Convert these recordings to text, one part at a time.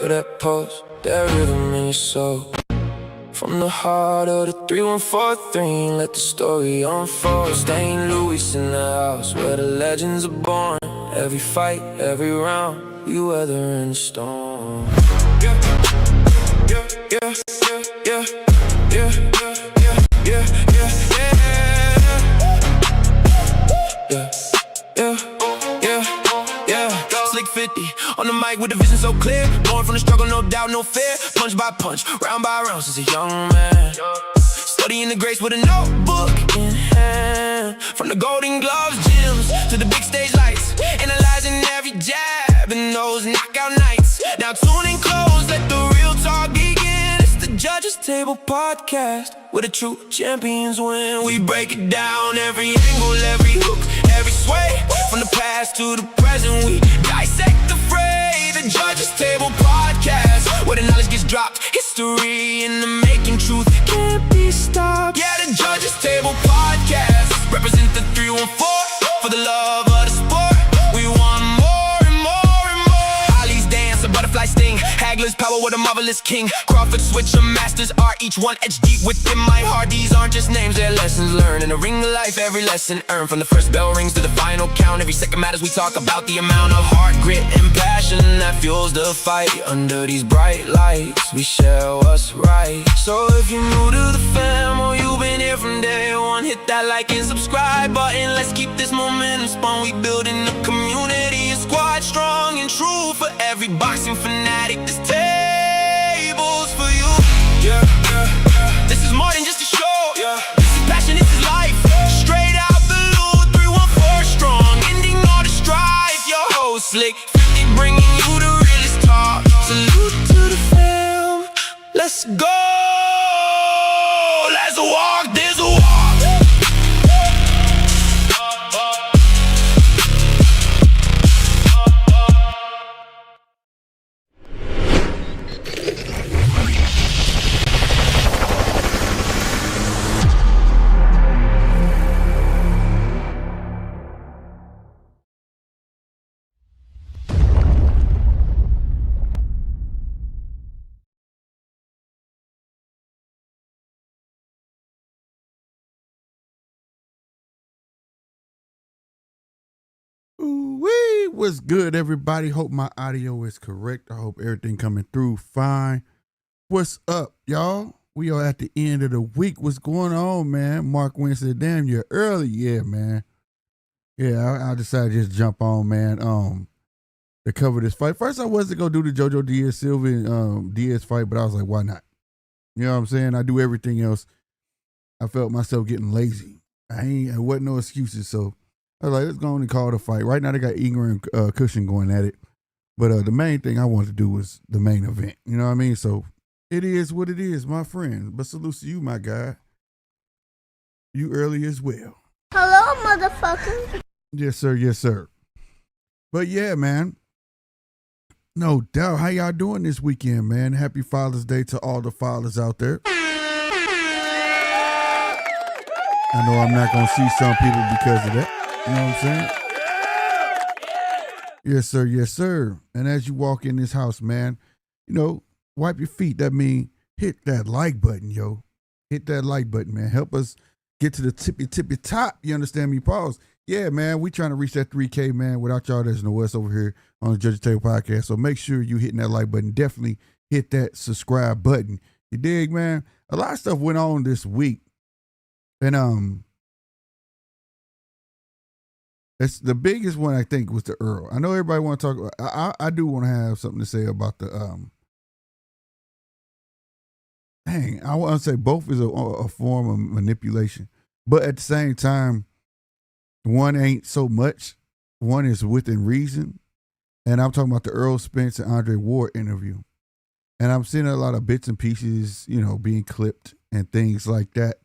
Feel that pulse, that rhythm in your soul. From the heart of the 3143, let the story unfold. St. Louis in the house where the legends are born. Every fight, every round, we weather in the storm. Yeah, yeah, yeah, yeah, yeah, yeah, yeah, yeah, yeah, yeah, yeah, yeah, yeah. Slick 50 on the mic with the vision so clear. Born from the struggle, no doubt, no fear. Punch by punch, round by round since a young man. Studying the grace with a notebook in hand. From the Golden Gloves gyms to the big stage lights, analyzing every jab in those knockout nights. Now tune in close, let the real talk begin. It's the Judges Table Podcast, where the true champions win. We break it down, every angle, every hook, every sway. From the past to the present, we dissect the fray. The Judges Table Podcast, where the knowledge gets dropped. History in the making, truth can't be stopped. Yeah, the Judges Table Podcast, represent the 314 for the love of the sport. We want more and more and more. Ali's dance, a butterfly sting. Hagler's power with a marvelous king. Crawford switch, a master's art. Each one etched deep within my heart. These aren't just names, they're lessons learned. In a ring of life, every lesson earned. From the first bell rings to the final count. Every second matters, we talk about the amount of heart, grit, and passion that fuels the fight. Under these bright lights, we share what's right. So if you're new to the fam, or you've been here from day one, hit that like and subscribe button. Let's keep this momentum spun. We building a community, a squad strong and true. For every boxing fanatic, this table's for you. Yeah, yeah, yeah. This is more than just a show. Yeah. This is passion, this is life. Straight out the loot, 314 strong. Ending all the strife. Your host Slick 50, bringing you the realest talk. Salute to the fam. Let's go. Let's walk this walk. Wee, what's good, everybody? Hope my audio is correct. I hope everything coming through fine. What's up, y'all? We are at the end of the week. What's going on, man? Mark Wynn said, damn, you're early. Yeah, man. Yeah, I decided to just jump on, man, to cover this fight. First, I wasn't going to do the JoJo Diaz Silva Diaz fight, but I was like, why not? You know what I'm saying? I do everything else. I felt myself getting lazy. It wasn't no excuses, so I was like, let's go on and call it a fight. Right now, they got Ingram and Cushion going at it. But the main thing I wanted to do was the main event. You know what I mean? So it is what it is, my friend. But salute to you, my guy. You early as well. Hello, motherfucker. Yes, sir. Yes, sir. But yeah, man. No doubt. How y'all doing this weekend, man? Happy Father's Day to all the fathers out there. I know I'm not going to see some people because of that. You know what I'm saying? Yes, sir. Yes, sir. And as you walk in this house, man, you know, wipe your feet. That means hit that like button, yo. Hit that like button, man. Help us get to the tippy top. You understand me? Pause. Yeah, man, we trying to reach that 3K, man. Without y'all, there's no us over here on the Judges Table Podcast. So make sure you hitting that like button. Definitely hit that subscribe button. You dig, man? A lot of stuff went on this week. And it's the biggest one, I think, was the Errol. I know everybody want to talk about, I do want to have something to say about the I want to say both is a form of manipulation, but at the same time, one ain't so much. One is within reason, and I'm talking about the Errol Spence and Andre Ward interview, and I'm seeing a lot of bits and pieces, you know, being clipped and things like that.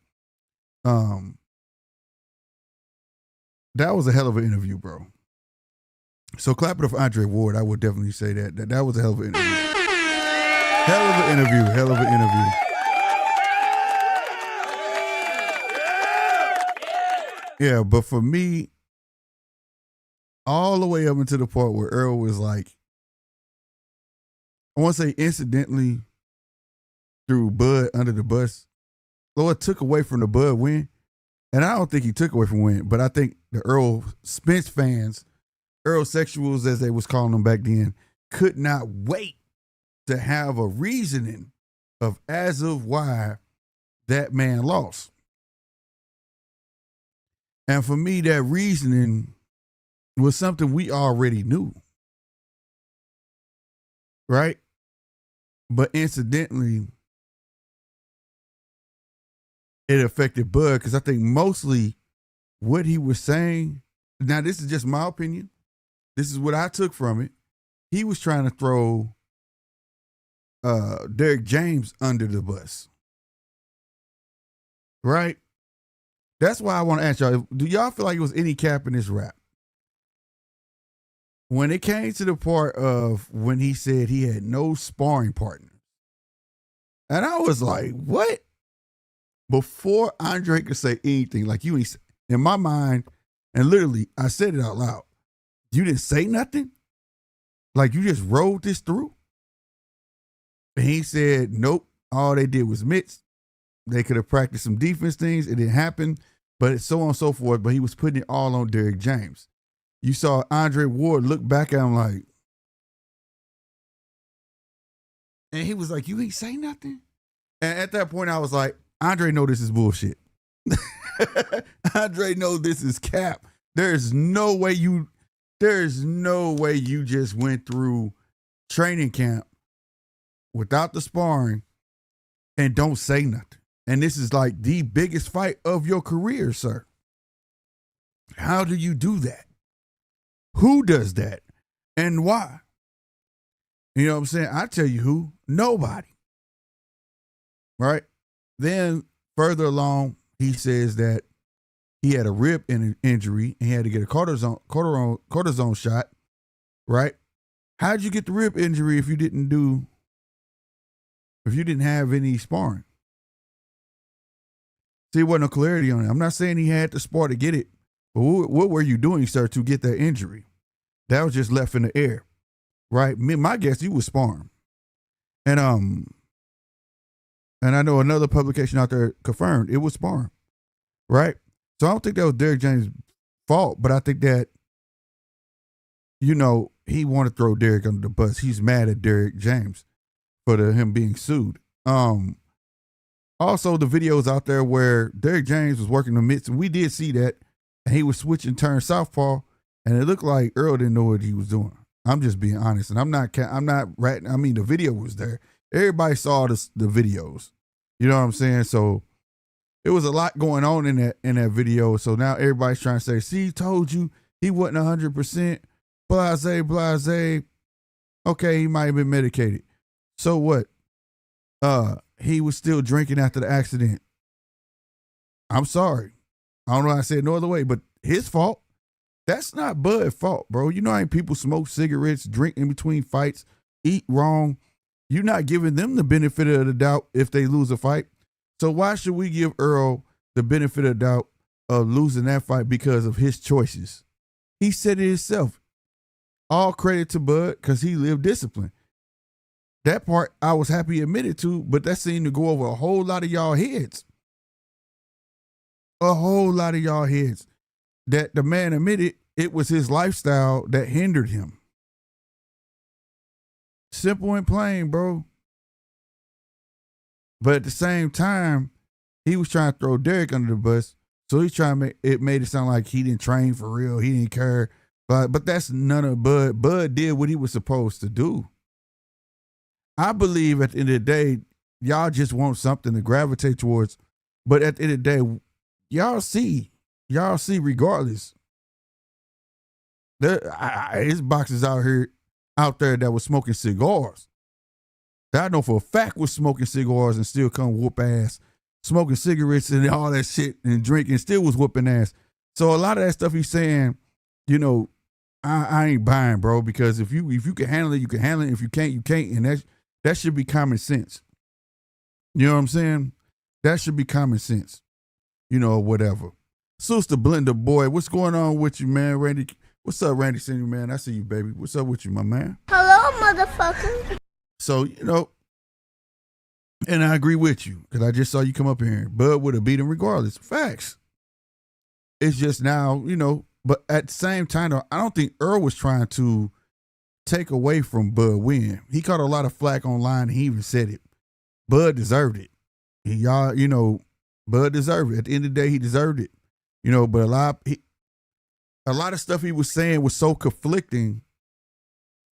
That was a hell of an interview, bro. So clap it up for Andre Ward. I would definitely say that was a hell of an interview. Hell of an interview. Hell of an interview. Yeah, but for me, all the way up until the part where Errol was like, I want to say incidentally threw Bud under the bus. Lord took away from the Bud win. And I don't think he took away from win, but I think the Errol Spence fans, Errol sexuals as they was calling them back then, could not wait to have a reasoning of as of why that man lost. And for me, that reasoning was something we already knew. Right? But incidentally, it affected Bud because I think mostly what he was saying, now this is just my opinion. This is what I took from it. He was trying to throw Derrick James under the bus. Right? That's why I want to ask y'all, do y'all feel like it was any cap in this rap? When it came to the part of when he said he had no sparring partner. And I was like, what? Before Andre could say anything, like you ain't, in my mind, and literally, I said it out loud. You didn't say nothing? Like you just rolled this through? And he said, nope, all they did was mitts. They could have practiced some defense things. It didn't happen, but so on and so forth. But he was putting it all on Derrick James. You saw Andre Ward look back at him like, and he was like, you ain't say nothing? And at that point, I was like, Andre know this is bullshit. Andre know this is cap. There's no way you just went through training camp without the sparring and don't say nothing. And this is like the biggest fight of your career, sir. How do you do that? Who does that? And why? You know what I'm saying? I tell you who. Nobody. Right? Then further along, he says that he had a rib injury and he had to get a cortisone shot, right? How'd you get the rib injury if you didn't have any sparring? See, there wasn't no clarity on it. I'm not saying he had to spar to get it, but what were you doing, sir, to get that injury? That was just left in the air, right? My guess, you was sparring. And I know another publication out there confirmed it was sparring, right? So I don't think that was Derrick James' fault, but I think that, you know, he wanted to throw Derrick under the bus. He's mad at Derrick James for him being sued. Also, the videos out there where Derrick James was working the mitts, and we did see that, and he was switching turn southpaw, and it looked like Errol didn't know what he was doing. I'm just being honest, and I'm not ratting. I mean, the video was there. Everybody saw the videos. You know what I'm saying? So it was a lot going on in that video. So now everybody's trying to say, see, told you he wasn't 100%. Blase. Okay, he might have been medicated. So what? He was still drinking after the accident. I'm sorry. I don't know how I said it no other way, but his fault. That's not Bud's fault, bro. You know how many people smoke cigarettes, drink in between fights, eat wrong. You're not giving them the benefit of the doubt if they lose a fight. So why should we give Errol the benefit of the doubt of losing that fight because of his choices? He said it himself. All credit to Bud because he lived discipline. That part I was happy he admitted to, but that seemed to go over a whole lot of y'all heads. A whole lot of y'all heads. That the man admitted it was his lifestyle that hindered him. Simple and plain, bro. But at the same time, he was trying to throw Derrick under the bus. So he's trying to made it sound like he didn't train for real. He didn't care. But that's none of Bud. Bud did what he was supposed to do. I believe at the end of the day, y'all just want something to gravitate towards. But at the end of the day, y'all see regardless. His boxers out there that was smoking cigars. That I know for a fact was smoking cigars and still come whoop ass. Smoking cigarettes and all that shit and drinking still was whooping ass. So a lot of that stuff he's saying, you know, I ain't buying, bro, because if you can handle it, you can handle it. If you can't, you can't. And that should be common sense. You know what I'm saying? That should be common sense. You know, whatever. Sister Blender boy, what's going on with you, man? Randy, what's up, Randy Senior, man? I see you, baby. What's up with you, my man? Hello, motherfucker. So, and I agree with you because I just saw you come up here. Bud would have beat him regardless. Facts. It's just now, but at the same time, though, I don't think Errol was trying to take away from Bud win. He caught a lot of flack online and he even said it. Bud deserved it. Bud deserved it. At the end of the day, he deserved it. But a lot of stuff he was saying was so conflicting,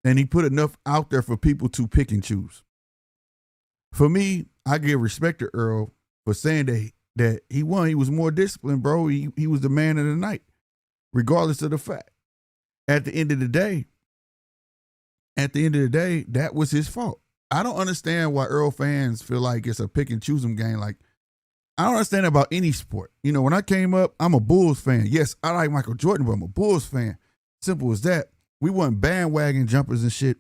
and he put enough out there for people to pick and choose. For me, I give respect to Errol for saying that he won. He was more disciplined, bro. He was the man of the night, regardless of the fact. At the end of the day, that was his fault. I don't understand why Errol fans feel like it's a pick and choose 'em game. Like, I don't understand about any sport. When I came up, I'm a Bulls fan. Yes, I like Michael Jordan, but I'm a Bulls fan. Simple as that. We weren't bandwagon jumpers and shit,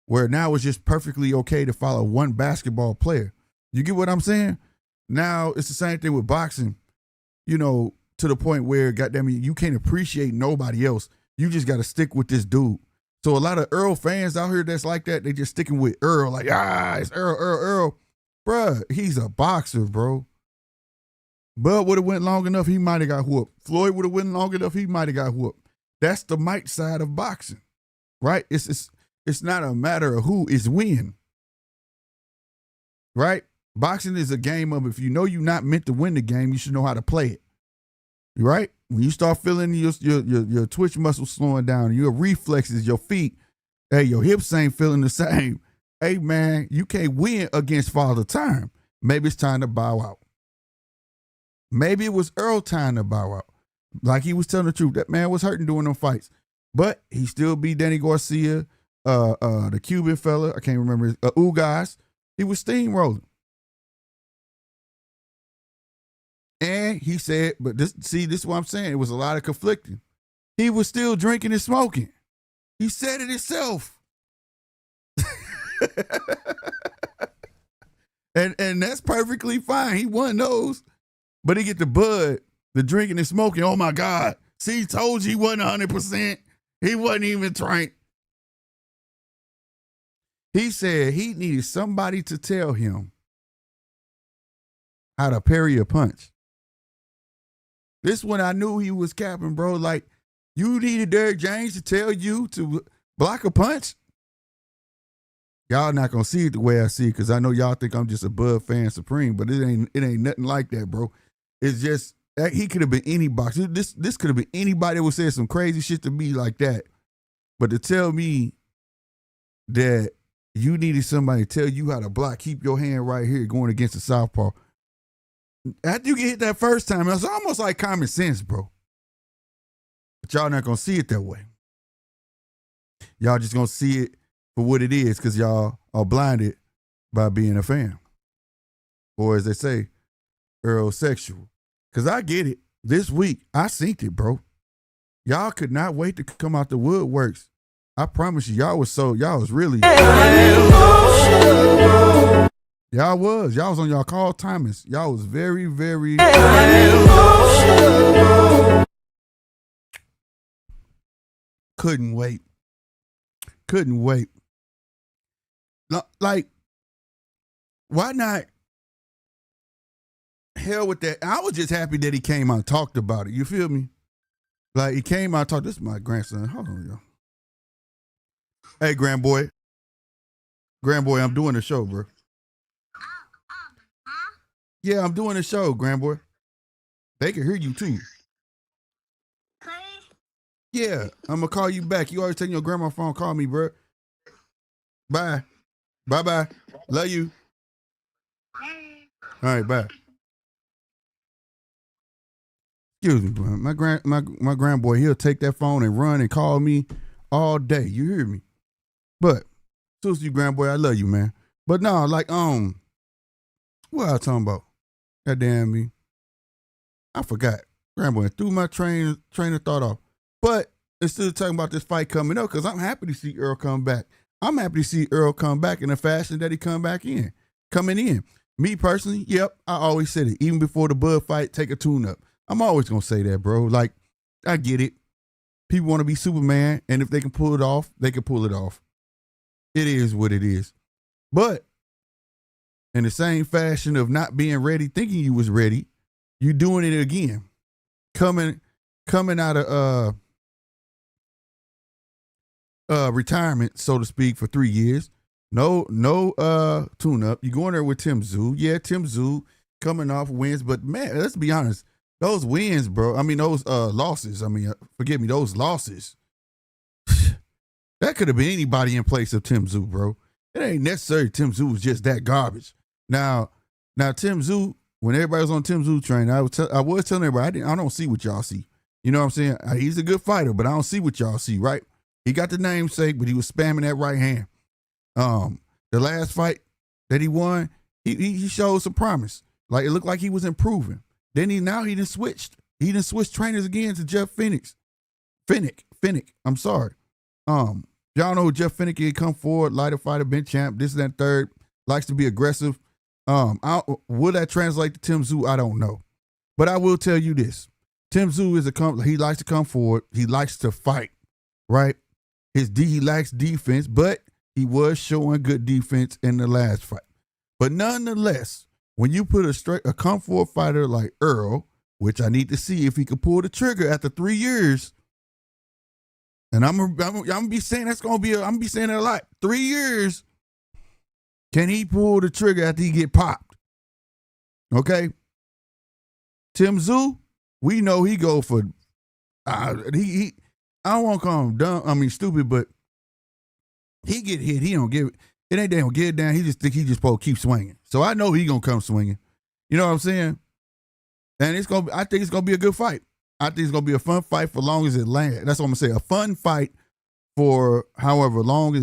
where now it's just perfectly okay to follow one basketball player. You get what I'm saying? Now it's the same thing with boxing, to the point where, goddamn it, you can't appreciate nobody else. You just got to stick with this dude. So a lot of Errol fans out here that's like that, they just sticking with Errol. Like, it's Errol. Bruh, he's a boxer, bro. Bud would have went long enough, he might have got whooped. Floyd would have went long enough, he might have got whooped. That's the might side of boxing, right? It's not a matter of who is win, right? Boxing is a game of, if you know you're not meant to win the game, you should know how to play it, right? When you start feeling your twitch muscles slowing down, your reflexes, your feet, hey, your hips ain't feeling the same. Hey, man, you can't win against Father Time. Maybe it's time to bow out. Maybe it was Errol time to bow out. Like he was telling the truth. That man was hurting during them fights. But he still beat Danny Garcia, the Cuban fella, I can't remember, Ugas. He was steamrolling. And he said, but this is what I'm saying. It was a lot of conflicting. He was still drinking and smoking. He said it himself. and that's perfectly fine. He won those. But he get the Bud, the drinking and smoking. Oh my God. See, told you he wasn't 100%. He wasn't even trying. He said he needed somebody to tell him how to parry a punch. This one I knew he was capping, bro. Like, you needed Derrick James to tell you to block a punch? Y'all not gonna see it the way I see it, because I know y'all think I'm just a Bud fan supreme, but it ain't nothing like that, bro. It's just that he could have been any boxer. This could have been anybody that would say some crazy shit to me like that. But to tell me that you needed somebody to tell you how to block, keep your hand right here going against the southpaw. After you get hit that first time, it's almost like common sense, bro. But y'all not gonna see it that way. Y'all just gonna see it for what it is, because y'all are blinded by being a fan. Or as they say, Errol sexual. Because I get it. This week, I synced it, bro. Y'all could not wait to come out the woodworks. I promise you, y'all was really. Y'all was on y'all call timers. Y'all was very, very. Couldn't wait. Like, why not? Hell with that. I was just happy that he came out and talked about it. You feel me? Like, he came out and talked. This is my grandson. Hold on, y'all. Hey, grandboy. Grandboy, I'm doing the show, bro. Yeah, I'm doing the show, grandboy. They can hear you, too. Yeah, I'm going to call you back. You always taking your grandma's phone. Call me, bro. Bye. Bye-bye. Love you. All right, bye. Excuse me, bro. My grandboy, he'll take that phone and run and call me all day. You hear me? But, seriously, you grandboy, I love you, man. But no, like, what I was talking about? God damn me. I forgot. Grandboy threw my train of thought off. But instead of talking about this fight coming up, because I'm happy to see Errol come back. I'm happy to see Errol come back in the fashion that he coming in. Me personally, yep, I always said it. Even before the Bud fight, take a tune-up. I'm always going to say that, bro. Like, I get it. People want to be Superman, and if they can pull it off, they can pull it off. It is what it is. But in the same fashion of not being ready, thinking you was ready, you doing it again. Coming out of retirement, so to speak, for 3 years. No tune up. You going there with Tszyu. Yeah, Tszyu coming off wins, but man, let's be honest. Those wins, bro. I mean, those losses. I mean, forgive me, those losses. That could have been anybody in place of Tszyu, bro. It ain't necessary Tszyu was just that garbage. Now Tszyu, when everybody was on Tszyu train, I was telling everybody, I don't see what y'all see. You know what I'm saying? He's a good fighter, but I don't see what y'all see, right? He got the namesake, but he was spamming that right hand. The last fight that he won, he showed some promise. Like, it looked like he was improving. Then he done switched. He done switched trainers again to Jeff Finnick. I'm sorry. Y'all know who Jeff Finnick is. Come forward, lighter fighter, been champ, this and that third. Likes to be aggressive. Will that translate to Tszyu? I don't know. But I will tell you this. Tszyu is he likes to come forward. He likes to fight, right? He lacks defense, but he was showing good defense in the last fight. But nonetheless, when you put a come forward fighter like Errol, which I need to see if he could pull the trigger after 3 years, and I'm gonna be saying I'm gonna be saying that a lot. 3 years, can he pull the trigger after he get popped? Okay, Tszyu, we know he go for he. I don't want to call him dumb. I mean stupid, but he get hit. He don't give it. It ain't they don't get it down. He just think he just supposed to keep swinging. So I know he gonna come swinging. You know what I'm saying? And I think it's gonna be a good fight. I think it's gonna be a fun fight for long as it lasts. That's what I'm gonna say. A fun fight for however long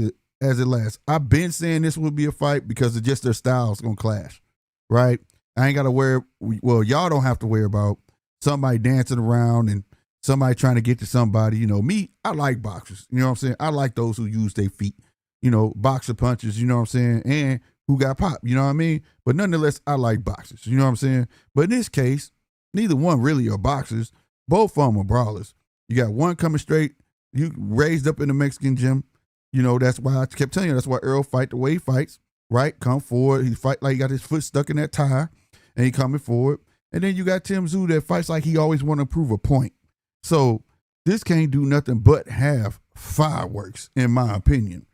as it lasts. I've been saying this would be a fight because of just their styles gonna clash, right? I ain't gotta worry. Well, y'all don't have to worry about somebody dancing around and somebody trying to get to somebody. You know, me, I like boxers. You know what I'm saying? I like those who use their feet. You know, boxer punches, you know what I'm saying? And who got popped, you know what I mean? But nonetheless, I like boxers, you know what I'm saying? But in this case, neither one really are boxers. Both of them are brawlers. You got one coming straight, you raised up in the Mexican gym. You know, that's why I kept telling you, that's why Errol fight the way he fights, right? Come forward, he fight like he got his foot stuck in that tire, and he coming forward. And then you got Tszyu that fights like he always want to prove a point. So this can't do nothing but have fireworks, in my opinion.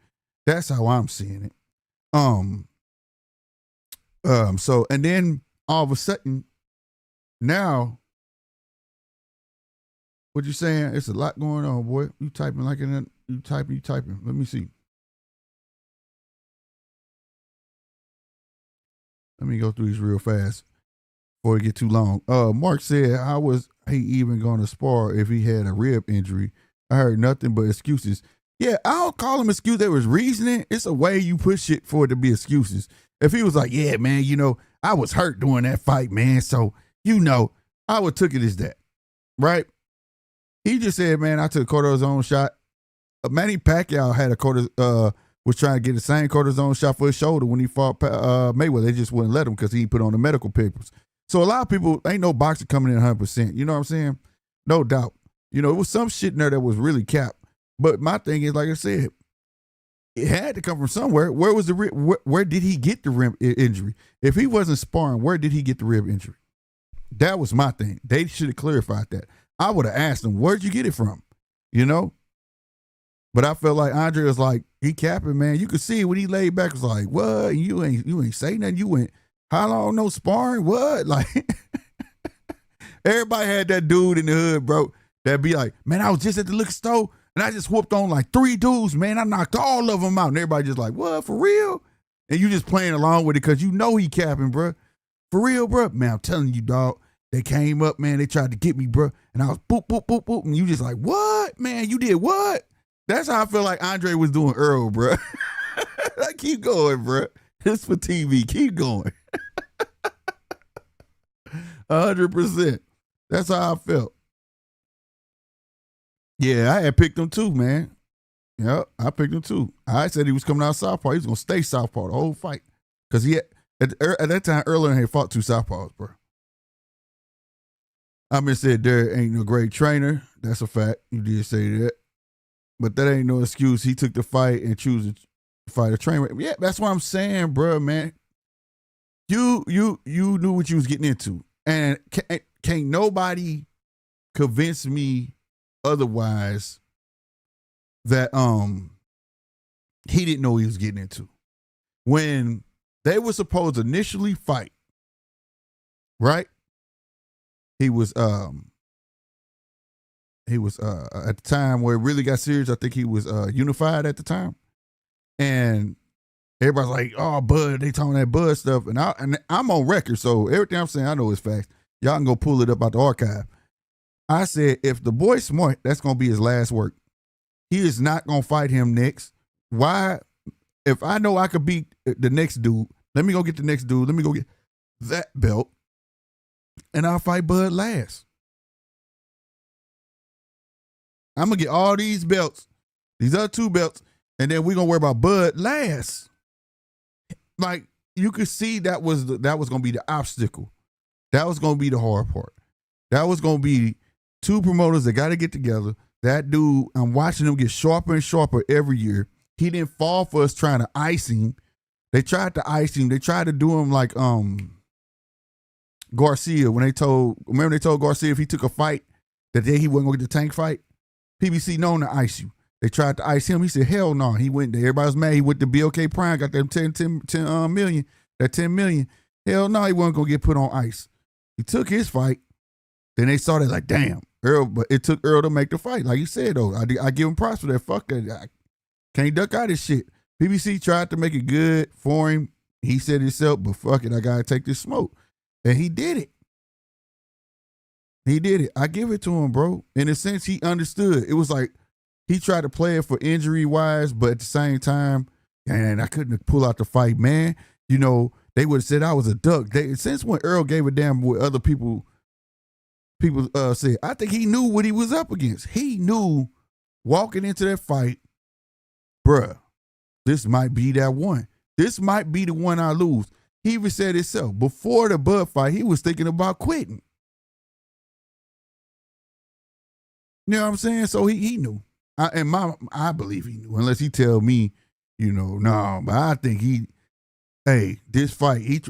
That's how I'm seeing it. So, and then all of a sudden, now, what you saying? It's a lot going on, boy. You typing like you typing. Let me see. Let me go through these real fast before it get too long. Mark said, how was he even going to spar if he had a rib injury? I heard nothing but excuses. Yeah, I don't call them excuses. There was reasoning. It's a way you put shit for it to be excuses. If he was like, yeah, man, you know, I was hurt during that fight, man. So, you know, I would took it as that, right? He just said, man, I took a cortisone shot. Manny Pacquiao had was trying to get the same cortisone shot for his shoulder when he fought Mayweather. They just wouldn't let him because he put on the medical papers. So a lot of people, ain't no boxer coming in 100%. You know what I'm saying? No doubt. You know, it was some shit in there that was really capped. But my thing is, like I said, it had to come from somewhere. Where was where did he get the rib injury? If he wasn't sparring, where did he get the rib injury? That was my thing. They should have clarified that. I would have asked him, where'd you get it from? You know? But I felt like Andre was like, he capping, man. You could see when he laid back, was like, what? You ain't say nothing. You went, how long no sparring? What? Like, everybody had that dude in the hood, bro, that'd be like, man, I was just at the liquor store and I just whooped on like 3 dudes, man. I knocked all of them out. And everybody just like, what, for real? And you just playing along with it because you know he capping, bro. For real, bro. Man, I'm telling you, dog. They came up, man. They tried to get me, bro. And I was boop, boop, boop, boop. And you just like, what? Man, you did what? That's how I feel like Andre was doing Errol, bro. Like, keep going, bro. It's for TV. Keep going. 100%. That's how I felt. Yeah, I had picked him too, man. Yep, I picked him too. I said he was coming out southpaw. He was going to stay southpaw the whole fight. Because he had, at that time, earlier, he fought 2 southpaws, bro. I mean, said there ain't no great trainer. That's a fact. You did say that. But that ain't no excuse. He took the fight and chose fight a train wreck. Yeah, that's what I'm saying, bro, man. You knew what you was getting into, and can't nobody convince me otherwise that he didn't know what he was getting into. When they were supposed to initially fight, right? He was at the time where it really got serious. I think he was unified at the time, and everybody's like, "Oh, Bud," they talking that Bud stuff, and I'm on record, so everything I'm saying I know is facts. Y'all can go pull it up out the archive. I said, if the boy's smart, that's gonna be his last work. He is not gonna fight him next. Why? If I know I could beat the next dude, let me go get the next dude. Let me go get that belt, and I'll fight Bud last. I'm gonna get all these belts, these other 2 belts, and then we're gonna worry about Bud last. Like, you could see that was gonna be the obstacle. That was gonna be the hard part. That was gonna be 2 promoters that gotta get together. That dude, I'm watching him get sharper and sharper every year. He didn't fall for us trying to ice him. They tried to ice him. They tried to do him like Garcia when they told Garcia if he took a fight that day he wasn't gonna get the tank fight. PBC known to ice you. They tried to ice him. He said, hell no. He went there. Everybody was mad. He went to BOK Prime, got them 10 million. That 10 million. Hell no, he wasn't going to get put on ice. He took his fight. Then they saw that like, damn, Errol, but it took Errol to make the fight. Like you said, though, I give him props for that. Fuck that. I can't duck out this shit. PBC tried to make it good for him. He said himself, but fuck it, I got to take this smoke. And he did it. He did it. I give it to him, bro. In a sense, he understood. It was like, he tried to play it for injury-wise, but at the same time, and I couldn't pull out the fight, man. You know, they would have said I was a duck. Since when Errol gave a damn what other people said, I think he knew what he was up against. He knew walking into that fight, bruh, this might be that one. This might be the one I lose. He even said himself, before the Bud fight, he was thinking about quitting. You know what I'm saying? So he knew. I believe he knew, unless he tell me, you know, no, but I think this fight,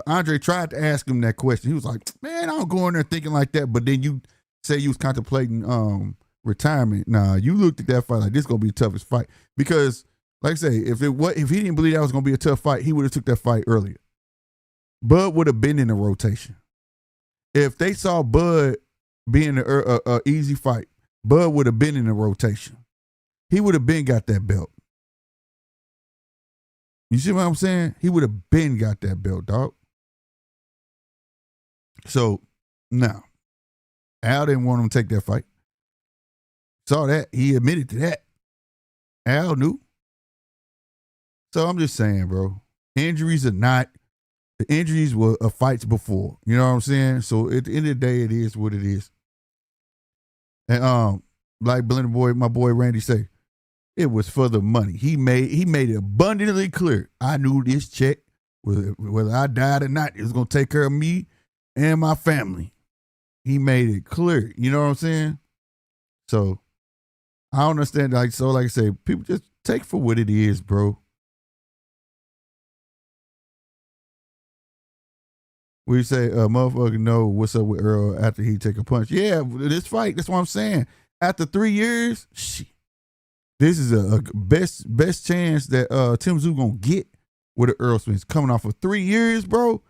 Andre tried to ask him that question. He was like, man, I don't go in there thinking like that. But then you say you was contemplating retirement. Nah, you looked at that fight like this is gonna be the toughest fight. Because, like I say, if he didn't believe that was gonna be a tough fight, he would have took that fight earlier. Bud would have been in the rotation. If they saw Bud being an easy fight, Bud would have been in the rotation. He would have been got that belt. You see what I'm saying? He would have been got that belt, dog. So, now, Al didn't want him to take that fight. Saw that. He admitted to that. Al knew. So, I'm just saying, bro. Injuries are not. The injuries were fights before. You know what I'm saying? So, at the end of the day, it is what it is. And like Blender Boy, my boy Randy say, it was for the money. He made it abundantly clear. I knew this check, whether I died or not, it was gonna take care of me and my family. He made it clear. You know what I'm saying? So I don't understand. Like I say, people just take for what it is, bro. We say a motherfucker know what's up with Errol after he take a punch. Yeah, this fight, that's what I'm saying. After 3 years, shit, this is a best chance that Tszyu gonna get with the Errol Spence. Coming off of 3 years, bro.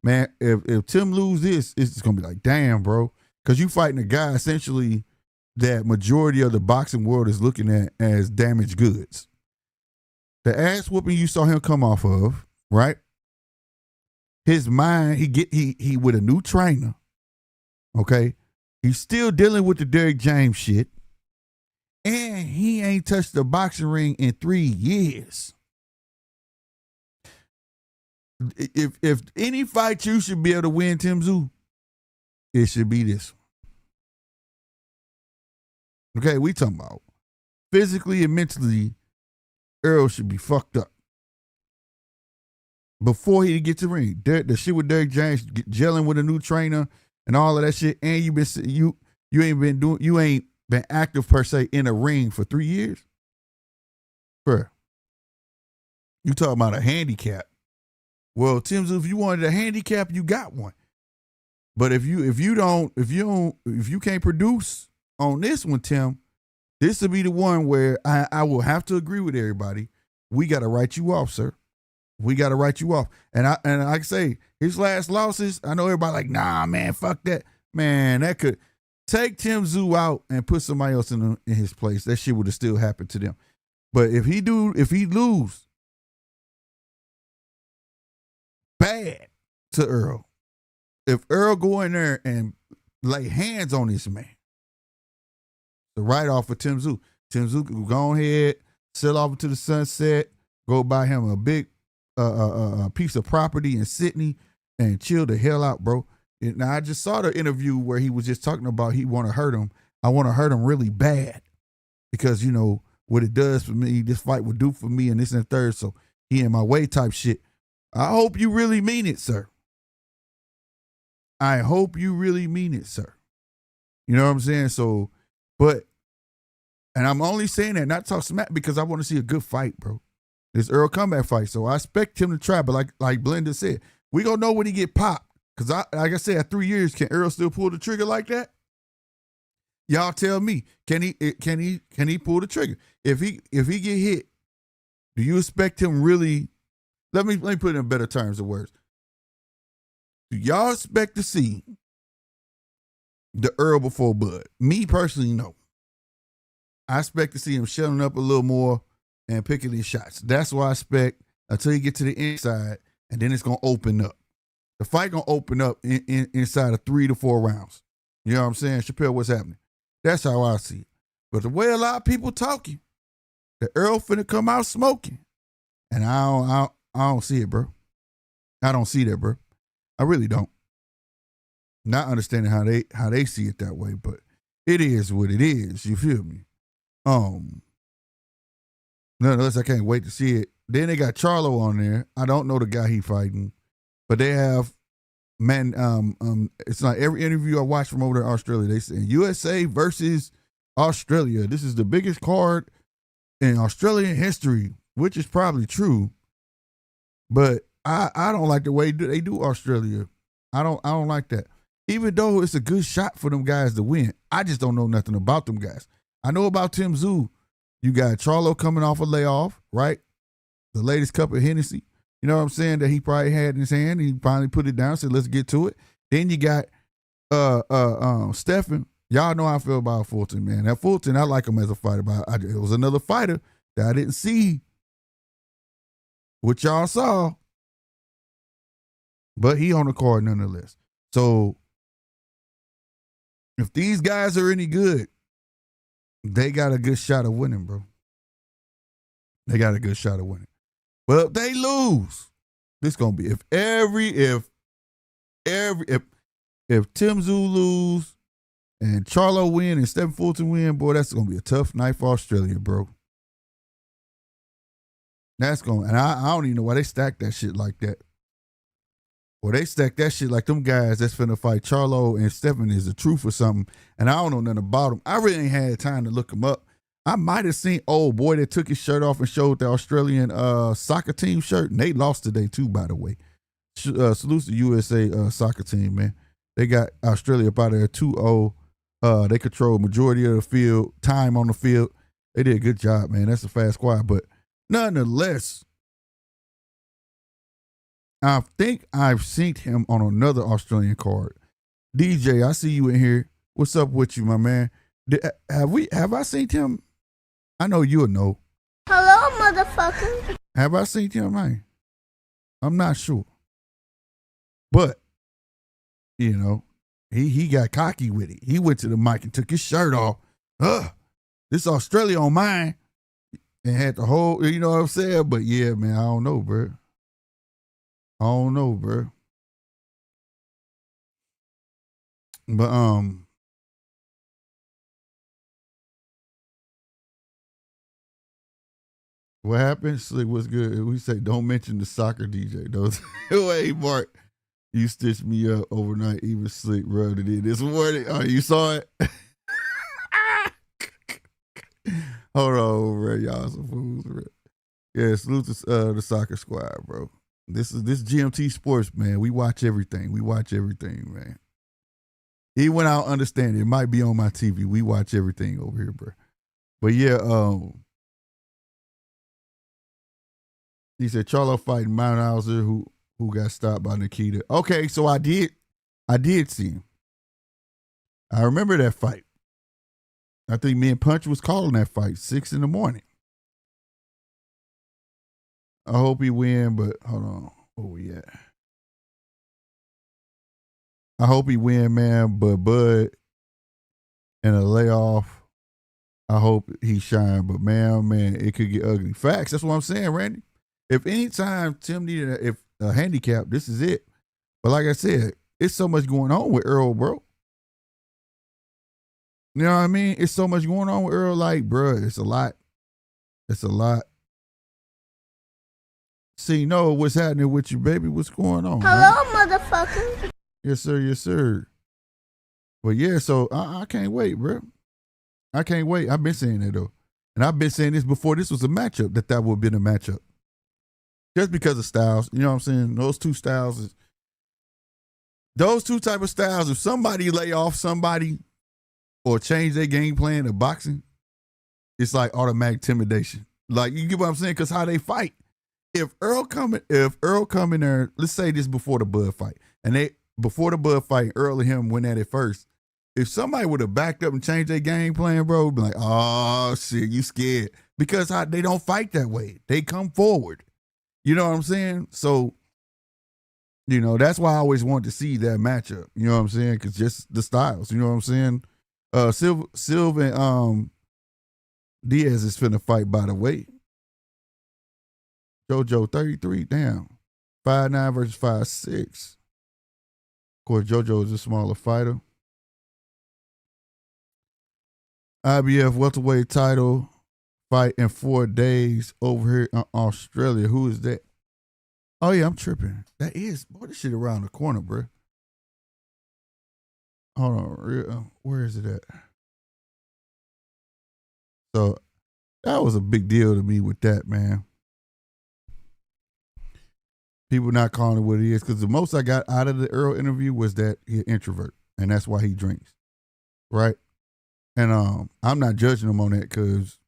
Man, if Tim lose this, it's just gonna be like, damn, bro. Because you fighting a guy essentially that majority of the boxing world is looking at as damaged goods. The ass whooping you saw him come off of, right? His mind, he with a new trainer, okay? He's still dealing with the Derrick James shit, and he ain't touched the boxing ring in 3 years. If any fight you should be able to win, Tszyu, it should be this one. Okay, we talking about physically and mentally, Errol should be fucked up before he gets to the ring. The shit with Derrick James gelling with a new trainer and all of that shit, and you ain't been active per se in a ring for 3 years, bruh. You talking about a handicap. Well, Tszyu, if you wanted a handicap, you got one. But if you can't produce on this one, Tim, this will be the one where I will have to agree with everybody. We got to write you off, sir. We got to write you off. And I say his last losses, I know everybody like, nah, man, fuck that. Man, that could take Tszyu out and put somebody else in his place. That shit would have still happened to them. But if he lose bad to Errol, if Errol go in there and lay hands on this man, the write-off for Tszyu. Tszyu can go ahead, sail off into the sunset, go buy him a big piece of property in Sydney and chill the hell out, bro. Now, I just saw the interview where he was just talking about he want to hurt him. I want to hurt him really bad because, you know, what it does for me, this fight would do for me and this and the third, so he in my way type shit. I hope you really mean it, sir. I hope you really mean it, sir. You know what I'm saying? So, and I'm only saying that, not talk smack, because I want to see a good fight, bro. This Errol comeback fight. So I expect him to try, but like Blenda said, we gonna know when he get popped. Cause like I said, at 3 years, can Errol still pull the trigger like that? Y'all tell me, can he pull the trigger? If he get hit, do you expect him really? Let me put it in better terms of words. Do y'all expect to see the Errol before Bud? Me personally, no. I expect to see him shutting up a little more and picking his shots. That's what I expect until you get to the inside, and then it's gonna open up. The fight gonna open up inside of 3 to 4 rounds. You know what I'm saying? Chappelle, what's happening? That's how I see it. But the way a lot of people talking, the Errol finna come out smoking. And I don't see it, bro. I don't see that, bro. I really don't. Not understanding how they see it that way, but it is what it is. You feel me? Nonetheless, I can't wait to see it. Then they got Charlo on there. I don't know the guy he fighting, but they have it's like every interview I watch from over there in Australia, they say USA versus Australia. This is the biggest card in Australian history, which is probably true. But I don't like the way they do Australia. I don't like that. Even though it's a good shot for them guys to win, I just don't know nothing about them guys. I know about Tszyu. You got Charlo coming off a layoff, right? The latest cup of Hennessy. You know what I'm saying? That he probably had in his hand. He finally put it down, said, let's get to it. Then you got Stephen. Y'all know how I feel about Fulton, man. That Fulton, I like him as a fighter, but it was another fighter that I didn't see what y'all saw. But he on the card nonetheless. So if these guys are any good, they got a good shot of winning, bro. They got a good shot of winning. But if they lose, this gonna be if Tszyu lose and Charlo win and Stephen Fulton win, boy, that's gonna be a tough night for Australia, bro. That's going, and I don't even know why they stacked that shit like that. Well, they stacked that shit like them guys that's finna fight Charlo and Stephen is the truth or something, and I don't know nothing about them. I really ain't had time to look them up. I might have seen old boy that took his shirt off and showed the Australian soccer team shirt, and they lost today too, by the way. Salute the USA soccer team, man. They got Australia up out of there 2-0. They control majority of the field, time on the field. They did a good job, man. That's a fast squad, but nonetheless, I think I've seen him on another Australian card. DJ, I see you in here. What's up with you, my man? Have I seen him? I know you'll know. Hello, motherfucker. Have I seen him, man? I'm not sure. But, you know, he got cocky with it. He went to the mic and took his shirt off. This Australia on mine. And had the whole, you know what I'm saying? But yeah, man, I don't know, bro. But what happened? Slick, what's good? We say don't mention the soccer DJ. Those hey Mark, you stitched me up overnight. Even Slick rubbed it in this morning. Oh, you saw it? Hold on, bro. Y'all some fools, bro. Yeah, salute to the soccer squad, bro. This GMT Sports, man. We watch everything. We watch everything, man. Even when I don't understand it, it might be on my TV. We watch everything over here, bro. But yeah, he said Charlo fighting Mountauser who got stopped by Nikita. Okay, so I did see him. I remember that fight. I think me and Punch was calling that fight 6 a.m. I hope he win, but hold on. Where we at? I hope he win, man, but Bud and a layoff, I hope he shine. But man, it could get ugly. Facts. That's what I'm saying, Randy. If any time Tim needed a handicap, this is it. But like I said, it's so much going on with Errol, bro. You know what I mean? It's so much going on with Errol. Like, bro, it's a lot. It's a lot. See, no, what's happening with you, baby? What's going on? Hello, motherfucker. Yes, sir. Yes, sir. But yeah, so I can't wait, bro. I can't wait. I've been saying that, though. And I've been saying this before this was a matchup, that would have been a matchup. Just because of styles. You know what I'm saying? Those two styles, those two type of styles, if somebody lay off somebody or change their game plan to boxing, it's like automatic intimidation. Like, you get what I'm saying? Because how they fight. If Errol come in there, let's say this before the Bud fight, and before the Bud fight, Errol and him went at it first. If somebody would have backed up and changed their game plan, bro, be like, oh shit, you scared. Because they don't fight that way. They come forward. You know what I'm saying? So, you know, that's why I always wanted to see that matchup. You know what I'm saying? Because just the styles, you know what I'm saying? Silva and Diaz is finna fight, by the way. JoJo 33, damn. 5'9" versus 5'6". Of course, JoJo is a smaller fighter. IBF welterweight title fight in 4 days over here in Australia. Who is that? Oh, yeah, I'm tripping. That is, boy, this shit around the corner, bro. Hold on. Where is it at? So, that was a big deal to me with that, man. People not calling it what it is, because the most I got out of the Errol interview was that he's an introvert, and that's why he drinks, right? And I'm not judging him on that, because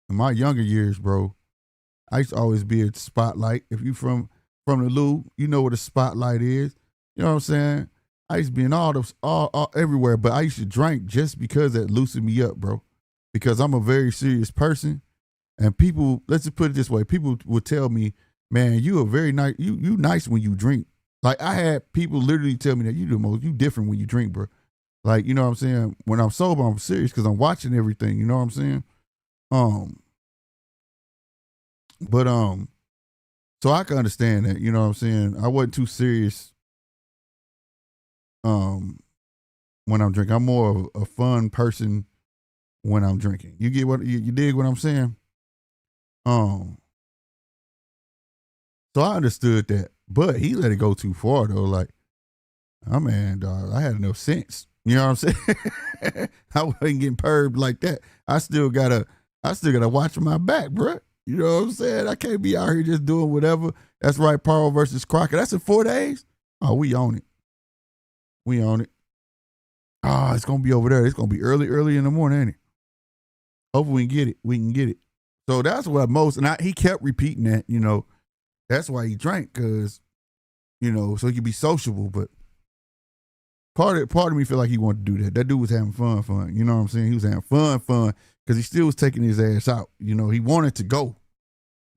in my younger years, bro, I used to always be at the spotlight. If you from the Lou, you know what a spotlight is. You know what I'm saying? I used to be in all everywhere, but I used to drink just because that loosened me up, bro. Because I'm a very serious person, and people, let's just put it this way, people would tell me, man, you are very nice. You nice when you drink. Like, I had people literally tell me that you different when you drink, bro. Like, you know what I'm saying? When I'm sober, I'm serious because I'm watching everything. You know what I'm saying? So I can understand that. You know what I'm saying? I wasn't too serious. When I'm drinking, I'm more of a fun person when I'm drinking. You get what you dig what I'm saying? So I understood that, but he let it go too far though. Like, oh man, dog, I had enough sense. You know what I'm saying? I wasn't getting perved like that. I still gotta watch my back, bro. You know what I'm saying? I can't be out here just doing whatever. That's right, Pearl versus Crockett. That's in 4 days. Oh, we own it. We own it. Oh, it's gonna be over there. It's gonna be early in the morning, ain't it? Hopefully we can get it. So that's what most, and he kept repeating that, you know. That's why he drank, because, you know, so he could be sociable. But part of me feel like he wanted to do that. That dude was having fun. You know what I'm saying? He was having fun, because he still was taking his ass out. You know, he wanted to go.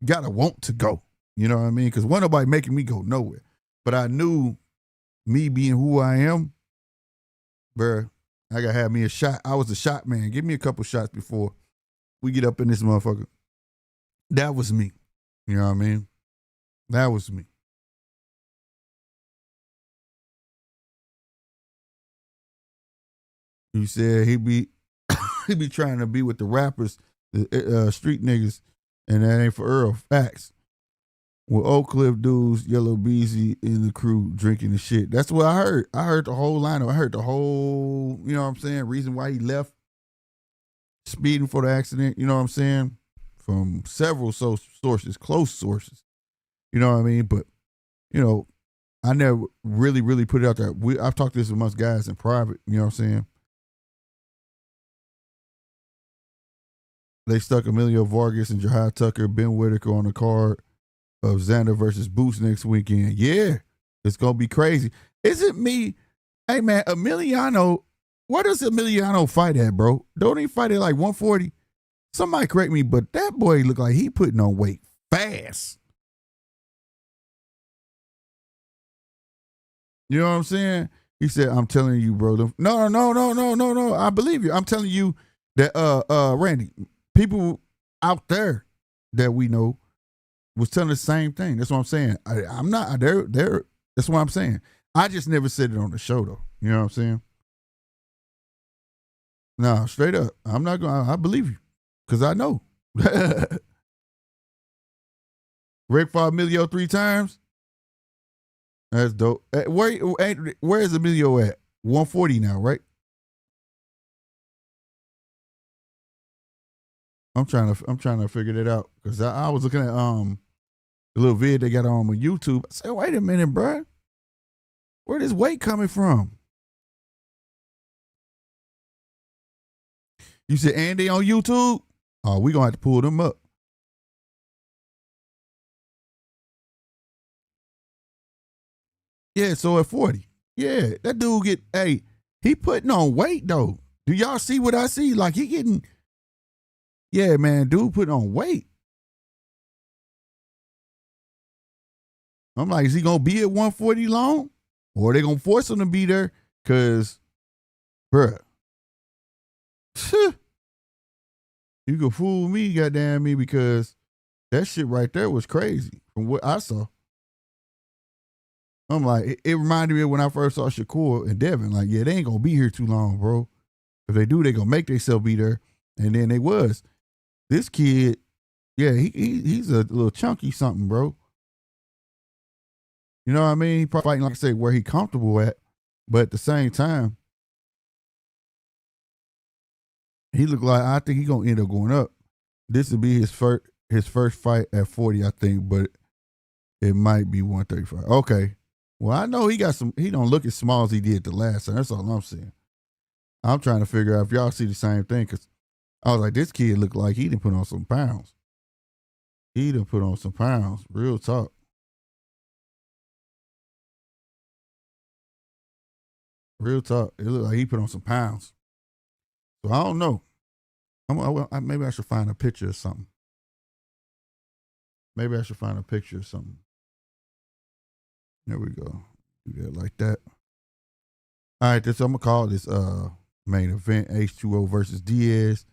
You gotta want to go. You know what I mean? Because wasn't nobody making me go nowhere. But I knew, me being who I am, bruh, I gotta have me a shot. I was a shot man. Give me a couple shots before we get up in this motherfucker. That was me. You know what I mean? That was me. You said he be trying to be with the rappers, the street niggas, and that ain't for Earl. Facts. With Oak Cliff dudes, Yellow Beezy in the crew drinking the shit. That's what I heard. I heard the whole lineup. I heard the whole, you know what I'm saying, reason why he left, speeding for the accident, you know what I'm saying? from several sources, close sources. You know what I mean? But, you know, I never really put it out there. I've talked this amongst guys in private, you know what I'm saying? They stuck Emilio Vargas and Jahai Tucker, Ben Whitaker on the card of Xander versus Boots next weekend. Yeah, it's going to be crazy. Is it me? Hey, man, Emiliano, where does Emiliano fight at, bro? Don't he fight at like 140? Somebody correct me, but that boy look like he putting on weight fast. You know what I'm saying? He said, I'm telling you, bro. No. I believe you. I'm telling you that, Randy, people out there that we know was telling the same thing. That's what I'm saying. I'm not, they're, that's what I'm saying. I just never said it on the show, though. You know what I'm saying? No, straight up. I'm not going to, I believe you because I know. Rick fought Emilio 3 times. That's dope. Where is Emilio at? 140 now, right? I'm trying to figure that out because I was looking at the little vid they got on YouTube. I said, wait a minute, bro. Where this weight coming from? You said Andy on YouTube? Oh, we gonna have to pull them up. Yeah, so at 40. Yeah, that dude he putting on weight though. Do y'all see what I see? Like he getting, yeah, man, dude putting on weight. I'm like, is he gonna be at 140 long? Or are they gonna force him to be there? Cause, bruh, you can fool me, goddamn me, because that shit right there was crazy from what I saw. I'm like, it reminded me of when I first saw Shakur and Devin. Like, yeah, they ain't gonna be here too long, bro. If they do, they gonna make themselves be there. And then they was. This kid, yeah, he's a little chunky something, bro. You know what I mean? He probably fighting, like I say, where he comfortable at. But at the same time, he look like, I think he gonna end up going up. This will be his first fight at 40, I think, but it might be 135. Okay. Well, I know he don't look as small as he did the last time. That's all I'm saying. I'm trying to figure out if y'all see the same thing, because I was like, this kid looked like he done put on some pounds. He done put on some pounds. Real talk. Real talk. It looked like he put on some pounds. So I don't know. Maybe I should find a picture or something. Maybe I should find a picture or something. There we go. Do that like that. All right, I'm gonna call this main event H2O versus Diaz.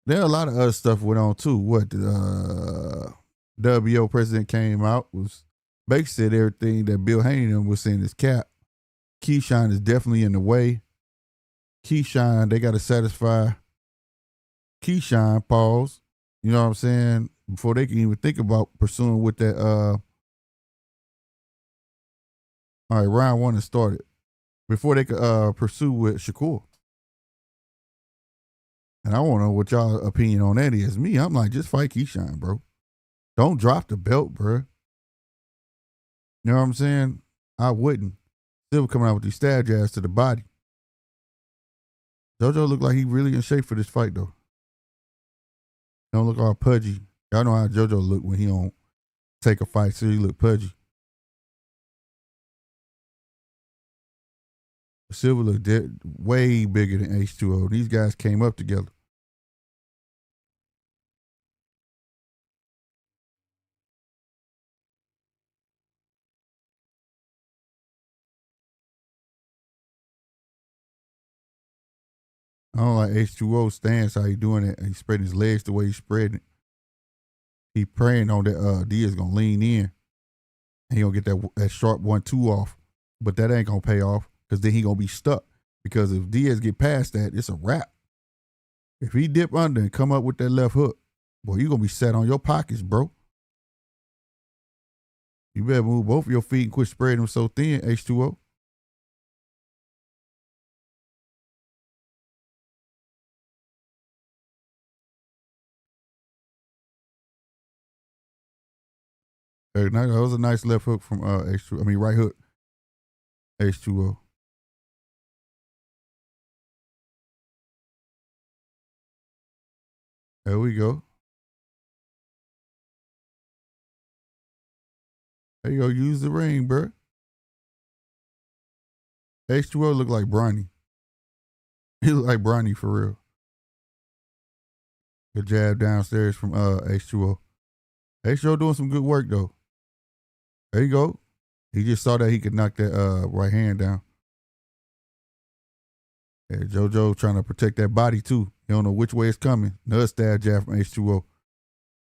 There are a lot of other stuff went on too. What the WO president came out was basically said everything that Bill Haney was saying is cap. Keyshawn is definitely in the way. Keyshawn, they got to satisfy Keyshawn, pause. You know what I'm saying? Before they can even think about pursuing with that. All right, round 1 has started. Before they could pursue with Shakur. And I want to know what y'all opinion on that is. Me, I'm like, just fight Keyshawn, bro. Don't drop the belt, bro. You know what I'm saying? I wouldn't. Still coming out with these stab jabs to the body. JoJo look like he really in shape for this fight, though. Don't look all pudgy. Y'all know how JoJo look when he don't take a fight, so he look pudgy. Silver looked way bigger than H2O. These guys came up together. I don't like H2O stance, how he doing it. He spreading his legs the way he's spreading it. He praying on that Diaz gonna lean in. And he gonna get that sharp 1-2 off. But that ain't gonna pay off because then he gonna be stuck. Because if Diaz get past that, it's a wrap. If he dip under and come up with that left hook, boy, you gonna be set on your pockets, bro. You better move both of your feet and quit spreading them so thin, H2O. That was a nice left hook from H2. I mean right hook. H2O. There we go. There you go. Use the ring, bro. H2O look like Bronny. He look like Bronny for real. Good jab downstairs from H2O. H2O doing some good work though. There you go. He just saw that he could knock that right hand down. Yeah, JoJo trying to protect that body too. He don't know which way it's coming. Another stab jab from H2O.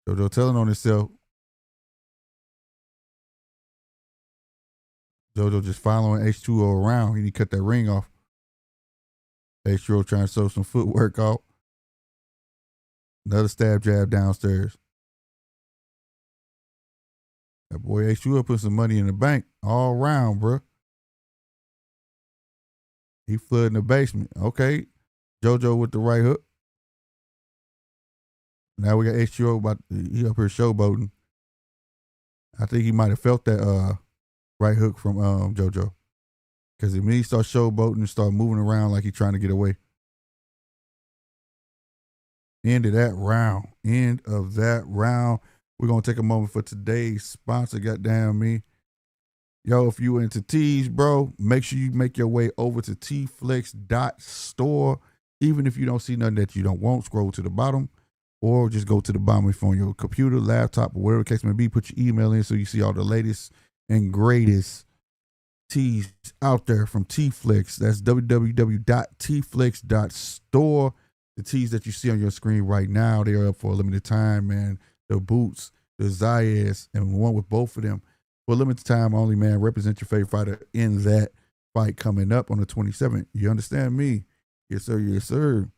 JoJo telling on himself. JoJo just following H2O around. He need to cut that ring off. H2O trying to show some footwork out. Another stab jab downstairs. That boy H2O put some money in the bank all around, bro. He flooding the basement. Okay. JoJo with the right hook. Now we got H2O he up here showboating. I think he might have felt that right hook from JoJo. Because when he starts showboating and start moving around like he's trying to get away. End of that round. End of that round. We're going to take a moment for today's sponsor. Goddamn me. Yo, if you into tees, bro, make sure you make your way over to tflex.store. Even if you don't see nothing that you don't want, scroll to the bottom. Or just go to the bottom if on your computer, laptop, or whatever the case may be. Put your email in so you see all the latest and greatest tees out there from T-Flex. That's www.tflex.store. The tees that you see on your screen right now, they are up for a limited time, man. The boots, the Zayas, and one with both of them. For a limited time only, man. Represent your favorite fighter in that fight coming up on the 27th. You understand me? Yes, sir. Yes, sir.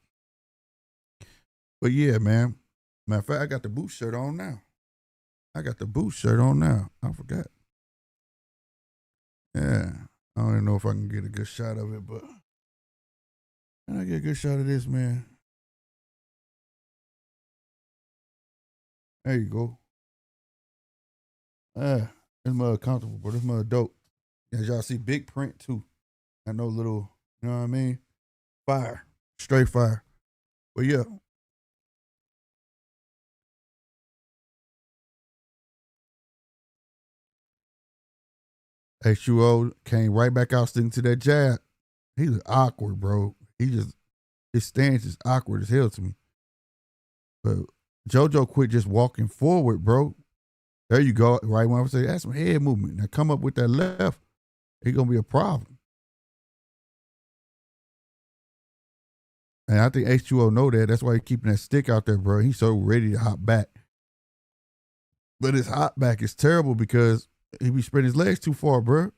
But yeah, man. Matter of fact, I got the boot shirt on now. I forgot. Yeah. I don't even know if I can get a good shot of it, but can I get a good shot of this, man? There you go. This mother comfortable, but this mother dope. As y'all see, big print too. I know little, you know what I mean? Fire. Straight fire. But yeah. H2O came right back out sticking to that jab. He was awkward, bro. His stance is awkward as hell to me. But JoJo quit just walking forward, bro. There you go. Right when I say that's some head movement. Now come up with that left. It's gonna be a problem. And I think H2O know that. That's why he's keeping that stick out there, bro. He's so ready to hop back. But his hop back is terrible because he be spreading his legs too far, bro.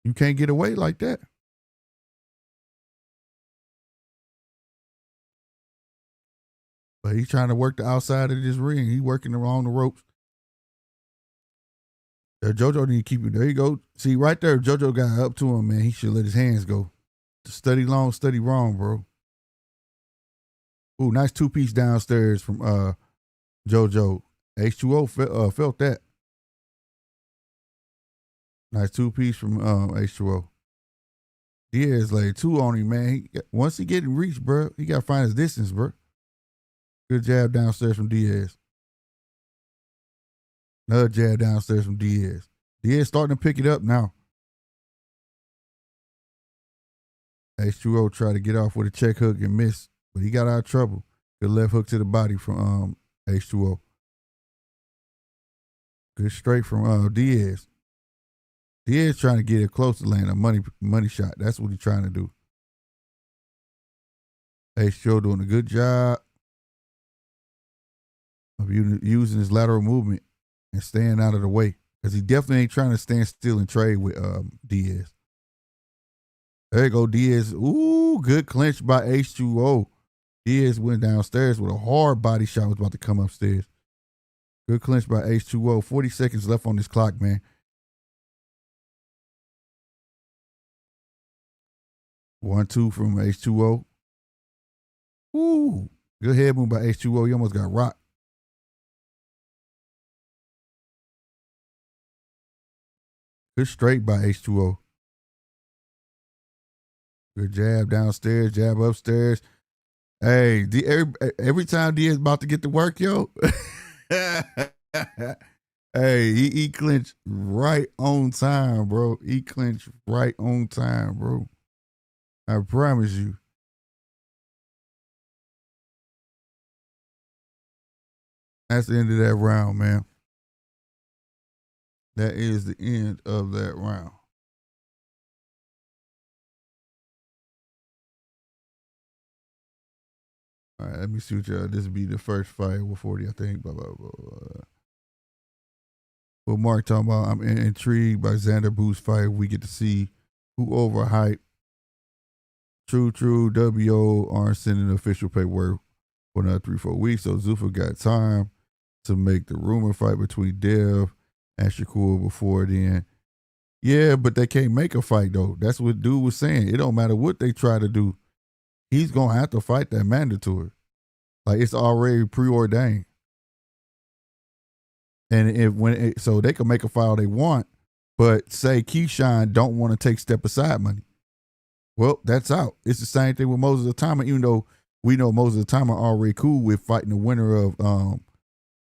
You can't get away like that. But he's trying to work the outside of this ring. He's working along the ropes. JoJo need to keep it. There you go. See, right there, JoJo got up to him, man. He should let his hands go. Study long, study wrong, bro. Ooh, nice two-piece downstairs from JoJo. H2O felt that. Nice two-piece from H2O. Diaz laid two on him, man. Once he get in reach, bro, he got to find his distance, bro. Good jab downstairs from Diaz. Another jab downstairs from Diaz. Diaz starting to pick it up now. H2O tried to get off with a check hook and missed, but he got out of trouble. Good left hook to the body from H2O. Good straight from Diaz. Diaz trying to get it close to laying a money shot. That's what he's trying to do. H2O doing a good job of using his lateral movement and staying out of the way. Because he definitely ain't trying to stand still and trade with Diaz. There you go, Diaz. Ooh, good clinch by H2O. Diaz went downstairs with a hard body shot, was about to come upstairs. Good clinch by H2O. 40 seconds left on this clock, man. 1-2 from H2O. Ooh, good head move by H2O. He almost got rocked. Good straight by H2O. Good jab downstairs, jab upstairs. Hey, every time D is about to get to work, yo. Hey, he clinched right on time, bro. He clinched right on time, bro. I promise you. That's the end of that round, man. That is the end of that round. All right, let me see what y'all. This will be the first fight with 40, I think. Blah, blah, blah, blah. What Mark talking about, I'm intrigued by Xander Boots fight. We get to see who overhyped. True, WO aren't sending official paperwork for another 3-4 weeks. So Zuffa got time to make the rumor fight between Dev and Shakur before then. Yeah, but they can't make a fight, though. That's what dude was saying. It don't matter what they try to do. He's going to have to fight that mandatory. Like, it's already preordained. And so they can make a fight all they want, but say Keyshawn don't want to take step aside money. Well, that's out. It's the same thing with Moses Atama, even though we know Moses Atama already cool with fighting the winner of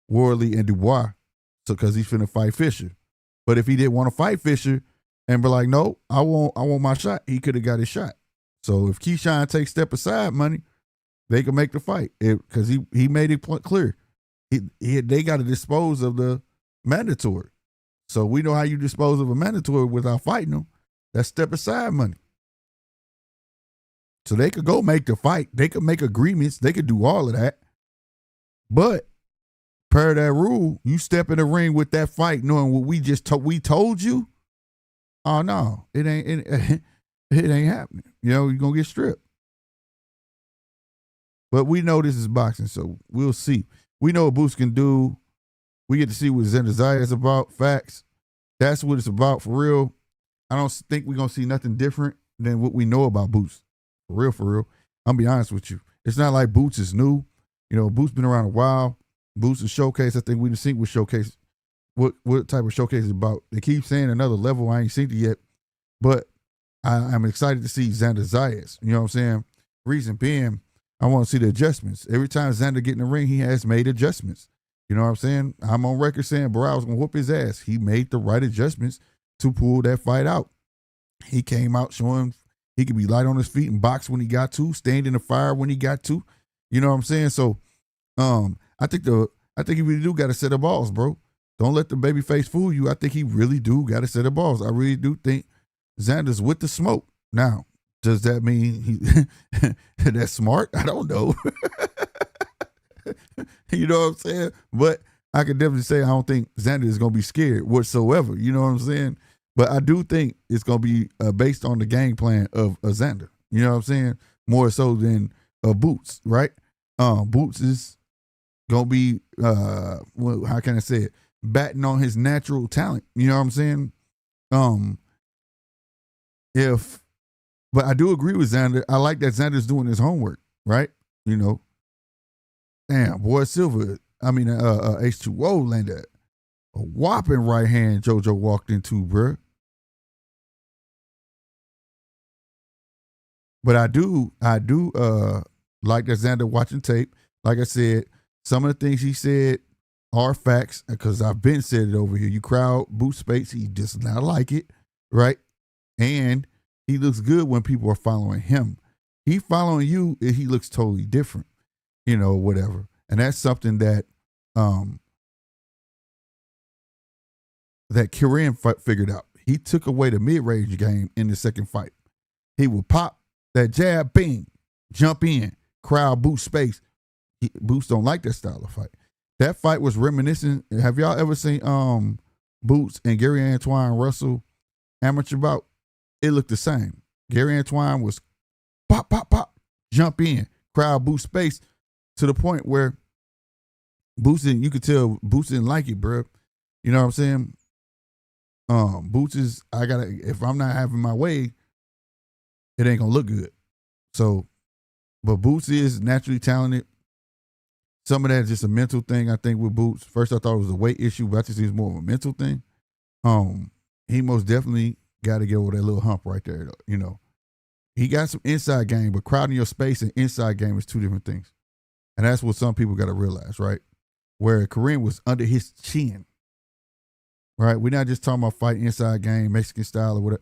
Worley and Dubois, so because he's finna fight Fisher. But if he didn't want to fight Fisher and be like, no, I want my shot, he could have got his shot. So if Keyshawn takes step aside money, they can make the fight because he made it clear. They got to dispose of the mandatory. So we know how you dispose of a mandatory without fighting them. That's step aside money. So they could go make the fight. They could make agreements. They could do all of that. But per that rule, you step in the ring with that fight knowing what we told you. Oh no, it ain't happening. You know, you're gonna get stripped. But we know this is boxing, so we'll see. We know what Boots can do. We get to see what Xander Zaya is about. Facts. That's what it's about for real. I don't think we're going to see nothing different than what we know about Boots. For real. I'm going to be honest with you. It's not like Boots is new. You know, Boots been around a while. Boots is showcase. I think we didn't see what showcase, what type of showcase is about. They keep saying another level. I ain't seen it yet. But I'm excited to see Xander Zayas. You know what I'm saying? Reason being, I want to see the adjustments. Every time Xander get in the ring, he has made adjustments. You know what I'm saying? I'm on record saying Barao was going to whoop his ass. He made the right adjustments to pull that fight out. He came out showing he could be light on his feet and box when he got to, stand in the fire when he got to. You know what I'm saying? So I think he really do got a set of balls, bro. Don't let the baby face fool you. I think he really do got a set of balls. I really do think Xander's with the smoke. Now, does that mean that's smart? I don't know. You know what I'm saying? But I can definitely say I don't think Xander is going to be scared whatsoever. You know what I'm saying? But I do think it's going to be based on the game plan of Xander. You know what I'm saying? More so than Boots, right? Boots is going to be, how can I say it? Batting on his natural talent. You know what I'm saying? But I do agree with Xander. I like that Xander's doing his homework, right? You know, damn, boy, H2O landed a whopping right hand JoJo walked into, bruh. But I do like that Xander watching tape. Like I said, some of the things he said are facts because I've been said it over here. You crowd boot space, he does not like it, right? And he looks good when people are following him. He following you, he looks totally different, you know, whatever. And that's something that that Kieran figured out. He took away the mid-range game in the second fight. He would pop that jab, bing, jump in, crowd boot space. Boots don't like that style of fight. That fight was reminiscent. Have y'all ever seen Boots and Gary Antoine Russell amateur bout? It looked the same. Gary Antoine was pop, pop, pop, jump in, crowd boot space to the point where Boots didn't, you could tell Boots didn't like it, bro. You know what I'm saying? Boots is, if I'm not having my way, it ain't gonna look good. So, but Boots is naturally talented. Some of that is just a mental thing, I think, with Boots. First, I thought it was a weight issue, but I just think it's more of a mental thing. he most definitely got to get over that little hump right there. You know, he got some inside game, but crowding your space and inside game is two different things. And that's what some people got to realize, right? Where Kareem was under his chin, right? We're not just talking about fighting inside game, Mexican style or whatever.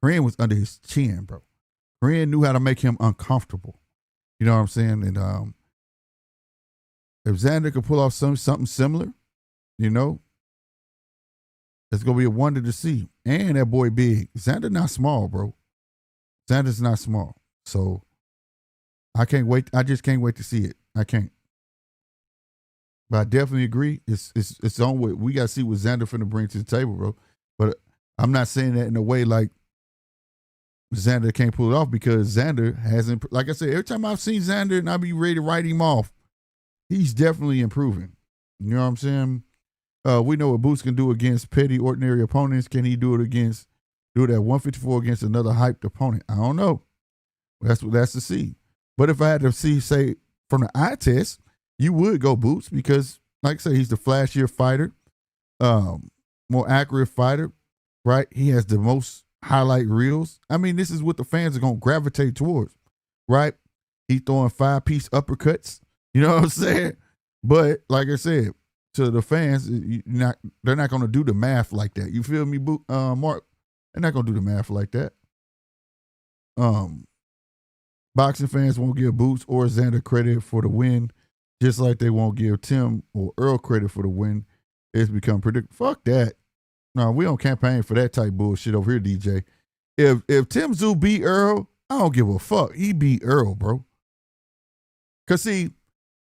Kareem was under his chin, bro. Kareem knew how to make him uncomfortable. You know what I'm saying? And if Xander could pull off something similar, you know, it's going to be a wonder to see. And that boy big. Xander not small, bro. Xander's not small. So I can't wait. I just can't wait to see it. I can't. But I definitely agree. It's on what we got to see what Xander finna bring to the table, bro. But I'm not saying that in a way like Xander can't pull it off, because Xander hasn't, like I said, every time I've seen Xander and I be ready to write him off, he's definitely improving. You know what I'm saying? We know what Boots can do against petty, ordinary opponents. Can he do it at 154 against another hyped opponent? I don't know. That's to see. But if I had to say from the eye test, you would go Boots, because, like I said, he's the flashier fighter, more accurate fighter, right? He has the most highlight reels. I mean, this is what the fans are going to gravitate towards, right? He's throwing 5-piece uppercuts. You know what I'm saying? But like I said, to the fans, they're not going to do the math like that. You feel me, Mark? They're not going to do the math like that. Boxing fans won't give Boots or Xander credit for the win, just like they won't give Tim or Errol credit for the win. It's become predictable. Fuck that. No, we don't campaign for that type bullshit over here, DJ. If Tim Tszyu beat Errol, I don't give a fuck. He beat Errol, bro. Cause see,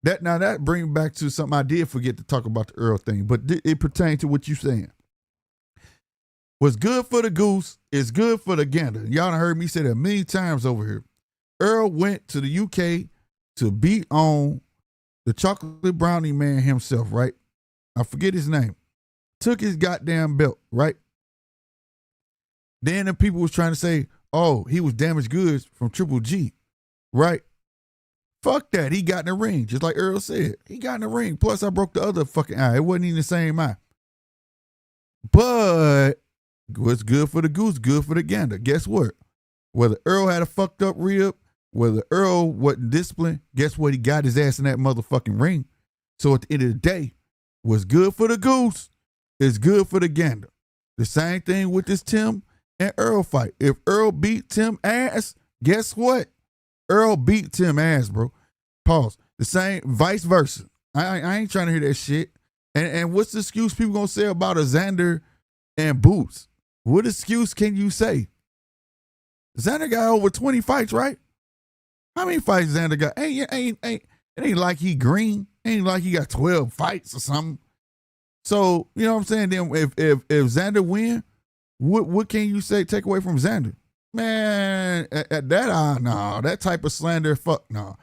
that brings back to something I did forget to talk about the Errol thing, but it pertains to what you're saying. What's good for the goose is good for the gander. Y'all done heard me say that many times over here. Errol went to the UK to beat on the chocolate brownie man himself, right? I forget his name. Took his goddamn belt, right? Then the people was trying to say, oh, he was damaged goods from Triple G, right? Fuck that. He got in the ring, just like Errol said. He got in the ring. Plus, I broke the other fucking eye. It wasn't even the same eye. But what's good for the goose, good for the gander. Guess what? Whether Errol had a fucked up rib, whether Errol wasn't disciplined, guess what? He got his ass in that motherfucking ring. So at the end of the day, what's good for the goose is good for the gander. The same thing with this Tim and Errol fight. If Errol beat Tim ass, guess what? Errol beat Tim ass, bro. Pause. The same, vice versa. I ain't trying to hear that shit. And what's the excuse people gonna say about a Xander and Boots? What excuse can you say? Xander got over 20 fights, right? How many fights Xander got? It ain't like he green. Ain't like he got 12 fights or something. So, you know what I'm saying? Then if Xander win, what can you say take away from Xander? Man, that type of slander, fuck no.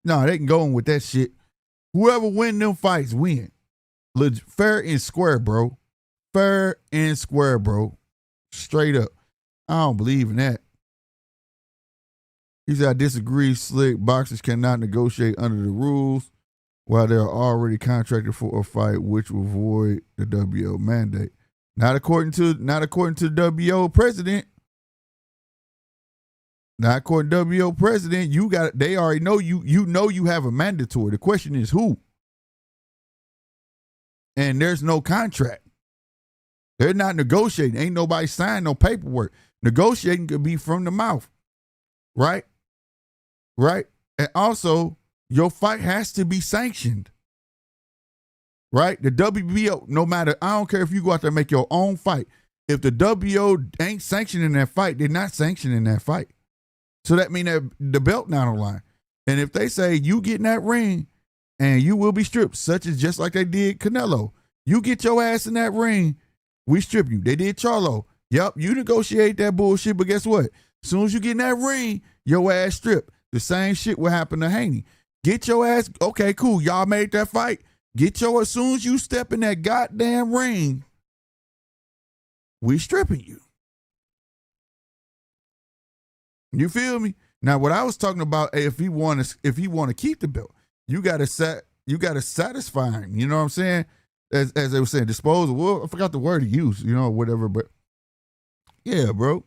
No, they can go in with that shit. Whoever win them fights win. Fair and square, bro. Fair and square, bro. Straight up. I don't believe in that. He said, I disagree. Slick boxers cannot negotiate under the rules while they're already contracted for a fight, which will void the WO mandate. Not according to the WO president. Not according to WO president. They already know you know you have a mandatory. The question is who? And there's no contract. They're not negotiating. Ain't nobody signed no paperwork. Negotiating could be from the mouth. Right? Right? And also, your fight has to be sanctioned. Right? The WBO, no matter, I don't care if you go out there and make your own fight. If the WBO ain't sanctioning that fight, they're not sanctioning that fight. So that means that the belt not on line. And if they say you get in that ring and you will be stripped, such as just like they did Canelo, you get your ass in that ring, we strip you. They did Charlo. Yep, you negotiate that bullshit, but guess what? As soon as you get in that ring, your ass stripped. The same shit will happen to Hanney. Get your ass, okay, cool, y'all made that fight. As soon as you step in that goddamn ring, we stripping you. You feel me? Now, what I was talking about, if he want to keep the belt, you gotta satisfy him. You know what I'm saying? As they were saying, disposal. Well, I forgot the word he used. You know, whatever. But Yeah, bro.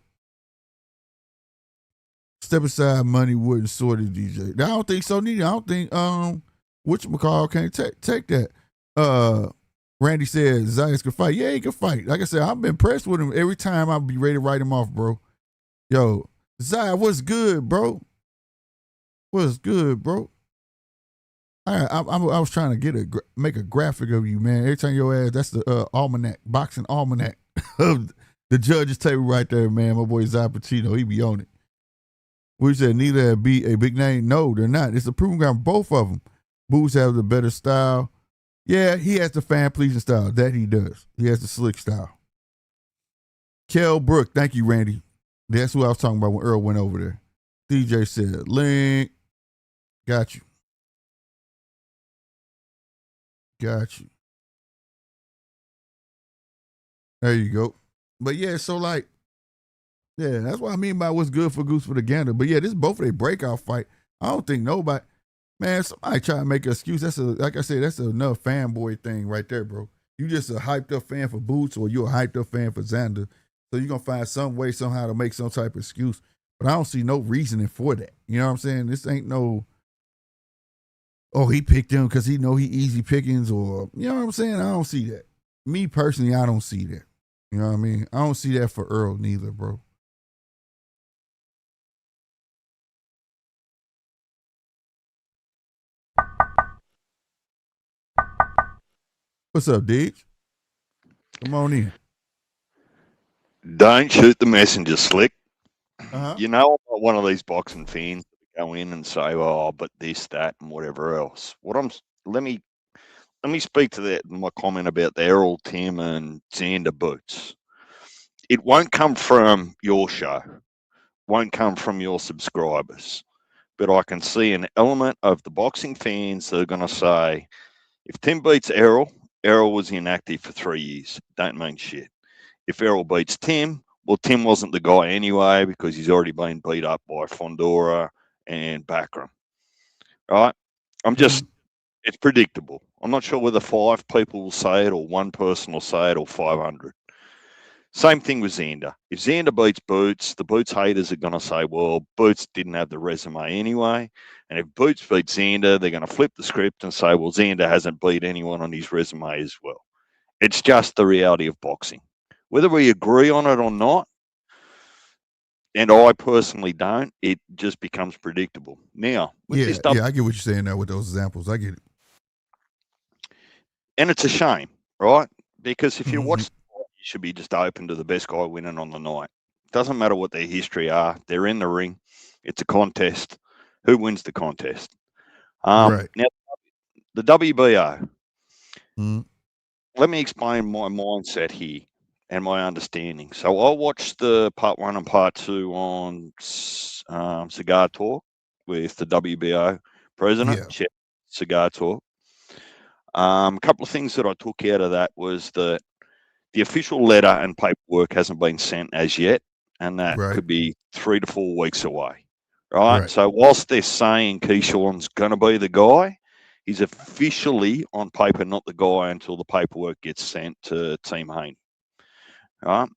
Step aside money wouldn't sort it, DJ. I don't think so neither. I don't think whatchamacall can't take that. Randy said Zayas can fight. Yeah, he can fight. Like I said, I've been impressed with him every time. I'll be ready to write him off, bro. Yo, Zaya, what's good, bro? What's good, bro? I was trying to make a graphic of you, man. Every time your ass, that's the almanac, boxing almanac of the judge's table right there, man. My boy Zay Pacino, he be on it. We said neither be a big name. No, they're not. It's a proven ground. Both of them. Boots have the better style. Yeah, he has the fan pleasing style. That he does. He has the slick style. Kel Brook, thank you, Randy. That's who I was talking about when Errol went over there. DJ said, Link, got you. Got you. There you go. But yeah, so like, yeah, that's what I mean by what's good for Goose for the Gander. But yeah, this is both of their breakout fight. I don't think nobody, man, somebody try to make an excuse. That's like I said, that's enough fanboy thing right there, bro. You just a hyped up fan for Boots or you're a hyped up fan for Xander. So you're going to find some way, somehow to make some type of excuse. But I don't see no reasoning for that. You know what I'm saying? This ain't no, oh, he picked him because he know he easy pickings or, you know what I'm saying? I don't see that. Me personally, I don't see that. You know what I mean? I don't see that for Errol neither, bro. What's up, Deej? Come on in. Don't shoot the messenger, Slick. Uh-huh. You know, I'm not one of these boxing fans that go in and say, "Oh, but this, that, and whatever else." Let me speak to that. My comment about the Errol, Tim, and Xander boots. It won't come from your show, won't come from your subscribers, but I can see an element of the boxing fans that are going to say, "If Tim beats Errol, Errol was inactive for 3 years. Don't mean shit. If Errol beats Tim, well, Tim wasn't the guy anyway because he's already been beat up by Fondora and Bakram." Right? It's predictable. I'm not sure whether 5 people will say it or one person will say it or 500. Same thing with Xander. If Xander beats Boots, the Boots haters are going to say, well, Boots didn't have the resume anyway. And if Boots beats Xander, they're going to flip the script and say, well, Xander hasn't beat anyone on his resume as well. It's just the reality of boxing. Whether we agree on it or not, and I personally don't, it just becomes predictable. Now, with Yeah, this I get what you're saying now with those examples. I get it. and it's a shame, right? Because if you watch, you should be just open to the best guy winning on the night. Doesn't matter what their history are. They're in the ring. It's a contest. Who wins the contest? Right. Now, the WBO. Mm-hmm. Let me explain my mindset here and my understanding. So I watched the part 1 and part 2 on Cigar Talk with the WBO president, Cigar Talk. A couple of things that I took out of that was that the official letter and paperwork hasn't been sent as yet, and that could be 3 to 4 weeks away. Right? So whilst they're saying Keyshawn's going to be the guy, he's officially on paper not the guy until the paperwork gets sent to Team Hanney. Right?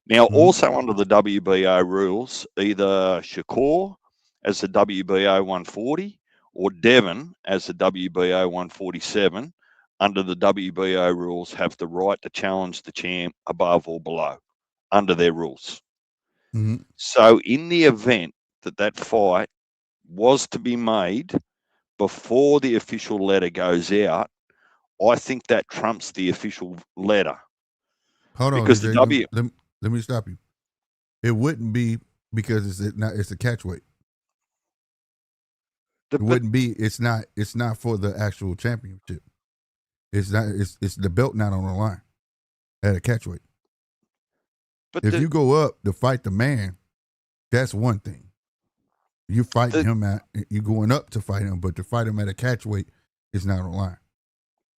Now, also under the WBO rules, either Shakur as the WBO 140 or Devin as the WBO 147 under the WBO rules have the right to challenge the champ above or below under their rules. Mm-hmm. So in the event that fight was to be made before the official letter goes out, I think that trumps the official letter. Hold on, because DJ, let me stop you. It wouldn't be because it's a catch weight. It wouldn't be. It's not for the actual championship. It's not. It's the belt not on the line at a catch weight. But if you go up to fight the man, that's one thing. You fight him you going up to fight him, but to fight him at a catch weight is not on the line.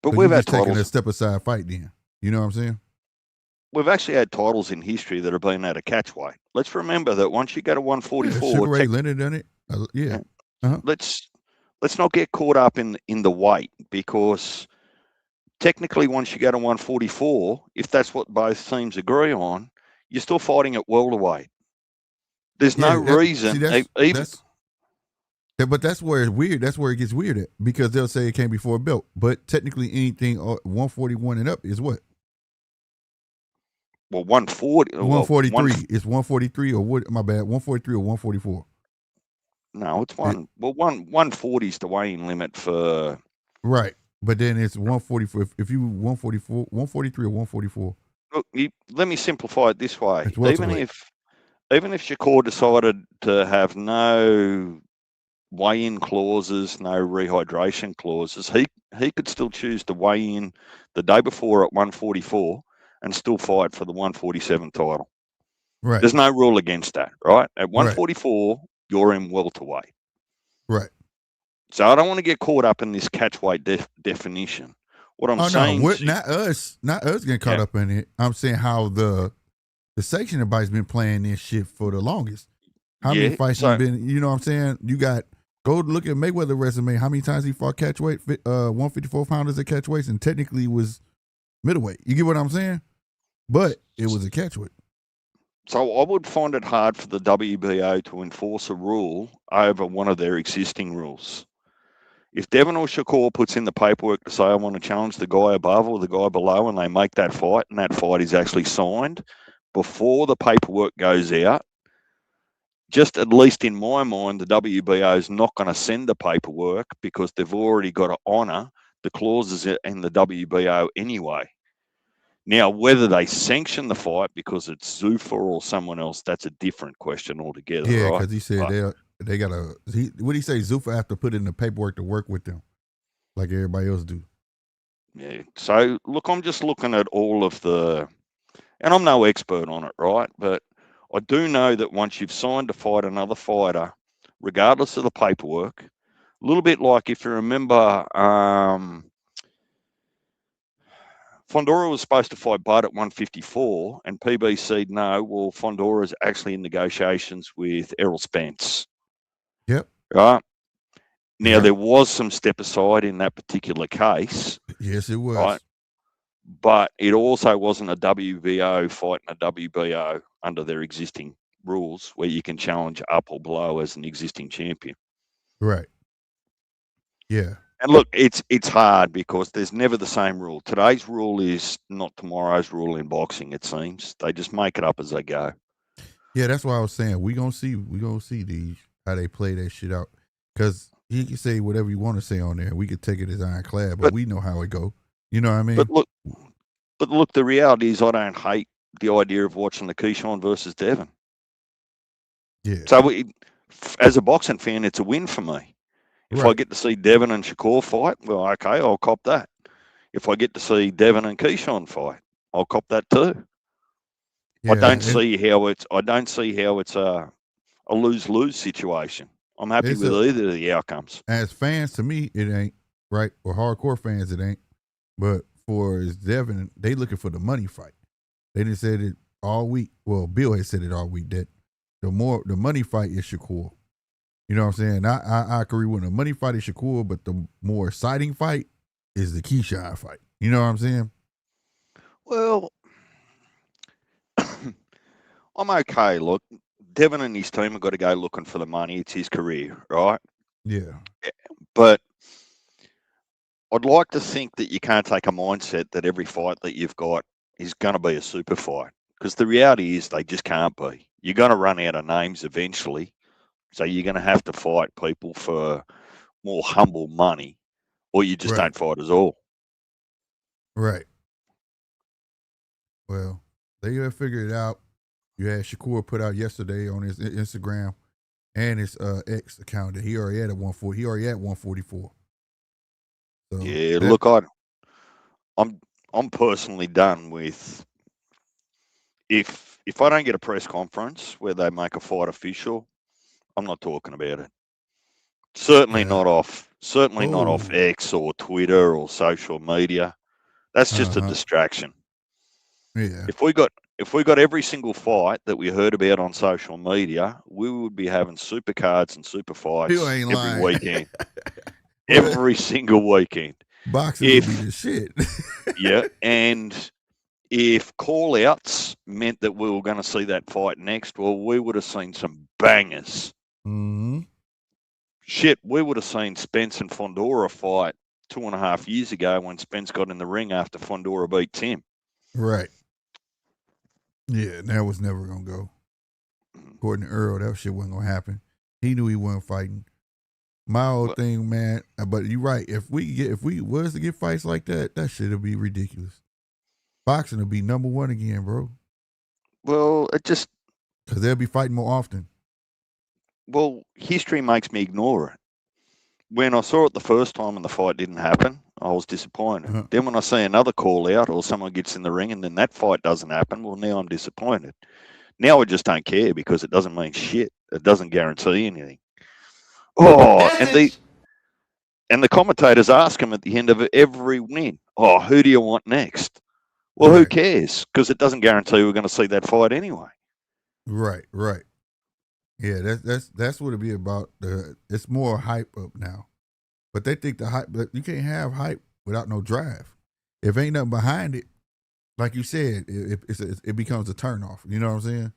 But so we've you're had just taking titles. a step aside fight then. You know what I'm saying? We've actually had titles in history that have been at a catch weight. Let's remember that once you go to 144, Sugar Ray Leonard done it. Yeah. Uh-huh. Let's not get caught up in the weight, because technically once you go to 144, if that's what both teams agree on, you're still fighting at welterweight. There's no reason. But that's where it's weird. That's where it gets weird at, because they'll say it can't be for a belt, but technically anything 141 and up is what? Well, 140. 143. It's 143 or what? My bad. 143 or 144. No, it's 140 is the weighing limit for. Right, but then it's 144. If you 144, 143 or 144. Look, let me simplify it this way. Even if Shakur decided to have no weigh-in clauses, no rehydration clauses, he could still choose to weigh in the day before at 144 and still fight for the 147 title. Right. There's no rule against that, right? At 144, you're in welterweight. Right. So I don't want to get caught up in this catchweight definition. What I'm saying, not us getting caught up in it. I'm saying how the sanctioning body's been playing this shit for the longest. How many fights have been? You know what I'm saying? You got go look at Mayweather's resume. How many times he fought catchweight, 154 pounders at catchweights, and technically was middleweight. You get what I'm saying? But it was a catchweight. So I would find it hard for the WBO to enforce a rule over one of their existing rules. If Devin or Shakur puts in the paperwork to say, I want to challenge the guy above or the guy below, and they make that fight, and that fight is actually signed before the paperwork goes out, just at least in my mind, the WBO is not going to send the paperwork because they've already got to honour the clauses in the WBO anyway. Now, whether they sanction the fight because it's Zuffa or someone else, that's a different question altogether. Yeah, because he said they got to. What did he say? Zuffa have to put in the paperwork to work with them, like everybody else do. Yeah. So look, I'm just looking at all of the, and I'm no expert on it, right? But I do know that once you've signed to fight another fighter, regardless of the paperwork, a little bit like if you remember. Fondora was supposed to fight Bud at 154, and PB said no. Well, Fondora's actually in negotiations with Errol Spence. Yep. Right. Now, there was some step aside in that particular case. Yes, it was. Right? But it also wasn't a WBO fighting a WBO under their existing rules where you can challenge up or below as an existing champion. Right. Yeah. And look, it's hard because there's never the same rule. Today's rule is not tomorrow's rule in boxing, it seems. They just make it up as they go. Yeah, that's why I was saying we gonna see these how they play that shit out. Because he can say whatever you want to say on there. We could take it as ironclad, but we know how it go. You know what I mean? But look, the reality is I don't hate the idea of watching the Keyshawn versus Devin. Yeah. So as a boxing fan, it's a win for me. If I get to see Devin and Shakur fight, well, okay, I'll cop that. If I get to see Devin and Keyshawn fight, I'll cop that too. Yeah, I don't see how it's a lose-lose situation. I'm happy with either of the outcomes. As fans, to me, it ain't right. Or hardcore fans, it ain't. But for Devin, they looking for the money fight. They didn't say it all week. Well, Bill had said it all week that the money fight is Shakur. You know what I'm saying? I agree with the money fight is Shakur, but the more exciting fight is the Keyshawn fight. You know what I'm saying? Well, I'm okay. Look, Devin and his team have got to go looking for the money. It's his career, right? Yeah. But I'd like to think that you can't take a mindset that every fight that you've got is going to be a super fight. Because the reality is they just can't be. You're going to run out of names eventually. So you're going to have to fight people for more humble money, or you just don't fight at all. Right. Well, they have figured it out. You had Shakur put out yesterday on his Instagram and his X account that he already had at 140. He already at 144. So yeah, look, I'm personally done with if I don't get a press conference where they make a fight official. I'm not talking about it. Certainly not off X or Twitter or social media. That's just a distraction. Yeah. If we got every single fight that we heard about on social media, we would be having super cards and super fights every weekend. Every single weekend. Boxing would be the shit. Yeah, and if call-outs meant that we were going to see that fight next, well, we would have seen some bangers. Mm-hmm. Shit, we would have seen Spence and Fondora fight 2.5 years ago when Spence got in the ring after Fondora beat Tim. Right. Yeah, that was never gonna go. According to Errol, that shit wasn't gonna happen. He knew he wasn't fighting. My whole thing, man. But you're right. If we was to get fights like that, that shit would be ridiculous. Boxing will be number one again, bro. Well, it just Because they'll be fighting more often. well, history makes me ignore it. When I saw it the first time and the fight didn't happen, I was disappointed. Uh-huh. Then when I see another call out or someone gets in the ring and then that fight doesn't happen, well, now I'm disappointed. Now I just don't care because it doesn't mean shit. It doesn't guarantee anything. Oh, and the commentators ask him at the end of every win, "Oh, who do you want next?" Well, who Right. cares? Because it doesn't guarantee we're going to see that fight anyway. Right. Yeah, that's what it be about. It's more hype up now. But they think the hype, but you can't have hype without no drive. If ain't nothing behind it, like you said, it becomes a turnoff. You know what I'm saying?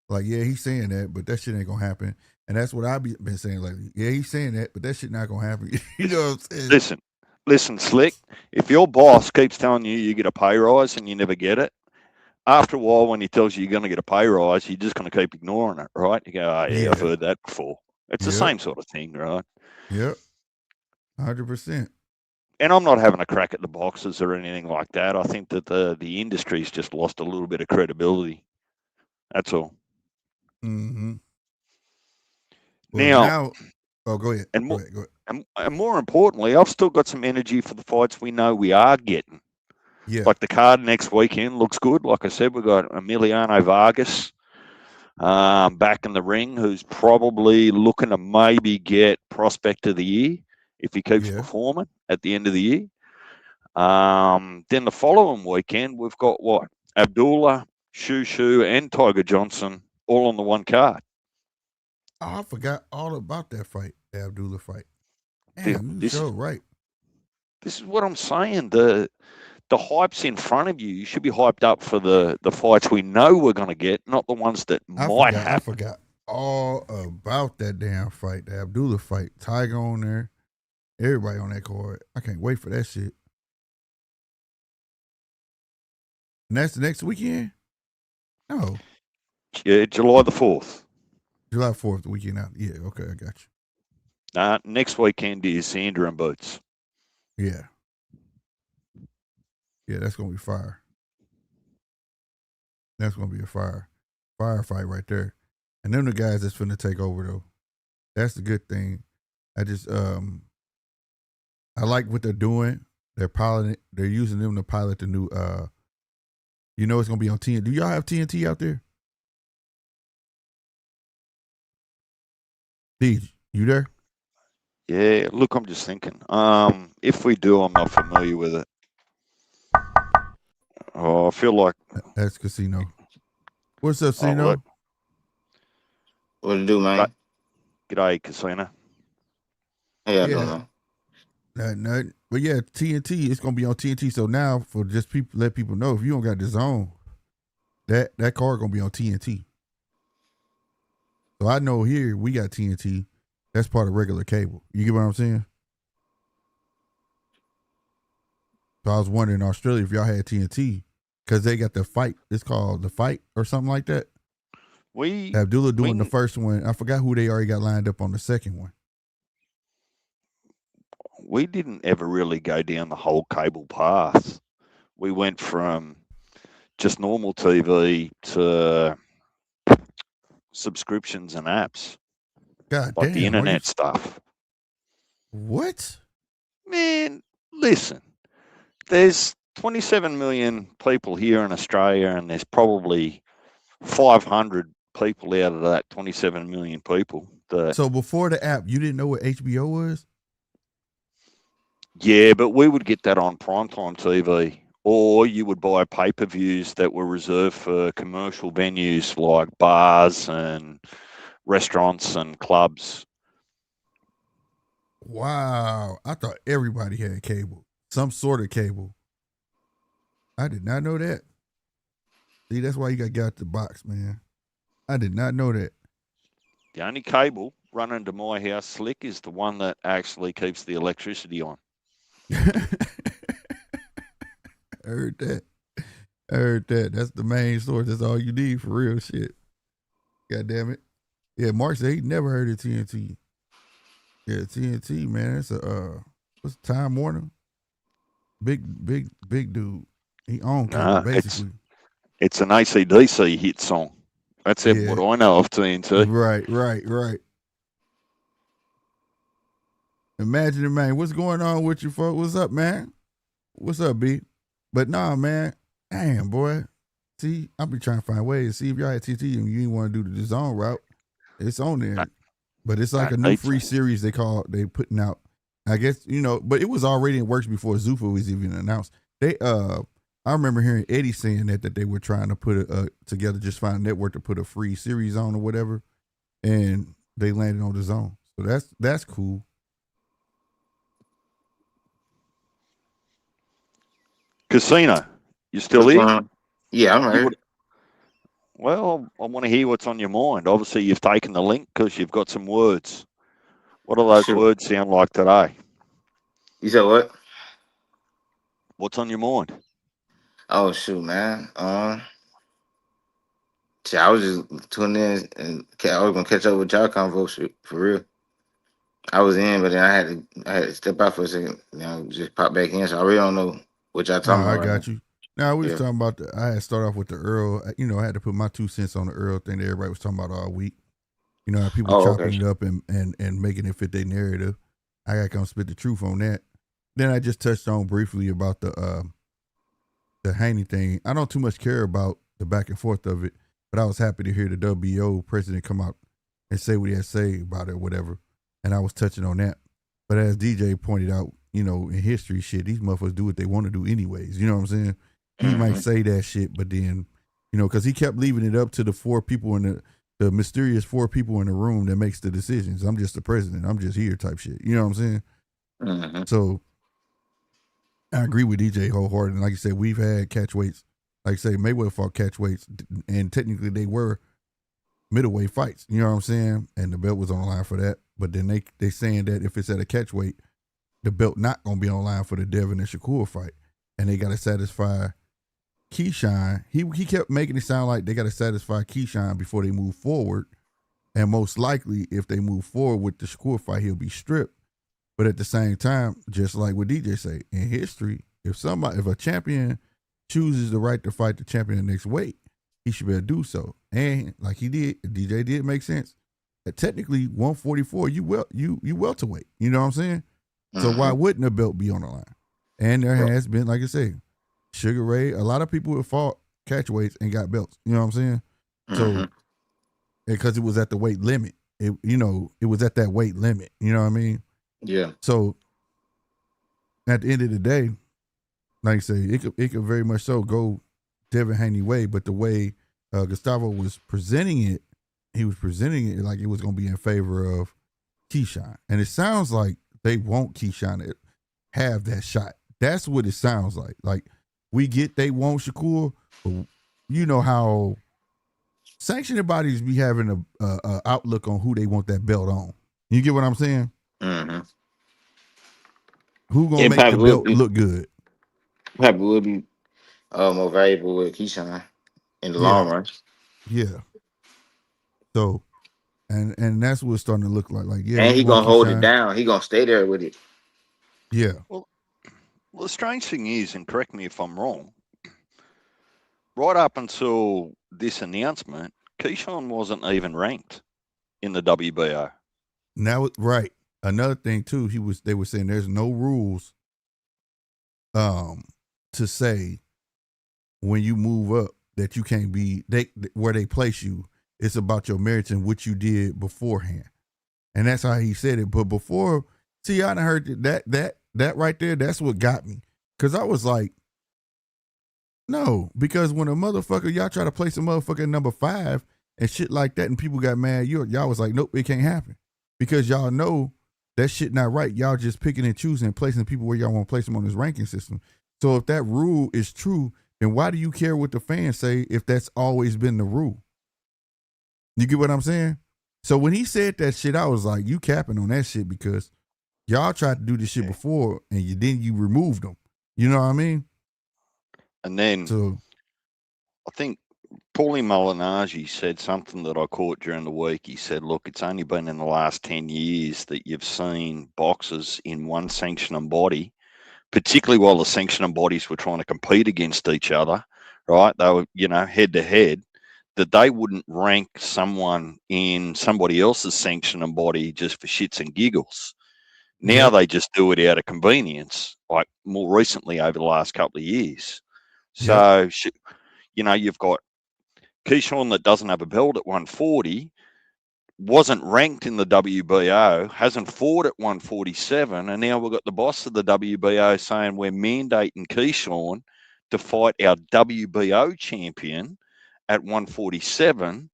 Like, yeah, he's saying that, but that shit ain't gonna happen. And that's what I've been saying lately. Yeah, he's saying that, but that shit not gonna happen. You know what I'm saying? Listen, Slick. If your boss keeps telling you you get a pay rise and you never get it, after a while, when he tells you you're going to get a pay rise, you're just going to keep ignoring it, right? You go, "Oh, yeah, I've heard that before." It's the Yep. same sort of thing, right? Yep. 100%. And I'm not having a crack at the boxers or anything like that. I think that the industry's just lost a little bit of credibility. That's all. Mm-hmm. Well, Now, oh, go ahead. and Go more, ahead. and more importantly, I've still got some energy for the fights we know we are getting. Yeah. Like the card next weekend looks good. Like I said, we've got Emiliano Vargas back in the ring, who's probably looking to maybe get prospect of the year if he keeps performing at the end of the year. Then the following weekend, we've got what? Abdullah, Tszyu-I, and Tiger Johnson all on the one card. Oh, I forgot all about that fight, the Abdullah fight. Damn, you sure right. This is what I'm saying. The hype's in front of you. You should be hyped up for the fights we know we're going to get, not the ones that might happen. I forgot all about that damn fight, the Abdullah fight. Tiger on there, everybody on that card. I can't wait for that shit. And that's the next weekend? No. Yeah, July the 4th. July 4th, the weekend out. Yeah, okay, I got you. Next weekend is Sandra and Boots. Yeah. Yeah, that's going to be fire. That's going to be a fire fight right there. And them the guys that's finna take over, though. That's the good thing. I just, I like what they're doing. They're piloting. They're using them to pilot the new, you know it's going to be on TNT. Do y'all have TNT out there? Steve, you there? Yeah, look, I'm just thinking. If we do, I'm not familiar with it. Oh, I feel like that's Casino. What's up, Casino? What to do, man? G'day, Casino. How y'all doing, man? But yeah, TNT, it's gonna be on TNT. So now, for just people, let people know, if you don't got the zone, that card gonna be on TNT. So I know here we got TNT. That's part of regular cable. You get what I'm saying? So I was wondering in Australia if y'all had TNT because they got the fight. It's called The Fight or something like that. Abdullah doing the first one. I forgot who they already got lined up on the second one. We didn't ever really go down the whole cable path. We went from just normal TV to subscriptions and apps. God like damn, the internet stuff. What? Man, listen. There's 27 million people here in Australia, and there's probably 500 people out of that 27 million people. So before the app, you didn't know what HBO was? Yeah, but we would get that on primetime TV, or you would buy pay-per-views that were reserved for commercial venues like bars and restaurants and clubs. Wow. I thought everybody had cable, some sort of cable. I did not know that. See, that's why you got to get out the box, man. I did not know that. The only cable running to my house, Slick, is the one that actually keeps the electricity on. I heard that. That's the main source. That's all you need for real shit. God damn it. Yeah, Mark said he never heard of TNT. Yeah, TNT, man. It's what's Time Warner? Big dude. He owned cable, basically. It's an AC/DC hit song. That's what I know of TNT. Right. Imagine it, man. What's going on with you, folks? What's up, man? What's up, B? But nah, man. Damn, boy. See, I be trying to find ways. See if y'all had TT and you didn't want to do the DAZN route. It's on there. But it's like a new free series they putting out. I guess, but it was already in works before Zuffa was even announced. I remember hearing Eddie saying that they were trying to put together, just find a network to put a free series on or whatever. And they landed on DAZN. So that's cool. Casino, you still here? Yeah, I'm right. Well, I want to hear what's on your mind. Obviously, you've taken the link because you've got some words. What do those words sound like today? You said what? What's on your mind? Oh shoot, man. I was just tuning in and I was gonna catch up with y'all convo for real. I was in, but then I had to step out for a second. Just pop back in. So I really don't know what y'all talking about. I got you. Now we was talking about I had started off with the Errol. I had to put my 2 cents on the Errol thing that everybody was talking about all week. How people chopping it up and making it fit their narrative. I gotta come spit the truth on that. Then I just touched on briefly about the Hanney thing. I don't too much care about the back and forth of it, but I was happy to hear the WBO president come out and say what he had to say about it or whatever. And I was touching on that. But as DJ pointed out, in history shit, these motherfuckers do what they want to do anyways. You know what I'm saying? He might say that shit, but then, because he kept leaving it up to the 4 people in the mysterious 4 people in the room that makes the decisions. I'm just the president. I'm just here type shit. You know what I'm saying? Mm-hmm. So I agree with DJ wholeheartedly. Like you said, we've had catch weights. Like I say, Mayweather fought catch weights, and technically they were middleweight fights. You know what I'm saying? And the belt was on the line for that. But then they saying that if it's at a catch weight, the belt not gonna be on the line for the Devin and Shakur fight, and they gotta satisfy Keyshawn. He kept making it sound like they gotta satisfy Keyshawn before they move forward, and most likely if they move forward with the Shakur fight, he'll be stripped. But at the same time, just like what DJ say, in history, if a champion chooses the right to fight the champion in the next weight, he should be able to do so. And like he did, DJ did make sense. That technically 144, you welterweight. You know what I'm saying? So why wouldn't a belt be on the line? And there has been, like I say, Sugar Ray, a lot of people have fought catch weights and got belts. You know what I'm saying? So because it was at the weight limit. It was at that weight limit. You know what I mean? Yeah. So at the end of the day, like I say, it could very much so go Devin Hanney way, but the way Gustavo was presenting it, he was presenting it like it was going to be in favor of Keyshawn. And it sounds like they want Keyshawn to have that shot. That's what it sounds like. Like, we get they want Shakur, but you know how sanctioning bodies be having a outlook on who they want that belt on. You get what I'm saying? Mm-hmm. Who gonna make the belt look good? Probably would be more valuable with Keyshawn in the long run. Yeah. So, and that's what it's starting to look like. Like, yeah, and he gonna hold it down. He gonna stay there with it. Yeah. Well, the strange thing is, and correct me if I'm wrong, right up until this announcement, Keyshawn wasn't even ranked in the WBO. Now, right. Another thing too, they were saying there's no rules to say when you move up that you can't be where they place you. It's about your merits and what you did beforehand. And that's how he said it. But before, see, I done heard that right there, that's what got me. Cause I was like, no, because when a motherfucker, y'all try to place a motherfucker at number 5 and shit like that, and people got mad, y'all was like, nope, it can't happen. Because y'all know that shit not right. Y'all just picking and choosing and placing people where y'all want to place them on this ranking system. So if that rule is true, then why do you care what the fans say if that's always been the rule? You get what I'm saying? So when he said that shit, I was like, you capping on that shit because y'all tried to do this shit before and you removed them. You know what I mean? And then So I think Paulie Malignaggi said something that I caught during the week. He said, look, it's only been in the last 10 years that you've seen boxers in one sanctioning body, particularly while the sanctioning bodies were trying to compete against each other, right? They were, head to head, that they wouldn't rank someone in somebody else's sanctioning body just for shits and giggles. Now they just do it out of convenience, like more recently over the last couple of years. So, you've got Keyshawn that doesn't have a belt at 140, wasn't ranked in the WBO, hasn't fought at 147, and now we've got the boss of the WBO saying we're mandating Keyshawn to fight our WBO champion at 147,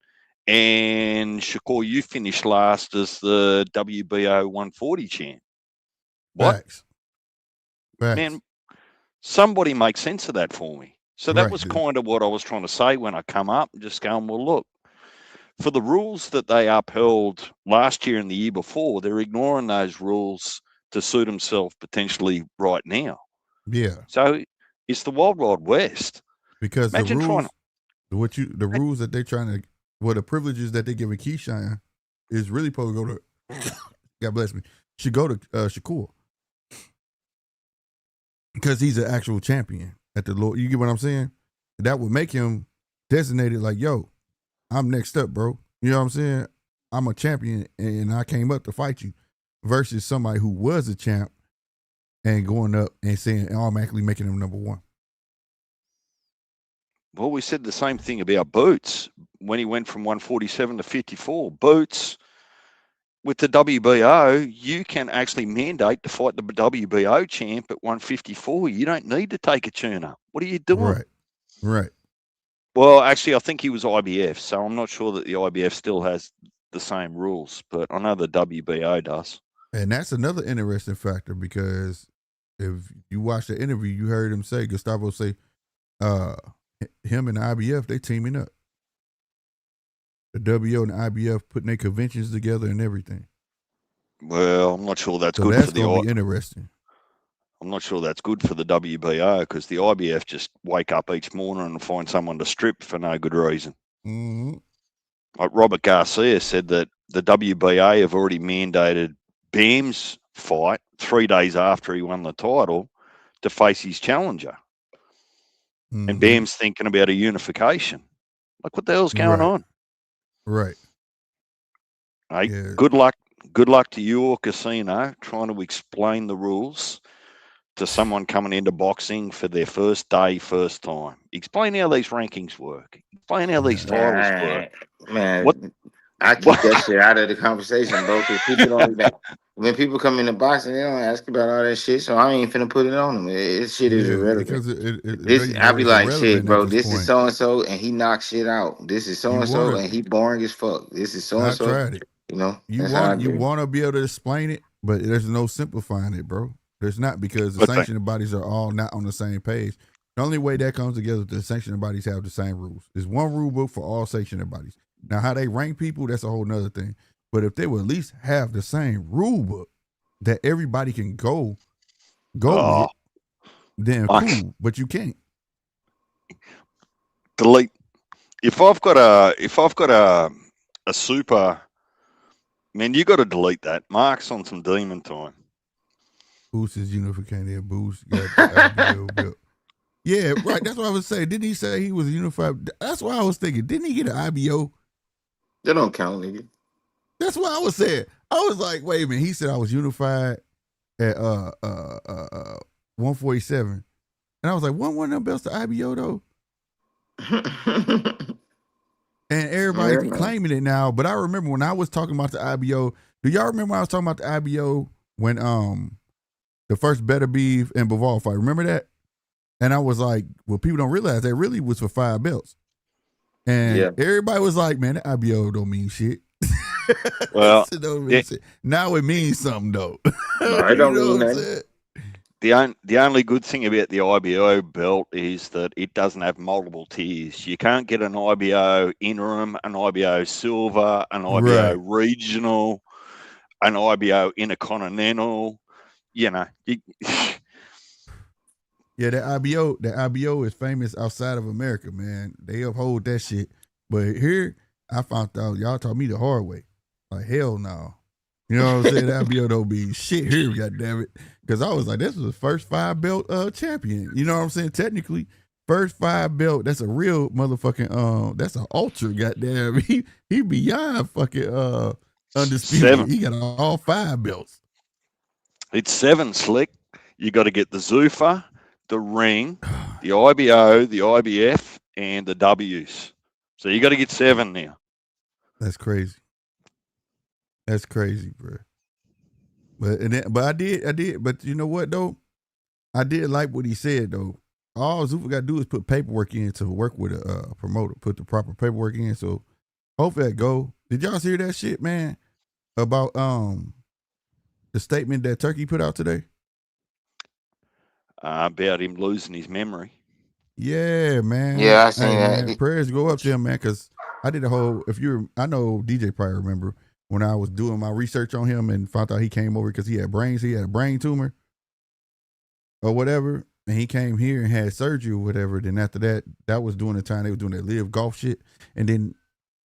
and Shakur, you finished last as the WBO 140 champ. What? Facts. Man, somebody make sense of that for me. So that was kind of what I was trying to say when I come up, just going, well, look, for the rules that they upheld last year and the year before, they're ignoring those rules to suit themselves potentially right now. Yeah. So it's the wild, wild west. Because the rules, the rules that they're trying to, the privileges that they give a Keyshawn is really supposed to go to, God bless me, should go to Shakur. Because he's an actual champion at the Lord. You get what I'm saying? That would make him designated like, yo, I'm next up, bro. You know what I'm saying? I'm a champion and I came up to fight you versus somebody who was a champ and going up and saying automatically making him number one. Well, we said the same thing about Boots when he went from 147 to 54. Boots, with the WBO, you can actually mandate to fight the WBO champ at 154. You don't need to take a tune-up. What are you doing? Right. Well, actually, I think he was IBF, so I'm not sure that the IBF still has the same rules, but I know the WBO does. And that's another interesting factor because if you watch the interview, you heard him say, Gustavo say, him and the IBF, they teaming up. The WO and the IBF putting their conventions together and everything. Well, I'm not sure that's so good that's for the. Gonna be interesting. I'm not sure that's good for the WBO because the IBF just wake up each morning and find someone to strip for no good reason. Mm-hmm. Like Robert Garcia said that the WBA have already mandated Bam's fight 3 days after he won the title to face his challenger. Mm-hmm. And Bam's thinking about a unification. Like, what the hell's going on? Right. Hey, good luck to you or Casino trying to explain the rules to someone coming into boxing for their first day, first time. Explain how these rankings work. Explain how these titles work. Man, I keep that shit out of the conversation, bro, because people don't even, when people come into boxing, they don't ask about all that shit, so I ain't finna put it on them. This shit is irrelevant. Because I be like, shit, bro, this is so-and-so, and he knocks shit out. This is so-and-so, and he boring as fuck. This is so-and-so. I tried it. You know? You want to be able to explain it, but there's no simplifying it, bro. There's not, because the sanctioning bodies are all not on the same page. The only way that comes together is the sanctioning bodies have the same rules. There's one rule book for all sanctioning bodies. Now, how they rank people, that's a whole nother thing. But if they would at least have the same rule book that everybody can go with, then cool. But you can't. Delete. If I've got a super, man, you got to delete that. Mark's on some demon time. Boost is unified. Boost got the IBO belt. Yeah, right. That's what I was saying. Didn't he say he was unified? That's what I was thinking. Didn't he get an IBO? That don't count, nigga. That's what I was saying. I was like, wait a minute. He said I was unified at 147. And I was like, one of them belts to IBO though? And everybody claiming it now. But I remember when I was talking about the IBO. Do y'all remember when I was talking about the IBO when the first Better Beef and Bivol fight? Remember that? And I was like, well, people don't realize that really was for 5 belts. And everybody was like, man, the IBO don't mean shit. Well, now it means something though. No, it don't mean nothing. The only good thing about the IBO belt is that it doesn't have multiple tiers. You can't get an IBO interim, an IBO silver, an IBO regional, an IBO intercontinental. You know, Yeah, the IBO is famous outside of America, man. They uphold that shit. But here, I found out y'all taught me the hard way. Like, hell no. You know what I'm saying? The IBO don't be shit here, goddamn it. Because I was like, this was the first 5-belt champion. You know what I'm saying? Technically, first 5-belt, that's a real motherfucking that's an ultra, goddamn. He beyond fucking undisputed. 7. He got all 5 belts. It's 7, Slick. You got to get the Zuffa, the ring, the IBO, the IBF, and the W's. So you got to get 7 now. That's crazy. That's crazy, bro. But I did. But you know what though? I did like what he said though. All Zuffa got to do is put paperwork in to work with a promoter. Put the proper paperwork in. So hopefully that go. Did y'all hear that shit, man? About the statement that Turkey put out today? About him losing his memory. Yeah, man. Yeah, I seen that. Man, prayers go up to him, man, because I did a whole, I know DJ probably remember when I was doing my research on him and found out he came over because he had a brain tumor or whatever, and he came here and had surgery or whatever. Then after that was during the time they were doing that live golf shit, and then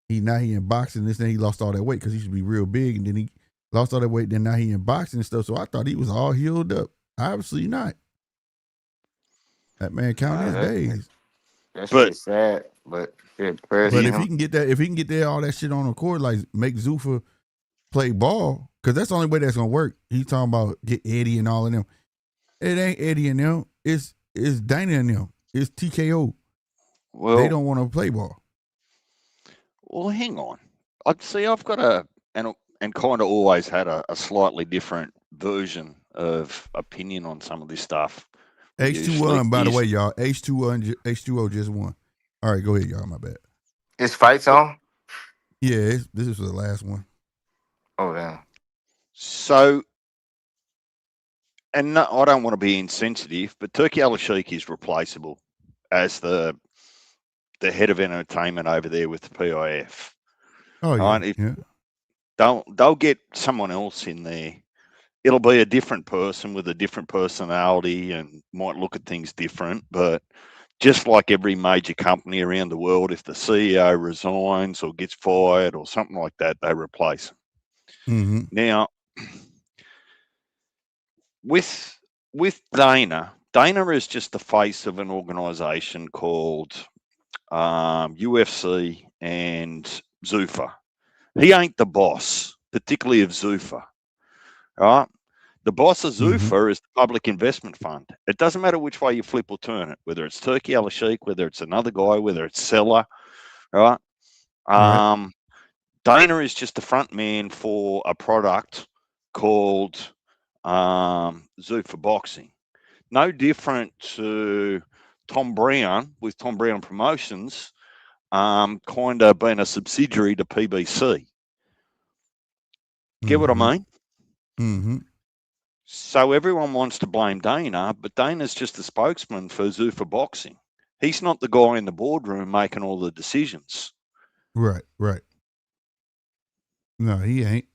now he in boxing. Then he lost all that weight because he used to be real big, and then he lost all that weight. Then now he in boxing and stuff. So I thought he was all healed up. Obviously not. That man counting his days. That's really sad, but if he can get that all that shit on the court, like make Zuffa play ball, because that's the only way that's gonna work. He's talking about get Eddie and all of them. It ain't Eddie and them. It's Dana and them. It's TKO. Well, they don't want to play ball. Well, hang on. I've got and kind of always had a slightly different version of opinion on some of this stuff. H2O, by the way, y'all. H2O just won. All right, go ahead, y'all. My bad. It's fights on? Yeah, this is the last one. Oh, damn. So, and no, I don't want to be insensitive, but Turkey Al-Sheikh is replaceable as the head of entertainment over there with the PIF. Oh, yeah. Yeah. They'll get someone else in there. It'll be a different person with a different personality and might look at things different. But just like every major company around the world, if the CEO resigns or gets fired or something like that, they replace him. Mm-hmm. Now, with Dana is just the face of an organization called UFC and Zuffa. He ain't the boss, particularly of Zuffa. Right? The boss of Zuffa is the public investment fund. It doesn't matter which way you flip or turn it, whether it's Turkey Al-Sheikh, whether it's another guy, whether it's Seller, right? Dana is just the front man for a product called Zuffa Boxing. No different to Tom Brown with Tom Brown Promotions, kind of being a subsidiary to PBC. Get what I mean? Mm-hmm. So everyone wants to blame Dana, but Dana's just a spokesman for Zuffa Boxing. He's not the guy in the boardroom making all the decisions. Right. No, he ain't.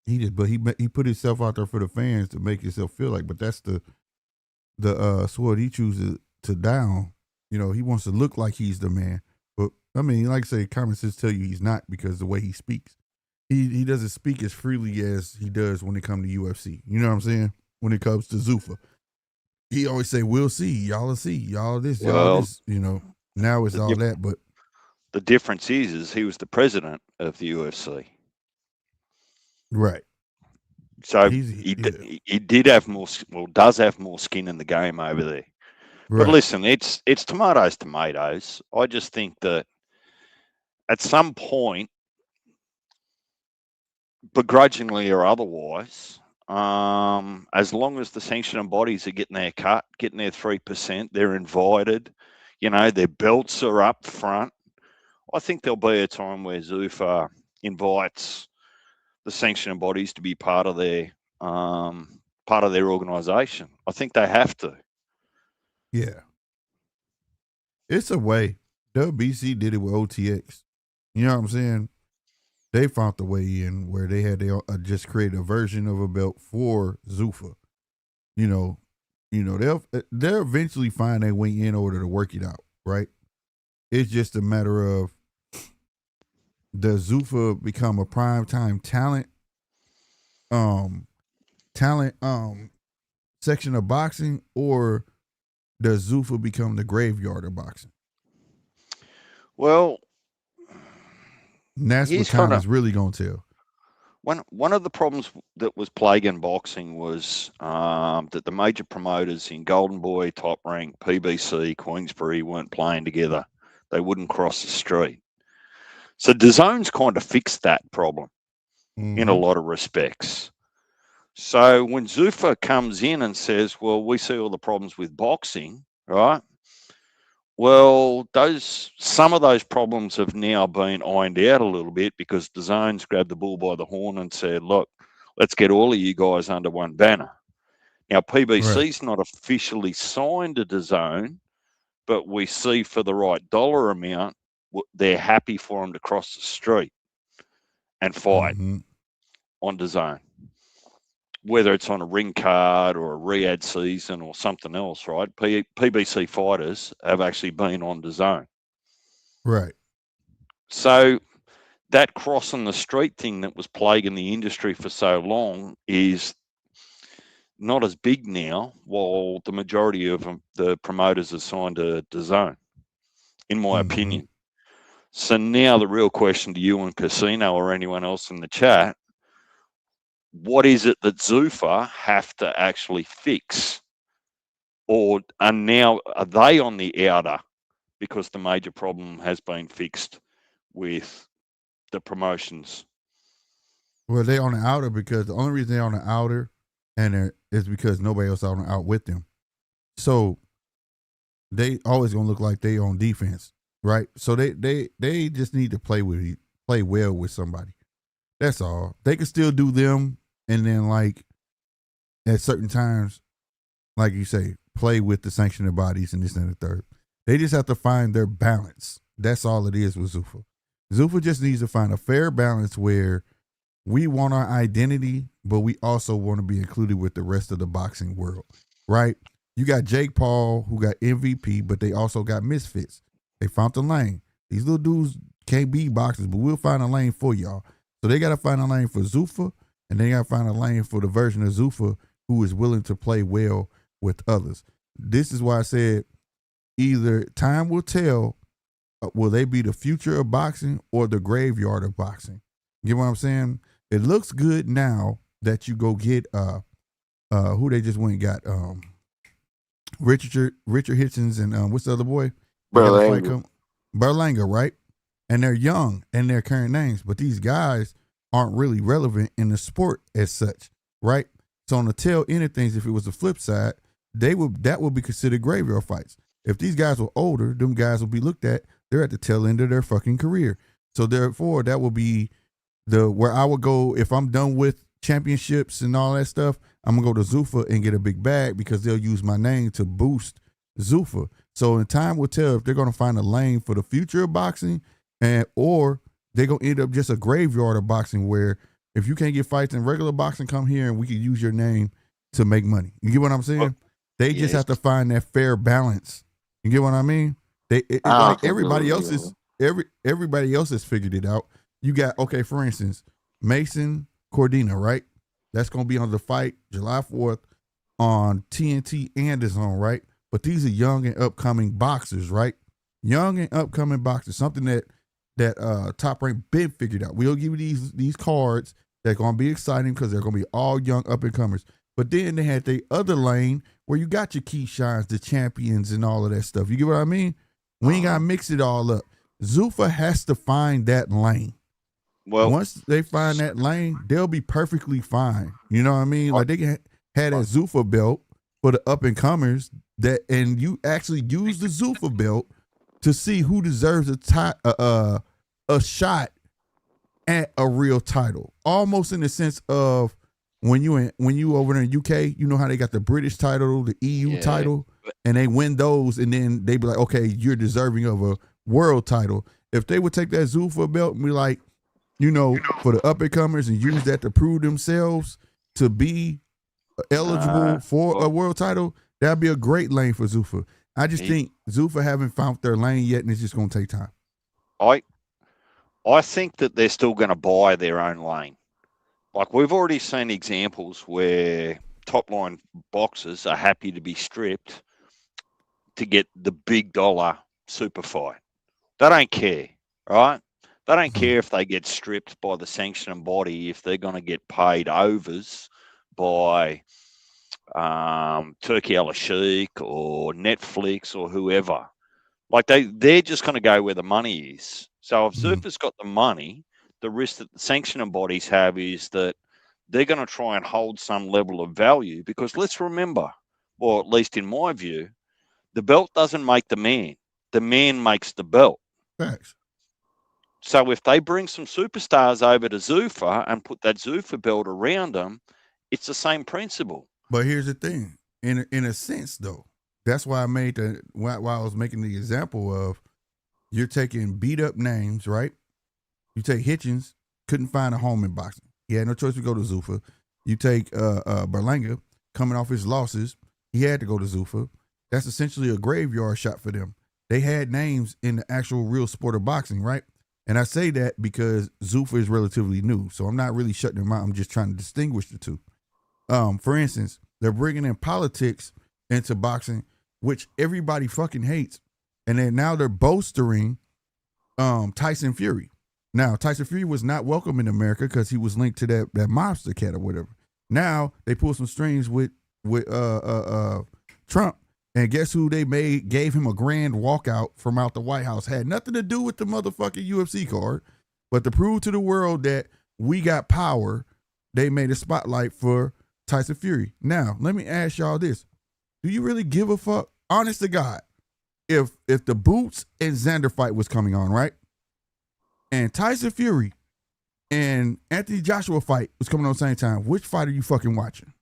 He put himself out there for the fans to make himself feel like. But that's the sword he chooses to down. You know, he wants to look like he's the man. But I mean, like I say, common sense tell you he's not, because the way he speaks. He doesn't speak as freely as he does when it comes to UFC. You know what I'm saying? When it comes to Zuffa, he always say, "We'll see, y'all will see, y'all this, y'all this." You know, now it's all that. But the difference is he was the president of the UFC, right? So he did have more, does have more skin in the game over there. Right. But listen, it's tomatoes. I just think that at some point, begrudgingly or otherwise, as long as the sanctioning bodies are getting their cut, getting their 3%, they're invited, you know, their belts are up front, I think there'll be a time where Zuffa invites the sanctioning bodies to be part of their part of their organization. I think they have to. Yeah. It's a way. WBC did it with OTX. You know what I'm saying? They found the way in where they had just created a version of a belt for Zuffa. They'll eventually find their way in order to work it out, right? It's just a matter of, does Zuffa become a primetime talent section of boxing, or does Zuffa become the graveyard of boxing? Well, and that's what time is really going to tell. One of the problems that was plaguing boxing was that the major promoters in Golden Boy, Top Rank, PBC, Queensbury weren't playing together. They wouldn't cross the street. So DAZN's kind of fixed that problem in a lot of respects. So when Zuffa comes in and says, well, we see all the problems with boxing, right? Well, some of those problems have now been ironed out a little bit because DAZN's grabbed the bull by the horn and said, look, let's get all of you guys under one banner. Now, PBC's not officially signed to DAZN, but we see for the right dollar amount, they're happy for them to cross the street and fight on DAZN. Whether it's on a ring card or a Riyadh season or something else, right? PBC fighters have actually been on DAZN. Right. So that crossing the street thing that was plaguing the industry for so long is not as big now, while the majority of the promoters are signed to DAZN, in my opinion. So now the real question to you and Casino or anyone else in the chat, what is it that Zuffa have to actually fix? Or are they on the outer because the major problem has been fixed with the promotions? Well, they're on the outer because the only reason they're on the outer is because nobody else on the out with them. So they always gonna look like they on defense, right? So they just need to play well with somebody. That's all. They can still do them. And then, like, at certain times, like you say, play with the sanctioning bodies and this and the third. They just have to find their balance. That's all it is with Zuffa. Zuffa just needs to find a fair balance where we want our identity, but we also want to be included with the rest of the boxing world, right? You got Jake Paul, who got MVP, but they also got misfits. They found the lane. These little dudes can't be boxers, but we'll find a lane for y'all. So they got to find a lane for Zuffa. And they got to find a lane for the version of Zuffa who is willing to play well with others. This is why I said either time will tell, will they be the future of boxing or the graveyard of boxing? You get what I'm saying? It looks good now that you go get who they just went and got Richard Hitchens and what's the other boy? Berlanga, right? And they're young and they're current names, but these guys aren't really relevant in the sport as such, right? So on the tail end of things, if it was the flip side, that would be considered graveyard fights. If these guys were older, them guys will be looked at, they're at the tail end of their fucking career. So therefore, that will be where I would go if I'm done with championships and all that stuff. I'm gonna go to Zuffa and get a big bag because they'll use my name to boost Zuffa. So in time will tell if they're gonna find a lane for the future of boxing or they're going to end up just a graveyard of boxing where if you can't get fights in regular boxing, come here and we can use your name to make money. You get what I'm saying? They just have to find that fair balance. You get what I mean? Like everybody else has figured it out. You got, okay, for instance, Mason Cordina, right? That's going to be on the fight July 4th on TNT and DAZN, right? But these are young and upcoming boxers, right? Young and upcoming boxers, something that Top Rank been figured out. We'll give you these cards that are going to be exciting because they're going to be all young up-and-comers. But then they had the other lane where you got your Keyshines, the champions, and all of that stuff. You get what I mean? We ain't got to mix it all up. Zuffa has to find that lane. Well, once they find that lane, they'll be perfectly fine. You know what I mean? Like they can have that Zuffa belt for the up-and-comers, and you actually use the Zuffa belt to see who deserves a shot at a real title, almost in the sense of when you over in the UK, you know how they got the British title, the EU title, and they win those, and then they be like, okay, you're deserving of a world title. If they would take that Zuffa belt and be like, for the up and comers and use that to prove themselves to be eligible for a world title, that'd be a great lane for Zuffa. I just think Zuffa haven't found their lane yet, and it's just gonna take time. I think that they're still going to buy their own lane. Like, we've already seen examples where top line boxers are happy to be stripped to get the big dollar super fight. They don't care, right? They don't care if they get stripped by the sanctioning body, if they're going to get paid overs by Turkey Al-Sheikh or Netflix or whoever. Like, they're just going to go where the money is. So if Zuffa's got the money, the risk that the sanctioning bodies have is that they're going to try and hold some level of value, because let's remember, or at least in my view, the belt doesn't make the man makes the belt. Thanks. So if they bring some superstars over to Zuffa and put that Zuffa belt around them, it's the same principle. But here's the thing, in a sense though, that's why I made why I was making the example of, you're taking beat up names, right? You take Hitchens, couldn't find a home in boxing. He had no choice to go to Zuffa. You take Berlanga, coming off his losses, he had to go to Zuffa. That's essentially a graveyard shot for them. They had names in the actual real sport of boxing, right? And I say that because Zuffa is relatively new, so I'm not really shutting them out. I'm just trying to distinguish the two. For instance, they're bringing in politics into boxing, which everybody fucking hates. And then now they're bolstering Tyson Fury. Now, Tyson Fury was not welcome in America because he was linked to that mobster cat or whatever. Now they pull some strings with Trump, and guess who gave him a grand walkout from out the White House? Had nothing to do with the motherfucking UFC card, but to prove to the world that we got power, they made a spotlight for Tyson Fury. Now, let me ask y'all this. Do you really give a fuck, honest to God, if the Boots and Xander fight was coming on, right? And Tyson Fury and Anthony Joshua fight was coming on the same time, which fight are you fucking watching?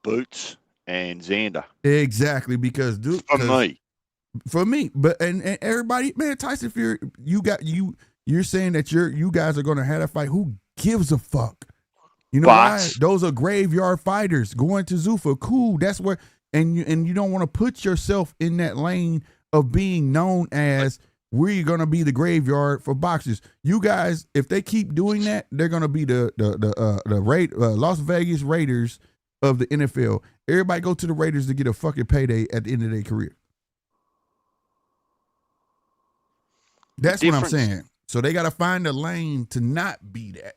Boots and Xander. Exactly, because for me, but and everybody, man, Tyson Fury, you're saying that you guys are gonna have a fight. Who gives a fuck? You know why? Those are graveyard fighters going to Zuffa. Cool. That's where, and you don't want to put yourself in that lane of being known as, we're gonna be the graveyard for boxers. You guys, if they keep doing that, they're gonna be the Las Vegas Raiders of the NFL. Everybody go to the Raiders to get a fucking payday at the end of their career. That's what I'm saying. So they got to find a lane to not be that.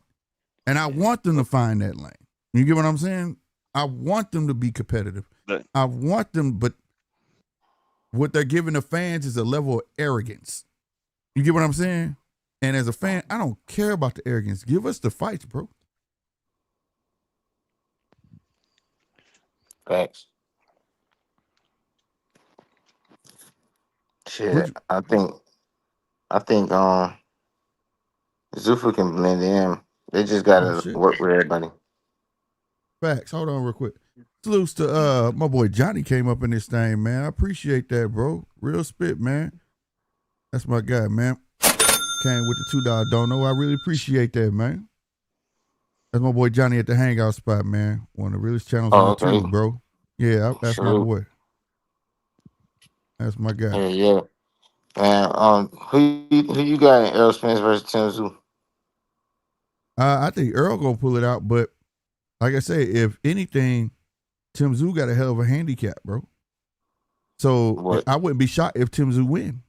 And I want them to find that lane. You get what I'm saying? I want them to be competitive. I want them, but what they're giving the fans is a level of arrogance. You get what I'm saying? And as a fan, I don't care about the arrogance. Give us the fights, bro. Thanks. Shit, I think Zuffa can blend in. They just gotta work with everybody. Facts. Hold on real quick. Salutes to my boy Johnny came up in this thing, man. I appreciate that, bro. Real spit, man. That's my guy, man. Came with the $2 dono. I really appreciate that, man. That's my boy Johnny at the Hangout Spot, man. One of the realest channels on YouTube, bro. Yeah, that's my boy. That's my guy. Yeah. And who you got in Errol Spence versus Tszyu-I? I think Errol gonna pull it out, but like I say, if anything, Tszyu got a hell of a handicap, bro. So I wouldn't be shocked if Tszyu win.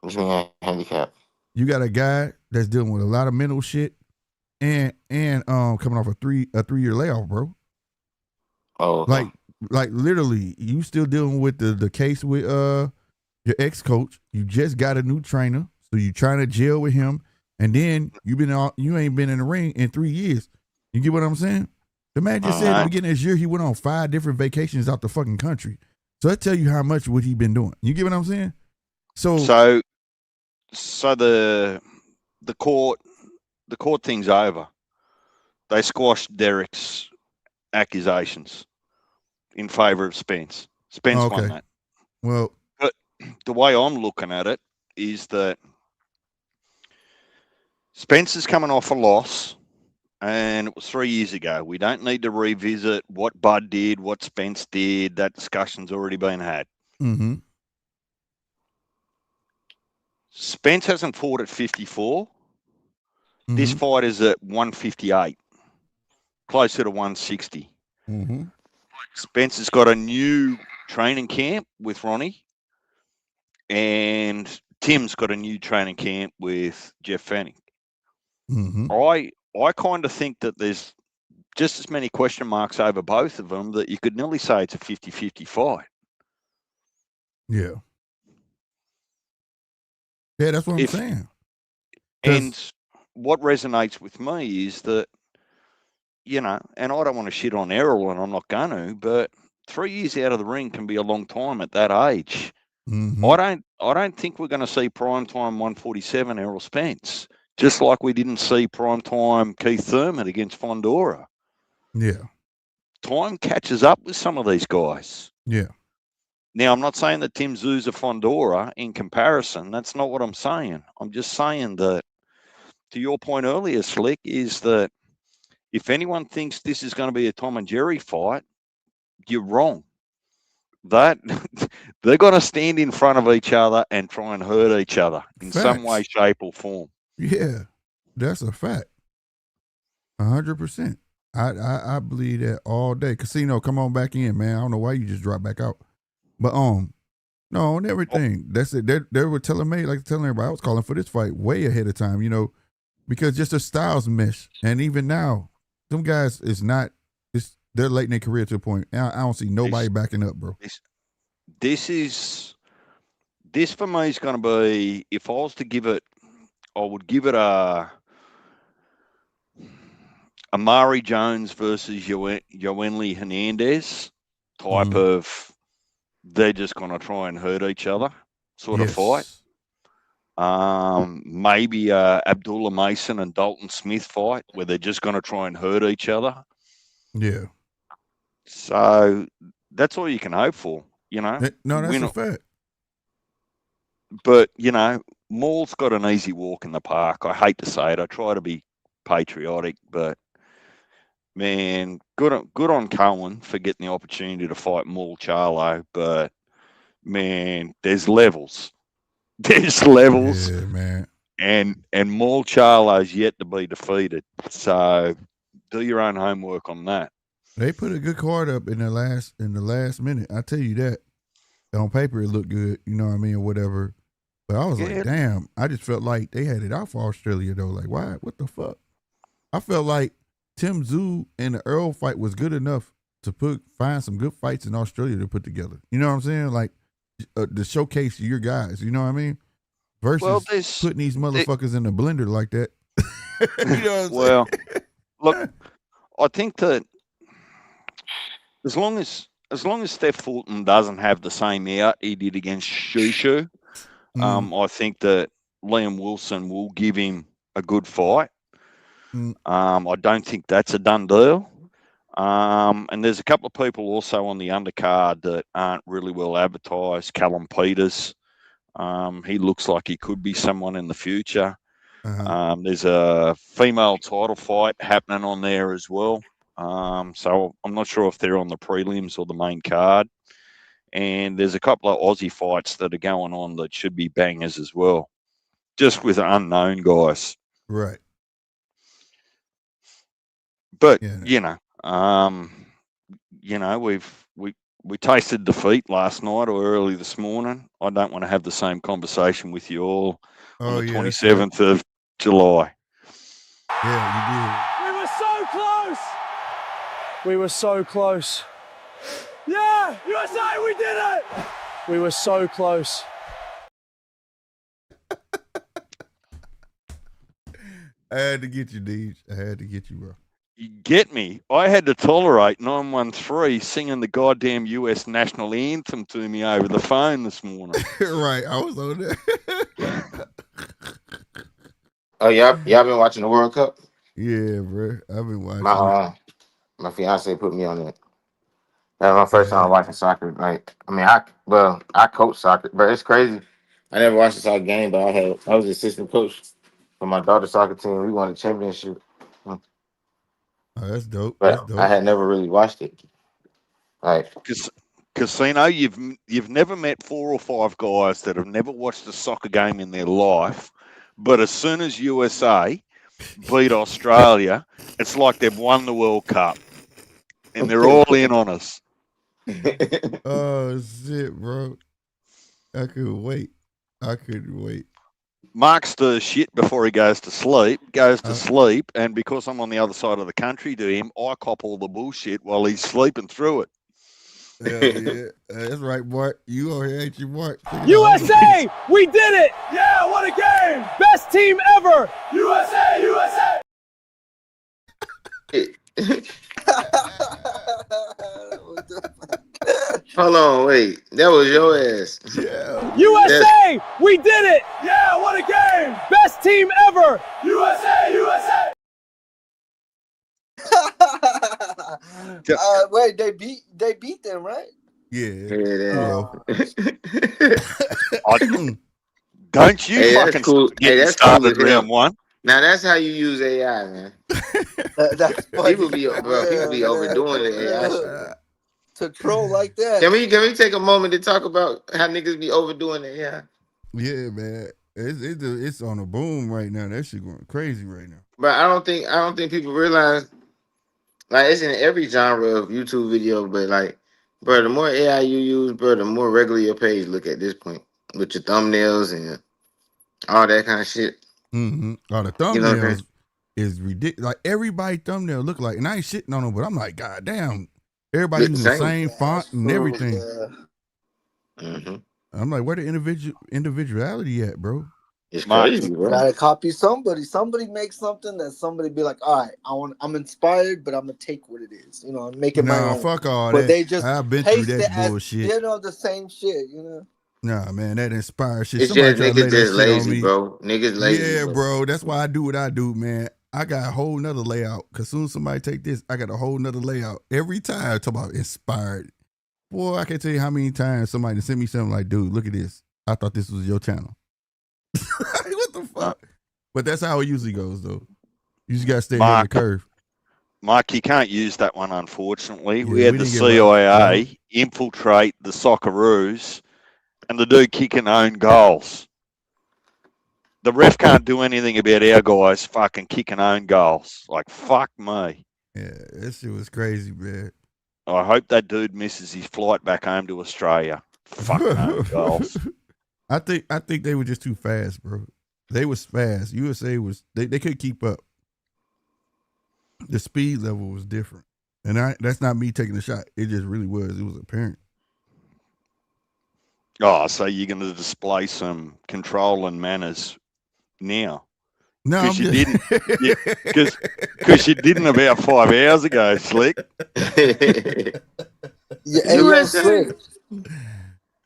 What you mean handicap? You got a guy that's dealing with a lot of mental shit and coming off a 3-year layoff, bro. Oh, okay. Like literally, you still dealing with the case with your ex-coach. You just got a new trainer, so you trying to jail with him, and then you ain't been in the ring in 3 years. You get what I'm saying? The man just said at the beginning of this year he went on 5 different vacations out the fucking country. So that tell you how much what he been doing. You get what I'm saying? So the court thing's over. They squashed Derek's accusations in favour of Spence. Spence won that. Well, but the way I'm looking at it is that Spence is coming off a loss, and it was 3 years ago. We don't need to revisit what Bud did, what Spence did. That discussion's already been had. Mm-hmm. Spence hasn't fought at 54. Mm-hmm. This fight is at 158, closer to 160. Mm-hmm. Spence has got a new training camp with Ronnie, and Tim's got a new training camp with Jeff Fanning. Mm-hmm. I kind of think that there's just as many question marks over both of them that you could nearly say it's a 50-50 fight. Yeah. Yeah, that's what I'm saying. And what resonates with me is that, you know, and I don't want to shit on Errol, and I'm not going to, but 3 years out of the ring can be a long time at that age. Mm-hmm. I don't think we're going to see primetime 147 Errol Spence, just like we didn't see primetime Keith Thurman against Fondora. Yeah. Time catches up with some of these guys. Yeah. Now, I'm not saying that Tim Tszyu's a Fondora in comparison. That's not what I'm saying. I'm just saying that, to your point earlier, Slick, is that if anyone thinks this is going to be a Tom and Jerry fight, you're wrong. That they're going to stand in front of each other and try and hurt each other in some way, shape, or form. Yeah, that's a fact. 100%. I believe that all day. Casino, come on back in, man. I don't know why you just dropped back out. But no, on everything. That's it. They were telling me, like telling everybody, I was calling for this fight way ahead of time, you know, because just the styles mesh. And even now, them guys is not. They're late in their career to a point. I don't see nobody backing up, bro. This for me is going to be, if I was to give it, I would give it a Amari Jones versus Yoenli Hernandez type of, they're just going to try and hurt each other sort of fight. Maybe Abdullah Mason and Dalton Smith fight where they're just going to try and hurt each other. Yeah. So that's all you can hope for, you know. No, that's a fact. But, you know, Maul's got an easy walk in the park. I hate to say it. I try to be patriotic, but, man, good on Cohen for getting the opportunity to fight Maul Charlo. But, man, there's levels. There's levels. Yeah, man. And Maul Charlo's yet to be defeated. So do your own homework on that. They put a good card up in the last minute. I tell you that. On paper, it looked good, you know what I mean, or whatever. But I was like, damn. I just felt like they had it out for Australia, though. Like, why? What the fuck? I felt like Tim Tszyu and the Errol fight was good enough to find some good fights in Australia to put together. You know what I'm saying? Like, to showcase your guys, you know what I mean? Versus putting these motherfuckers in the blender like that. You know what I'm saying? Look, I think that as long as Steph Fulton doesn't have the same out he did against Tszyu, I think that Liam Wilson will give him a good fight. I don't think that's a done deal. And there's a couple of people also on the undercard that aren't really well advertised. Callum Peters, he looks like he could be someone in the future. There's a female title fight happening on there as well. So I'm not sure if they're on the prelims or the main card. And there's a couple of Aussie fights that are going on that should be bangers as well, just with unknown guys. Right. But you know, we tasted defeat last night or early this morning. I don't want to have the same conversation with you all on the 27th of July. Yeah, you did. We were so close. We were so close. Yeah, USA, we did it. We were so close. I had to get you, Deej. I had to get you, bro. You get me? I had to tolerate 913 singing the goddamn US national anthem to me over the phone this morning. Right, I was on there. Oh, y'all been watching the World Cup? Yeah, bro. I've been watching it. My fiance put me on it. That was my first time watching soccer. Like, I mean, I coach soccer, but it's crazy. I never watched a soccer game, but I was assistant coach for my daughter's soccer team. We won a championship, Oh, that's dope. but That's dope. I had never really watched it. Like, Casino, you've never met 4 or 5 guys that have never watched a soccer game in their life, but as soon as USA beat Australia, it's like they've won the World Cup, and they're all in on us. Oh shit, bro! I couldn't wait. Mark's the shit before he goes to sleep, and because I'm on the other side of the country to him, I cop all the bullshit while he's sleeping through it. Yeah, that's right, Mark. You over here, ain't you, Mark? USA, we did it! Yeah, what a game! Best team ever! USA! Hold on, wait. That was your ass. Yeah. USA, we did it! Yeah, what a game! Best team ever! USA! Wait, they beat them, right? Yeah. Don't you fucking cool. get started round one. Now that's how you use AI, man. That's People be overdoing the AI shit. To troll like that. Can we take a moment to talk about how niggas be overdoing the AI? Yeah, man. It's on a boom right now. That shit going crazy right now. But I don't think people realize, like, it's in every genre of YouTube video, but like, bro, the more AI you use, bro, the more regular your page look at this point with your thumbnails and all that kind of shit. Mm-hmm. All the thumbnails is ridiculous. Like, everybody thumbnail look like, and I ain't shitting on them, but I'm like, God damn, everybody using the same font and everything. Mm-hmm. I'm like, where the individuality at, bro? It's crazy, bro. Gotta copy somebody. Somebody makes something that somebody be like, all right, I'm inspired, but I'm gonna take what it is, and make it my own. Fuck all but that. They just I've been through that bullshit. The same shit, Nah, man, that inspired shit. It's just niggas just lazy, bro. Niggas lazy. Yeah, bro. That's why I do what I do, man. I got a whole nother layout. Cause soon as somebody take this, I got a whole nother layout. Every time I talk about inspired. Boy, I can't tell you how many times somebody sent me something like, dude, look at this. I thought this was your channel. What the fuck? But that's how it usually goes, though. You just gotta stay on the curve. Mike, you can't use that one, unfortunately. Yeah, we had the CIA infiltrate the Socceroos and the dude kicking own goals. The ref can't do anything about our guys fucking kicking own goals. Like, fuck me. Yeah, that shit was crazy, man. I hope that dude misses his flight back home to Australia. Fucking own goals. I think they were just too fast, bro. They was fast. USA was they couldn't keep up. The speed level was different. And that's not me taking a shot. It just really was. It was apparent. Oh, so you're going to display some control and manners now? No, because you didn't. Because you didn't about 5 hours ago, Slick. USA.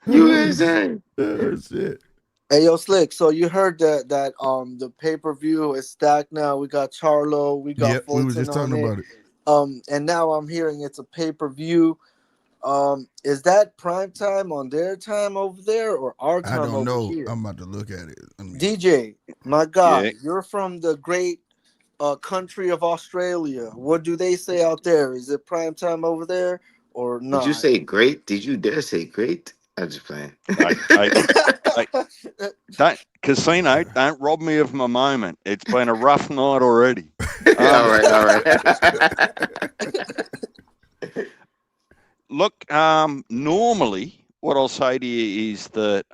USA. Shit. Hey, yo, Slick. So you heard that the pay-per-view is stacked now. We got Charlo. We got Fulton. We were just talking about it. And now I'm hearing it's a pay-per-view. Is that prime time on their time over there or our time over here? I don't know. I'm about to look at it. DJ, my God, you're from the great country of Australia. What do they say out there? Is it prime time over there or not? Did you say great? Did you dare say great? I'm just playing. Casino, don't rob me of my moment. It's been a rough night already. All right. Look, normally, what I'll say to you is that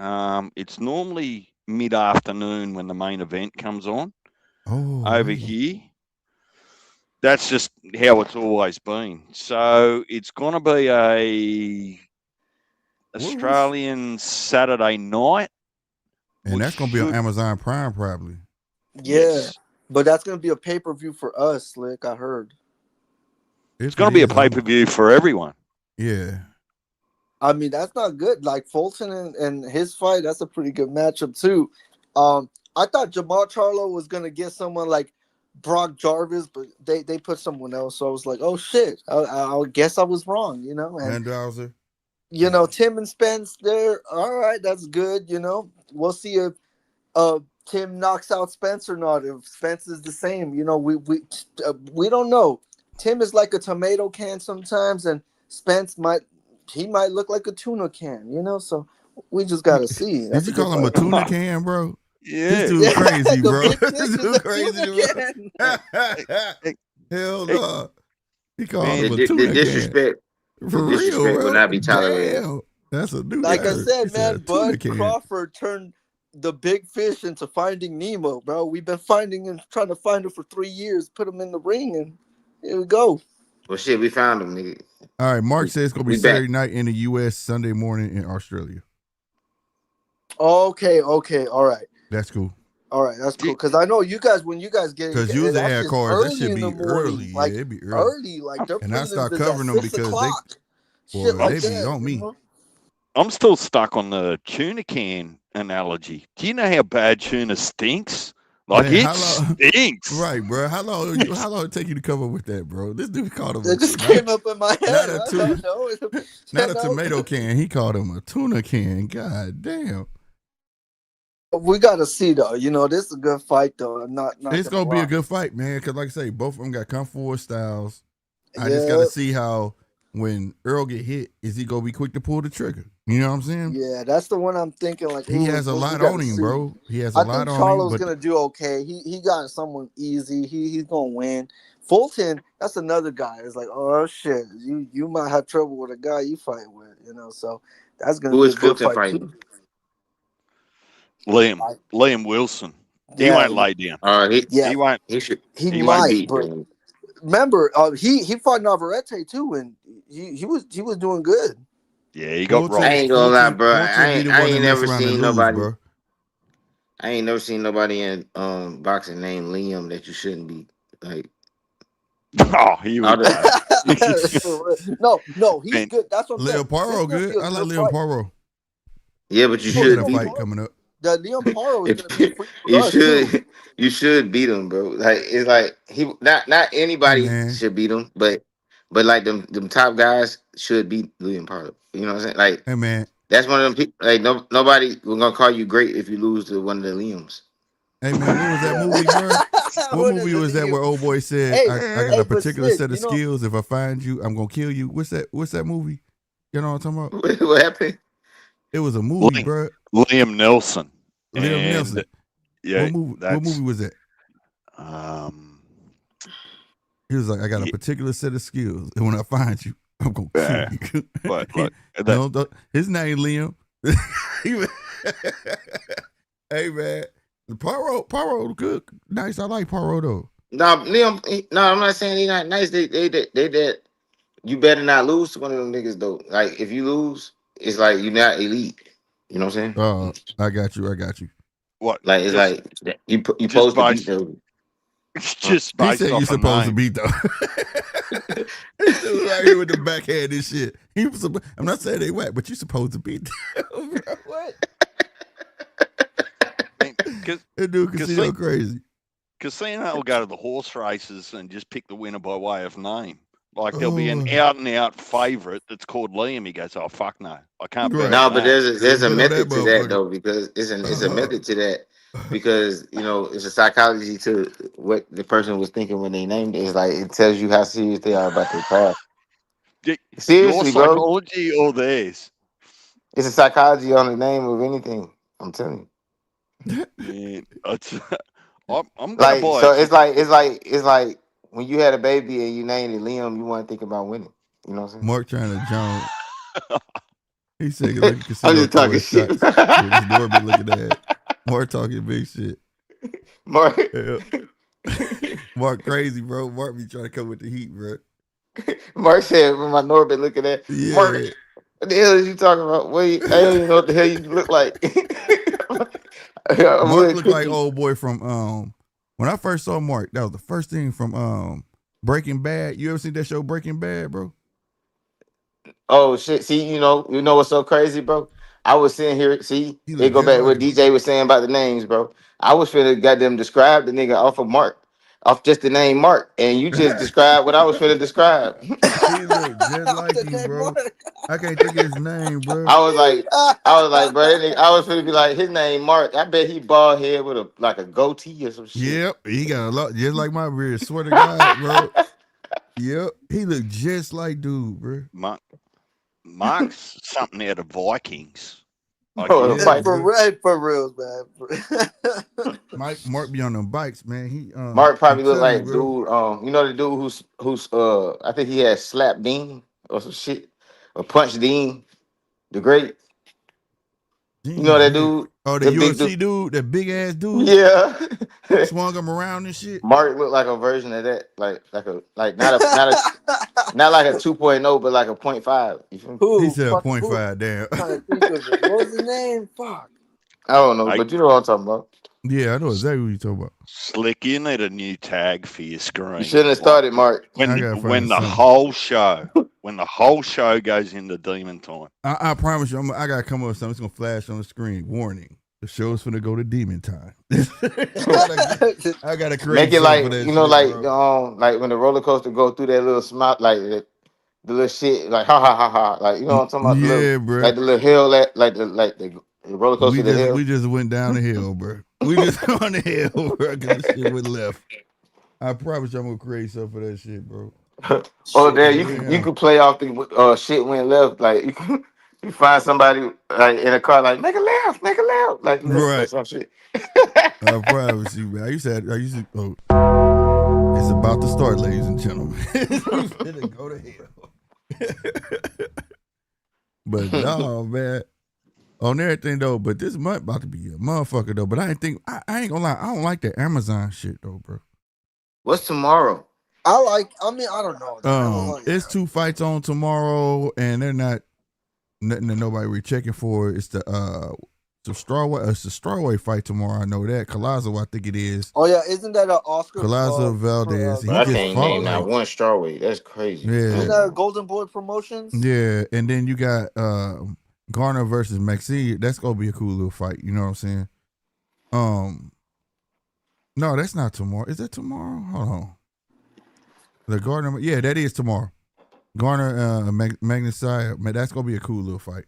it's normally mid-afternoon when the main event comes on over here. That's just how it's always been. So it's going to be a Australian Saturday night. And that's going to be on Amazon Prime probably. Yeah, yes. But that's going to be a pay-per-view for us, Slick, I heard. It's going to be a pay-per-view for everyone. Yeah. I mean, that's not good. Like Fulton and his fight, that's a pretty good matchup too. I thought Jamal Charlo was gonna get someone like Brock Jarvis, but they put someone else. So I was like, oh shit. I guess I was wrong, you know. And Mandowser. you know, Tim and Spence, they're all right. That's good. You know, we'll see if Tim knocks out Spence or not. If Spence is the same, you know, we don't know. Tim is like a tomato can sometimes, and Spence might look like a tuna can. You know, so we just gotta see. Did you call him a tuna can, bro? Yeah. This dude crazy, bro. This dude crazy, bro. Hell no. He called Man, him a tuna the disrespect, can. For the real, disrespect bro. will not be tolerated. Damn. That's a new Like I word. said, He man, a tuna Bud can. Crawford turned the big fish into Finding Nemo, bro. We've been finding him, trying to find him for 3 years, put him in the ring, and here we go. Well, shit, we found him, nigga. All right, Mark says it's going to be We back. Saturday night in the U.S., Sunday morning in Australia. Okay, all right. That's cool. All right, that's cool. Because I know you guys, when you guys get it, Because usually that have shit's cars, that early should in be the morning. early. Like, Yeah, it'd be early. Like they're And I putting start them at covering them 6 because o'clock. boy, Shit like they be that, on me. you know? I'm still stuck on the tuna can analogy. Do you know how bad tuna stinks? Like, Man, it stinks. Right, bro. How long it take you to come up with that, bro? This dude called him It just came up in my head. not a I tuna- don't know. not a tomato can. He called him a tuna can. God damn. We gotta see though. You know, this is a good fight though. Not It's gonna be a good fight, man. Because like I say, both of them got kung fu styles. I just Yeah. gotta see how when Errol get hit, is he gonna be quick to pull the trigger? You know what I'm saying? Yeah, that's the one I'm thinking. Like He has a lot on him, bro. He has a I lot think on Charlo's him. gonna do okay. He got someone easy. He's gonna win. Fulton, that's another guy. It's like, oh shit, you might have trouble with a guy you fight with, you know. So that's gonna Who be is a good Fulton fight fighting? too. Liam Wilson. He Yeah, won't lay down. Yeah, He won't. He should. he He might. might beat But him. remember, he fought Navarrete too, and he was doing good. Yeah, he got Fulton- robbed. I ain't gonna lie, bro. Fulton I be the ain't, one that mess never around and seen lose, nobody. bro. I ain't never seen nobody in boxing named Liam that you shouldn't beat. Like, Oh, he was. No, he's Man. good. That's what I'm saying. Leo Paro This is good. gonna I be a like good Leo fight. Paro. yeah, but you He got should a beat fight him. coming up. The Leon Paro is gonna be a freak for us, You too. should beat him, bro. Like, it's like he not anybody man. should beat him, but like them top guys should beat William Pardo. You know what I'm saying? Like, Hey man. that's one of them people. Like, nobody will gonna call you great if you lose to one of the Liams. Hey man, what was that movie, bro? What movie was that where old boy said, Hey, I got a but particular Sid, set of you know- skills. If I find you, I'm gonna kill you. What's that movie? You know what I'm talking about? What happened? It was a movie, Liam- bro. Liam Nelson. Liam And, Nelson. Yeah, What movie was that? He was like, I got a particular set of skills, and when I find you, I'm gonna kill you. But look, his name Liam. Hey man, Paro good, nice. I like Paro though. No, Liam. No, I'm not saying he not nice. They that you better not lose to one of them niggas though. Like, if you lose, it's like you're not elite. You know what I'm saying? I got you. what? Like, it's like you supposed to beat them. It's just He based said off you a supposed to name. beat though. This dude right here with the backhand and shit. I'm not saying they whack, but you supposed to beat them. Bro. What? That dude Casino crazy. Casino will go to the horse races and just pick the winner by way of name. Like, there'll be an out and out favourite that's called Liam. He goes, oh fuck no, I can't bet. No, on but that. there's a Bet on method that to that motherfucker. though, because it's a method to that, because it's a psychology to what the person was thinking when they named it. It's like, it tells you how serious they are about their craft. Seriously, Your bro. psychology or theirs? It's a psychology on the name of anything. I'm telling you. Man, I'm gonna Like, buy so it. it's like when you had a baby and you named it Liam, you want to think about winning. You know what I'm saying? Mark trying to jump. He said, "Look at Casino I'm just talking throwing shit. shots with his Norbit looking at." Mark talking big shit. Mark, Yeah. Mark crazy, bro. Mark be trying to come with the heat, bro. Mark said, when my Norbit looking at Yeah. Mark, what the hell is you talking about? I don't even know what the hell you look like. Mark looked like old boy from when I first saw Mark, that was the first thing from Breaking Bad. You ever seen that show Breaking Bad, bro? Oh shit! See, you know what's so crazy, bro? I was sitting here. See, He they look go just back to like what him. DJ was saying about the names, bro. I was finna goddamn describe the nigga off of Mark, off just the name Mark, and you just described what I was finna describe. He look just like The you, name bro. Mark. I can't think of his name, bro. I was like, bro, that nigga, I was finna be like, his name Mark. I bet he bald head with a goatee or some shit. Yep, he got a lot just like my beard. Swear to God, bro. Yep, he look just like dude, bro. Mark's something out of Vikings. I Oh, get the Yeah, that. bike. For bro. real, for real, man. Mark be on them bikes, man. Mark I'm probably look telling you, like bro. dude. You know the dude who's I think he had Slap Dean or some shit or Punch Dean, the great. You know Jeez, that man. dude, Oh, the the big dude. UFC dude, that big ass dude, Yeah. swung him around and shit. Mark looked like a version of that, like not like a 2.0, but like a point 0.5. You feel me? He Who? said Fuck, who? 0.5, damn. Trying to think of it. What was his name? Fuck. I don't know, Hey, but you know what I'm talking about. Yeah, I know exactly what you talking about. Slick, you need a new tag for your screen. You shouldn't have Like started, Mark. I gotta find when the something. whole show, when the whole show goes into demon time. I promise you, I gotta come up with something. It's gonna flash on the screen. Warning: the show's finna go to demon time. I gotta create Make it something like for that you know, shit, bro. like when the roller coaster go through that little smile, like the little shit, like ha ha ha ha, like you know what I'm talking about, the little, Yeah, bro. like the little hill, like the roller coaster, the hill. We just went down the hill, bro. We just on the hill, bro. Cause the shit went left. I promise you, I'm gonna create something for that shit, bro. Oh, there you Yeah. could play off the shit went left, like you find somebody like in a car, like make a left, like Right. some shit. I promise you, man. I used to. Oh, it's about to start, ladies and gentlemen. We finna go to hell. But no, man. On everything though, but this month about to be a motherfucker though. But I ain't gonna lie, I don't like that Amazon shit though, bro. What's tomorrow? I mean, I don't know. I don't like It's 2 fights on tomorrow, and they're not nothing that nobody really checking for. It's the strawweight fight tomorrow. I know that. Collazo, I think it is. Oh yeah, isn't that an Oscar? Collazo Valdez. He But I just can't fought name not one strawweight. That's crazy. Yeah. Isn't that a Golden Boy Promotions? Yeah, and then you got Garner versus Maxine. That's gonna be a cool little fight. You know what I'm saying? No, that's not tomorrow. Is that tomorrow? Hold on. The Garner, yeah, that is tomorrow. Garner, Magnesire, man, that's gonna be a cool little fight.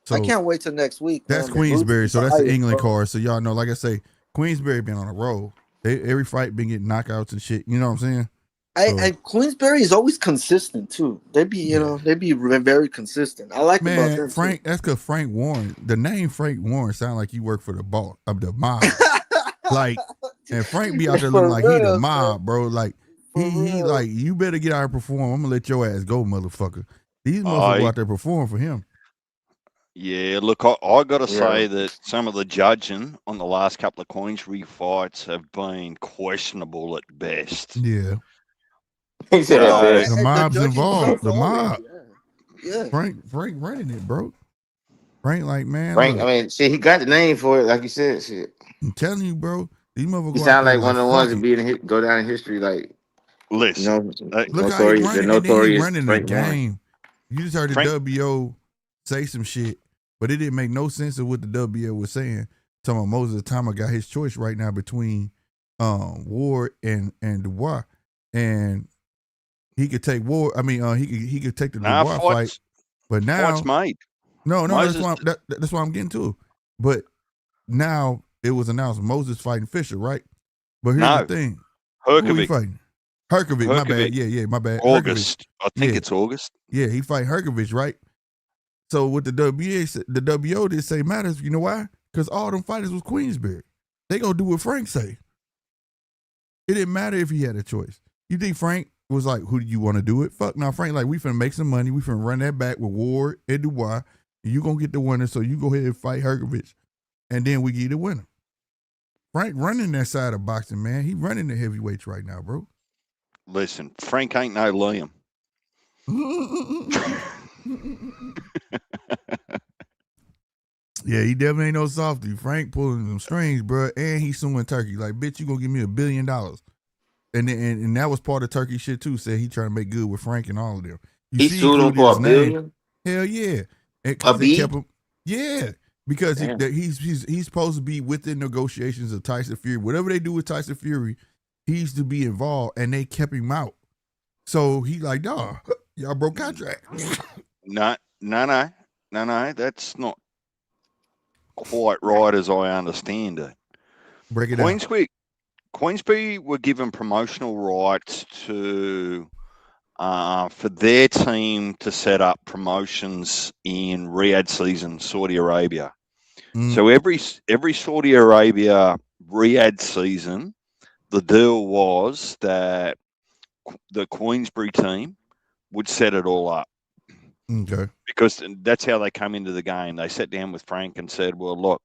So I can't wait till next week. that's man. Queensberry, so that's the England bro. card. So y'all know, like I say, Queensberry been on a roll. Every fight been getting knockouts and shit. You know what I'm saying? And Queensberry is always consistent too. They be very consistent. I like about them. Frank. That's because Frank Warren. The name Frank Warren sound like you work for the boss of the mob. Like, and Frank be out there looking like he the mob, bro. Like he like, you better get out here and perform. I'm gonna let your ass go, motherfucker. These motherfuckers go out there perform for him. Yeah, look, I got to say that some of the judging on the last couple of Queensberry fights have been questionable at best. Yeah. He said the mob's involved. The mob. Yeah. Frank running it, bro. Frank, like, man. Frank, look, I mean, shit, he got the name for it, like you said, shit. I'm telling you, bro. These motherfuckers He go out sound there like one of the ones fuck that go down in history, like, Listen, you know, look how he running, and then he running the Frank Warren. game. You just heard the WO say some shit, but it didn't make no sense of what the WO was saying. Talking about Moses Thomas got his choice right now between Ward and Dubois, and he could take Ward. I mean, he could take the Dubois fight, but now fight's made. No, Moses, that's why I'm getting to. But now it was announced Moses fighting Fisher, right? But here's the thing. Who he fighting? Herkovich, my bad. Yeah, my bad. August. Herkovich. I think it's August. Yeah, he fight Herkovich, right? So with the WO did say matters, you know why? Because all them fighters was Queensberry. They gonna do what Frank say. It didn't matter if he had a choice. You think Frank was like, who do you want to do it? Fuck, now Frank like, we finna make some money. We finna run that back with Ward and Dubois. And you gonna get the winner, so you go ahead and fight Herkovich. And then we get the winner. Frank running that side of boxing, man. He running the heavyweights right now, bro. Listen, Frank ain't no Liam. Yeah, he definitely ain't no softy. Frank pulling them strings, bro, and he's suing Turkey. Like, bitch, you gonna give me $1 billion? And that was part of Turkey shit too. Said he trying to make good with Frank and all of them. He sued him for $1 billion. Hell yeah, A beat? Yeah, because he's supposed to be within negotiations of Tyson Fury. Whatever they do with Tyson Fury, he's to be involved, and they kept him out. So he like, nah, y'all broke contract. No. That's not quite right as I understand it. Break it down. Queensbury were given promotional rights to for their team to set up promotions in Riyadh season, Saudi Arabia. So every Saudi Arabia Riyadh season, the deal was that the Queensbury team would set it all up. Okay. Because that's how they come into the game. They sat down with Frank and said, well, look,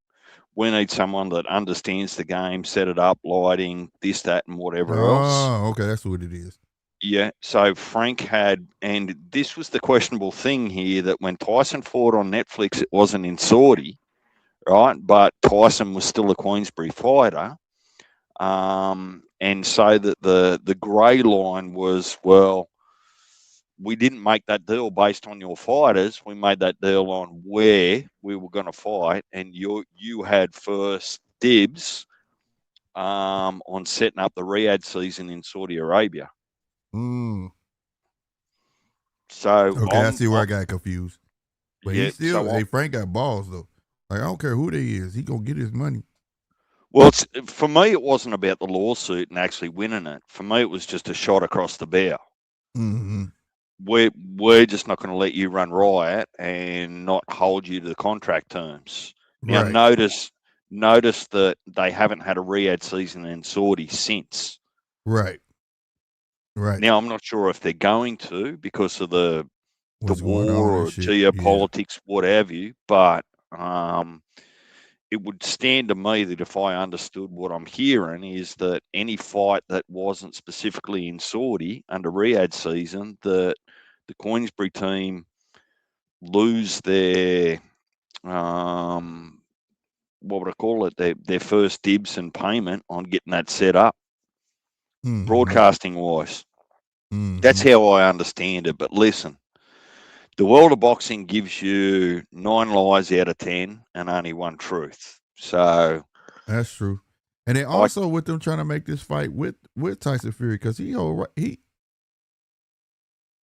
we need someone that understands the game, set it up, lighting, this, that, and whatever else. Oh, okay. That's what it is. Yeah. So Frank had, and this was the questionable thing here, that when Tyson fought on Netflix, it wasn't in Saudi, right? But Tyson was still a Queensbury fighter. And so that the grey line was, well, we didn't make that deal based on your fighters. We made that deal on where we were going to fight, and you had first dibs on setting up the Riyadh season in Saudi Arabia. So okay, I see where I got confused. But he still, Frank got balls though. Like I don't care who they is, he gonna get his money. Well, for me, it wasn't about the lawsuit and actually winning it. For me, it was just a shot across the bow. Mm-hmm. We're just not going to let you run riot and not hold you to the contract terms. Now, notice that they haven't had a Riyadh season in Saudi since. Right. Now, I'm not sure if they're going to because of the war or geopolitics, what have you, but it would stand to me that if I understood what I'm hearing is that any fight that wasn't specifically in Saudi under Riyadh season, that the Queensbury team lose their, what would I call it, their first dibs and payment on getting that set up, broadcasting-wise. That's how I understand it. But listen, the world of boxing gives you 9 lies out of 10 and only one truth. So that's true. And then also with them trying to make this fight with Tyson Fury, because he's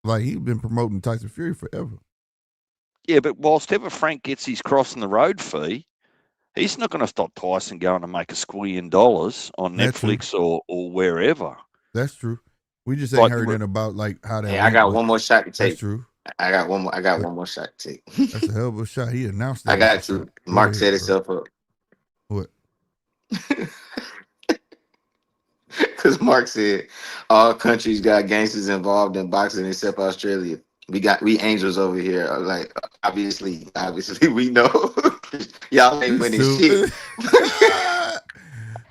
been promoting Tyson Fury forever. Yeah, but whilst ever Frank gets his crossing the road fee, he's not going to stop Tyson going to make $1 squillion on Netflix or wherever. That's true. We just ain't heard anything about like how that. Hey, I got one more shot to take. That's true. I got one more shot to take. That's a hell of a shot. He announced that. I got to. Mark set himself up. What? Because Mark said all countries got gangsters involved in boxing except Australia. We angels over here. Like obviously we know y'all ain't winning shit.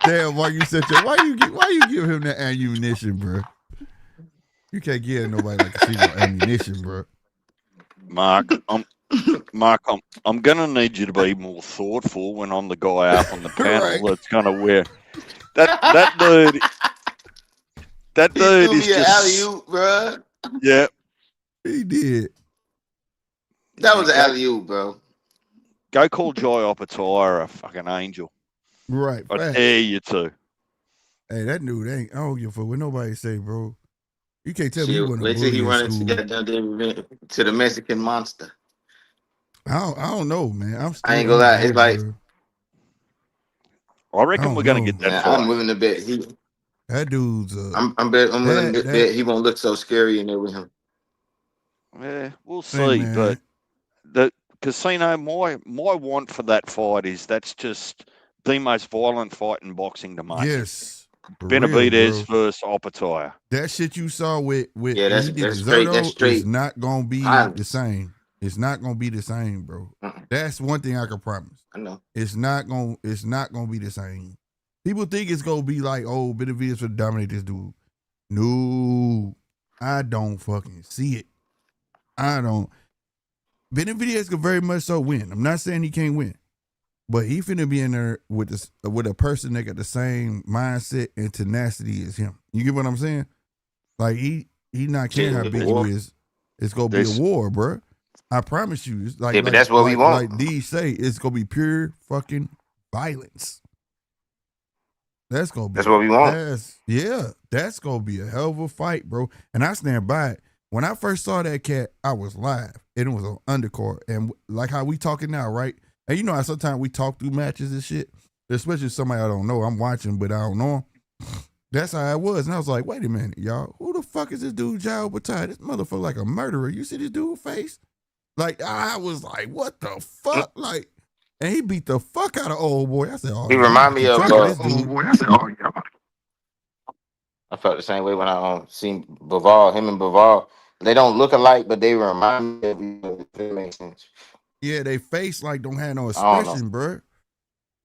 Damn, why you give him that ammunition, bro? You can't give nobody like a ammunition, bro. Mark, I'm gonna need you to be more thoughtful when I'm the guy up on the panel that's gonna wear that dude. That dude is just alley-oop, bro. Yeah, he did. That was an alley-oop, bro. Go call Jai Opatire a fucking angel. Right. I dare you to. Hey, that dude ain't. I don't give a fuck what nobody say, bro. You can't tell me he wasn't. Wait till he run into the Mexican monster. I don't know, man. I ain't gonna lie. It's like I reckon we're gonna get that. I'm willing to bet that dude's. I'm willing to bet he won't look so scary in there with him. Yeah, we'll see. Hey, but the Casino, my want for that fight is that's just the most violent fight in boxing to make. Yes. Benavidez versus Opatire. That shit you saw with that's straight. Is not gonna be the same. It's not gonna be the same, bro. That's one thing I can promise. I know. It's not gonna be the same. People think it's gonna be like, oh, Benavidez will dominate this dude. No, I don't fucking see it. I don't. Benavidez could very much so win. I'm not saying he can't win. But he finna be in there with a person that got the same mindset and tenacity as him. You get what I'm saying? Like he not caring how big he is. It's gonna be a war, bro. I promise you. It's but that's what we want. Like D say, it's gonna be pure fucking violence. That's gonna be. That's what we want. That's gonna be a hell of a fight, bro. And I stand by it. When I first saw that cat, I was live, and it was on undercard. And like how we talking now, right? And you know how sometimes we talk through matches and shit, especially somebody I don't know. I'm watching, but I don't know him. That's how it was. And I was like, wait a minute, y'all. Who the fuck is this dude, Jao Batai? This motherfucker like a murderer. You see this dude's face? Like, I was like, what the fuck? Like, and he beat the fuck out of old boy. I said, oh, he remind me of old boy. I said, oh, yeah. I felt the same way when I seen Bivol, him and Bivol. They don't look alike, but they remind me of each other. If it makes sense. Yeah, they face like don't have no expression, bro.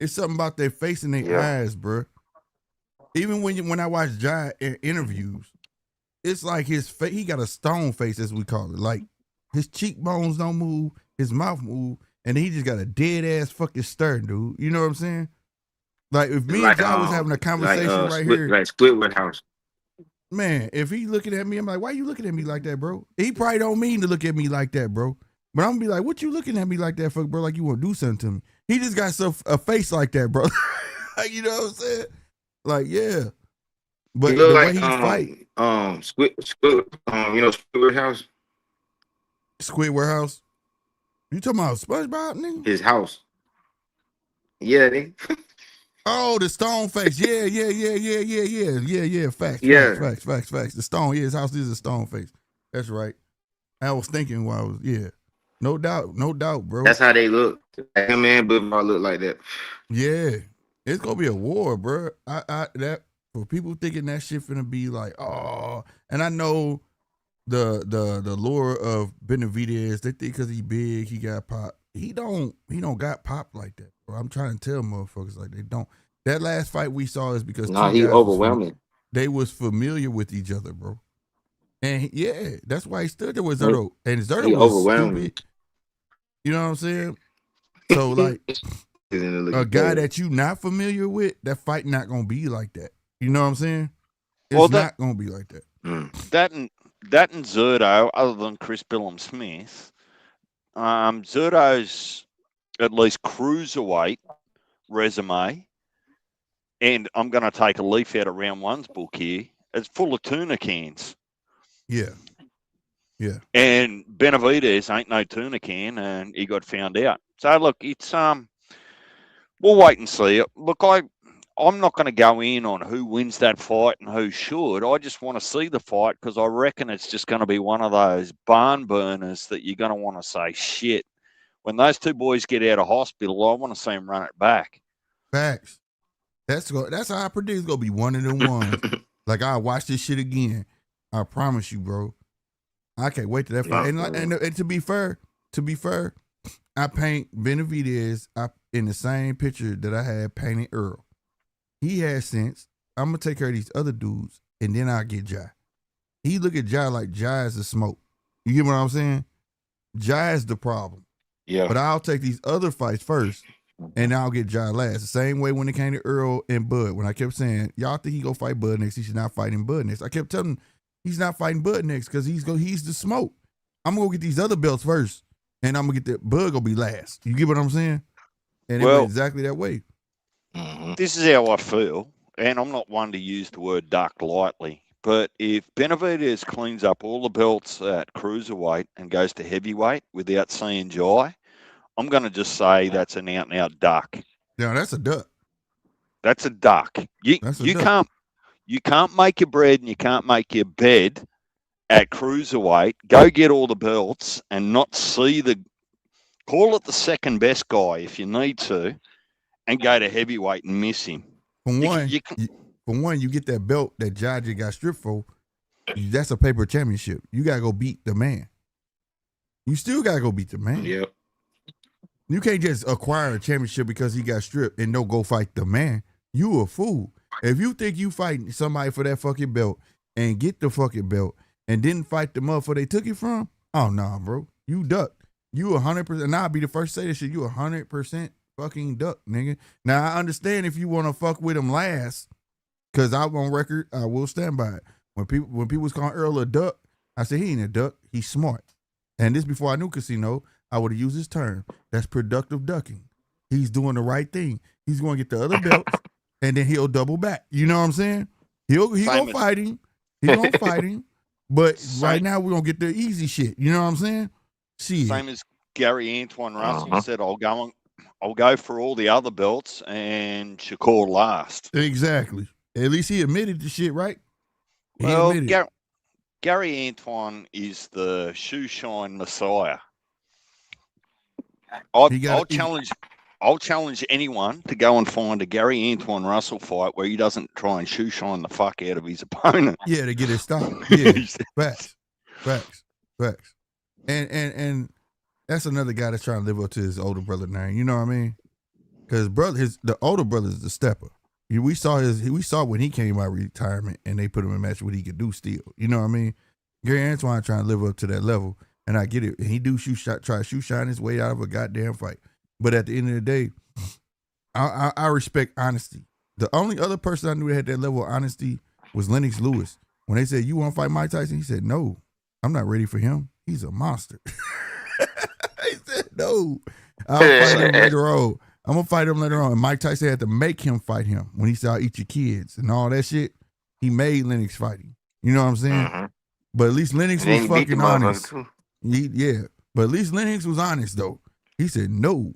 It's something about their face and their eyes, bro. Even when I watch Jai in interviews, it's like his face. He got a stone face, as we call it. Like his cheekbones don't move, his mouth move, and he just got a dead ass fucking stare, dude. You know what I'm saying? Like if me and Jai was having a conversation here, like Squidward House. Man, if he looking at me, I'm like, why you looking at me like that, bro? He probably don't mean to look at me like that, bro. But I'm gonna be like, what you looking at me like that for, bro? Like you want to do something to me. He just got a face like that, bro. Like, you know what I'm saying? Like, yeah. But he look the like way he fight. Squidward House? Squidward House? You talking about SpongeBob, nigga? His house. Yeah, nigga. Oh, the stone face. Yeah. Facts. The stone. Yeah, his house is a stone face. That's right. I was thinking while I was, no doubt, bro. That's how they look. Him and Bivol look like that. Yeah, it's gonna be a war, bro. That for people thinking that shit finna be like, oh, and I know the lure of Benavidez. They think because he big, he got pop. He don't got pop like that, bro. I'm trying to tell motherfuckers like they don't. That last fight we saw is because he overwhelming. They was familiar with each other, bro. And that's why he stood there with Zerto. And Zerto was stupid. You know what I'm saying? So like a guy that you not familiar with, that fight not gonna be like that. You know what I'm saying? It's not gonna be like that. That and Zerto, other than Chris Billum Smith, Zerto's at least cruiserweight resume, and I'm gonna take a leaf out of round one's book here. It's full of tuna cans. Yeah. And Benavidez ain't no tuna can, and he got found out. So look, it's we'll wait and see. Look, I'm not going to go in on who wins that fight and who should. I just want to see the fight because I reckon it's just going to be one of those barn burners that you're going to want to say, shit. When those two boys get out of hospital, I want to see them run it back. Facts. That's how I predict it's going to be one of them ones. Like, I'll watch this shit again. I promise you, bro. I can't wait to that fight. And to be fair, I paint Benavidez in the same picture that I had painted Errol. He has sense. I'm gonna take care of these other dudes, and then I'll get Jai. He look at Jai like Jai is the smoke. You get what I'm saying? Jai is the problem. Yeah. But I'll take these other fights first, and I'll get Jai last. The same way when it came to Errol and Bud. When I kept saying, y'all think he go fight Bud next, he should not fight him Bud next. I kept telling him he's not fighting Bud next because he's the smoke. I'm gonna go get these other belts first, and I'm gonna get that Bud gonna be last. You get what I'm saying? And it went exactly that way. This is how I feel, and I'm not one to use the word duck lightly, but if Benavidez cleans up all the belts at cruiserweight and goes to heavyweight without seeing Jai, I'm going to just say that's an out-and-out duck. Yeah, that's a duck. That's a duck. You can't make your bread and you can't make your bed at cruiserweight. Go get all the belts and not see call it the second best guy if you need to, and go to heavyweight and miss him. For one, you get that belt that Jai got stripped for. That's a paper championship. You gotta go beat the man. You still gotta go beat the man. Yep. You can't just acquire a championship because he got stripped and don't go fight the man. You a fool. If you think you fighting somebody for that fucking belt and get the fucking belt and didn't fight the motherfucker they took it from, oh nah, bro. You ducked. You 100%. And I'll be the first to say this shit. You 100% fucking duck, nigga. Now I understand if you want to fuck with him last, because I'm on record, I will stand by it. When people was calling Errol a duck, I said he ain't a duck. He's smart. And this before I knew casino, I would have used this term. That's productive ducking. He's doing the right thing. He's going to get the other belts, and then he'll double back. You know what I'm saying? He gonna fight him. He gonna fight him. But right now we're gonna get the easy shit. You know what I'm saying? Shit. Same as Gary Antoine Russell said, I'll go for all the other belts and Shakur last. Exactly. At least he admitted the shit, right? Well, Gary Antoine is the shoe shine messiah. I'll challenge anyone to go and find a Gary Antoine Russell fight where he doesn't try and shoe shine the fuck out of his opponent. Yeah, to get it stopped. Yeah, facts. And that's another guy that's trying to live up to his older brother now. You know what I mean? Because the older brother is the stepper. We saw when he came out of retirement and they put him in a match what he could do still. You know what I mean? Gary Antoine trying to live up to that level, and I get it. He do try to shoe shine his way out of a goddamn fight. But at the end of the day, I respect honesty. The only other person I knew that had that level of honesty was Lennox Lewis. When they said, "You want to fight Mike Tyson?" He said, "No, I'm not ready for him. He's a monster." He said, "No, I'll fight him later on. I'm going to fight him later on." And Mike Tyson had to make him fight him when he said, "I'll eat your kids," and all that shit. He made Lennox fight him. You know what I'm saying? Mm-hmm. But at least Lennox was fucking honest. But at least Lennox was honest, though. He said, "No,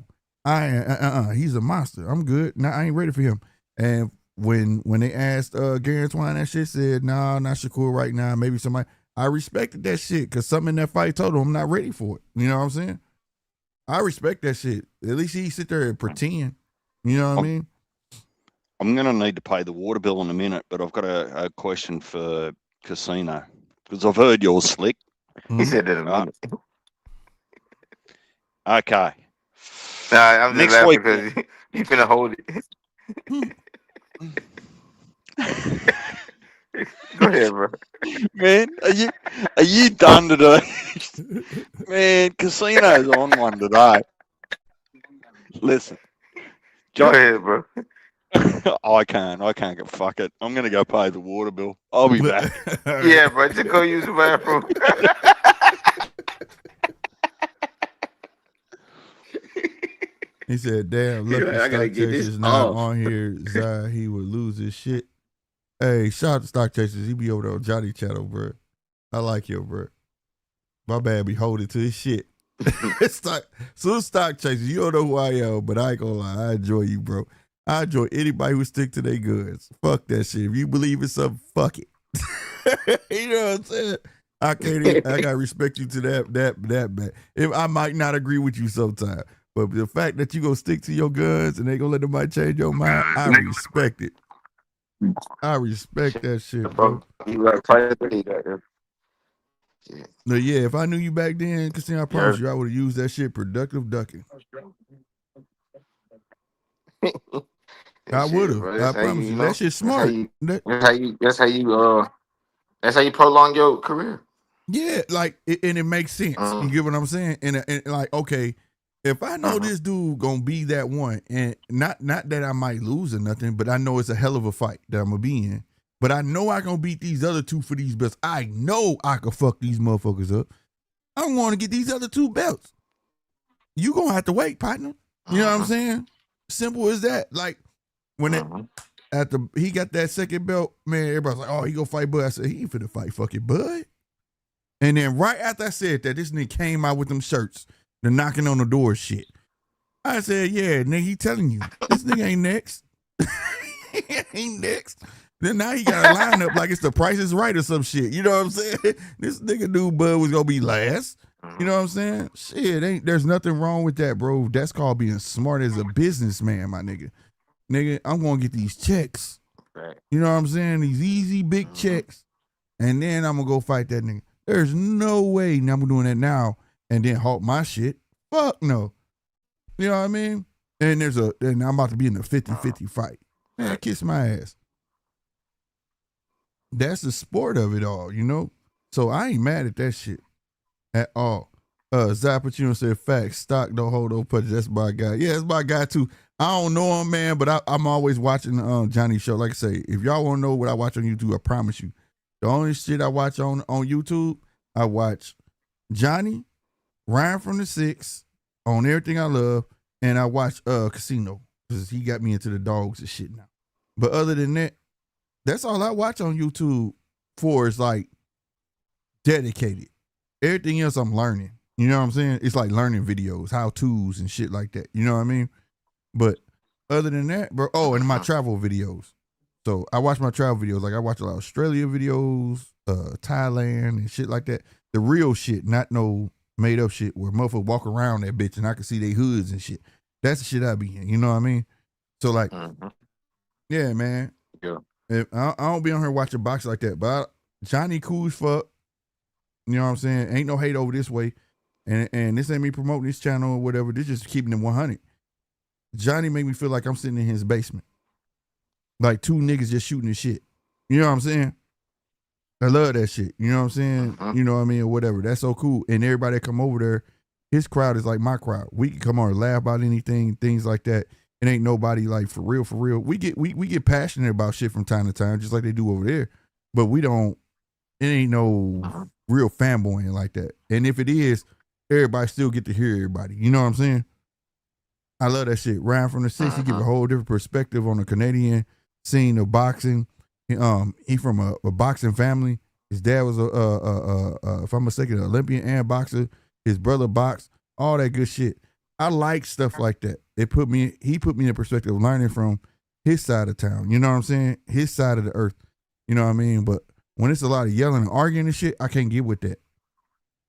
he's a monster. I'm good. Nah, I ain't ready for him." And when they asked Gary Antoine that shit, said, "Nah, not Shakur right now. Maybe somebody." I respected that shit because something in that fight told him I'm not ready for it. You know what I'm saying? I respect that shit. At least he sit there and pretend. You know what I mean? I'm going to need to pay the water bill in a minute, but I've got a question for Casino because I've heard you're slick. He said that in a minute. Okay. Nah, I'm just laughing because he's finna hold it. Go ahead, bro. Man, are you done today? Man, Casino's on one today. Listen. Go ahead, bro. I can't go. Fuck it. I'm gonna go pay the water bill. I'll be back. Yeah, bro. Just go use the bathroom. He said, "Damn, look, Stock Chasers is not on here. Zai, he would lose his shit." Hey, shout out to Stock Chasers. He be over there on Johnny Channel, bro. I like you, bro. My bad be holding to his shit. Stock Chasers, you don't know who I am, but I ain't gonna lie. I enjoy you, bro. I enjoy anybody who stick to their guns. Fuck that shit. If you believe in something, fuck it. You know what I'm saying? I gotta respect you to that bad. If I might not agree with you sometimes, but the fact that you gonna stick to your guns and they gonna let nobody change your mind, I respect it. I respect that shit, bro. No, yeah, if I knew you back then, Casino, I promise you, I would have used that shit productive ducking. I would have. I promise you. That shit's smart. That's how you prolong your career. Yeah, like, and it makes sense. You get what I'm saying? And like, okay, if I know this dude gonna be that one, and not that I might lose or nothing, but I know it's a hell of a fight that I'm gonna be in. But I know I gonna beat these other two for these belts. I know I could fuck these motherfuckers up. I want to get these other two belts. You gonna have to wait, partner. You know what I'm saying? Simple as that. Like when he got that second belt, man, everybody's like, "Oh, he gonna fight Bud." I said, "He ain't finna fight fucking Bud." And then right after I said that, this nigga came out with them shirts, the knocking on the door shit. I said, "Yeah, nigga, he telling you this nigga ain't next. He ain't next." Then now he got a lineup like it's The Price is Right or some shit. You know what I'm saying? This nigga knew Bud was gonna be last. You know what I'm saying? Shit, there's nothing wrong with that, bro. That's called being smart as a businessman, my nigga. Nigga, I'm gonna get these checks. You know what I'm saying? These easy big checks. And then I'm gonna go fight that nigga. There's no way I'm doing that now and then halt my shit. Fuck no. You know what I mean? And I'm about to be in a 50-50 fight. Man, kiss my ass. That's the sport of it all, you know? So I ain't mad at that shit at all. Zappuccino said, "Facts, Stock don't hold no punches." That's my guy. Yeah, that's my guy too. I don't know him, man, but I'm always watching Johnny's show. Like I say, if y'all want to know what I watch on YouTube, I promise you. The only shit I watch on YouTube, I watch Johnny Ryan from the Six on Everything I Love, and I watch Casino because he got me into the dogs and shit now. But other than that, that's all I watch on YouTube for is like dedicated. Everything else I'm learning. You know what I'm saying? It's like learning videos, how-tos and shit like that. You know what I mean? But other than that, bro, and my travel videos. So I watch my travel videos. Like I watch a lot of Australia videos, Thailand and shit like that. The real shit, not no made up shit where motherfuckers walk around that bitch and I can see their hoods and shit. That's the shit I be in. You know what I mean? So like, yeah, man. Yeah. I don't be on here watching box like that. But Johnny cool as fuck. You know what I'm saying? Ain't no hate over this way. And this ain't me promoting this channel or whatever. This just keeping it 100. Johnny made me feel like I'm sitting in his basement. Like two niggas just shooting the shit. You know what I'm saying? I love that shit. You know what I'm saying? You know what I mean? Or whatever. That's so cool. And everybody that come over there, his crowd is like my crowd. We can come on and laugh about anything, things like that. It ain't nobody like for real. We get passionate about shit from time to time, just like they do over there. But it ain't no real fanboying like that. And if it is, everybody still get to hear everybody. You know what I'm saying? I love that shit. Ryan from the Six, he give a whole different perspective on the Canadian scene of boxing. He from a boxing family. His dad was if I'm mistaken, an Olympian and boxer. His brother boxed. All that good shit. I like stuff like that. He put me in a perspective of learning from his side of town. You know what I'm saying? His side of the earth. You know what I mean? But when it's a lot of yelling and arguing and shit, I can't get with that.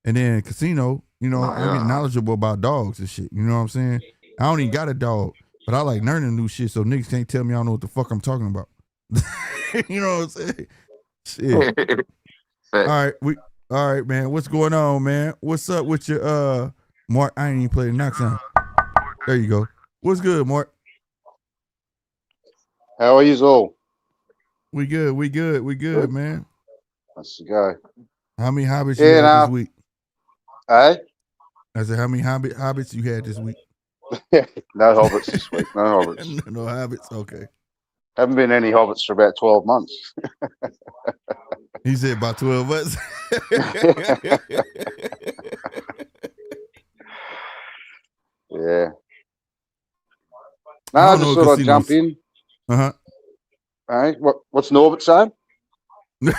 And then Casino, you know, I get knowledgeable about dogs and shit. You know what I'm saying? I don't even got a dog, but I like learning new shit so niggas can't tell me I don't know what the fuck I'm talking about. You know what I'm saying? Shit. All right, man. What's going on, man? What's up with your Mark? I ain't even played the knock sound. There you go. What's good, Mark? How are you all? We good, man. That's the guy. How many hobbits you had this week? Eh? I said, how many hobbits you had this week? No hobbits this week. No hobbits. No hobbits. Okay. Haven't been any hobbits for about 12 months. He said about 12 months. Yeah. No, I just thought I'd jump in. Uh-huh. Hey, what's Norbert saying?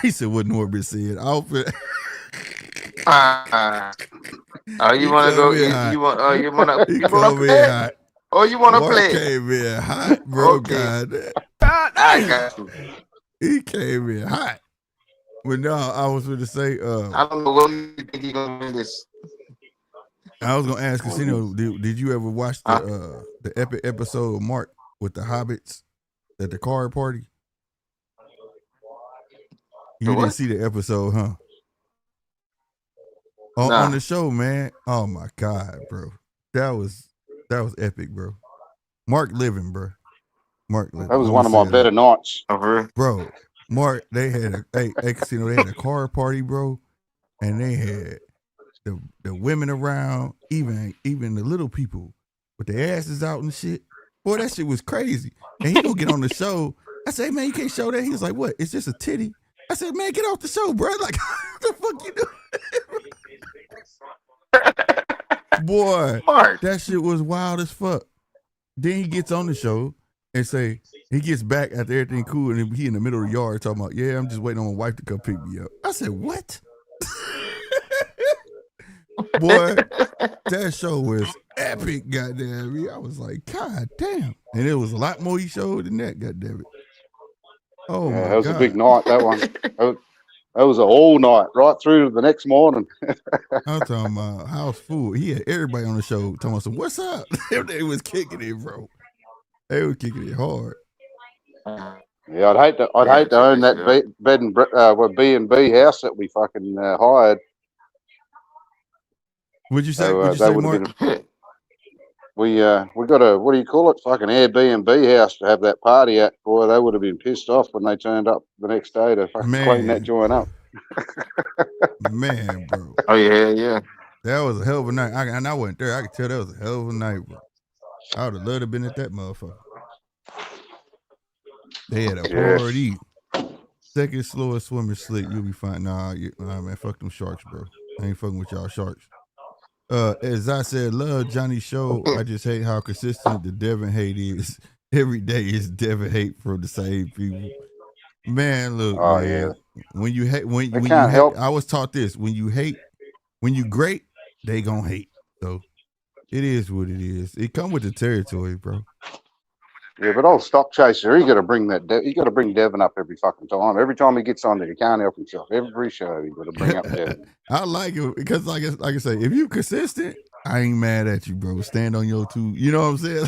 He said what Norbert said. You want to go? You want to play? Oh, you want to play? He came in hot, bro. Okay. God. I got you. He came in hot. But no, I was going to say. I don't know what you think he's gonna win this. I was gonna ask Casino, did you ever watch the epic episode of Mark with the hobbits at the card party? You didn't see the episode, huh? On the show, man. Oh my God, bro. That was epic, bro. Mark living, bro. Mark living. That was one of my better nights. Bro, Mark, they had Casino, they had a card party, bro, and they had the women around, even the little people with their asses out and shit. Boy, that shit was crazy. And he gonna get on the show. I said, hey, man, you can't show that. He was like, what? It's just a titty. I said, man, get off the show, bro. Like, what the fuck you doing? Boy, Mark. That shit was wild as fuck. Then he gets on the show and say, he gets back after everything cool, and he in the middle of the yard talking about, yeah, I'm just waiting on my wife to come pick me up. I said, what? Boy, that show was epic, goddamn me. I was like, God damn. And it was a lot more he showed than that, goddamn it. Oh, yeah, that was a big night, that one. That was a whole night, right through to the next morning. I'm talking about house food. He had everybody on the show talking about, what's up? They was kicking it, bro. They were kicking it hard. Yeah, I'd hate to own that B&B house that we fucking hired. What'd you say? What'd you say, Mark? We got a, what do you call it? Fucking Airbnb house to have that party at. Boy, they would have been pissed off when they turned up the next day to fucking clean that joint up. Man, bro. Oh yeah. That was a hell of a night. And I wasn't there. I could tell that was a hell of a night, bro. I would have loved to have been at that motherfucker. They had a party. Second slowest swimmer slick, you'll be fine. Nah, man, fuck them sharks, bro. I ain't fucking with y'all sharks. As I said, love Johnny's show. I just hate how consistent the Devin hate is. Every day is Devin hate from the same people. Man, look, man. When you hate, when you hate, I was taught this. When you great, they gonna hate. So it is what it is. It come with the territory, bro. Yeah, but old Stock Chaser, he got to bring that. He got to bring Devin up every fucking time. Every time he gets on there, he can't help himself. Every show, he got to bring up Devin. I like it because, like I say, if you consistent, I ain't mad at you, bro. Stand on your two. You know what I'm saying?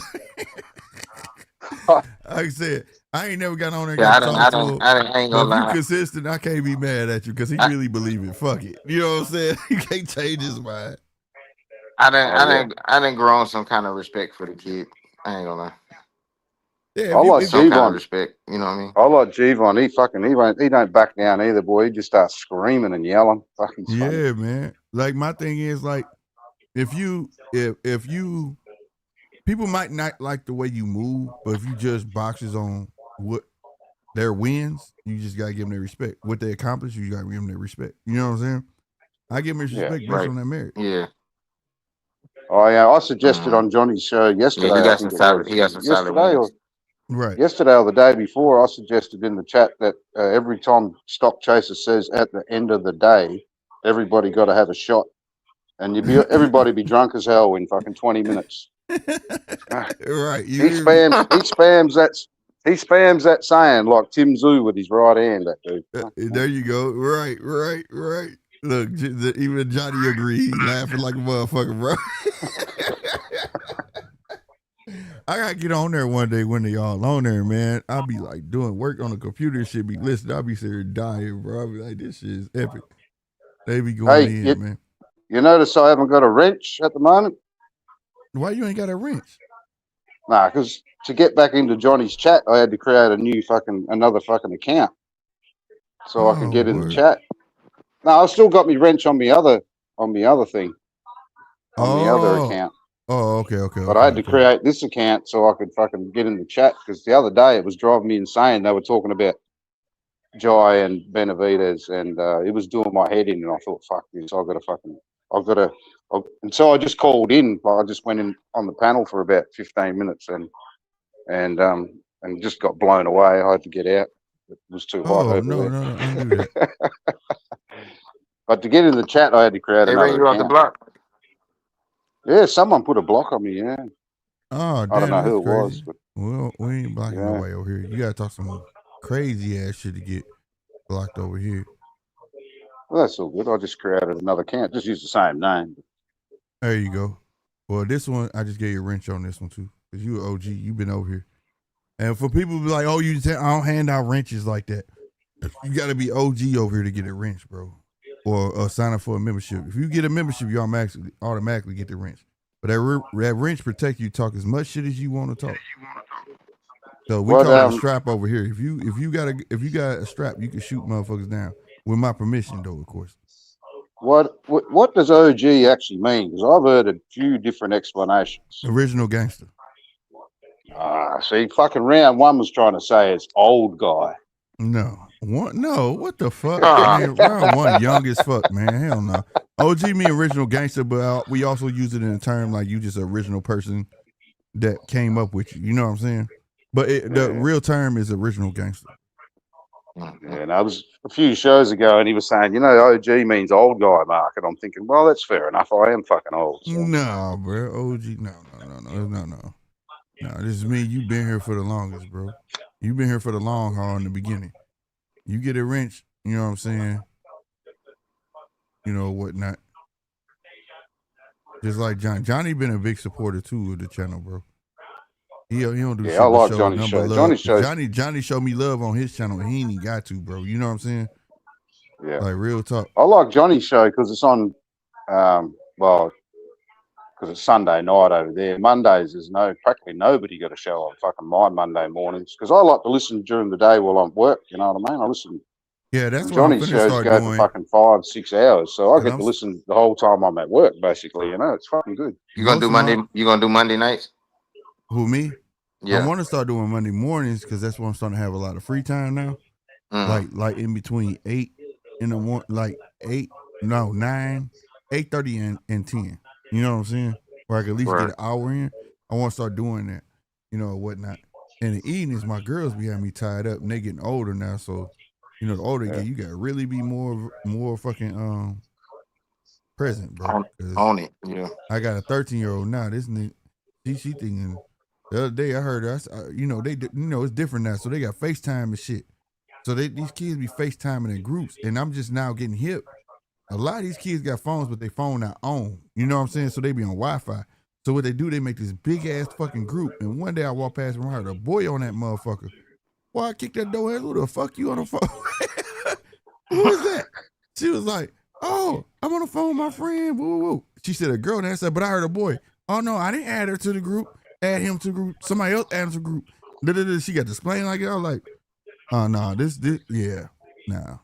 Like I said, I ain't never got on there. Yeah, I ain't gonna lie. If you consistent, I can't be mad at you because he really believe it. Fuck it. You know what I'm saying? You can't change his mind. I didn't grow on some kind of respect for the kid. I ain't gonna lie. Yeah, I like some kind of Jevon. respect. You know what I mean? I like Jevon. He don't back down either, boy. He just starts screaming and yelling. Fucking yeah, man. Like my thing is like, if you people might not like the way you move, but if you judge boxers on what their wins, you just gotta give them their respect. What they accomplish, you gotta give them their respect. You know what I'm saying? I give them respect based on their merit. Yeah. Oh yeah, I suggested on Johnny's show yesterday. Yeah, he got some solid. Right. Yesterday or the day before, I suggested in the chat that every time Stock Chaser says at the end of the day, everybody got to have a shot, and everybody be drunk as hell in fucking 20 minutes. Right. He spams that saying like Tim Tszyu with his right hand. That dude. There you go. Right. Look, even Johnny agreed. He laughing like a motherfucker, bro. I gotta get on there one day when they all on there, man. I'll be like doing work on the computer and shit, be listening. I'll be sitting there dying, bro. I'll be like, this shit is epic. They be going man. You notice I haven't got a wrench at the moment? Why you ain't got a wrench? Nah, because to get back into Johnny's chat, I had to create another fucking account so I could get in the chat. No, I still got my wrench on the other thing, on the other account. Oh, okay. But I had to create this account so I could fucking get in the chat because the other day it was driving me insane. They were talking about Tszyu-I and Benavidez, and it was doing my head in. And I thought, fuck this, and so I just called in. Like, I just went in on the panel for about 15 minutes and just got blown away. I had to get out. It was too hot. Oh, no, don't do that. But to get in the chat, I had to create another account. You off the block? Yeah, someone put a block on me, yeah. Oh, damn, I don't know who it crazy. was. But well, we ain't blocking no way over here. You gotta talk some crazy ass shit to get blocked over here. Well, that's all good. I just created another account. Just use the same name. There you go. Well, this one, I just gave you a wrench on this one, too. Because you an OG. You've been over here. And for people to be like, oh, I don't hand out wrenches like that. You got to be OG over here to get a wrench, bro. Or sign up for a membership. If you get a membership, you automatically get the wrench. But that wrench protect you, talk as much shit as you want to talk. So we call it a strap over here. If you got a strap, you can shoot motherfuckers down with my permission, though, of course. What does OG actually mean? Because I've heard a few different explanations. Original gangster. See, fucking round one was trying to say it's old guy. No, what the fuck? Man, round one, young as fuck, man. Hell no. OG mean original gangster, but we also use it in a term like you just an original person that came up with you. You know what I'm saying? But the real term is original gangster. Yeah, and I was a few shows ago, and he was saying, OG means old guy, Mark. And I'm thinking, well, that's fair enough. I am fucking old. So. No, bro. OG, no. No, this is me. You've been here for the longest, bro. You've been here for the long haul in the beginning. You get a wrench, you know what I'm saying? Whatnot. Just like Johnny been a big supporter too of the channel, bro. He don't do shit. I like Johnny's show. Johnny showed me love on his channel, and he ain't even got to, bro. You know what I'm saying? Yeah. Like real talk. I like Johnny's show because it's on, because it's Sunday night over there. Mondays there's practically nobody got a show on fucking my Monday mornings because I like to listen during the day while I'm at work. You know what I mean? I listen. Yeah, that's what Johnny's shows go for fucking 5-6 hours, so I get to listen the whole time I'm at work. Basically, it's fucking good. You gonna do Monday? You gonna do Monday nights? Who, me? Yeah. I want to start doing Monday mornings because that's when I'm starting to have a lot of free time now. Like in between 8 in the morning, like 9, 8:30 and 10. You know You know what I'm saying? Where I can at least get an hour in. I want to start doing that, or whatnot. And the evenings, my girls be having me tied up, and they getting older now. So, the older you get, you got to really be more fucking present, bro. On it, yeah. I got a 13-year-old now. This nigga, she thinking. The other day I heard her, it's different now. So they got FaceTime and shit. So these kids be FaceTiming in groups, and I'm just now getting hip. A lot of these kids got phones, but they phone not on. You know what I'm saying? So they be on Wi-Fi. So what they do, they make this big ass fucking group. And one day I walked past and I heard a boy on that motherfucker. Boy, I kicked that door in. Who the fuck you on the phone? Who is that? She was like, oh, I'm on the phone with my friend. Woo, woo. She said a girl. And I said, but I heard a boy. Oh no, I didn't add her to the group. Add him to the group. Somebody else add him to the group. She got displaying like it. I was like, oh no, this, yeah, nah.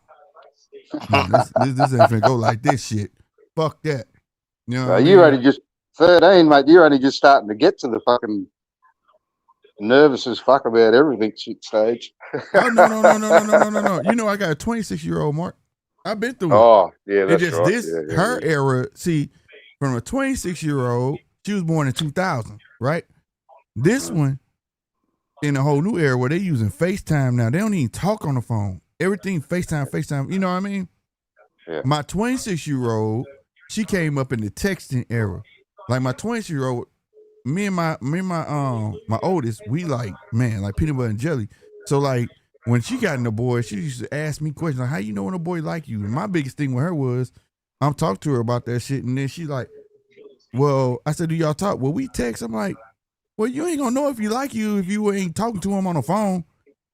No, this ain't finna go like this shit. Fuck that. You know what I mean? You only just 13, mate. You're only just starting to get to the fucking nervous as fuck about everything shit stage. Oh no. You know I got a 26-year-old, Mark. I've been through it. Oh, yeah, that's just right. Her era, see, from a 26-year-old, she was born in 2000, right? This one in a whole new era where they using FaceTime now. They don't even talk on the phone. Everything FaceTime, you know what I mean? Yeah. My 26-year-old, she came up in the texting era. Like my 26-year-old, me and my oldest, we like peanut butter and jelly. So like when she got in the boy, she used to ask me questions like, how you know when a boy like you? And my biggest thing with her was, I'm talking to her about that shit, and then she like, well, I said, do y'all talk? Well, we text. I'm like, well, you ain't gonna know if he like you if you ain't talking to him on the phone.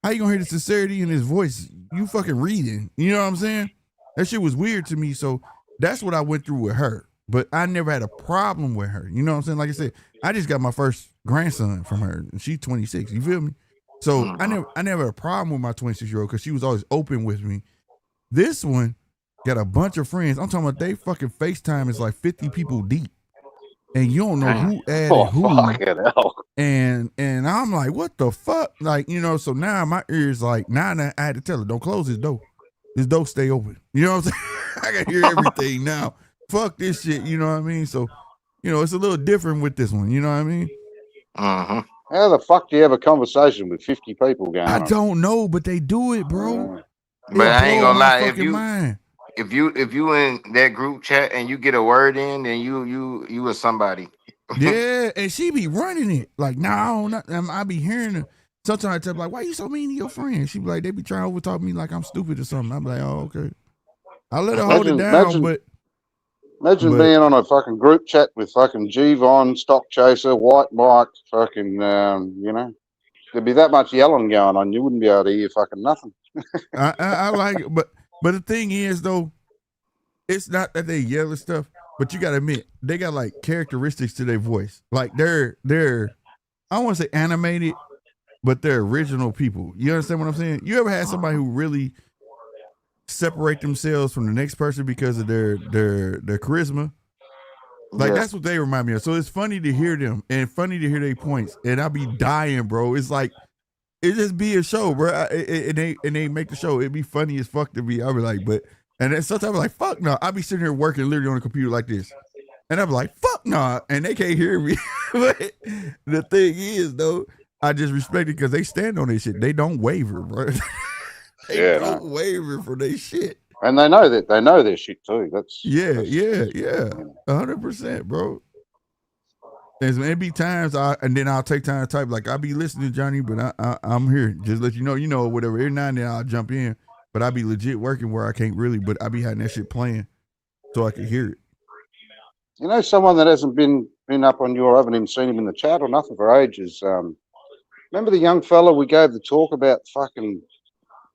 How you gonna hear the sincerity in his voice? You fucking reading. You know what I'm saying? That shit was weird to me. So that's what I went through with her. But I never had a problem with her. You know what I'm saying? Like I said, I just got my first grandson from her, and she's 26. You feel me? So I never had a problem with my 26-year-old because she was always open with me. This one got a bunch of friends. I'm talking about they fucking FaceTime is like 50 people deep. And you don't know who added who. And I'm like, what the fuck? Like, so now my ears like, now I had to tell her, don't close this door. This door stay open. You know what I'm saying? I can hear everything now. Fuck this shit, you know what I mean? So, it's a little different with this one, you know what I mean? Uh-huh. How the fuck do you have a conversation with 50 people going on? I don't know, but they do it, bro. But I ain't gonna lie, if you in that group chat and you get a word in, then you was somebody. Yeah, and she be running it. Like, I be hearing her. Sometimes I tell her, like, why you so mean to your friends? She be like, they be trying to overtalk me like I'm stupid or something. I'm like, oh, okay. I let her hold it down, but... Imagine being on a fucking group chat with fucking G-Von, Stock Chaser, White Mike, fucking, there'd be that much yelling going on. You wouldn't be able to hear fucking nothing. I like it, but the thing is, though, it's not that they yell and stuff, but you got to admit, they got, like, characteristics to their voice. Like, they're I don't want to say animated, but they're original people. You understand what I'm saying? You ever had somebody who really separate themselves from the next person because of their charisma? Like, that's what they remind me of. So it's funny to hear them and funny to hear their points. And I be dying, bro. It's like, it just be a show, bro. And they make the show. It'd be funny as fuck to me. I'll be like, and then sometimes I'm like, fuck no. I be sitting here working literally on the computer like this. And I'm like, fuck no. And they can't hear me. But the thing is, though, I just respect it because they stand on their shit. They don't waver, bro. They don't waver for their shit. And they know their shit too. That's 100%, bro. There's maybe times I'll take time to type, like, I'll be listening to Johnny, but I'm here. Just let you know, whatever. Every now and then I'll jump in, but I'll be legit working where I can't really, but I'll be having that shit playing so I can hear it. Someone that hasn't been up on your, I haven't even seen him in the chat or nothing for ages. Remember the young fella we gave the talk about fucking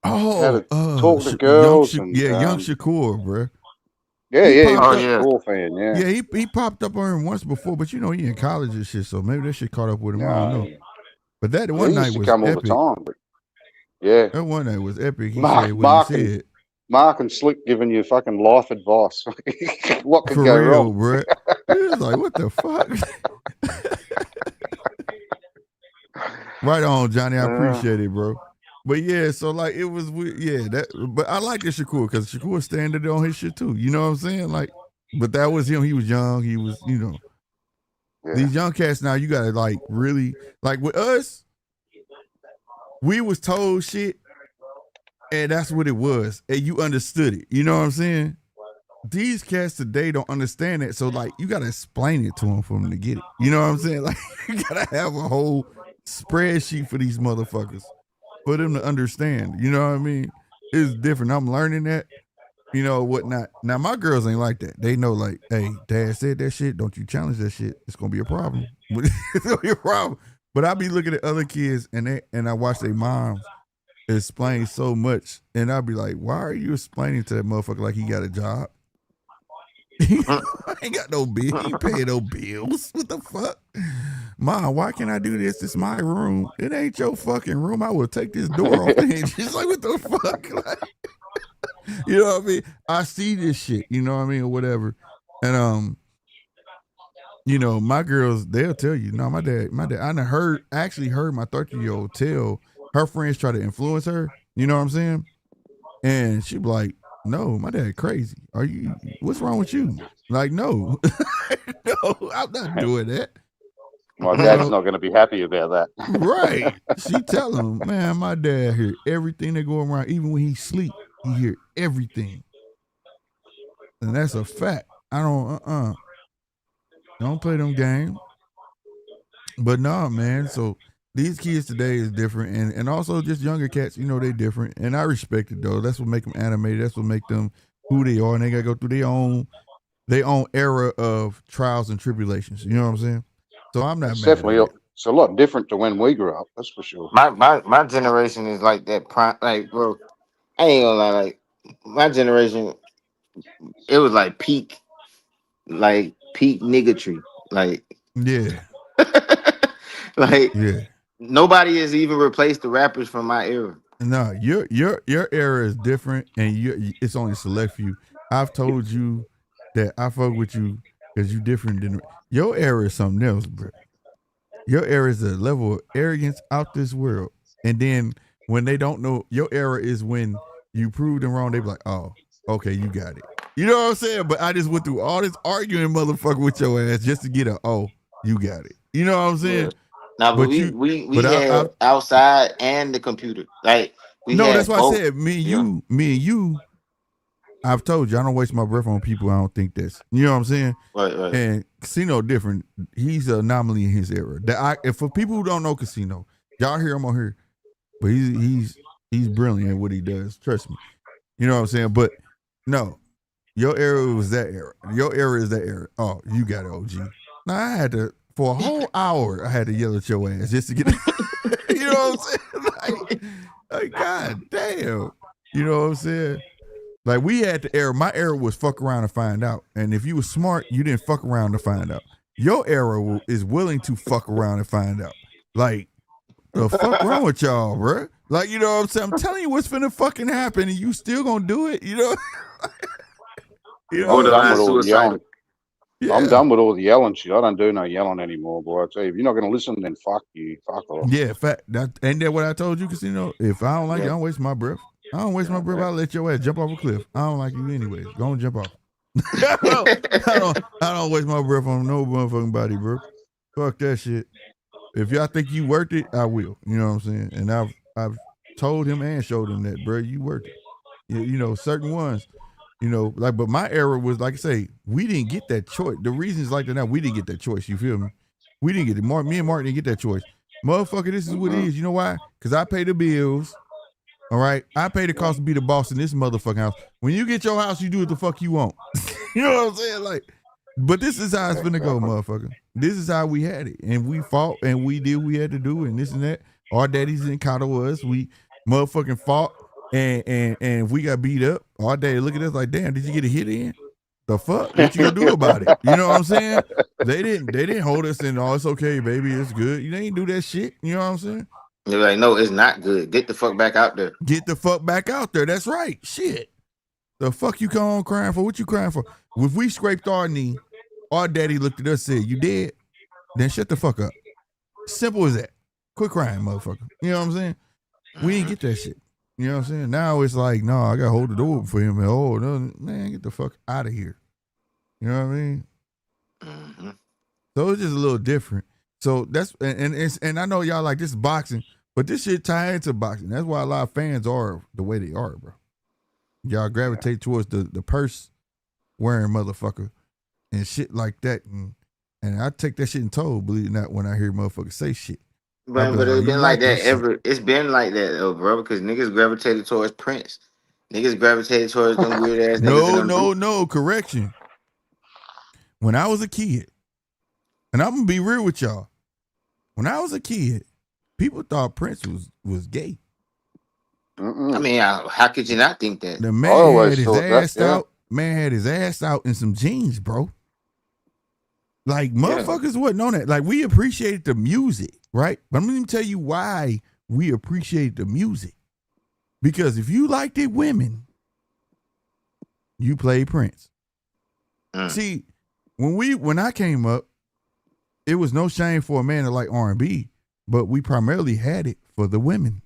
how to talk to girls? Young Shakur, bro. Shakur fan, Yeah, he popped up on him once before, but he in college and shit, so maybe that shit caught up with him. I don't know. But that one night was come epic. All the time, but that one night was epic. He said what he said. Mark and Slick giving you fucking life advice. What could For go real, wrong, bro? He was like, what the fuck? Right on, Johnny. I appreciate it, bro. But yeah, so like it was, but I like the Shakur because Shakur standing on his shit too. You know what I'm saying? Like, but that was him. He was young. He was, Yeah. These young cats now, you gotta like really like with us. We was told shit, and that's what it was, and you understood it. You know what I'm saying? These cats today don't understand it, so like you gotta explain it to them for them to get it. You know what I'm saying? Like you gotta have a whole spreadsheet for these motherfuckers for them to understand. You know what I mean? It's different. I'm learning that. You know, whatnot. Now, my girls ain't like that. They know, like, hey, dad said that shit. Don't you challenge that shit. It's going to be a problem. It's going to be a problem. But I be looking at other kids, and I watch their moms explain so much, and I'll be like, why are you explaining to that motherfucker like he got a job? He ain't got no bill. He ain't paying no bills. What the fuck? Mom, why can't I do this? It's my room. It ain't your fucking room. I will take this door off the hinge. She's like, what the fuck? Like, you know what I mean? I see this shit, you know what I mean, or whatever. And you know, my girls, they'll tell you, no, my dad, I actually heard my 13-year-old tell her friends try to influence her, you know what I'm saying? And she be like, no, my dad crazy. What's wrong with you? Like, no. No, I'm not doing that. My dad's not going to be happy about that. Right. She tell him, man, my dad hear everything that go around, even when he sleep. He hear everything. And that's a fact. I don't play them games. But no, man. So these kids today is different. And also just younger cats, you know, they different. And I respect it though. That's what make them animated. That's what make them who they are. And they gotta go through their own era of trials and tribulations. You know what I'm saying? So I'm not It's mad definitely at it. it's a lot different to when we grew up, that's for sure. My generation is like that prime, like, bro, I ain't gonna lie, like my generation, it was like peak niggatry. Like Yeah. like Yeah. nobody has even replaced the rappers from my era. No, your era is different, and it's only select few. I've told you that I fuck with you because you different than your era is something else, bro. Your era is a level of arrogance out this world. And then when they don't know, your era is when you prove them wrong. They be like, oh, okay, you got it. You know what I'm saying? But I just went through all this arguing, motherfucker, with your ass just to get you got it. You know what I'm saying? Yeah. Now, but we had outside and the computer. Like we no, had that's why both. I said me and you. I've told you I don't waste my breath on people I don't think that's. You know what I'm saying? Right. And Casino different. He's an anomaly in his era. If for people who don't know Casino, y'all hear him on here, but he's brilliant at what he does. Trust me. You know what I'm saying? But no, your era was that era. Your era is that era. Oh, you got it, OG. Now I had to for a whole hour. I had to yell at your ass just to get. You know what I'm saying? Like god damn. You know what I'm saying? Like we had the era. My era was fuck around and find out. And if you were smart, you didn't fuck around to find out. Your era is willing to fuck around and find out. Like the fuck wrong with y'all, bro? Like you know what I'm saying? I'm telling you what's finna fucking happen, and you still gonna do it. You know? You know? I'm done with all the yelling. Yeah. I'm done with all the yelling shit. I don't do no yelling anymore, boy. I tell you, if you're not gonna listen, then fuck you. Fuck off. Yeah, fact. Ain't that what I told you, Casino? If I don't like you, I don't waste my breath. I don't waste my breath. I'll let your ass jump off a cliff. I don't like you anyways. Go and jump off. I don't waste my breath on no motherfucking body, bro. Fuck that shit. If y'all think you worth it, I will. You know what I'm saying? And I've told him and showed him that, bro, you worth it. You know, certain ones, you know, like, but my era was, like I say, we didn't get that choice. The reasons like that now, we didn't get that choice. You feel me? We didn't get it. Me and Mark didn't get that choice. Motherfucker, this is what it is. You know why? Because I pay the bills. All right, I pay the cost to be the boss in this motherfucking house. When you get your house, you do what the fuck you want. You know what I'm saying? Like, but this is how it's gonna go, motherfucker. This is how we had it, and we fought, and we did what we had to do, and this and that. Our daddies didn't coddle us. We motherfucking fought, and we got beat up. Our daddy look at us like, damn, did you get a hit in? The fuck? What you gonna do about it? You know what I'm saying? They didn't hold us in. Oh, it's okay, baby, it's good. You didn't do that shit. You know what I'm saying? They're like, no, it's not good. Get the fuck back out there. Get the fuck back out there. That's right. Shit. The fuck you come on crying for? What you crying for? If we scraped our knee, our daddy looked at us and said, you dead? Then shut the fuck up. Simple as that. Quit crying, motherfucker. You know what I'm saying? We didn't get that shit. You know what I'm saying? Now it's like, no, I got to hold the door for him. And, oh, no, man, get the fuck out of here. You know what I mean? Mm-hmm. So it's just a little different. So that's and I know y'all like this is boxing, but this shit tie into boxing. That's why a lot of fans are the way they are, bro. Y'all gravitate towards the purse wearing motherfucker and shit like that, and I take that shit in toll, believe it or not, when I hear motherfuckers say shit. But it's been like that ever. It's been like that though, bro. Because niggas gravitated towards Prince. Niggas gravitated towards them weird ass niggas. No, correction. When I was a kid, and I'm gonna be real with y'all. When I was a kid, people thought Prince was gay. I mean, how could you not think that? The man had his ass out. Man had his ass out in some jeans, bro. Like motherfuckers wasn't on that. Like we appreciated the music, right? But I'm gonna tell you why we appreciated the music. Because if you liked it women, you played Prince. See, when I came up, it was no shame for a man to like R&B, but we primarily had it for the women.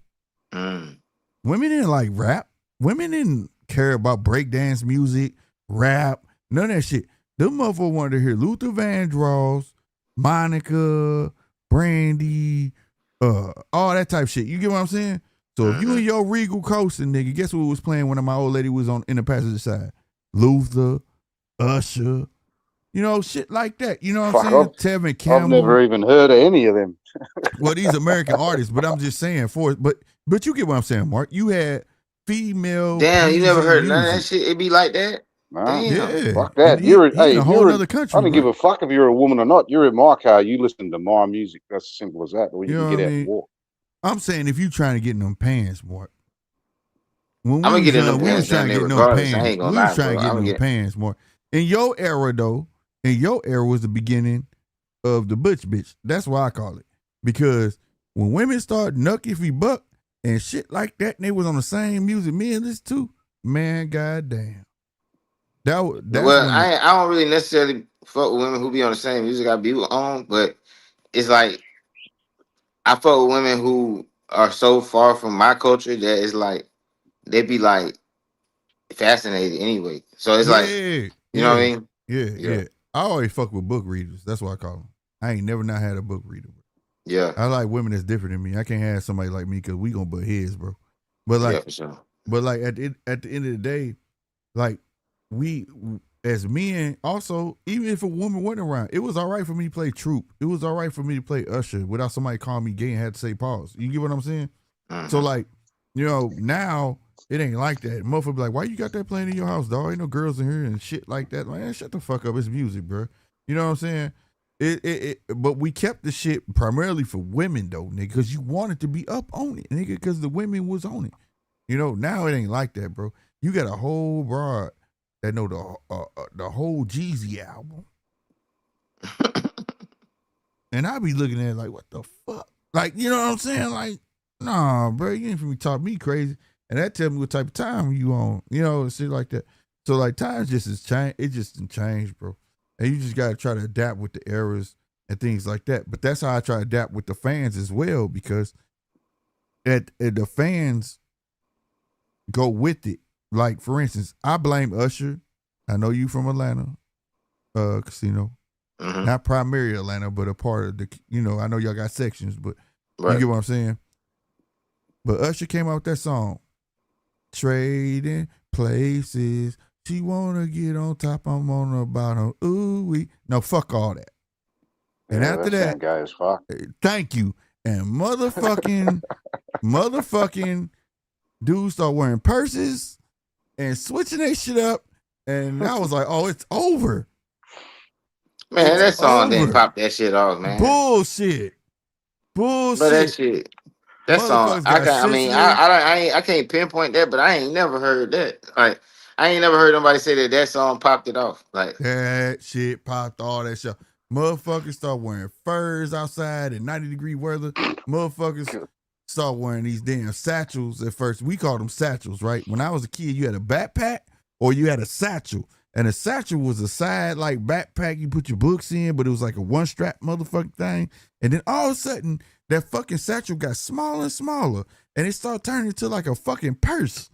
Women didn't like rap. Women didn't care about breakdance music, rap, none of that shit. Them motherfuckers wanted to hear Luther Vandross, Monica, Brandy, all that type of shit. You get what I'm saying? So if you in your Regal coasting, nigga, guess what was playing when my old lady was in the passenger side? Luther, Usher, you know, shit like that. You know what I'm saying? Tevin Campbell. I've never even heard of any of them. Well, these American artists, but I'm just saying but you get what I'm saying, Mark. You had female. Damn, you never heard none of that shit? It be like that? Yeah. Fuck that. You're in a whole other country. I don't give a fuck if you're a woman or not. You're in my car, you listen to my music. That's as simple as that. Or you can get out and walk. I'm saying if you trying to get in them pants, Mark. I'm gonna get in them pants. I ain't gonna lie, we was trying to get in them pants, Mark. In your era, though, was the beginning of the butch bitch. That's why I call it. Because when women start Nuck If We Buck and shit like that, and they was on the same music me and this too, man, goddamn. Well, I don't really necessarily fuck with women who be on the same music I be on, but it's like I fuck with women who are so far from my culture that it's like they be like fascinated anyway. So it's like, you know what I mean? Yeah. I always fuck with book readers. That's what I call them. I ain't never not had a book reader. Yeah. I like women that's different than me. I can't have somebody like me because we gonna butt heads, bro. But like, for sure. But like at the end of the day, like we as men, also, even if a woman wasn't around, it was all right for me to play Troop. It was all right for me to play Usher without somebody calling me gay and had to say pause. You get what I'm saying? So like, you know, now it ain't like that. Motherfucker be like, why you got that playing in your house, dog? Ain't no girls in here and shit like that. Man, shut the fuck up. It's music, bro. You know what I'm saying? But we kept the shit primarily for women though, nigga, because you wanted to be up on it, nigga, because the women was on it. You know, now it ain't like that, bro. You got a whole broad that know the whole Jeezy album. And I be looking at it like, what the fuck? Like, you know what I'm saying? Like, nah, bro, you ain't finna talk me crazy. And that tell me what type of time you on, you know, shit like that. So like times just has changed. It just didn't change, bro. And you just gotta try to adapt with the eras and things like that. But that's how I try to adapt with the fans as well, because the fans go with it. Like, for instance, I blame Usher. I know you from Atlanta, Casino. Not primary Atlanta, but a part of the, you know, I know y'all got sections, but you get what I'm saying? But Usher came out with that song, Trading Places. She wanna get on top, I'm on the bottom. Ooh, we. No, fuck all that. And after that, guy is fuck. Thank you. And motherfucking dudes start wearing purses and switching that shit up. And I was like, oh, it's over. Man, it's that song didn't pop that shit off, man. Bullshit. But that shit, that song, I can't pinpoint that, but I ain't never heard that. Like, I ain't never heard nobody say that song popped it off. Like, that shit popped all that shit. Motherfuckers start wearing furs outside in 90-degree weather. Motherfuckers start wearing these damn satchels at first. We called them satchels, right? When I was a kid, you had a backpack or you had a satchel. And a satchel was a side like backpack you put your books in, but it was like a one strap motherfucking thing. And then all of a sudden, that fucking satchel got smaller and smaller. And it started turning into like a fucking purse.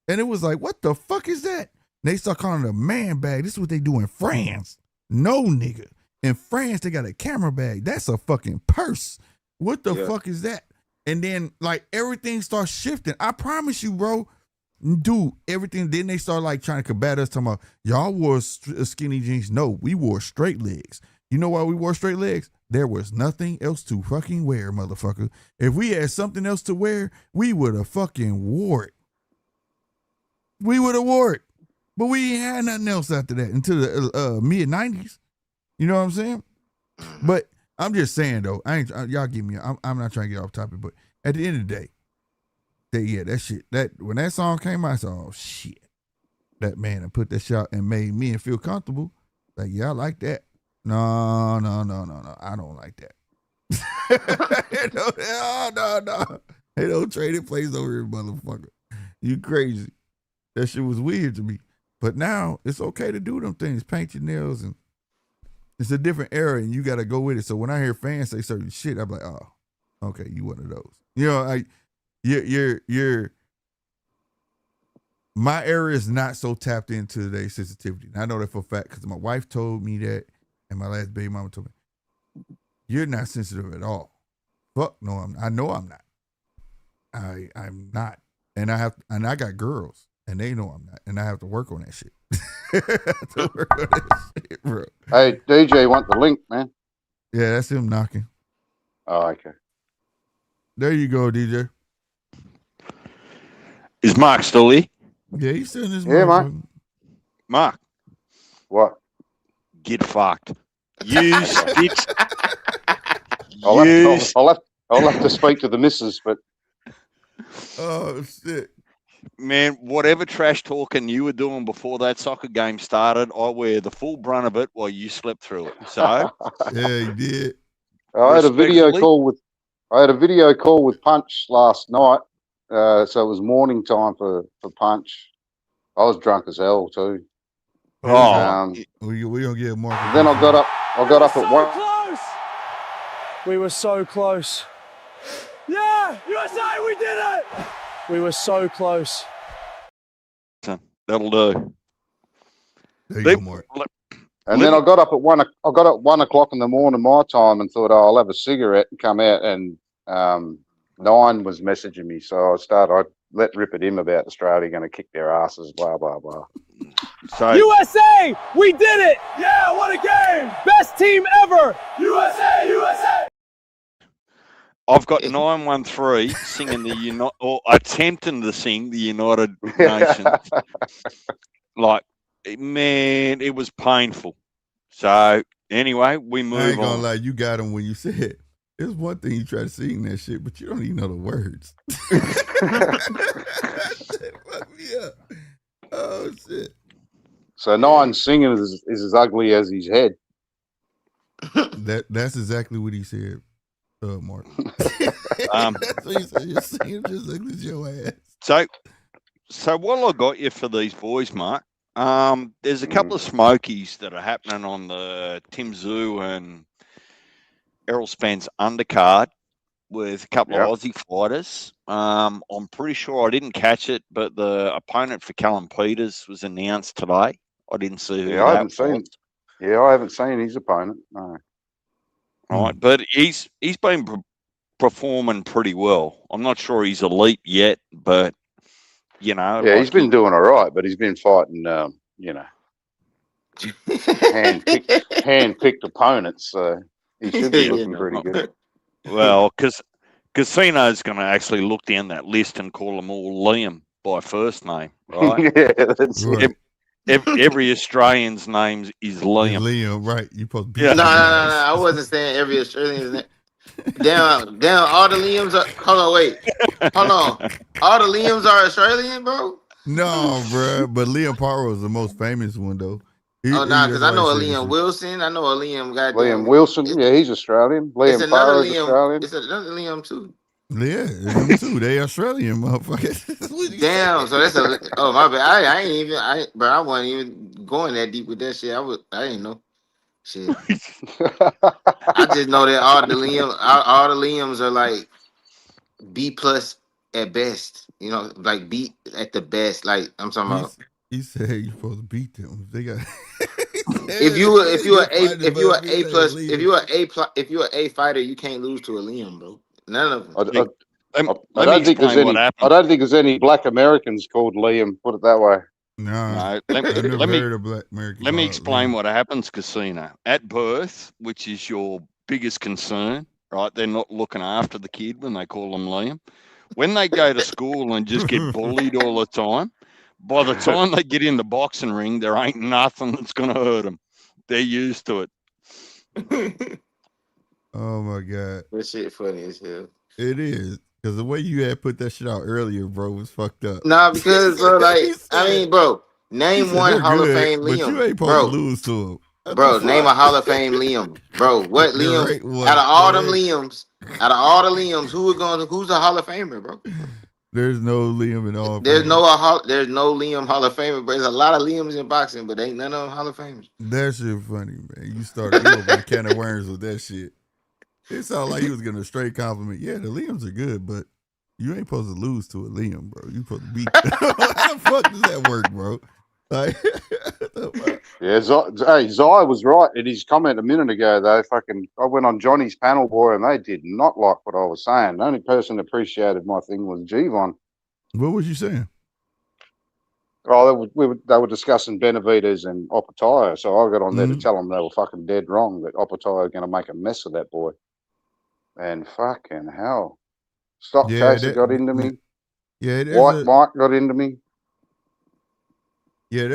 And it was like, what the fuck is that? And they start calling it a man bag. This is what they do in France. No, nigga. In France, they got a camera bag. That's a fucking purse. What the fuck is that? And then like everything starts shifting. I promise you, bro. Dude, everything. Then they start like trying to combat us, talking about y'all wore skinny jeans. No, we wore straight legs. You know why we wore straight legs? There was nothing else to fucking wear, motherfucker. If we had something else to wear, we would have fucking wore it. We would have wore it. But we ain't had nothing else after that until the mid-90s. You know what I'm saying? But I'm just saying, though, y'all give me, I'm not trying to get off topic, but at the end of the day, that shit, when that song came out, I said, oh, shit. That man and put that shit out and made me feel comfortable. Like, yeah, I like that. No. I don't like that. No. They don't trade it plays over here, motherfucker. You crazy. That shit was weird to me. But now it's okay to do them things, paint your nails, and it's a different era, and you got to go with it. So when I hear fans say certain shit, I'm like, oh, okay, you one of those. You know, you're my era is not so tapped into their sensitivity. And I know that for a fact because my wife told me that, and my last baby mama told me, you're not sensitive at all. Fuck no, I know I'm not. I'm not, and I got girls. And they know I'm not. And I have to work on that shit. Bro. Hey, DJ want the link, man. Yeah, that's him knocking. Oh, okay. There you go, DJ. Is Mark still here? Yeah, he's still in this Mark. What? Get fucked. You stitch. I'll have to speak to the missus, but. Oh, shit. Man, whatever trash talking you were doing before that soccer game started, I wear the full brunt of it while you slept through it. So, yeah, you did. I had a video call with Punch last night. So it was morning time for Punch. I was drunk as hell too. Oh, we gonna get more. Then I got up at 1. Close. We were so close. Yeah, USA, we did it. We were so close. That'll do. There you go, Mark. And then I got up at 1. I got up 1 o'clock in the morning my time and thought, I'll have a cigarette and come out. And 9 was messaging me, so I let rip at him about Australia going to kick their asses, blah blah blah. So, USA, we did it! Yeah, what a game! Best team ever! USA! I've got 913 singing or attempting to sing the United Nations. Like, man, it was painful. So, anyway, we move on. I ain't gonna lie, you got him when you said, it's one thing you try to sing that shit, but you don't even know the words. Fuck me up. Oh, shit. So, 9 singing is as ugly as his head. That's exactly what he said. Mark. That's what he said. You're singing just like this your ass. So while I got you for these boys, Mark, there's a couple of smokies that are happening on the Tszyu-I and Errol Spence undercard with a couple of Aussie fighters. I'm pretty sure I didn't catch it, but the opponent for Callum Peters was announced today. I didn't see who I haven't seen his opponent. No. Right, but he's been performing pretty well. I'm not sure he's elite yet, but you know, yeah, he's been doing all right. But he's been fighting, hand-picked opponents. So he should be looking pretty good. Well, because Casino's going to actually look down that list and call them all Liam by first name, right? Yeah, that's right. Every Australian's name is Liam. Liam, right? You supposed to be. No. I wasn't saying every Australian's name. Damn, all the Liams are. Hold on. All the Liams are Australian, bro? No, bro. But Liam Parra is the most famous one, though. Because I know a Liam Wilson. I know a Liam guy. Liam Wilson, yeah, he's Australian. Liam Parra is Australian. It's another Liam, too. Yeah, them too. They Australian, motherfucker. Damn, so that's my bad. I wasn't even going that deep with that shit. I didn't know. Shit. I just know that all the Liams are like B+ at best. You know, like B at the best. Like I'm talking about. He said you're supposed to beat them. They got. if you're a fighter, you can't lose to a Liam, bro. None of them. I don't think there's any. I don't think there's any black Americans called Liam. Put it that way. No, let me explain Liam. what happens, Casino. At birth, which is your biggest concern, right? They're not looking after the kid when they call them Liam. When they go to school and just get bullied all the time, by the time they get in the boxing ring, there ain't nothing that's going to hurt them. They're used to it. Oh, my God. That shit funny as hell. It is. Because the way you had put that shit out earlier, bro, was fucked up. Nah, because, bro, bro, name one Hall of Fame Liam. But you ain't supposed to lose to him. Bro, name a Hall of Fame Liam. Bro, what Liam? Out of all the Liams, who's a Hall of Famer, bro? There's no Liam in all. There's no Liam Hall of Famer, but there's a lot of Liams in boxing, but ain't none of them Hall of Famers. That shit funny, man. You started opening a can of worms with that shit. It sounded like he was getting a straight compliment. Yeah, the Liams are good, but you ain't supposed to lose to a Liam, bro. You supposed to beat. How the fuck does that work, bro? Like, yeah, Tszyu-I was right in his comment a minute ago, though. I went on Johnny's panel, boy, and they did not like what I was saying. The only person that appreciated my thing was Gvon. What was you saying? Oh, they were discussing Benavidez and Opataya, so I got on there to tell them they were fucking dead wrong, that Opataya are going to make a mess of that boy. And fucking hell. Stock Chaser got into me. Yeah, White Mike got into me. Yeah,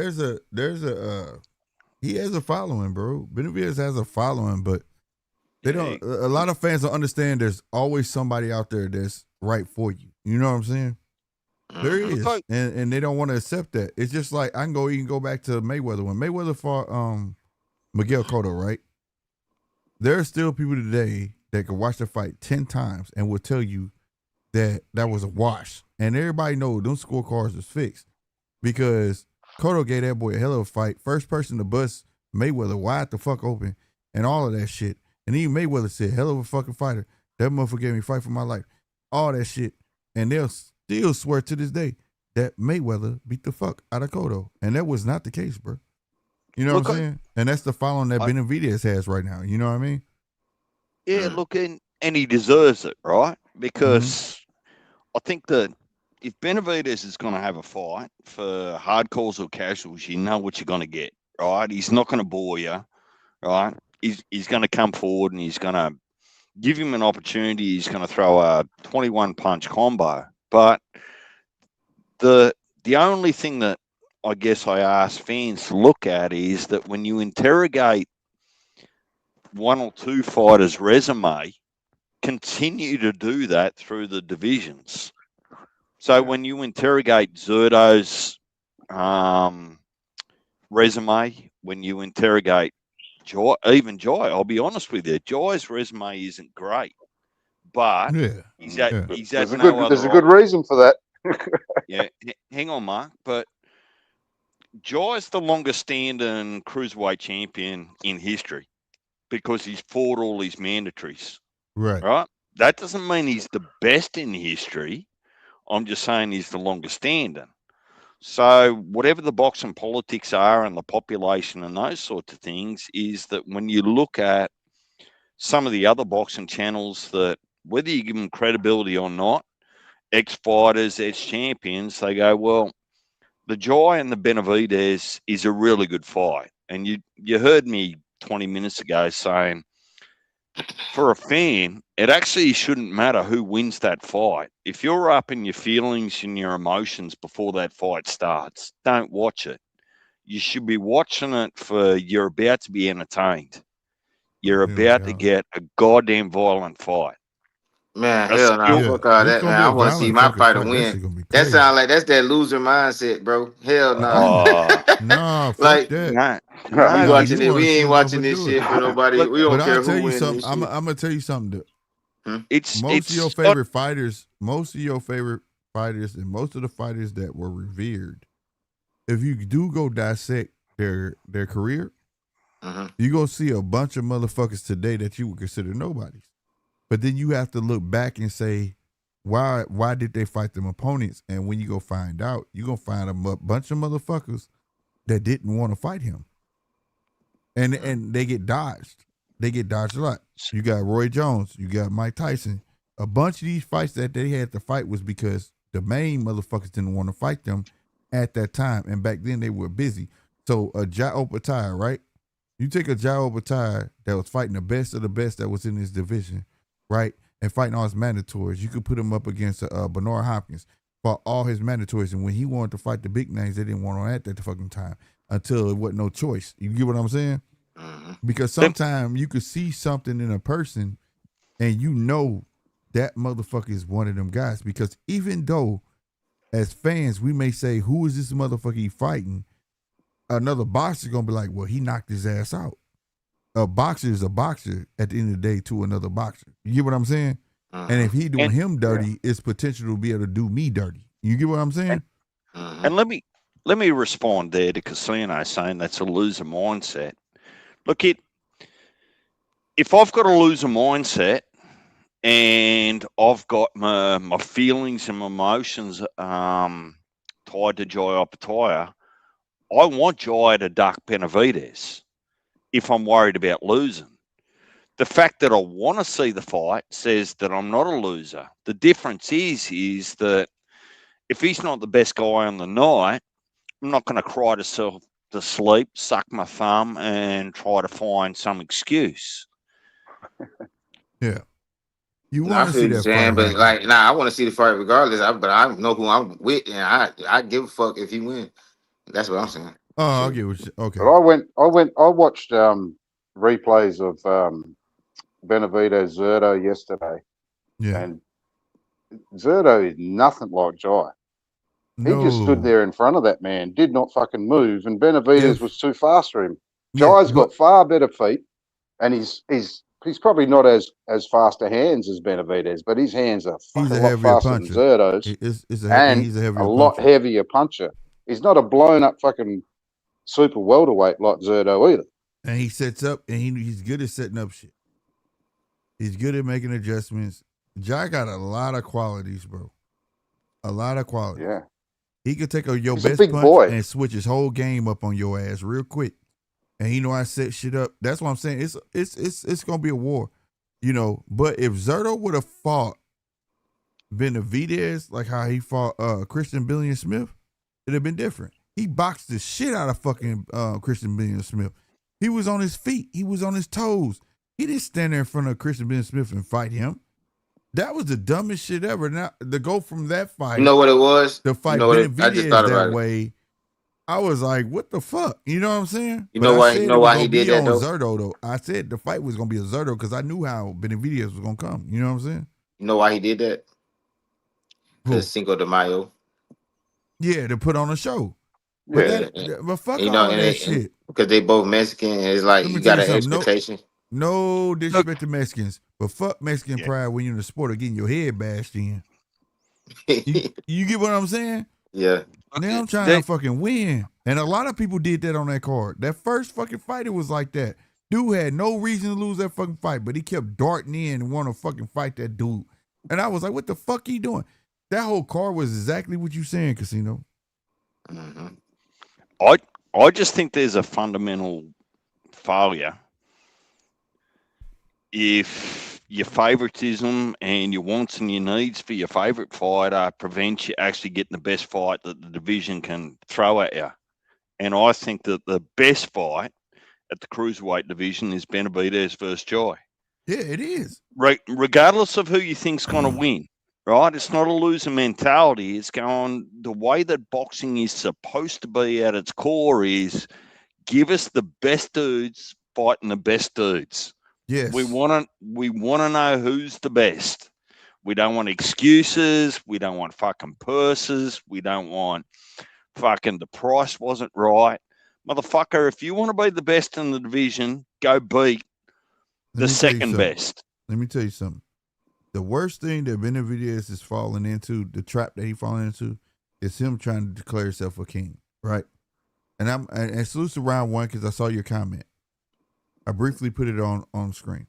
he has a following, bro. Benavidez has a following, but they don't. A lot of fans don't understand. There's always somebody out there that's right for you. You know what I'm saying? There is, and they don't want to accept that. It's just like you can go back to Mayweather when Mayweather fought Miguel Cotto, right? There are still people today that can watch the fight 10 times and will tell you that was a wash, and everybody knows those scorecards is fixed because Cotto gave that boy a hell of a fight. First person to bust Mayweather wide the fuck open and all of that shit. And even Mayweather said, hell of a fucking fighter. That motherfucker gave me a fight for my life. All that shit. And they'll still swear to this day that Mayweather beat the fuck out of Cotto. And that was not the case, bro. You know what I'm saying? And that's the following that Benavidez has right now. You know what I mean? Yeah, look, and he deserves it, right? Because I think that if Benavidez is going to have a fight for hardcores or casuals, you know what you're going to get, right? He's not going to bore you, right? He's going to come forward and he's going to give him an opportunity. He's going to throw a 21-punch combo. But the only thing that I guess I ask fans to look at is that when you interrogate one or two fighters' resume, continue to do that through the divisions. So when you interrogate Zerto's resume, when you interrogate even Jai, I'll be honest with you, Jai's resume isn't great, but he's at there's a good reason for that. Yeah, hang on, Mark, but Jai's the longest standing cruiserweight champion in history because he's fought all his mandatories. Right? That doesn't mean he's the best in history. I'm just saying he's the longest standing. So whatever the boxing politics are and the population and those sorts of things is that when you look at some of the other boxing channels that whether you give them credibility or not, ex-fighters, ex-champions, they go, well, the Jai and the Benavidez is a really good fight. And you heard me 20 minutes ago saying, for a fan, it actually shouldn't matter who wins that fight. If you're up in your feelings and your emotions before that fight starts, don't watch it. You should be watching it for you're about to be entertained. You're about to get a goddamn violent fight. Man, hell no, fuck all that, man. I want to see my fighter win. That sounds like that's that loser mindset, bro. Hell no. No, fuck like, that. We watching it. We ain't watching this shit for nobody. We don't care who wins this shit. I'm gonna tell you something. Most of your favorite fighters, and most of the fighters that were revered, if you do go dissect their career, you gonna see a bunch of motherfuckers today that you would consider nobodies. But then you have to look back and say, why did they fight them opponents? And when you go find out, you're going to find a bunch of motherfuckers that didn't want to fight him. and they get dodged. They get dodged a lot. You got Roy Jones. You got Mike Tyson. A bunch of these fights that they had to fight was because the main motherfuckers didn't want to fight them at that time. And back then they were busy. So a Tszyu-I, right? You take a Tszyu-I that was fighting the best of the best that was in his division, right? And fighting all his mandatories. You could put him up against Bernard Hopkins, fought all his mandatories. And when he wanted to fight the big names, they didn't want him at that fucking time until it wasn't no choice. You get what I'm saying? Because sometimes you could see something in a person and you know that motherfucker is one of them guys. Because even though as fans, we may say, who is this motherfucker he fighting? Another boxer going to be like, well, he knocked his ass out. A boxer is a boxer at the end of the day to another boxer. You get what I'm saying? And if he doing him dirty, it's potential to be able to do me dirty. You get what I'm saying? And let me respond there to Casino saying that's a loser mindset. Look, if I've got a loser mindset and I've got my feelings and my emotions tied to Jai Opetaia, I want Jai to duck Benavidez if I'm worried about losing. The fact that I want to see the fight says that I'm not a loser. The difference is that if he's not the best guy on the night, I'm not going to cry myself to sleep, suck my thumb, and try to find some excuse. Yeah. You want to see that fight, but I want to see the fight regardless. But I know who I'm with, and I give a fuck if he wins. That's what I'm saying. Oh, I get what you okay. But I watched replays of Benavidez Zerto yesterday. Yeah. And Zerto is nothing like Jai. He just stood there in front of that man, did not fucking move, and Benavidez was too fast for him. Jai's got far better feet, and he's probably not as fast to hands as Benavidez, but his hands are fucking a lot faster than Zerto's. He's a lot heavier puncher. He's not a blown up fucking super welterweight like Zerto either. And he sets up, and he's good at setting up shit. He's good at making adjustments. Jai got a lot of qualities, bro. A lot of qualities. Yeah. He could take your He's best a big punch boy and switch his whole game up on your ass real quick. And he know how to set shit up. That's what I'm saying. It's gonna be a war, you know. But if Zerto would have fought Benavidez like how he fought Christian Billion Smith, it'd have been different. He boxed the shit out of fucking Christian Billion Smith. He was on his feet. He was on his toes. He didn't stand there in front of Christian Billion Smith and fight him. That was the dumbest shit ever. Now to go from that fight, you know what it was? to fight Benavidez that way, I was like, "What the fuck?" You know what I'm saying? You know why he did that though? Zerto though. I said the fight was gonna be a Zerto because I knew how Benavidez was gonna come. You know what I'm saying? You know why he did that? Because Cinco de Mayo. Yeah, to put on a show. But, but fuck all that shit. Because they both Mexican, and it's like you got an expectation. No disrespect to Mexicans, but fuck Mexican pride when you're in the sport of getting your head bashed in. You get what I'm saying? Yeah. Now I'm trying to fucking win. And a lot of people did that on that card. That first fucking fight, it was like that. Dude had no reason to lose that fucking fight, but he kept darting in and wanted to fucking fight that dude. And I was like, what the fuck he doing? That whole card was exactly what you saying, Casino. Mm-hmm. I just think there's a fundamental failure if your favoritism and your wants and your needs for your favorite fighter prevents you actually getting the best fight that the division can throw at you. And I think that the best fight at the cruiserweight division is Benavidez versus Jai. Yeah, it is. Regardless of who you think's going to win, right? It's not a loser mentality. It's going the way that boxing is supposed to be at its core is give us the best dudes fighting the best dudes. Yes. We want to know who's the best. We don't want excuses. We don't want fucking purses. We don't want fucking the price wasn't right. Motherfucker, if you want to be the best in the division, go beat the second best. Let me tell you something. The worst thing that Benavidez is falling into, the trap that he's falling into, is him trying to declare himself a king, right? And salute to round one because I saw your comment. I briefly put it on screen.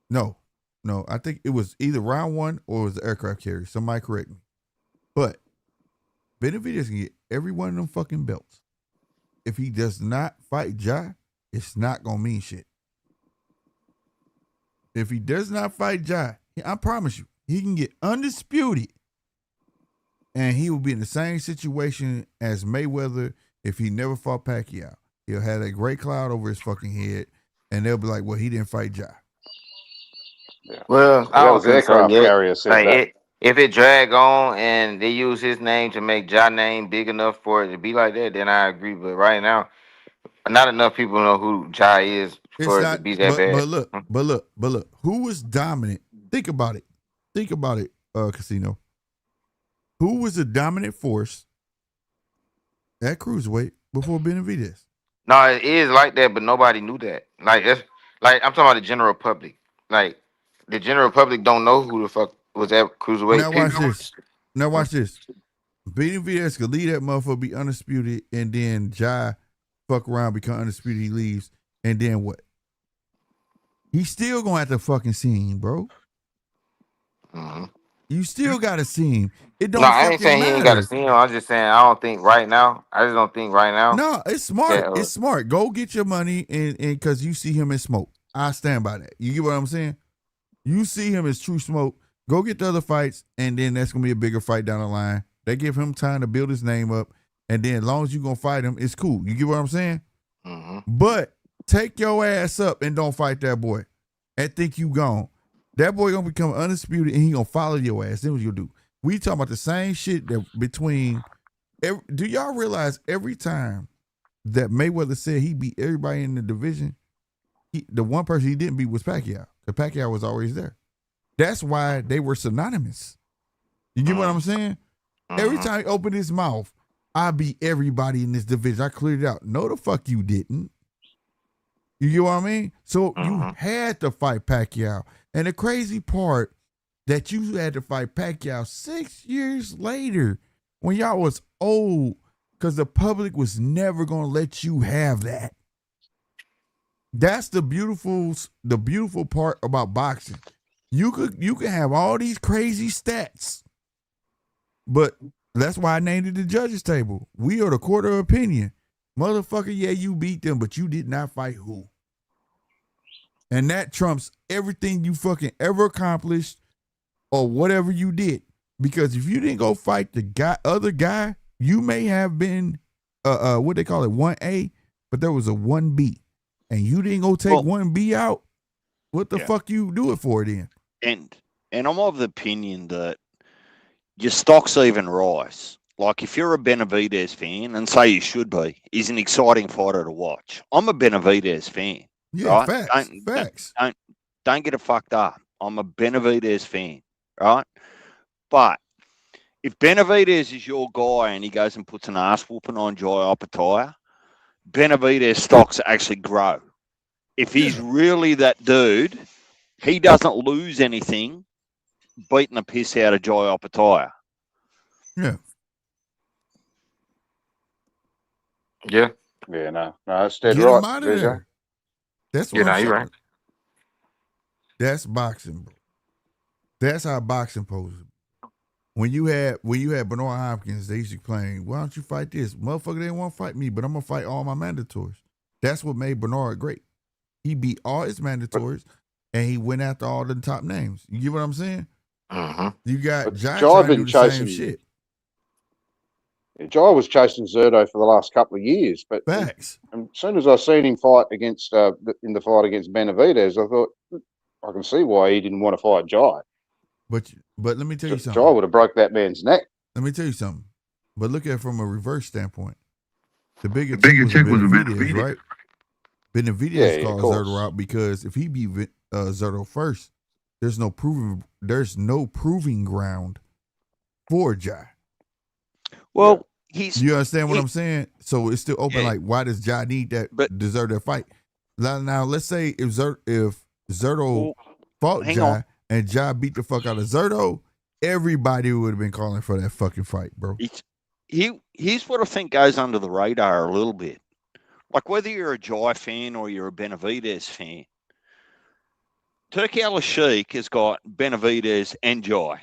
No, I think it was either round one or it was the aircraft carrier. Somebody correct me. But Benavidez can get every one of them fucking belts. If he does not fight Jai, it's not gonna mean shit. If he does not fight Jai, I promise you, he can get undisputed, and he will be in the same situation as Mayweather if he never fought Pacquiao. He'll have a great cloud over his fucking head, and they'll be like, "Well, he didn't fight Jai." Yeah. Well, I don't think so yet. Like if it drag on and they use his name to make Ja name big enough for it to be like that, then I agree. But right now, not enough people know who Ja is for it to be that bad. But look, who was dominant? Think about it. Casino. Who was the dominant force at cruiserweight before Benavidez? No, it is like that, but nobody knew that. Like I'm talking about the general public. Like the general public don't know who the fuck was at cruiserweight. Now watch this. Benavidez could leave that motherfucker, be undisputed, and then Jai fuck around, become undisputed, he leaves, and then what? He's still gonna have to fucking see him, bro. Mm-hmm. You still gotta see him. It don't. No, I ain't saying he ain't gotta see him. I'm just saying I don't think right now. I just don't think right now. No, it's smart. It's smart. Go get your money and because you see him in smoke. I stand by that. You get what I'm saying? You see him as true smoke. Go get the other fights, and then that's gonna be a bigger fight down the line. They give him time to build his name up, and then as long as you gonna fight him, it's cool. You get what I'm saying? Mm-hmm. But take your ass up and don't fight that boy, and think you gone. That boy gonna become undisputed, and he gonna follow your ass. Then what you do? We talking about the same shit that between. Do y'all realize every time that Mayweather said he beat everybody in the division, the one person he didn't beat was Pacquiao. The Pacquiao was always there. That's why they were synonymous. You get what I'm saying? Every time he opened his mouth, I beat everybody in this division. I cleared it out. No, the fuck you didn't. You get what I mean? So you had to fight Pacquiao. And the crazy part that you had to fight Pacquiao 6 years later when y'all was old because the public was never going to let you have that. That's the beautiful part about boxing. You can have all these crazy stats, but that's why I named it the judges table. We are the court of opinion. Motherfucker, yeah, you beat them, but you did not fight who. And that trumps everything you fucking ever accomplished or whatever you did. Because if you didn't go fight the other guy, you may have been what they call it, 1A, but there was a 1B. And you didn't go take 1B out. What the fuck you do it for then? And I'm of the opinion that your stocks even rise. Like if you're a Benavidez fan, and say you should be, he's an exciting fighter to watch. I'm a Benavidez fan. Yeah, right? Facts. Don't get it fucked up. I'm a Benavidez fan, right? But if Benavidez is your guy and he goes and puts an ass whooping on Jai Opetaia, Benavidez stocks actually grow. If he's really that dude, he doesn't lose anything beating the piss out of Jai Opetaia. Yeah. Yeah. Yeah, no, that's dead Get right. him out of there. That's what you're right. That's boxing, bro. That's how boxing poses. When you had Bernard Hopkins, they used to claim, why don't you fight this? Motherfucker, they didn't want to fight me, but I'm going to fight all my mandatories. That's what made Bernard great. He beat all his mandatories, and he went after all the top names. You get what I'm saying? You got Jai trying to do the same shit. Jai was chasing Zerto for the last couple of years, but facts. As soon as I seen him fight against in the fight against Benavidez, I thought I can see why he didn't want to fight Jai. But let me tell you something. Jai would have broke that man's neck. Let me tell you something. But look at it from a reverse standpoint. The bigger check was Benavidez, right? Benavidez called Zerto out because if he beat Zerto first, there's no proving ground for Jai. Well, you understand what I'm saying? So it's still open. Like, why does Jai need that? Deserve that fight? Now let's say if Zerto fought Jai and Jai beat the fuck out of Zerto, everybody would have been calling for that fucking fight, bro. Here's what I think goes under the radar a little bit. Like whether you're a Jai fan or you're a Benavidez fan, Turki Al-Sheikh has got Benavidez and Jai,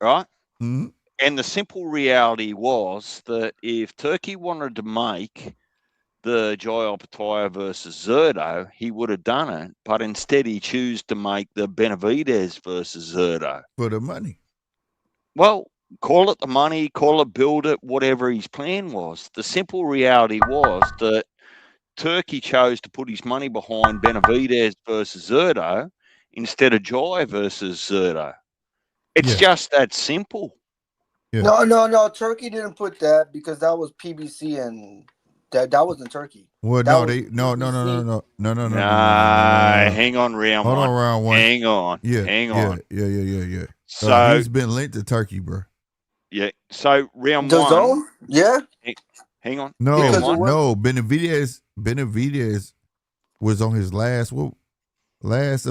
right? And the simple reality was that if Turkey wanted to make the Jai Opetaia versus Zerto, he would have done it, but instead he chose to make the Benavidez versus Zerto. For the money. Well, call it the money, call it build it, whatever his plan was. The simple reality was that Turkey chose to put his money behind Benavidez versus Zerto instead of Jai versus Zerto. It's just that simple. Yeah. No. Turkey didn't put that because that was PBC and that wasn't Turkey. Well, that no. Hang on, round Hold one. on, round one. Hang on. Yeah. Hang on. Yeah. So he's been linked to Turkey, bro. Yeah. So round the one. Zone? Yeah. Hang on. No. Benavidez was on his last of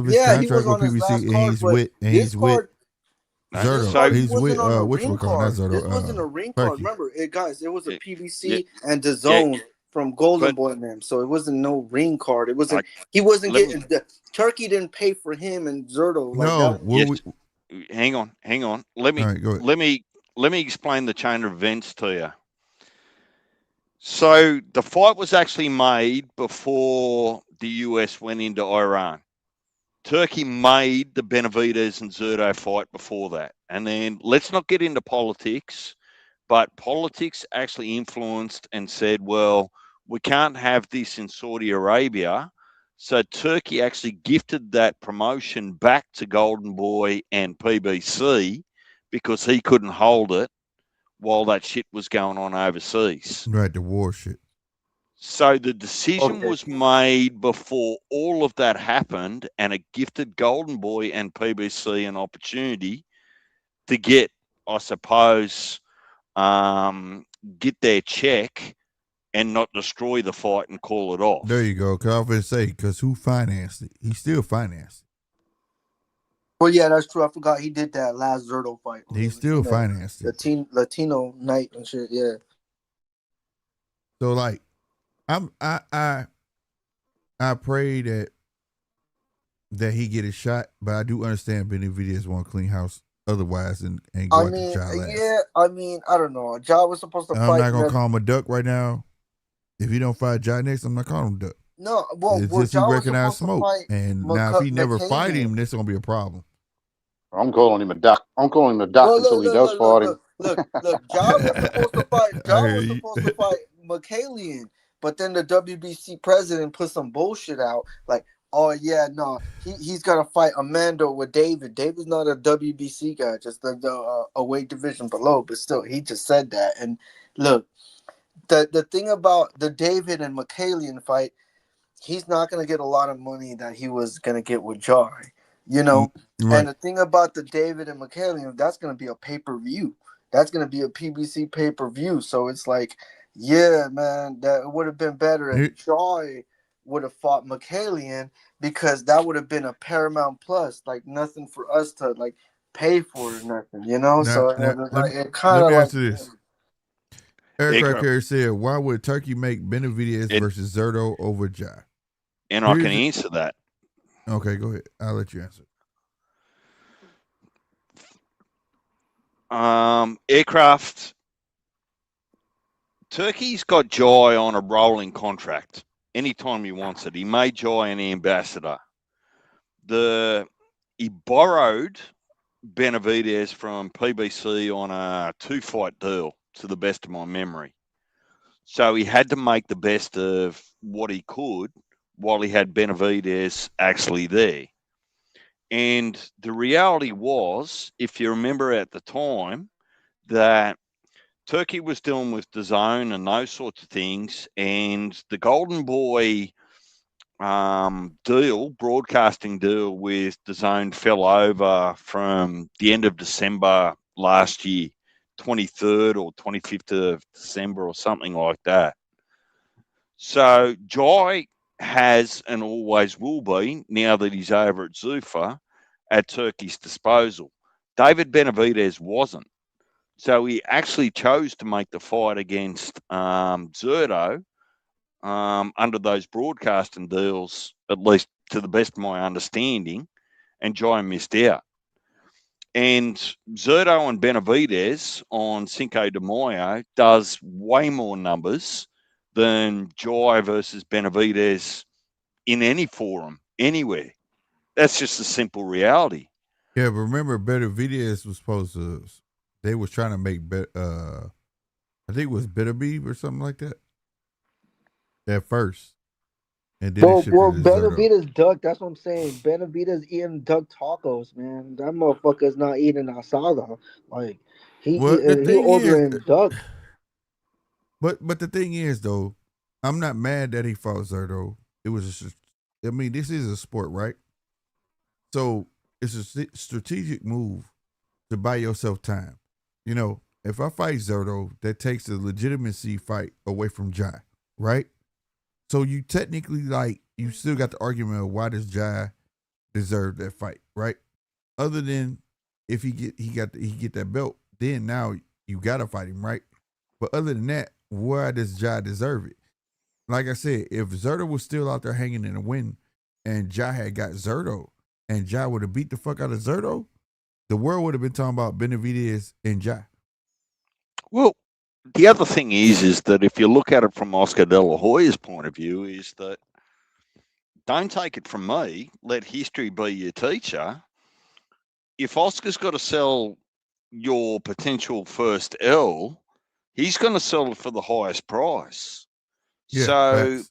his he contract was with on his PBC, last and card, he's with Zerto. So he's with This Zerto. wasn't a ring card. Remember, guys, it was a PBC and the Zone from Golden Boy and them. So it wasn't no ring card. It wasn't. He wasn't getting. Turkey didn't pay for him and Zerto. Hang on. Let me explain the chain of events to you. So the fight was actually made before the US went into Iran. Turkey made the Benavidez and Zerto fight before that. And then let's not get into politics, but politics actually influenced and said, well, we can't have this in Saudi Arabia. So Turkey actually gifted that promotion back to Golden Boy and PBC because he couldn't hold it while that shit was going on overseas. Right, the war shit. So the decision was made before all of that happened, and it gifted Golden Boy and PBC an opportunity to get, I suppose, get their check and not destroy the fight and call it off. There you go. Cause I was going to say, because who financed it? He still financed it. Well, yeah, that's true. I forgot he did that last Zerto fight. He still financed it. Latino night and shit, yeah. So, like, I pray that he get a shot, but I do understand Benavidez want to clean house otherwise and go after Ja last. Yeah, I don't know. Ja was supposed to fight. I'm not gonna call him a duck right now. If he don't fight Ja next, I'm not calling him duck. No, well, it's just Ja he recognize smoke, and now if he never fight him, this is gonna be a problem. I'm calling him a duck. Until he does fight him. Look, Ja was supposed to fight. Was supposed to fight Mikhailian, but then the WBC president put some bullshit out, like, oh yeah, no, he's got to fight Amanda with David. David's not a WBC guy, just a weight division below, but still, he just said that. And look, the thing about the David and Mikhailian fight, he's not going to get a lot of money that he was going to get with Jari, Right. And the thing about the David and Mikhailian, that's going to be a pay-per-view. That's going to be a PBC pay-per-view. So it's like, yeah, man, that would have been better if Jari would have fought Mikhailian, because that would have been a Paramount Plus, like nothing for us to like pay for or nothing, so it kind of like answer this. Eric right here said, why would Turkey make Benavidez versus Zerto over Ja? And I can answer that. Okay, go ahead. I'll let you answer. Aircraft. Turkey's got Jai on a rolling contract. Anytime he wants it. He made Jai an ambassador. He borrowed Benavidez from PBC on a 2-fight deal, to the best of my memory. So he had to make the best of what he could while he had Benavidez actually there. And the reality was, if you remember at the time, that Turkey was dealing with DAZN and those sorts of things, and the Golden Boy broadcasting deal with DAZN fell over from the end of December last year, 23rd or 25th of December or something like that. So Jai has and always will be, now that he's over at Zuffa, at Turkey's disposal. David Benavidez wasn't. So he actually chose to make the fight against Zerto under those broadcasting deals, at least to the best of my understanding, and Jai missed out. And Zerto and Benavidez on Cinco de Mayo does way more numbers than Tszyu-I versus Benavidez in any forum, anywhere. That's just a simple reality. Yeah, but remember, Benavidez was supposed to. They was trying to make I think it was Beterbiev or something like that at first, and then it shifted to Zerto. Benavidez duck. That's what I'm saying. Benavidez eating duck tacos, man. That motherfucker's not eating asada. Like he ordering duck. But the thing is, though, I'm not mad that he fought Zerto. It was this is a sport, right? So it's a strategic move to buy yourself time. You know, if I fight Zerto, that takes the legitimacy fight away from Jai, right? So you technically, like, you still got the argument of why does Jai deserve that fight, right? Other than if he get that belt, then now you gotta fight him, right? But other than that, why does Jai deserve it? Like I said, if Zerto was still out there hanging in the wind and Jai had got Zerto and Jai would have beat the fuck out of Zerto, the world would have been talking about Benavidez and Jai. Well, the other thing is that if you look at it from Oscar De La Hoya's point of view, is that don't take it from me, let history be your teacher. If Oscar's got to sell your potential first L, he's going to sell it for the highest price. Yeah, so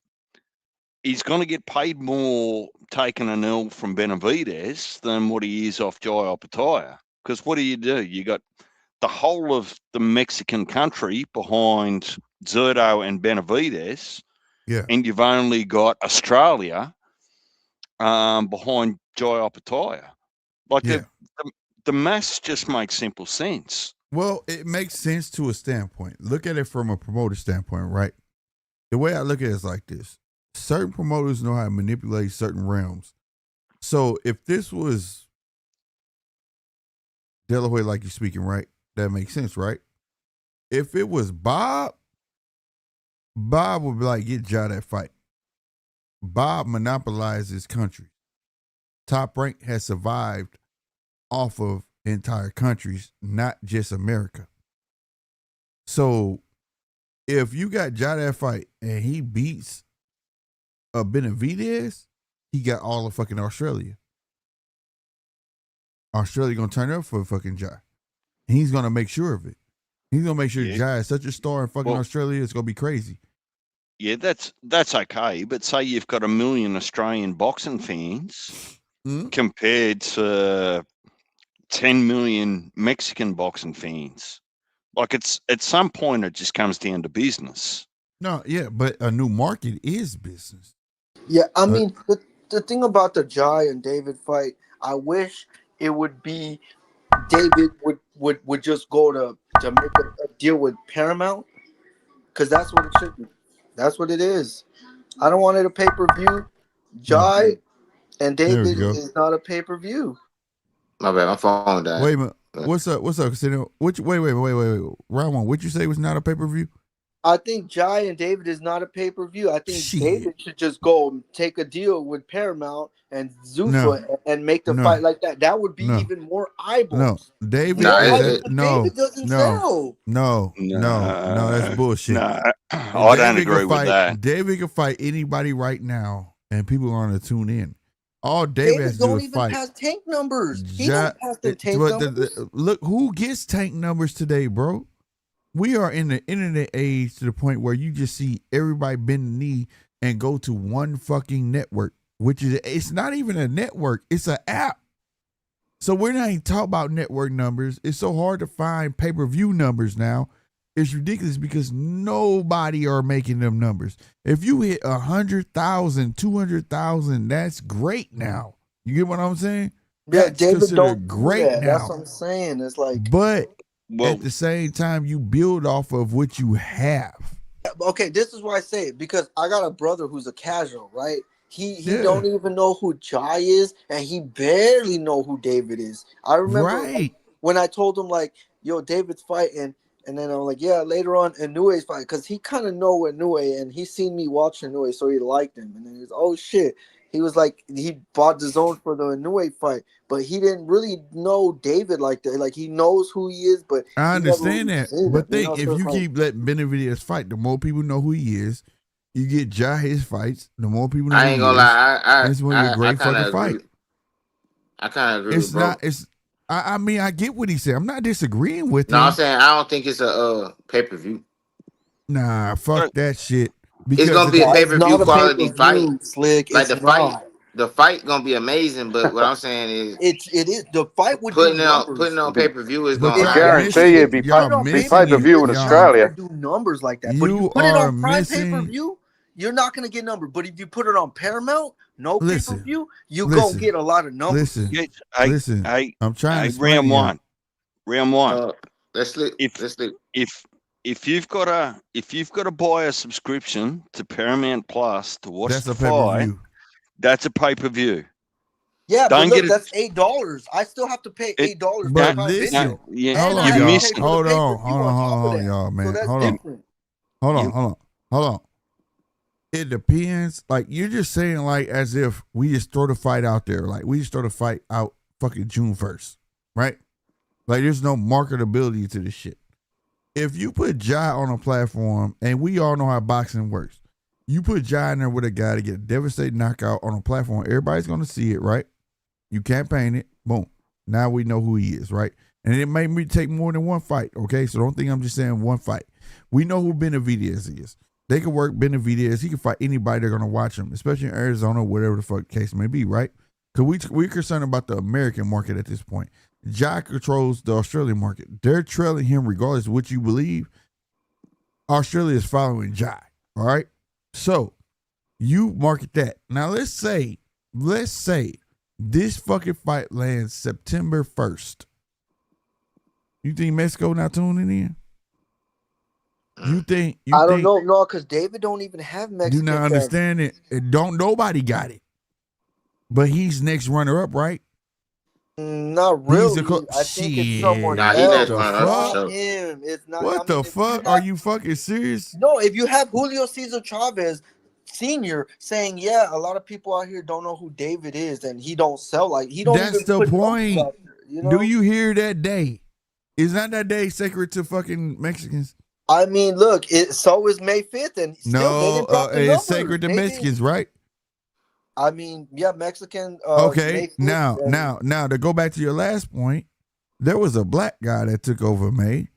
he's going to get paid more taking an L from Benavidez than what he is off Jai Opetaia. Because what do? You got the whole of the Mexican country behind Zerto and Benavidez, and you've only got Australia behind Jai Opetaia. Like the maths just makes simple sense. Well, it makes sense to a standpoint. Look at it from a promoter standpoint, right? The way I look at it is like this. Certain promoters know how to manipulate certain realms. So if this was De La Hoya, like you're speaking, right? That makes sense, right? If it was Bob would be like, get Jai that fight. Bob monopolized his country. Top Rank has survived off of entire countries, not just America. So if you got Jai that fight and he beats Benavidez, he got all of fucking Australia. Australia gonna turn up for fucking Jai. And he's gonna make sure of it. He's gonna make sure Jai is such a star in fucking Australia, it's gonna be crazy. Yeah, that's okay. But say you've got 1 million Australian boxing fans compared to 10 million Mexican boxing fans. Like it's at some point it just comes down to business. No, yeah, but a new market is business. Yeah, I mean the thing about the Jai and David fight, I wish it would be David would just go to make a deal with Paramount, because that's what it should be. That's what it is. I don't want it a pay-per-view. Jai and David is not a pay-per-view. My bad, my phone died. Wait a minute. What's up? Wait. Round one. What'd you say was not a pay-per-view? I think Jai and David is not a pay-per-view. I think David should just go and take a deal with Paramount and Zuffa and make the fight like that. That would be even more eyeballs. No, David. David doesn't sell. No, that's bullshit. I don't agree with that. David can fight anybody right now, and people are going to tune in. All David has to do is fight. Pass tank numbers. He don't pass the tank numbers. Look, who gets tank numbers today, bro? We are in the internet age to the point where you just see everybody bend the knee and go to one fucking network, which is, it's not even a network, it's an app. So we're not even talking about network numbers. It's so hard to find pay-per-view numbers now. It's ridiculous because nobody are making them numbers. If you hit 100,000, 200,000, that's great now. You get what I'm saying? Yeah, that's David don't great now. That's what I'm saying. It's like, but at the same time, you build off of what you have. Okay, this is why I say it, because I got a brother who's a casual, right? He don't even know who Jai is, and he barely know who David is. I remember when I told him, like, yo, David's fighting, and then I'm like, yeah, later on Inoue's fight, because he kind of know Inoue, and he seen me watch Inoue, so he liked him. And then he's, oh shit, He was like, he bought the zone for the Inoue fight, but he didn't really know David like that. Like, he knows who he is, but I understand really that. But him, think, if you keep letting Benavidez fight, the more people know who he is. You get Ja his fights, the more people know. I ain't gonna lie. It's going to be a great fucking fight. I kind of agree. It's not. It's. I mean, I get what he said. I'm not disagreeing with him. No, I'm saying I don't think it's a pay-per-view. Nah, fuck that shit. Because it's gonna be a pay-per-view quality fight. Slick. Like the fight gonna be amazing. But what I'm saying is, it is the fight would putting on pay-per-view is gonna. I guarantee you, be pay-per-view in Australia. Do numbers like that, but if you put it on Prime pay-per-view, you're not gonna get numbers. But if you put it on Paramount, no pay-per-view, you gonna get a lot of numbers. Listen. I'm trying to round one. Let's look. If you've got to buy a subscription to Paramount Plus to watch the fight, that's a pay-per-view. Yeah, but look, that's $8. I still have to pay $8. But listen, you're missing. Hold on, y'all, man. Hold on. It depends. Like, you're just saying, like, as if we just throw the fight out there. Like, we just throw the fight out fucking June 1st, right? Like, there's no marketability to this shit. If you put Ja on a platform, and we all know how boxing works, you put Ja in there with a guy to get a devastating knockout on a platform, everybody's going to see it, right? You campaign it, boom. Now we know who he is, right? And it made me take more than one fight, okay? So don't think I'm just saying one fight. We know who Benavidez is. They can work Benavidez. He can fight anybody they're going to watch him, especially in Arizona, whatever the fuck the case may be, right? Because we're concerned about the American market at this point. Ja controls the Australian market. They're trailing him regardless of what you believe. Australia is following Ja, all right? So you market that. Now let's say this fucking fight lands September 1st. You think Mexico not tuning in? I don't know, no, because David don't even have Mexican. You not understand it. Nobody got it. But he's next runner up, right? Not really. I think it's someone else. It's not. What the fuck? Are you fucking serious? No, if you have Julio Cesar Chavez Sr. saying, yeah, a lot of people out here don't know who David is, and he don't sell like he don't. That's even the point. You know? Do you hear that day? Is not that day sacred to fucking Mexicans? I mean, look, so is May 5th, and still it's sacred to Mexicans, right? I mean, yeah, Mexican. Okay, now, to go back to your last point, there was a black guy that took over May,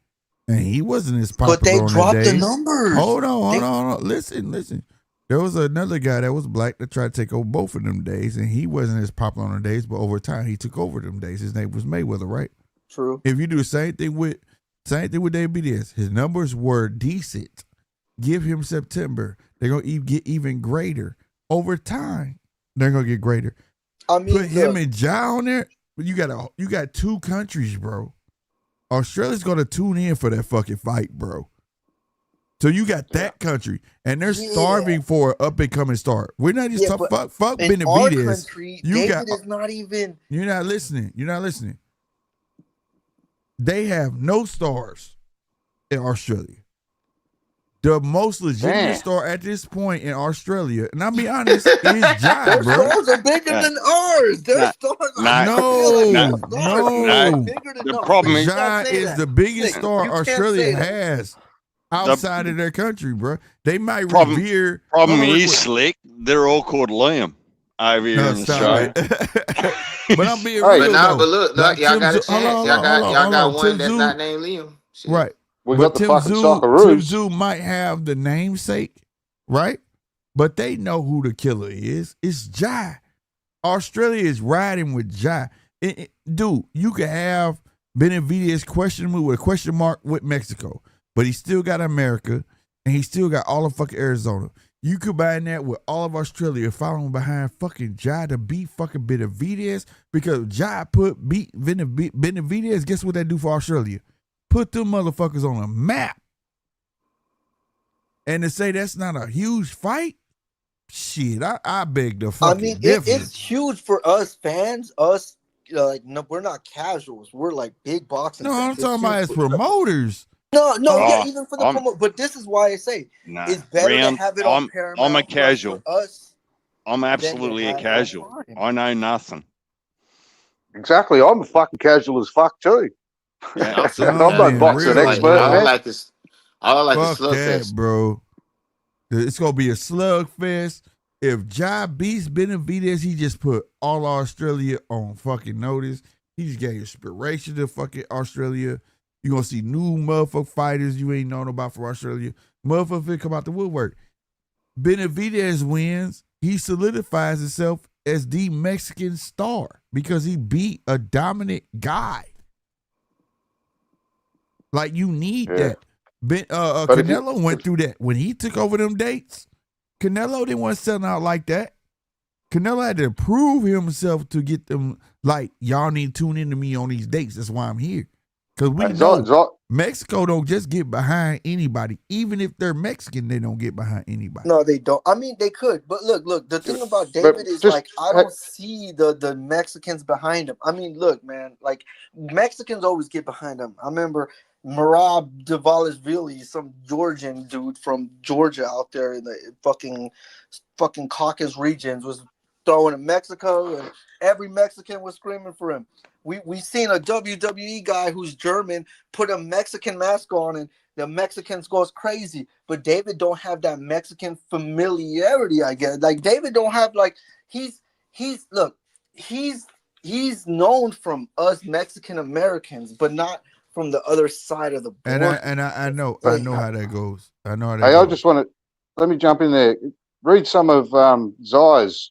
and he wasn't as popular. But they dropped the days. numbers. Hold on. Listen. There was another guy that was black that tried to take over both of them days, and he wasn't as popular on the days, but over time he took over them days. His name was Mayweather, right? True. If you do the same thing with David Diaz, his numbers were decent. Give him September, they're gonna get even greater over time. They're gonna get greater. I mean, put him and Ja on there. But you got two countries, bro. Australia's gonna tune in for that fucking fight, bro. So you got that country, and they're starving for an up and coming star. We're not just talking fuck Benavidez. David is not even. You're not listening. They have no stars in Australia. The most legitimate star at this point in Australia, and I'll be honest, is Ja, bro. Their stars are bigger than ours. Their stars are no. bigger than the problem is Ja is the biggest star Australia has outside of their country, bro. They might revere. Problem is, Slick, they're all called Liam over here in Australia. But I'm being real. But look, y'all got a chance. Y'all got one that's not named Liam. Shit. Right. We got the fucking Socceroos. Tszyu might have the namesake, right? But they know who the killer is. It's Ja. Australia is riding with Ja. Dude, you could have Benavidez questionable with a question mark with Mexico, but he still got America, and he still got all of fucking Arizona. You combine that with all of Australia following behind fucking Ja to beat fucking Benavidez, because Ja beat Benavidez. Guess what that do for Australia? Put them motherfuckers on a map. And to say that's not a huge fight, shit, I beg the fucking it's huge for us fans. Us, no, we're not casuals. We're like big boxing. No, I'm talking about as promoters. Even for the promoter. But this is why I say it's better to have it on Paramount. I'm a casual. For us, I'm absolutely a casual. I know nothing. Exactly. I'm a fucking casual as fuck too. Yeah. I'm no boxing expert, man. I like fuck a slugfest, bro. It's gonna be a slugfest. If Jai beats Benavidez, he just put all Australia on fucking notice. He just gave inspiration to fucking Australia. You're gonna see new motherfucking fighters you ain't known about from Australia. Motherfucker come out the woodwork. Benavidez wins. He solidifies himself as the Mexican star because he beat a dominant guy. Like, you need that. Canelo went through that. When he took over them dates, Canelo didn't want to sell out like that. Canelo had to prove himself to get them, like, y'all need to tune into me on these dates. That's why I'm here. Because we know Mexico don't just get behind anybody. Even if they're Mexican, they don't get behind anybody. No, they don't. I mean, they could. But look, the thing about David is, like, I don't see the Mexicans behind him. I mean, look, man, like, Mexicans always get behind him. I remember Merab Dvalishvili, some Georgian dude from Georgia out there in the fucking Caucasus regions, was throwing in Mexico, and every Mexican was screaming for him. We seen a WWE guy who's German put a Mexican mask on, and the Mexicans goes crazy. But David don't have that Mexican familiarity, I guess. Like, David don't have, like, he's known from us Mexican Americans, but not from the other side of the border. And I know how that goes. I know how that goes. I just want to let me jump in there. Read some of Zai's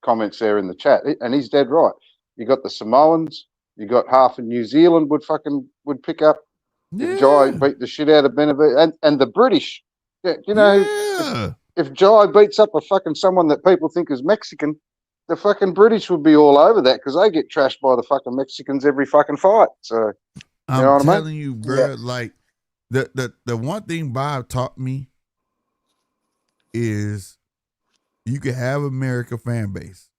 comments there in the chat, and he's dead right. You got the Samoans, you got half of New Zealand would pick up. If Jai beat the shit out of Benavidez, and the British. You know, if Jai beats up a fucking someone that people think is Mexican, the fucking British would be all over that because they get trashed by the fucking Mexicans every fucking fight. So you know what telling you, bro, like the one thing Bob taught me is you can have America fan base,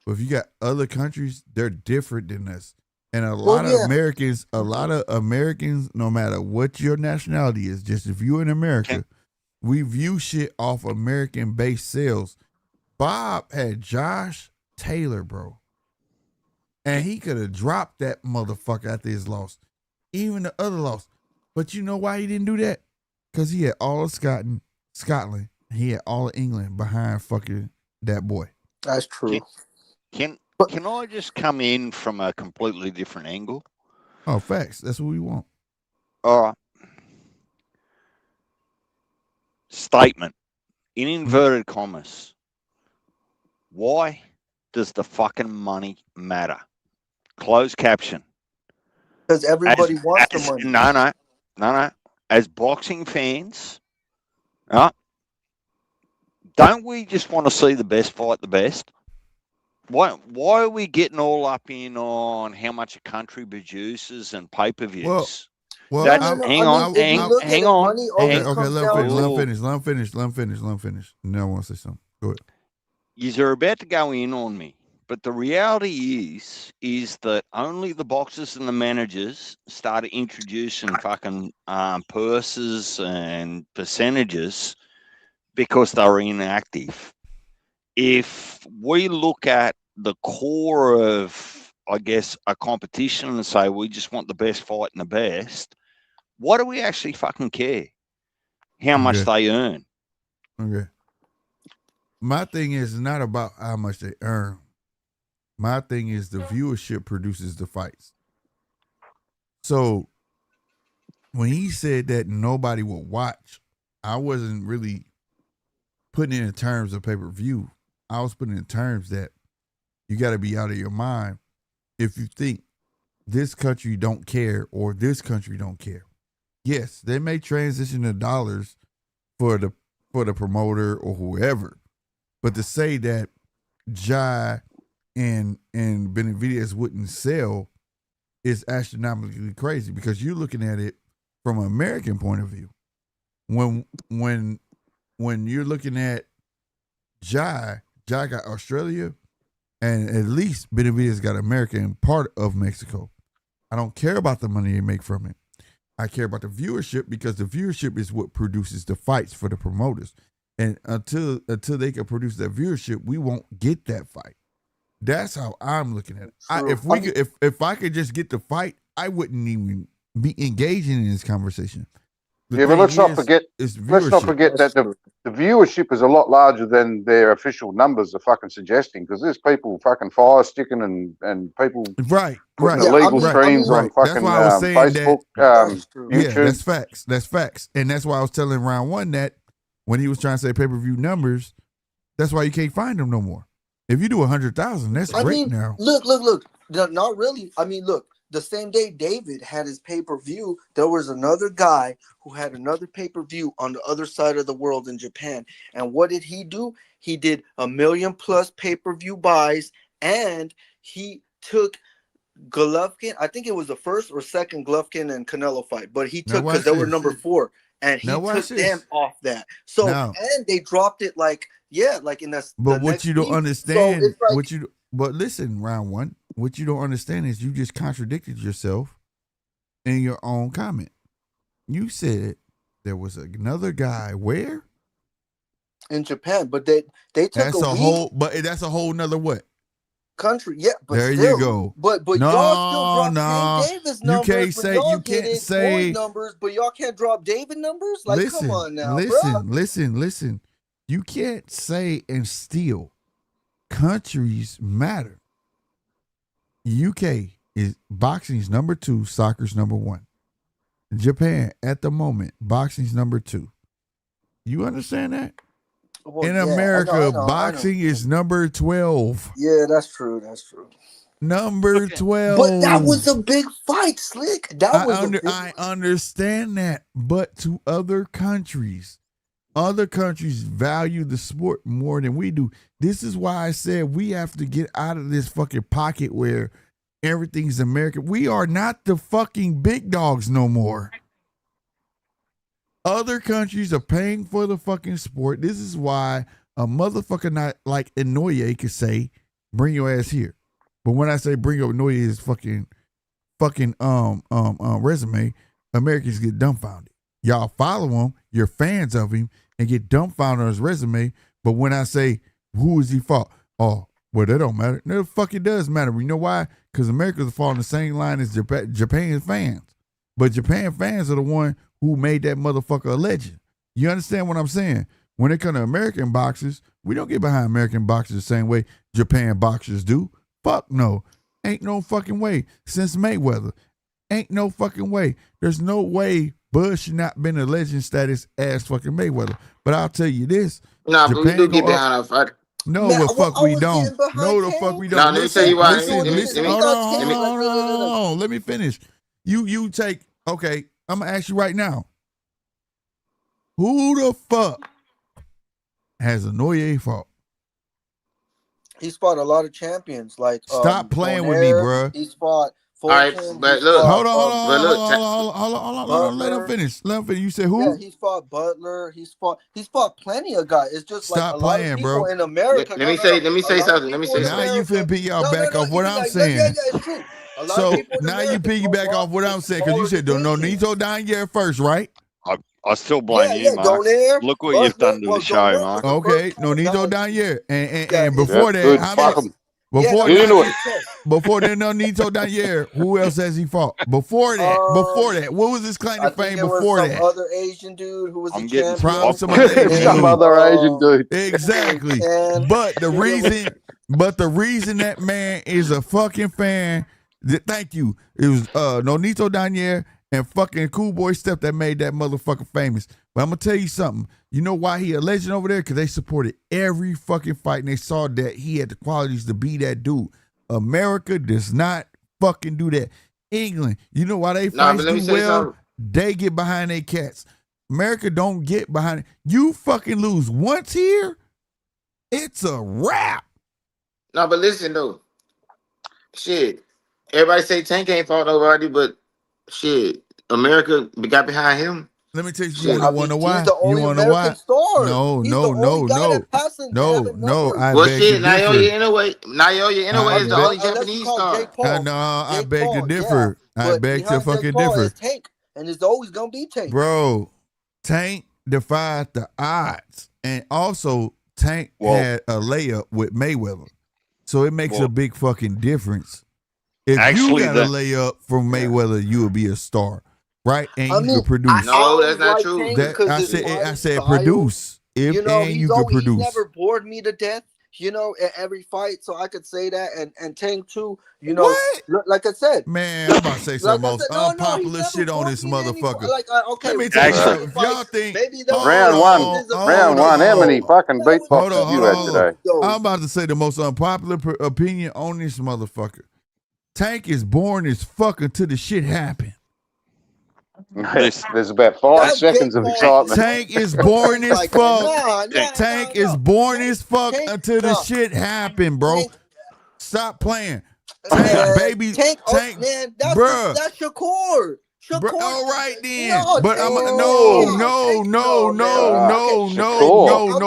but if you got other countries, they're different than us. And a lot of Americans, no matter what your nationality is, just if you're in America, we view shit off American-based sales. Bob had Josh Taylor, bro. And he could have dropped that motherfucker after his loss. Even the other loss. But you know why he didn't do that? Because he had all of Scotland. He had all of England behind fucking that boy. That's true. Can I just come in from a completely different angle? Oh, facts. That's what we want. All right. Statement. In inverted commas. Why does the fucking money matter? Closed caption. Because everybody wants the money. No. As boxing fans, don't we just want to see the best fight the best? Why are we getting all up in on how much a country produces and pay-per-views? Hang on. Okay, let him finish. Now I want to say something. Go ahead. You're about to go in on me, but the reality is that only the boxers and the managers started introducing fucking purses and percentages because they were inactive. If we look at the core of, I guess, a competition and say we just want the best fight and the best, why do we actually fucking care how much they earn? Okay. My thing is not about how much they earn. My thing is the viewership produces the fights. So when he said that nobody would watch, I wasn't really putting it in terms of pay-per-view. I was putting in terms that you got to be out of your mind if you think this country don't care or this country don't care. Yes, they may transition to dollars for the promoter or whoever, but to say that Jai and Benavidez wouldn't sell is astronomically crazy because you're looking at it from an American point of view. When you're looking at Jai got Australia, and at least Benavidez got America and part of Mexico. I don't care about the money they make from it. I care about the viewership because the viewership is what produces the fights for the promoters. And until they can produce that viewership, we won't get that fight. That's how I'm looking at it. If I could just get the fight, I wouldn't even be engaging in this conversation. But let's not forget that the viewership is a lot larger than their official numbers are fucking suggesting, because there's people fucking fire sticking and people putting illegal streams on fucking Facebook, YouTube. Yeah, that's facts. And that's why I was telling Round One that when he was trying to say pay-per-view numbers, that's why you can't find them no more. If you do 100,000, that's great now. Look. Not really. I mean, look. The same day David had his pay-per-view, there was another guy who had another pay-per-view on the other side of the world in Japan. And what did he do? He did 1 million plus pay-per-view buys, and he took Golovkin. I think it was the first or second Golovkin and Canelo fight, but he took, because they were number 4, and he took them off that. So and they dropped it like in that. But what you don't understand, but listen, Round One. What you don't understand is you just contradicted yourself in your own comment. You said there was another guy where? In Japan, but they took that's a whole nother what? Country, yeah. But there you go. But y'all still drop Davis numbers. You can't say numbers, but y'all can't drop David numbers. Like, come on now, listen. You can't say and steal. Countries matter. UK is boxing's number 2, soccer's number 1. Japan at the moment, boxing's number 2. You understand that? Well, in America, boxing is number 12. Yeah, that's true. Number 12. But that was a big fight, Slick. I understand that, but to other countries value the sport more than we do. This is why I said we have to get out of this fucking pocket where everything's American. We are not the fucking big dogs no more. Other countries are paying for the fucking sport. This is why a motherfucker not like Inoue could say, bring your ass here. But when I say bring up Inouye's fucking resume, Americans get dumbfounded. Y'all follow him, you're fans of him, and get dumbfounded on his resume. But when I say, who is he fought? Oh, well, that don't matter. No, the fuck it does matter. You know why? Because Americans fall in the same line as Japan fans. But Japan fans are the one who made that motherfucker a legend. You understand what I'm saying? When it comes to American boxers, we don't get behind American boxers the same way Japan boxers do. Fuck no. Ain't no fucking way. Since Mayweather. Ain't no fucking way. There's no way Bud should not been a legend status as fucking Mayweather. But I'll tell you this. Nah, but we do get behind our fight. No, the fuck we don't. No, the fuck we don't. Nah, let me tell you why. Hold on. Let me finish. You take, okay, I'm going to ask you right now. Who the fuck has Inoue fought? He's fought a lot of champions. Like stop playing with me, bro. He's fought. All right, but look, hold on. Let him finish. You said who? Yeah, he's fought Butler. He's fought plenty of guys. It's just stop like a playing, lot of people bro. in America. Let me say something. Now you finna piggyback back off what I'm saying. Yeah, it's true. So now you piggyback off what I'm saying because you said Nonito down here first, right? I still blame you, Mark. Look what you've done to the show, Mark. Okay, Nonito down here, and before that, how many? Before that, Nonito down here, who else has he fought? Before that, what was his claim to fame before that? Other Asian dude who was I'm getting some other Asian dude. Exactly. But the reason that man is a fucking fan. Thank you. It was Nonito down here and fucking Cool Boy Step that made that motherfucker famous. But I'm gonna tell you something. You know why he a legend over there? Because they supported every fucking fight and they saw that he had the qualities to be that dude. America does not fucking do that. England, you know why they fight do well? They get behind their cats. America don't get behind it. You fucking lose once here, it's a wrap. No, but listen though. Shit. Everybody say Tank ain't fought nobody, but shit, America got behind him. Let me tell you, you want to know why? You want to know why? No. I well, beg shit, to differ. Naoya Inoue is the only Japanese star. No, I beg to differ. I beg to fucking differ. Tank, and it's always gonna be Tank, bro. Tank defied the odds, And also, Tank had a layup with Mayweather. So it makes a big fucking difference. If you got a layup from Mayweather, you would be a star. Right? And you could produce. No, that's not true. I said produce. If you know, and you could produce. He's never bored me to death. You know, at every fight, so I could say that, and Tank too. You know, like I said, man, I'm about to say some most unpopular shit on this motherfucker. Okay, let me tell you, if y'all think round one, how many fucking beat pops did you had today? I'm about to say the most unpopular opinion on this motherfucker. Tank is boring as fuck until the shit happen. There's about 5 seconds of excitement. Tank is boring as fuck. Tank is boring as fuck until the shit happen, bro. Stop playing. Tank, baby. Tank, man, that's Shakur. All right then, but I'm no,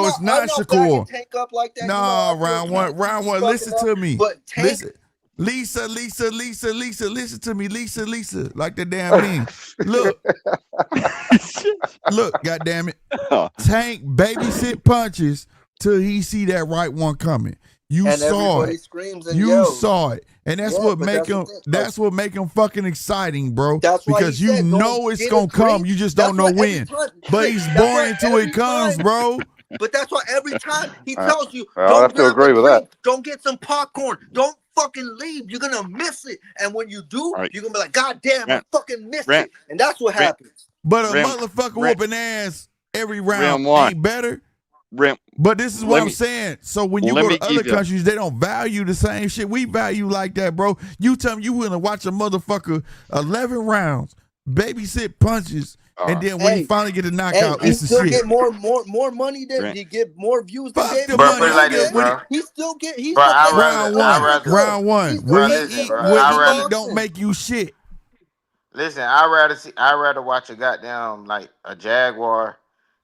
it's not Shakur. No, round one. Listen to me. Listen. Lisa, listen to me. Lisa, like the damn name. Look, goddamn it. Tank babysit punches till he see that right one coming. You saw it. You saw it. And that's what make him what make him fucking exciting, bro. Because you know it's gonna come. You just don't know when. But he's boring till it comes, bro. But that's why every time he tells you, I have to agree with that. Don't get some popcorn. Don't fucking leave. You're gonna miss it. And when you do, you're gonna be like, God damn, I fucking missed it. And that's what happens. But a motherfucker whooping ass every round ain't better. But this is what I'm saying. So when you go to other countries, they don't value the same shit we value like that, bro. You tell me you want to watch a motherfucker 11 rounds, babysit punches, and then when he finally get a knockout, it's the shit. He still get more money than he get more views than the money. Like this, bro. He still get round one. When he eat, don't make you shit. Listen, I'd rather watch a goddamn like a jaguar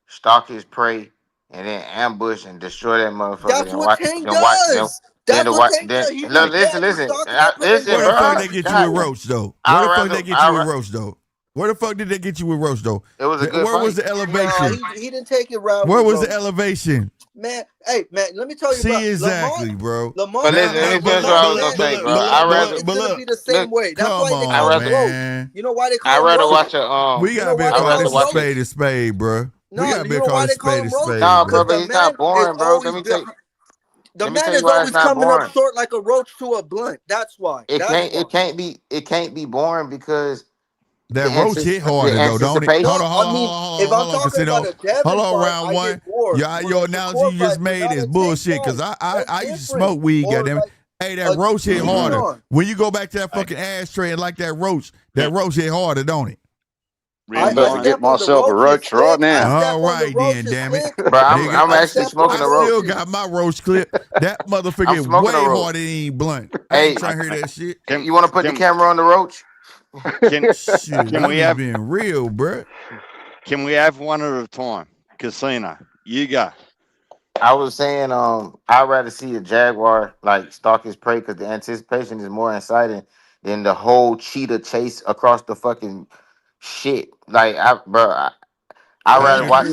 stalk his prey and then ambush and destroy that motherfucker. That's what Tank does. That's what Tank does. Listen, where the fuck they get you with Roach though? Where the fuck they get you with Roach though? Where the fuck did they get you with Roach though? It was a good Where fight. was the elevation? He didn't take it round. Where was the elevation? Man, hey man, let me tell you. See exactly, bro. But listen, let me tell you what I was gonna say, bro. It's gonna be the same way. That's why they call it Roach. You know why they call it I'd rather Roach? watch a We gotta be calling this spade a spade, bro. We gotta be calling this spade a spade. Nah, bro, but he's not boring, bro. Let me tell you. The man is always coming up short like a roach to a blunt. That's why. It can't be boring because that roach hit harder though, don't it? Hold on, if I'm talking about a Devin hold on, fight, round one. Your analogy you just made is bullshit. Cause I used to smoke weed, goddamn it. Hey, that roach hit harder. When you go back to that fucking ashtray and like that roach hit harder, don't it? I'm about to get myself a roach right now. All right then, damn it. Bro, I'm actually smoking a roach. I still got my roach clip. That motherfucker is way harder than he blunt. I ain't trying to hear that shit. You want to put the camera on the roach? Can we have being real, bro? Can we have one at a time? Casino, you go. I was saying, I'd rather see a jaguar like stalk his prey because the anticipation is more exciting than the whole cheetah chase across the fucking shit. Like, I'd rather watch.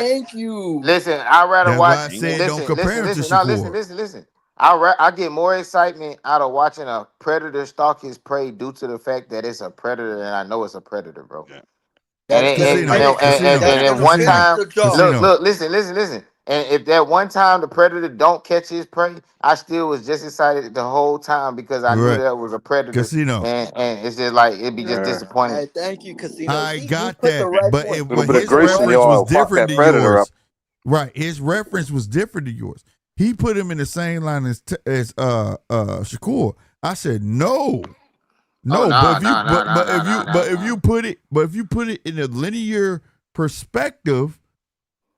Thank you. Listen, I'd rather watch. Listen. I get more excitement out of watching a predator stalk his prey due to the fact that it's a predator and I know it's a predator, bro. Yeah. And one time, look, listen. And if that one time the predator don't catch his prey, I still was just excited the whole time because I knew that was a predator. Casino. And it's just like it'd be just disappointing. Hey, thank you, Casino. I got that, but his reference was different to yours. Right, his reference was different to yours. He put him in the same line as Shakur. I said no. If you put it in a linear perspective,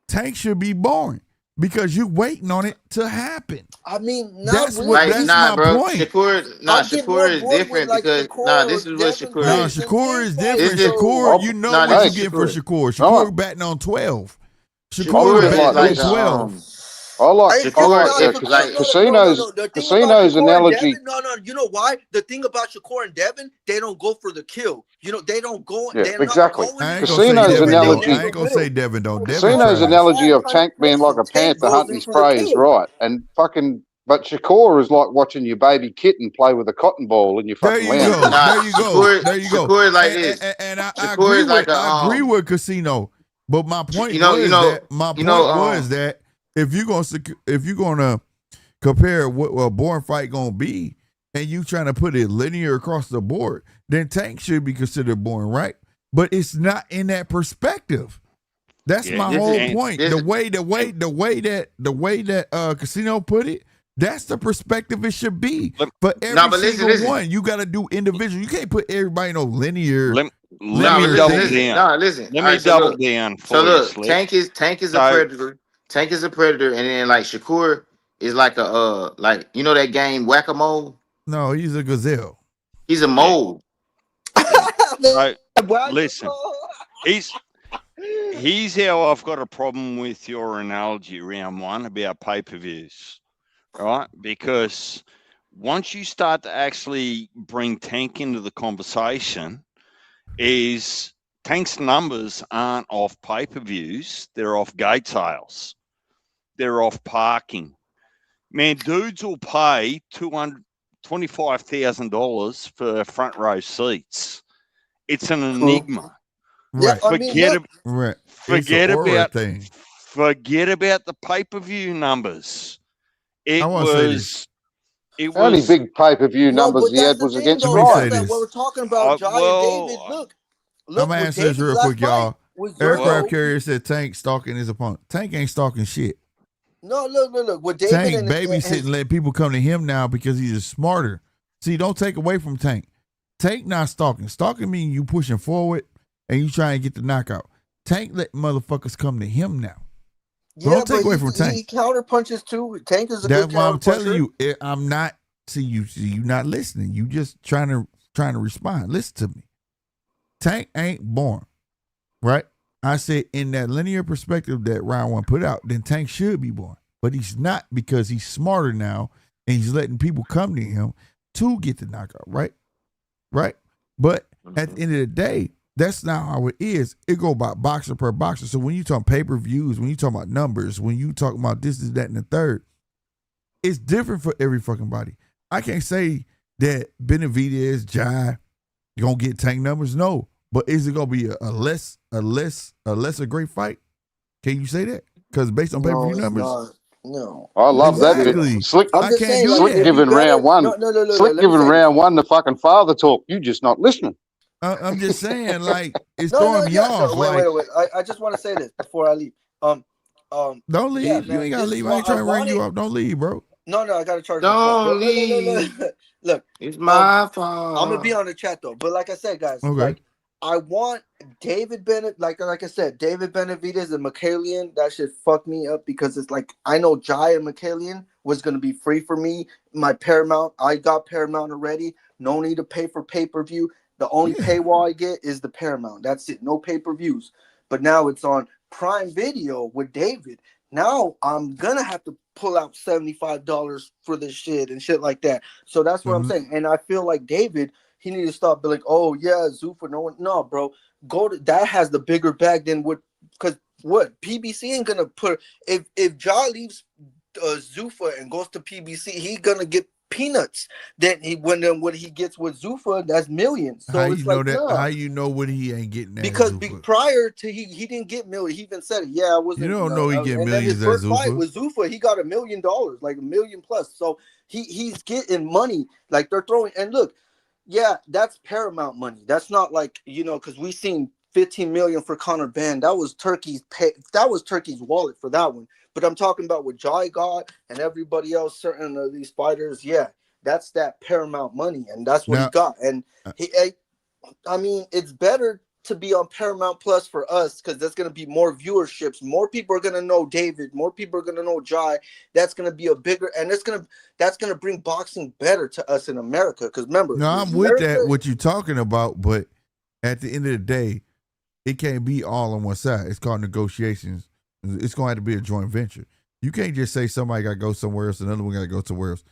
Tank should be boring because you're waiting on it to happen. I mean, that's my point. Shakur is different because this is what Shakur is. Shakur is different. Shakur, you know what you get for Shakur. Shakur batting on 12. Shakur batting on 12. I like Casino's analogy. No, you know why? The thing about Shakur and Devin, they don't go for the kill. You know, they don't go. Yeah, they're exactly. not going Casino's analogy. I ain't gonna say Devin don't. Casino's analogy of Tank being like a panther hunting his prey is right, and fucking. But Shakur is like watching your baby kitten play with a cotton ball in your fucking land. There you go. Shakur is like this. And I agree with Casino. But my point was that if you're gonna compare what a born fight gonna be, and you trying to put it linear across the board, then Tank should be considered boring, right? But it's not in that perspective. That's my whole point. The way that Casino put it, that's the perspective it should be. For every single one, you got to do individual. You can't put everybody in a linear. Let me double down. Let me double down. So look, Tank is a predator. Tank is a predator, and then like Shakur is like a like you know that game Whack-A-Mole. No, he's a gazelle. He's a mole. Right. Listen, he's how I've got a problem with your analogy, round one, about pay-per-views, right? Because once you start to actually bring Tank into the conversation, is Tank's numbers aren't off pay-per-views, they're off gate sales. They're off parking. Man, dudes will pay $25,000 for front row seats. It's an enigma. Right. Forget about the pay-per-view numbers. The only big pay-per-view numbers he had was against Ryan. What we're talking about, Jai and David. Look, I'm gonna answer this real quick, y'all. Aircraft carrier said Tank stalking his opponent. Tank ain't stalking shit. No, look. What David Tank and babysitting, let people come to him now because he's just smarter. See, don't take away from Tank. Tank not stalking. Stalking means you pushing forward and you try and get the knockout. Tank let motherfuckers come to him now. So don't take away from Tank. He counter punches too. Tank is a That's good why I'm counter puncher. telling you. I'm not. See you not listening. You just trying to respond. Listen to me. Tank ain't born, right? I said in that linear perspective that round one put out, then Tank should be born, but he's not because he's smarter now and he's letting people come to him to get the knockout, right? Right. But at the end of the day, that's not how it is. It go by boxer per boxer. So when you talk pay-per-views, when you talk about numbers, when you talk about this, that, and the third, it's different for every fucking body. I can't say that Benavidez, Jai, you're gonna get Tank numbers. No. But is it gonna be a lesser great fight? Can you say that? Because based on pay-per-view numbers. No. I love that bit. Slick giving round one. Slick giving round one the fucking father talk. You just not listening. I'm just saying, like, it's throwing me off. Wait. I just want to say this before I leave. Don't leave. Yeah, you ain't gotta leave. I ain't trying to ring you up. Don't leave, bro. No, I gotta charge. Don't leave. Look, it's my fault. I'm gonna be on the chat though. But like I said, guys, okay. I want David Bennett, like I said, David Benavidez and Michaelian. That should fuck me up because it's like I know Jai and Michaelian was gonna be free for me. My Paramount, I got Paramount already. No need to pay for pay-per-view. The only paywall I get is the Paramount. That's it. No pay-per-views. But now it's on Prime Video with David. Now I'm gonna have to pull out $75 for this shit and shit like that. So that's what I'm saying. And I feel like David, he need to stop being like, oh yeah, Zuffa, no, bro. Go to that has the bigger bag than what because what PBC ain't gonna put if Ja leaves Zuffa and goes to PBC, he gonna get peanuts. Then what he gets with Zuffa, that's millions. So how it's you like, know that? nah. How you know what he ain't getting? Because prior to he didn't get millions. He even said it. Yeah, I wasn't. You don't know he get millions. His first fight with Zuffa, he got $1 million, like $1 million plus. So he's getting money. Like they're throwing. And look, yeah, that's Paramount money. That's not like because we seen $15 million for Conor Benn. That was Turkey's pay. That was Turkey's wallet for that one. But I'm talking about what Jai got and everybody else, certain of these fighters. Yeah, that's that Paramount money, and that's what he got. And I mean, it's better to be on Paramount Plus for us because there's going to be more viewerships. More people are going to know David. More people are going to know Jai. That's going to be a bigger, and that's going to bring boxing better to us in America. Because remember, no, I'm with that. What you're talking about, but at the end of the day, it can't be all on one side. It's called negotiations. It's going to have to be a joint venture. You can't just say somebody got to go somewhere else, another one got to go somewhere else.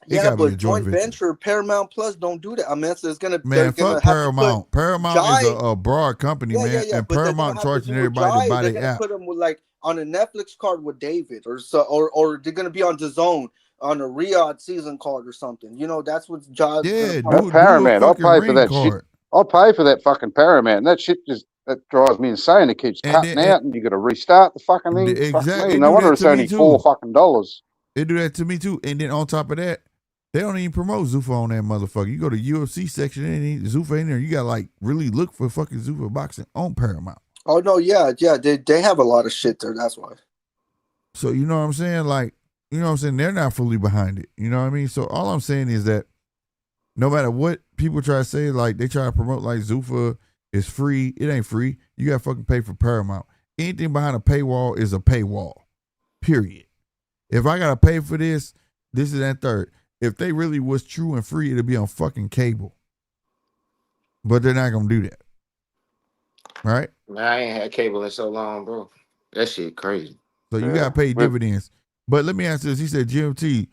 Yeah, but joint venture, Paramount Plus don't do that. I mean, it's gonna fuck Paramount. Paramount is a broad company, man, and Paramount charging everybody to buy their app. Put them with, like, on a Netflix card with David, or they're gonna be on DAZN on a Riyadh season card or something. You know, that's what Jive. Yeah, Paramount. I'll pay for that shit. I'll pay for that fucking Paramount, and that shit that drives me insane. It keeps cutting out, and you got to restart the fucking thing. Exactly. No wonder it's only $4 fucking. They do that to me too, and then on top of that, they don't even promote Zuffa on that motherfucker. You go to UFC section and Zuffa in there. You got to like really look for fucking Zuffa boxing on Paramount. Oh no, yeah, they have a lot of shit there. That's why. So you know what I'm saying? Like, you know what I'm saying? They're not fully behind it. You know what I mean? So all I'm saying is that no matter what people try to say, like they try to promote like Zuffa is free. It ain't free. You got to fucking pay for Paramount. Anything behind a paywall is a paywall. Period. If I got to pay for this is that third. If they really was true and free, it'd be on fucking cable. But they're not going to do that. Right? Man, I ain't had cable in so long, bro. That shit crazy. So you got to pay dividends. But let me ask this. He said GMT,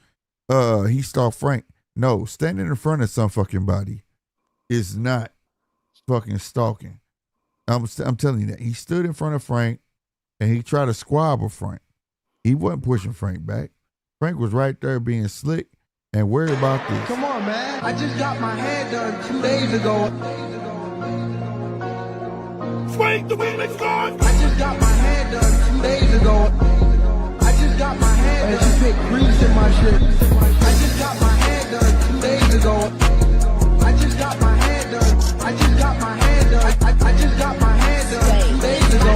he stalked Frank. No, standing in front of some fucking body is not fucking stalking. I'm telling you that. He stood in front of Frank and he tried to squabble Frank. He wasn't pushing Frank back. Frank was right there being slick and worried about this. Come on, man. I just got my hair done 2 days ago. Frank, the remix gone. I just got my hair done 2 days ago. I just got my hair done. And she put grease in my shit. I just got my hair done 2 days ago. I just got my hair done. I just got my hair done. I just got my hair done 2 days ago.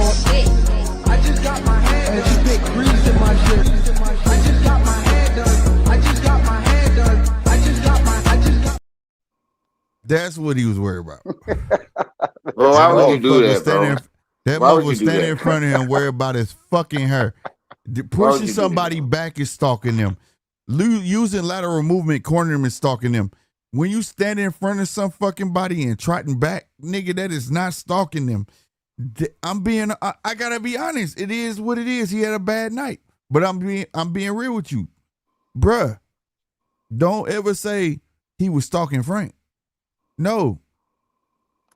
I just got my hair done. And she put grease in my shit. I just got my hair done. I just got my hair done. I just got. That's what he was worried about. Bro, why would you do that, bro? That mother was standing in front of him worried about his fucking hair. Pushing somebody back is stalking them. Using lateral movement, cornering them, and stalking them. When you stand in front of some fucking body and trotting back, nigga, that is not stalking them. I gotta be honest. It is what it is. He had a bad night. But I'm being real with you. Bruh, don't ever say he was stalking Frank. No.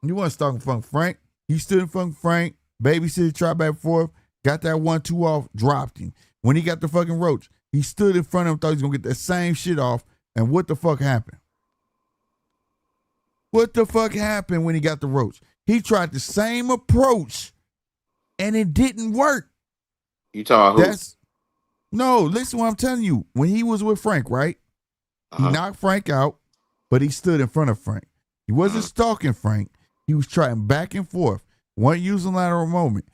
You wasn't stalking Frank. He stood in front of Frank, babysitted, tried back and forth, got that 1-2 off, dropped him. When he got the fucking roach, he stood in front of him, thought he was going to get that same shit off, and what the fuck happened? What the fuck happened when he got the roach? He tried the same approach, and it didn't work. You talking who? No, listen what I'm telling you. When he was with Frank, right? He knocked Frank out, but he stood in front of Frank. He wasn't stalking Frank. He was trying back and forth. Wasn't using lateral moment.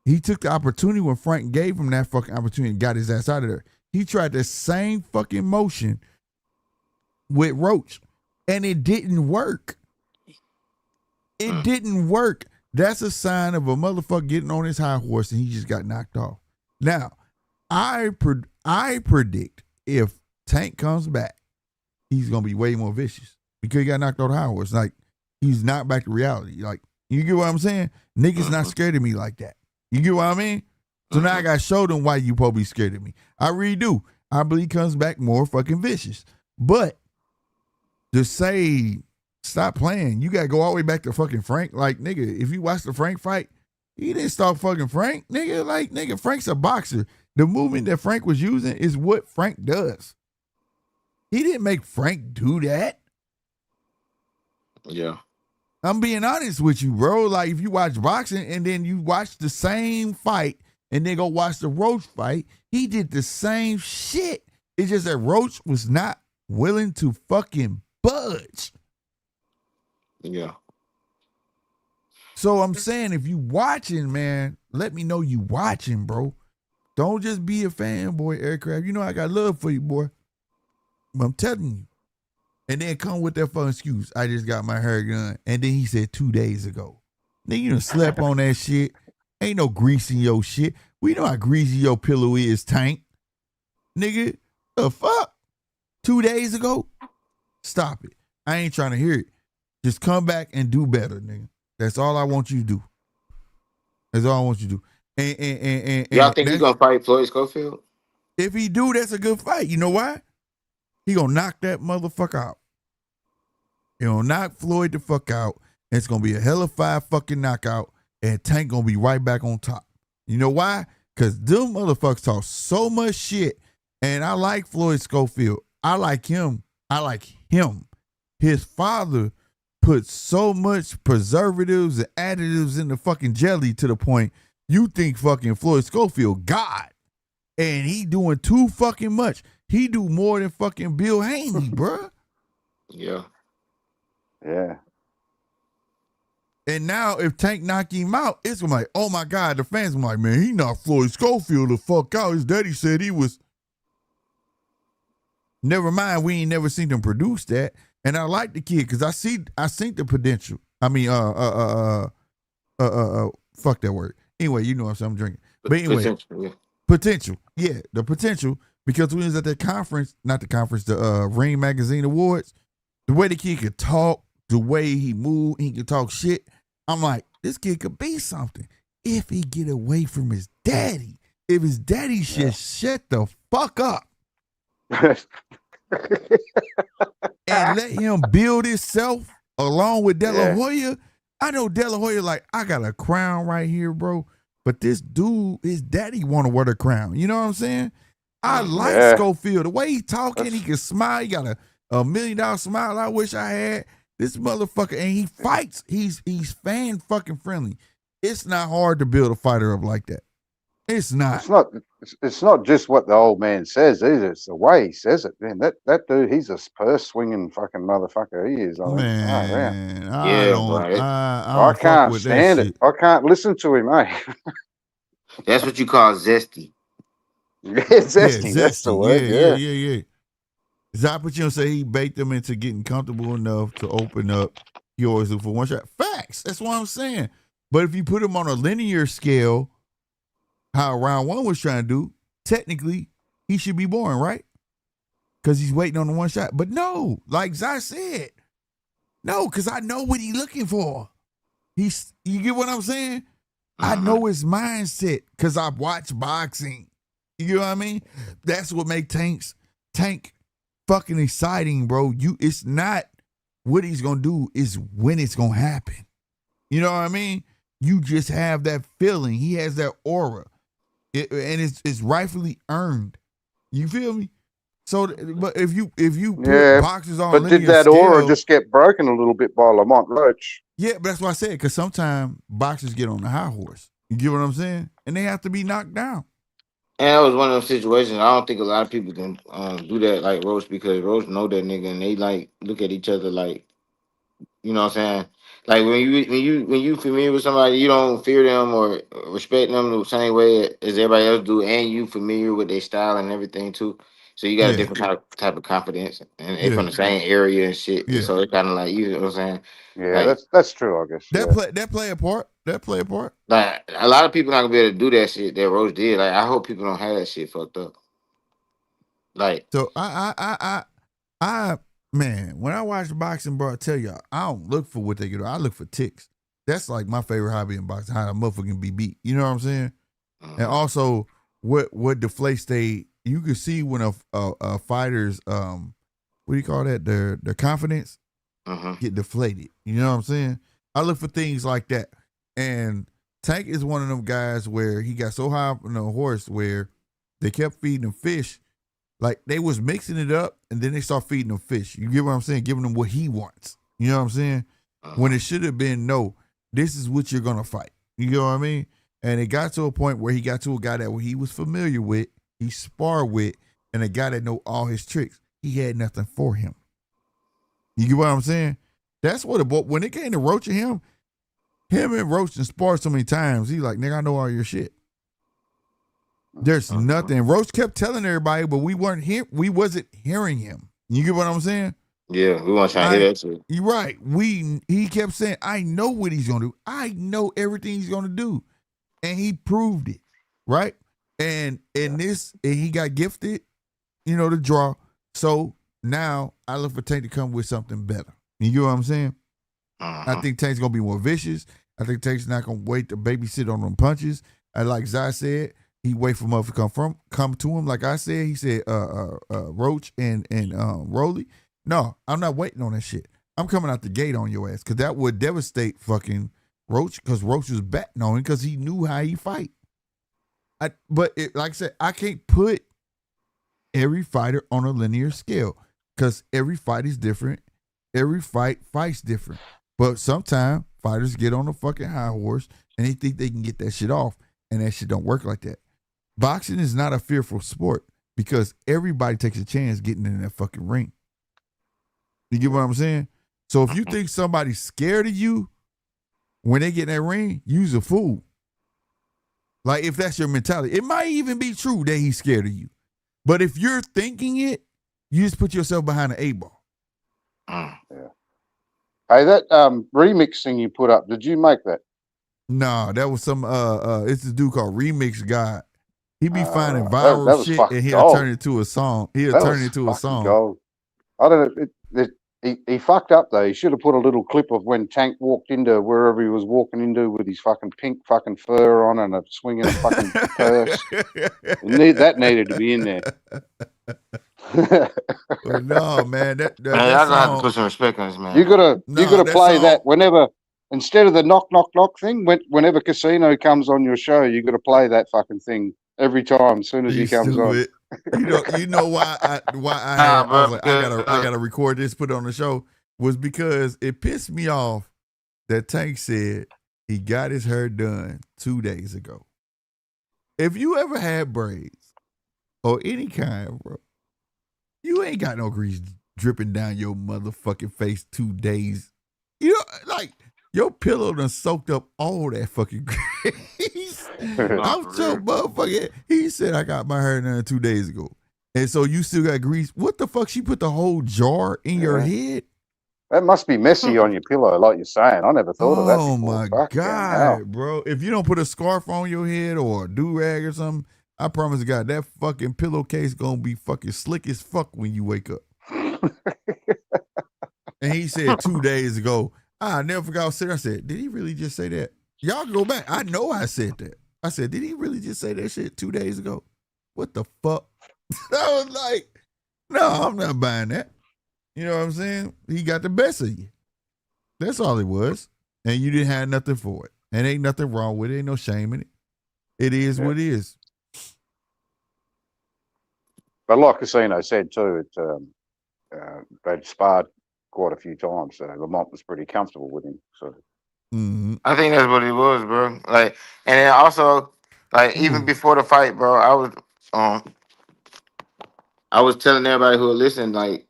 He took the opportunity when Frank gave him that fucking opportunity and got his ass out of there. He tried the same fucking motion with Roach, and it didn't work. It didn't work. That's a sign of a motherfucker getting on his high horse and he just got knocked off. Now, I predict if Tank comes back, he's going to be way more vicious because he got knocked off the high horse. Like, he's not back to reality. Like, you get what I'm saying? Niggas not scared of me like that. You get what I mean? So now I got to show them why you probably scared of me. I really do. I believe he comes back more fucking vicious. But to say, stop playing, you got to go all the way back to fucking Frank. Like, nigga, if you watch the Frank fight, he didn't stop fucking Frank. Nigga, like, nigga, Frank's a boxer. The movement that Frank was using is what Frank does. He didn't make Frank do that. Yeah. I'm being honest with you, bro. Like, if you watch boxing and then you watch the same fight and then go watch the Roach fight, he did the same shit. It's just that Roach was not willing to fucking budge. Yeah. So I'm saying, if you watching, man, let me know you watching, bro. Don't just be a fanboy, Aircraft. You know I got love for you, boy. But I'm telling you. And then come with that fucking excuse. I just got my hair done. And then he said 2 days ago. Nigga, you done slept on that shit. Ain't no grease in your shit. We know how greasy your pillow is, Tank. Nigga, the fuck? 2 days ago? Stop it. I ain't trying to hear it. Just come back and do better, nigga. That's all I want you to do. That's all I want you to do. And y'all think he's gonna fight Floyd Schofield? If he do, that's a good fight. You know why? He gonna knock that motherfucker out. He gonna knock Floyd the fuck out. And it's gonna be a hell of 5 fucking knockout. And Tank gonna be right back on top. You know why? Because them motherfuckers talk so much shit. And I like Floyd Schofield. I like him. His father put so much preservatives and additives in the fucking jelly to the point you think fucking Floyd Schofield God. And he doing too fucking much. He do more than fucking Bill Haney, bruh. Yeah. Yeah. And now if Tank knock him out, it's gonna be like, oh my God, the fans gonna be like, man, he knocked Floyd Schofield the fuck out. His daddy said he was. Never mind, we ain't never seen them produce that. And I like the kid because I seen the potential. I mean, fuck that word. Anyway, you know what I'm drinking. But anyway, potential. Yeah, the potential. Because when he was at that conference, not the conference, the Ring Magazine Awards, the way the kid could talk, the way he moved, he could talk shit. I'm like, this kid could be something if he get away from his daddy. If his daddy shut the fuck up. And let him build himself along with De La Hoya. I know De La Hoya like, I got a crown right here, bro. But this dude, his daddy want to wear the crown. You know what I'm saying? I like Schofield. The way he talking, he can smile. He got a $1 million smile I wish I had. This motherfucker, and he fights. He's fan fucking friendly. It's not hard to build a fighter up like that. It's not. It's not just what the old man says either. It's the way he says it. Man, that dude, he's a purse swinging fucking motherfucker. He is. Man, I can't stand it. I can't listen to him, eh? That's what you call zesty. Yeah, zesty. That's the word. Yeah. Zappuccino say he baked them into getting comfortable enough to open up. He always look for one shot. Facts. That's what I'm saying. But if you put him on a linear scale, how round one was trying to do, technically, he should be boring, right? Because he's waiting on the one shot. But no, like Zai said, no, because I know what he's looking for. You get what I'm saying? I know his mindset because I've watched boxing. You know what I mean? That's what makes Tank fucking exciting, bro. It's not what he's gonna do, is when it's gonna happen. You know what I mean? You just have that feeling. He has that aura. And it's rightfully earned. You feel me? So, but if you put boxers on, but did that aura just get broken a little bit by Lamont Roach? Yeah, but that's what I said. Because sometimes boxers get on the high horse. You get what I'm saying? And they have to be knocked down. And that was one of those situations. I don't think a lot of people can do that like Roach, because Roach know that nigga and they like look at each other like, you know what I'm saying? Like when you familiar with somebody, you don't fear them or respect them the same way as everybody else do, and you familiar with their style and everything too. So you got a different type of confidence, and they're from the same area and shit. Yeah. So it's kind of like, you know what I'm saying? Yeah, like, that's true, I guess. That play a part. Like a lot of people not gonna be able to do that shit that Roach did. Like I hope people don't have that shit fucked up. Like, so I man, when I watch boxing, bro, I tell y'all, I don't look for what they get. I look for ticks. That's like my favorite hobby in boxing, how a motherfucker can be beat. You know what I'm saying? And also what deflates you can see when a fighter's what do you call that? Their confidence get deflated. You know what I'm saying? I look for things like that. And Tank is one of them guys where he got so high on the horse where they kept feeding him fish. Like they was mixing it up and then they start feeding him fish. You get what I'm saying? Giving him what he wants. You know what I'm saying? When it should have been, no, this is what you're going to fight. You know what I mean? And it got to a point where he got to a guy that he was familiar with, he sparred with, and a guy that know all his tricks. He had nothing for him. You get what I'm saying? That's what when it came to Roach and him and Roach and sparred so many times, he like, nigga, I know all your shit. There's nothing. Roach kept telling everybody, but we wasn't hearing him. You get what I'm saying? Yeah, we want to try to hear that shit. You're right. He kept saying, I know what he's gonna do. I know everything he's gonna do. And he proved it. Right? And he got gifted, the draw. So now I look for Tank to come with something better. You get what I'm saying? I think Tank's gonna be more vicious. I think Tank's not gonna wait to babysit on them punches. Like Zai said, He wait for motherfucker come to him. Like I said, he said, Roach and Rolly. No, I'm not waiting on that shit. I'm coming out the gate on your ass because that would devastate fucking Roach because Roach was betting on him because he knew how he fight. Like I said, I can't put every fighter on a linear scale because every fight is different. Every fight's different. But sometimes fighters get on a fucking high horse and they think they can get that shit off, and that shit don't work like that. Boxing is not a fearful sport because everybody takes a chance getting in that fucking ring. You get what I'm saying? So if you think somebody's scared of you when they get in that ring, you's a fool. Like if that's your mentality, it might even be true that he's scared of you. But if you're thinking it, you just put yourself behind an 8-ball. Yeah. Hey, that remix thing you put up, did you make that? No, that was some it's this dude called Remix God. He be finding viral shit and he'll turn it to a song. He'll turn it to a song. Gold. I don't know. He fucked up though. He should have put a little clip of when Tank walked into wherever he was walking into with his fucking pink fucking fur on and a swinging fucking purse. That needed to be in there. No, man. That Man, y'all gonna have to put some respect on this, man. You gotta play that whenever, instead of the knock knock knock thing. Whenever Casino comes on your show, you got to play that fucking thing every time as soon as he comes on. You know why I was like, I gotta record this, put it on the show, was because it pissed me off that Tank said he got his hair done 2 days ago. If you ever had braids or any kind, bro, you ain't got no grease dripping down your motherfucking face 2 days. You know, like your pillow done soaked up all that fucking grease. I'm so motherfucking. He said I got my hair done 2 days ago, and so you still got grease. What the fuck? She put the whole jar in your head. That must be messy on your pillow, like you're saying. I never thought of that. Oh my God, bro! If you don't put a scarf on your head or a do rag or something, I promise to God that fucking pillowcase gonna be fucking slick as fuck when you wake up. And he said 2 days ago. I never forgot. I said, did he really just say that? Y'all can go back. I know I said that. I said, did he really just say that shit 2 days ago? What the fuck? I was like, no, I'm not buying that. You know what I'm saying? He got the best of you. That's all it was. And you didn't have nothing for it. And ain't nothing wrong with it. Ain't no shame in it. It is what it is. But like Casino said too, they'd sparred quite a few times, so Lamont was pretty comfortable with him. So I think that's what it was, bro. Like, and then also, like, even before the fight, bro, I was telling everybody who was listening, like,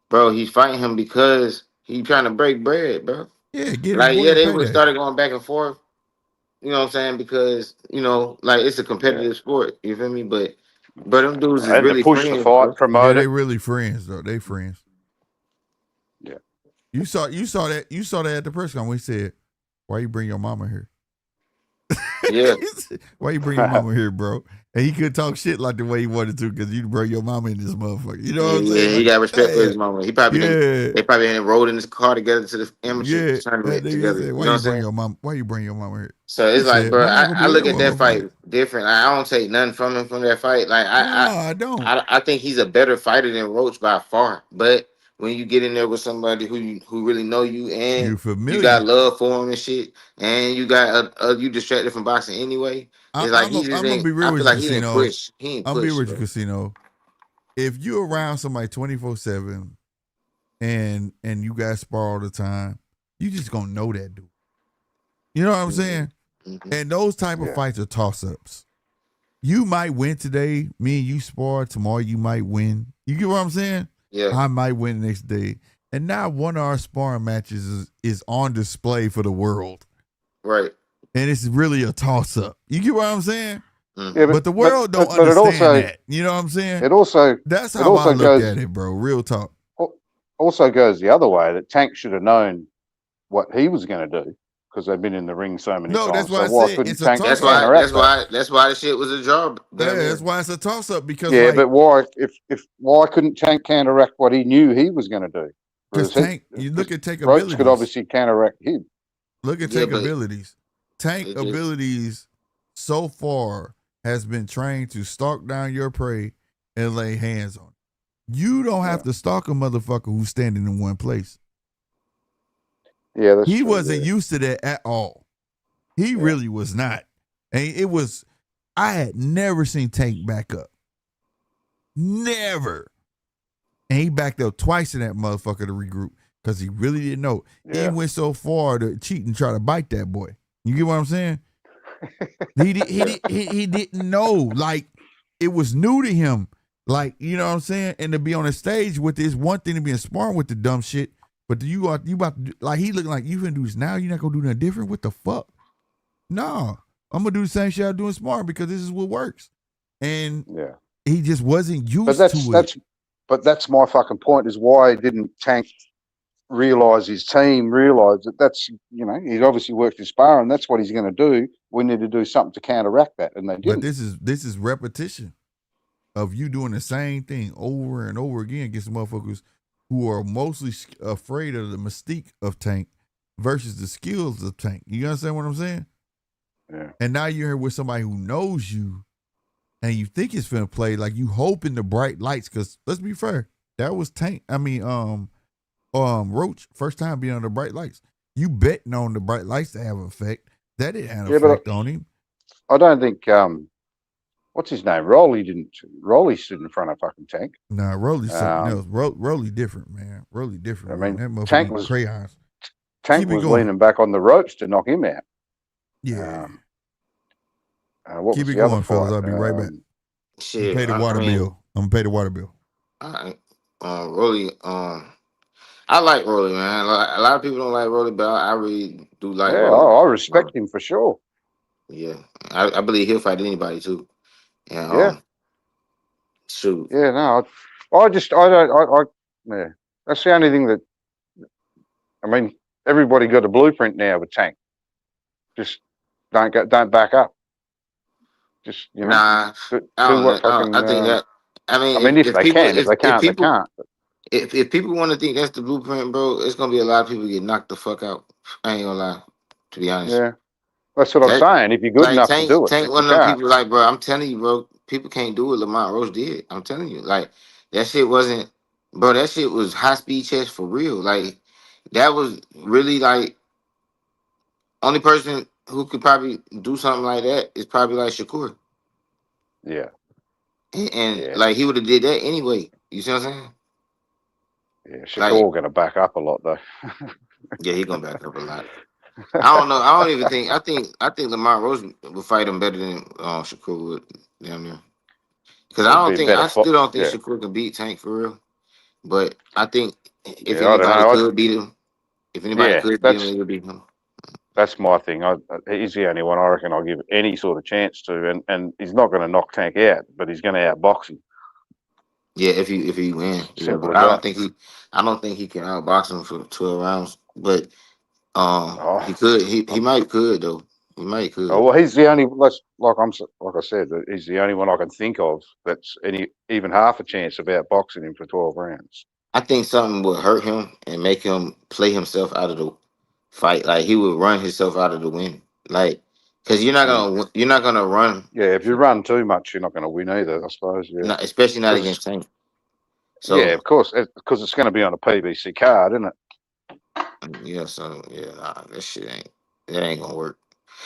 bro, he's fighting him because he's trying to break bread, bro. Yeah, get like, yeah, they would started going back and forth. You know what I'm saying? Because, you know, like, it's a competitive sport. You feel me? But them dudes is really to push friends, the fight, bro. promote they really friends though. They friends. Yeah. You saw that at the press conference when he said, "Why you bring your mama here?" Yeah. Why you bring your mama here, bro? And he could talk shit like the way he wanted to because you bring your mama in this motherfucker. You know what I'm saying? Yeah, he got respect for his mama. He probably they probably had rode in his car together to the amateur tournament together. Said, you know what I'm saying? Why you bring your mama here? So it's like, bro, I look at that fight different. I don't take nothing from him from that fight. Like I don't. I think he's a better fighter than Roach by far. But when you get in there with somebody who really know you and you got love for him and shit, and you got you distracted from boxing anyway, it's like he just ain't. I feel like he didn't push. He ain't push. I'm be with you, Casino. If you're around somebody 24/7 and you guys spar all the time, you just gonna know that dude. You know what I'm saying? Mm-hmm. And those type of fights are toss-ups. You might win today. Me and you spar. Tomorrow you might win. You get what I'm saying? Yeah. I might win the next day. And now one of our sparring matches is on display for the world. Right. And it's really a toss-up. You get what I'm saying? Mm-hmm. Yeah, but the world don't understand that. You know what I'm saying? That's how I look at it, bro. Real talk. Also goes the other way, that Tank should have known what he was going to do because they've been in the ring so many times. That's why I said it's a toss-up. That's why the shit was a job. Yeah, that's why it's a toss-up because but why couldn't Tank counteract what he knew he was going to do? Because Tank, you look at Tank Roach abilities. could obviously counteract him. Look at Tank abilities. Tank abilities so far has been trained to stalk down your prey and lay hands on it. You don't have to stalk a motherfucker who's standing in one place. Yeah, that's he true, wasn't used to that at all. He really was not. And it was, I had never seen Tank back up. Never. And he backed up twice in that motherfucker to regroup because he really didn't know. He went so far to cheat and try to bite that boy. You get what I'm saying? He didn't know. Like, it was new to him. Like, you know what I'm saying? And to be on a stage with this, one thing to be in sparring with the dumb shit, but you about to do, like, he looking like you finna do this now, you're not gonna do nothing different? What the fuck? No. I'm gonna do the same shit I do in sparring because this is what works. And he just wasn't used to it. But that's my fucking point, is why didn't Tank realise, his team realise that that's, you know, he's obviously worked his sparring, that's what he's going to do. We need to do something to counteract that, and they didn't. But this is repetition of you doing the same thing over and over again against motherfuckers who are mostly afraid of the mystique of Tank versus the skills of Tank. You understand what I'm saying? Yeah. And now you're here with somebody who knows you, and you think it's finna play, like you hope in the bright lights, because let's be fair, that was Tank. I mean, Roach, first time being on the bright lights. You betting on the bright lights to have an effect. That didn't have an effect on him. I don't think what's his name? Rolly stood in front of fucking Tank. Nah, Rolly's something else. Rolly different, man. Rolly different. I mean, man. That Tank was crayons. Tank was leaning back on the ropes to knock him out. Yeah. Keep it going, fellas. I'll be right back. Shit, pay the water bill. I'm gonna pay the water bill. Rolly, I like Rolly, man. A lot of people don't like Rolly, but I really do like Rolly. I respect him for sure. Yeah, I believe he'll fight anybody too. And, shoot. Yeah, no, that's the only thing that, I mean, everybody got a blueprint now with Tank. Just don't back up. Just, you know, I think that. I mean, if they can't, they can't. If people want to think that's the blueprint, bro, it's gonna be a lot of people get knocked the fuck out. I ain't gonna lie, to be honest. Yeah, that's what I'm saying. If you're good enough to do it, Tank one of them people, like, bro, I'm telling you, bro, people can't do what Lamont Roach did. I'm telling you, like, that shit wasn't, bro. That shit was high speed chess for real. Like, that was really, like, only person who could probably do something like that is probably like Shakur. Yeah. And like, he would have did that anyway. You see what I'm saying? Yeah, Shakur gonna back up a lot though. Yeah, he gonna back up a lot. I don't know. I don't even think. I think Lamont Roach would fight him better than Shakur would. Damn near. Because I still don't think Shakur can beat Tank for real. But I think if anybody could beat him, it would beat him. That's my thing. He's the only one I reckon I'll give any sort of chance to, and he's not going to knock Tank out, but he's going to outbox him. Yeah, if he wins, but I don't think he can outbox him for 12 rounds. But he could. He might could though. He might could. Oh well, he's the only. Like I said, he's the only one I can think of that's even half a chance of outboxing him for 12 rounds. I think something would hurt him and make him play himself out of the fight. Like, he would run himself out of the win. Like, because you're not gonna run. Yeah, if you run too much, you're not gonna win either, I suppose. Yeah, especially not against Tank. So yeah, of course, because it's going to be on a PBC card, isn't it? Yeah. So that ain't gonna work.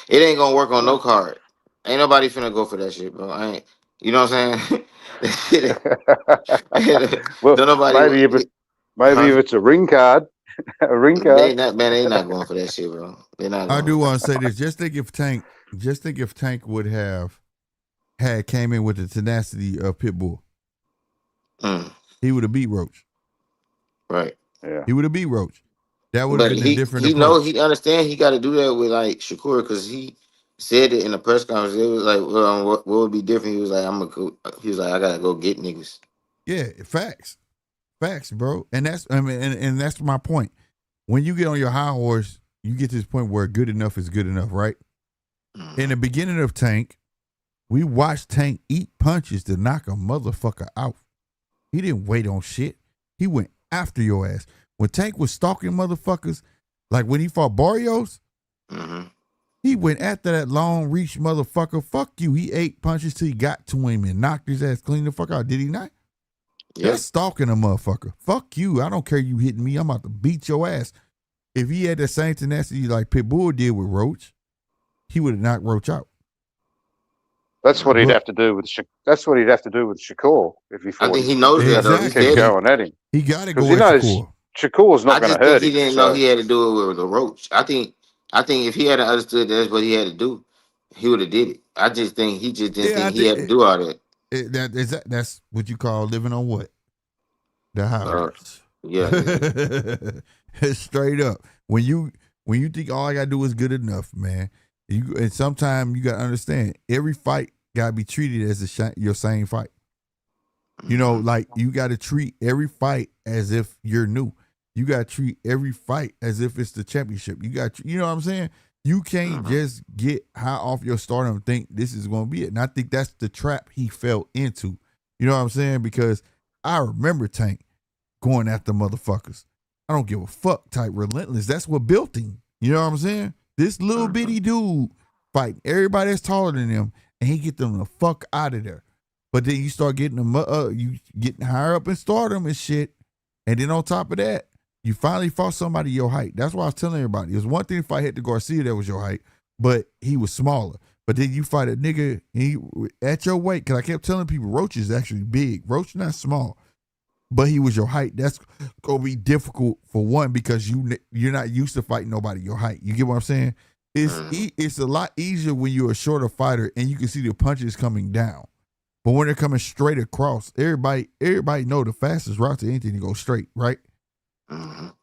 It ain't gonna work on no card. Ain't nobody finna go for that shit, bro. I ain't. You know what I'm saying? Well, maybe if it's a ring card. They not going for that shit, bro. They're not. I do want to say this. Just think if Tank would have came in with the tenacity of Pitbull, he would have beat Roach. Right. Yeah. He would have beat Roach. That would have been a different approach. He understand he got to do that with like Shakur, because he said it in the press conference. It was like, well, what would be different? He was like, I gotta go get niggas. Yeah, facts, bro. And that's and that's my point. When you get on your high horse, you get to this point where good enough is good enough, right? In the beginning of Tank, we watched Tank eat punches to knock a motherfucker out. He didn't wait on shit. He went after your ass. When Tank was stalking motherfuckers, like when he fought Barrios, He went after that long reach motherfucker. Fuck you. He ate punches till he got to him and knocked his ass clean the fuck out. Did he not? Yeah. That's stalking a motherfucker. Fuck you. I don't care you hitting me. I'm about to beat your ass. If he had the same tenacity like Pitbull did with Roach, he would have knocked Roach out. That's what he'd have to do with. That's what he'd have to do with Shakur if he fought. I think he knows that. Though. Keep going at him. He got to go because he at knows Shakur. Shakur's not going to hurt him. He didn't know he had to do it with a Roach. I think if he had understood that's what he had to do, he would have did it. I just think he just didn't think he had to do all that. That's what you call living on what? The highways. Yeah. Straight up. When you think all I gotta do is good enough, man. And sometimes you gotta understand every fight gotta be treated as your same fight. You know, like you gotta treat every fight as if you're new. You gotta treat every fight as if it's the championship. You know what I'm saying? You can't just get high off your stardom and think this is gonna be it. And I think that's the trap he fell into. You know what I'm saying? Because I remember Tank going after motherfuckers. I don't give a fuck type relentless. That's what built him. You know what I'm saying? This little bitty dude fighting everybody that's taller than him, and he get them the fuck out of there. But then you start getting them, you getting higher up in stardom and shit. And then on top of that, you finally fought somebody your height. That's why I was telling everybody. It was one thing if I hit the Garcia that was your height, but he was smaller. But then you fight a nigga at your weight, because I kept telling people Roach is actually big. Roach not small. But he was your height. That's gonna be difficult for one because you're not used to fighting nobody your height. You get what I'm saying? It's a lot easier when you're a shorter fighter and you can see the punches coming down. But when they're coming straight across, everybody know the fastest route to anything to go straight, right?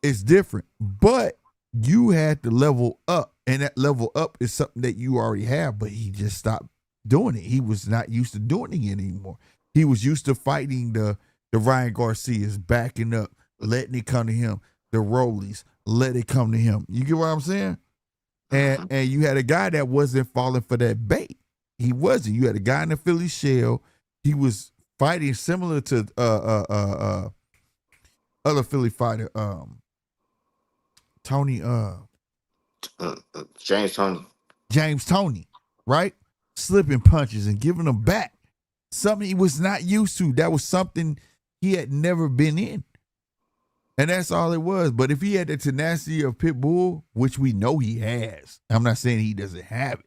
It's different. But you had to level up, and that level up is something that you already have. But he just stopped doing it. He was not used to doing it anymore. He was used to fighting the Ryan Garcias, backing up, letting it come to him. The Rollies, let it come to him. You get what I'm saying? And you had a guy that wasn't falling for that bait. He wasn't. You had a guy in the Philly shell. He was fighting similar to other Philly fighter, Tony, James Tony, right? Slipping punches and giving them back. Something he was not used to. That was something he had never been in. And that's all it was. But if he had the tenacity of Pitbull, which we know he has, I'm not saying he doesn't have it,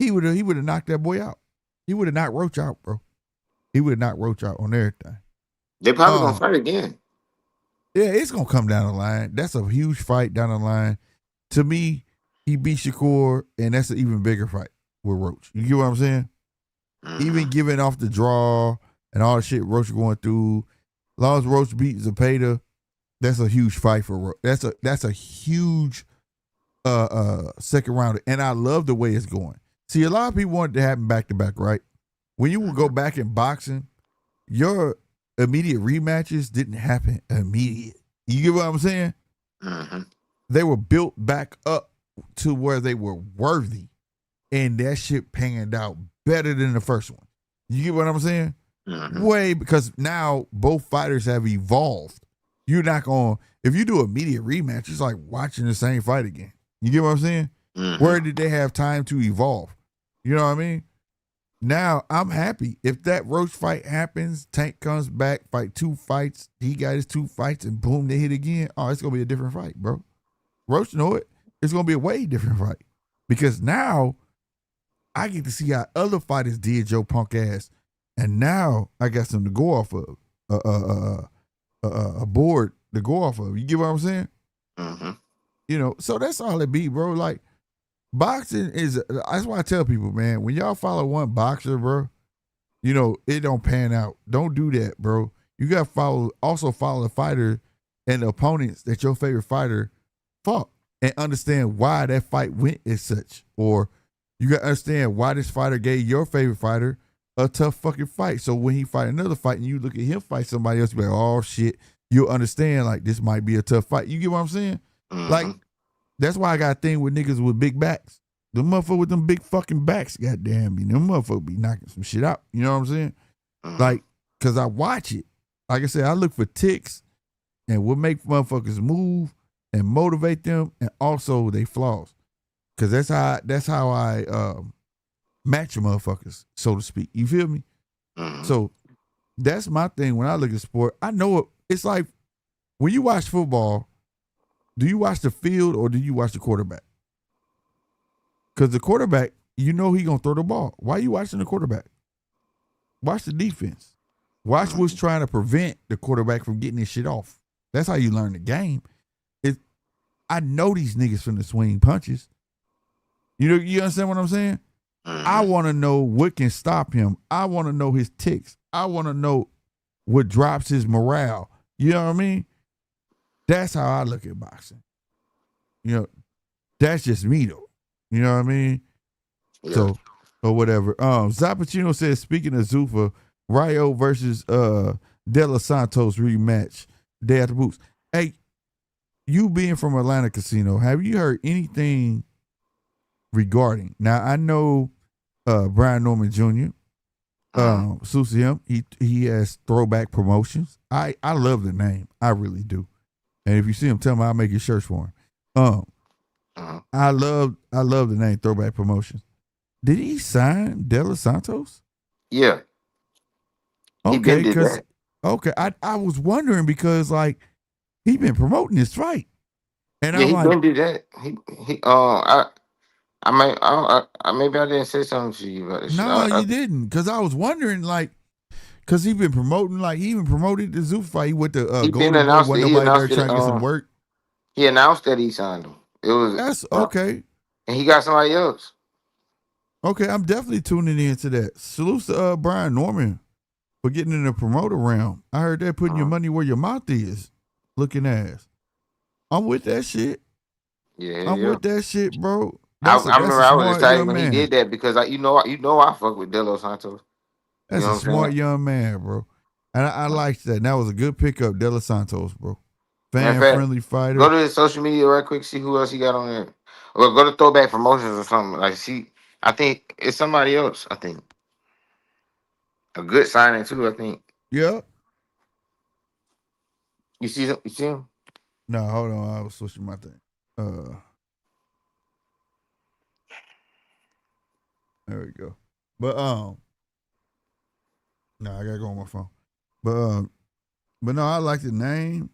he would have knocked that boy out. He would have knocked Roach out, bro. He would have knocked Roach out on everything. They're probably gonna fight again. Yeah, it's gonna come down the line. That's a huge fight down the line. To me, he beat Shakur, and that's an even bigger fight with Roach. You get what I'm saying? Even giving off the draw and all the shit Roach going through, as long as Roach beat Zepeda, that's a huge fight for Roach. That's a huge second rounder, and I love the way it's going. See, a lot of people want it to happen back to back, right? When you would go back in boxing, your immediate rematches didn't happen immediate. You get what I'm saying? They were built back up to where they were worthy, and that shit panned out better than the first one. You get what I'm saying? Because now both fighters have evolved. You're not going, if you do immediate rematch, it's like watching the same fight again. You get what I'm saying? Where did they have time to evolve? You know what I mean? Now, I'm happy. If that Roach fight happens, Tank comes back, fight 2 fights, he got his 2 fights, and boom, they hit again. Oh, it's going to be a different fight, bro. Roach know it. It's going to be a way different fight. Because now, I get to see how other fighters did Joe punk ass. And now, I got something to go off of. A board to go off of. You get what I'm saying? You know, so that's all it be, bro. Like, boxing is, that's why I tell people, man, when y'all follow one boxer, bro, you know, it don't pan out. Don't do that, bro. You got to also follow the fighter and the opponents that your favorite fighter fought and understand why that fight went as such. Or you got to understand why this fighter gave your favorite fighter a tough fucking fight. So when he fight another fight and you look at him fight somebody else, you be like, oh shit, you'll understand like this might be a tough fight. You get what I'm saying? Like, that's why I got a thing with niggas with big backs. The motherfucker with them big fucking backs, goddamn me. Them motherfucker be knocking some shit out. You know what I'm saying? Like, cause I watch it. Like I said, I look for ticks and what make motherfuckers move and motivate them, and also they flaws. Cause that's how I match motherfuckers, so to speak. You feel me? So that's my thing when I look at sport. I know it's like when you watch football, do you watch the field or do you watch the quarterback? Because the quarterback, you know he gonna throw the ball. Why are you watching the quarterback? Watch the defense. Watch what's trying to prevent the quarterback from getting his shit off. That's how you learn the game. I know these niggas finna swing punches. You understand what I'm saying? I want to know what can stop him. I want to know his ticks. I want to know what drops his morale. You know what I mean? That's how I look at boxing. That's just me though. You know what I mean? Yeah. So, or whatever. Zappuccino says, speaking of Zuffa, Rayo versus De Los Santos rematch, day after boots. Hey, you being from Atlanta Casino, have you heard anything regarding? Now, I know Brian Norman Jr., Susie him, he has Throwback Promotions. I love the name. I really do. And if you see him, tell him I'll make your shirts for him. I love the name Throwback Promotions. Did he sign De Los Santos? Yeah. Okay, because I was wondering because like he been promoting this fight, and yeah, I'm he like, didn't do that. Maybe I didn't say something to you about this. No, you didn't, because I was wondering like, because he been promoting he even promoted the Zoo fight. He went to Golden Boy when nobody there trying to get some work. He announced that he signed him. That's okay, and he got somebody else. Okay, I'm definitely tuning into that. Salute to Brian Norman for getting in the promoter realm. I heard that putting your money where your mouth is. Looking ass. I'm with that shit. Yeah, I'm with that shit, bro. I remember I was excited when he did that because I fuck with De Los Santos. That's a smart young man, bro. And I liked that. And that was a good pickup, De Los Santos, bro. Fan-friendly fighter. Go to his social media right quick, see who else he got on there. Or go to Throwback Promotions or something. Like, see, I think it's somebody else, I think. A good signing, too, I think. Yeah. You see him? No, hold on. I was switching my thing. There we go. But no, I gotta go on my phone. But no, I like the name.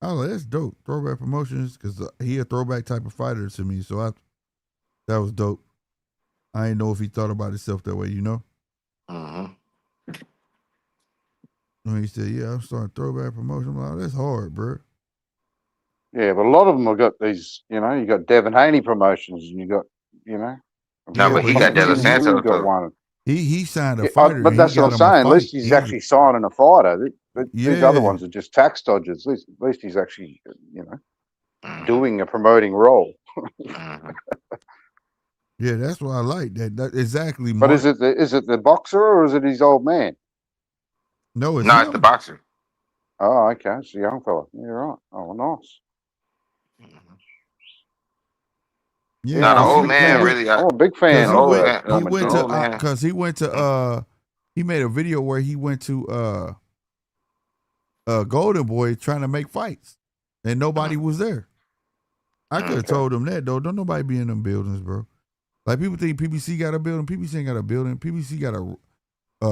Oh, that's dope. Throwback Promotions, because he a throwback type of fighter to me. So that was dope. I didn't know if he thought about himself that way, you know? When he said, yeah, I'm starting Throwback Promotion, I'm like, that's hard, bro. Yeah, but a lot of them have got these, you got Devin Hanney Promotions, and you got, No, but he got De Los Santos. Got one. He signed a fighter. But that's what I'm saying. At least he's actually signing a fighter. These other ones are just tax dodgers. At least he's actually, doing a promoting role. Yeah, that's what I like. That exactly. But is it the boxer or is it his old man? No, it's the boxer. Oh, okay. It's a young fella. You're right. Oh, nice. Yeah, the old man really. I'm a big fan. He went to because he went to he made a video where he went to Golden Boy trying to make fights, and nobody was there. I could have told him that though. Don't nobody be in them buildings, bro. Like people think PBC got a building. PBC ain't got a building. PBC got a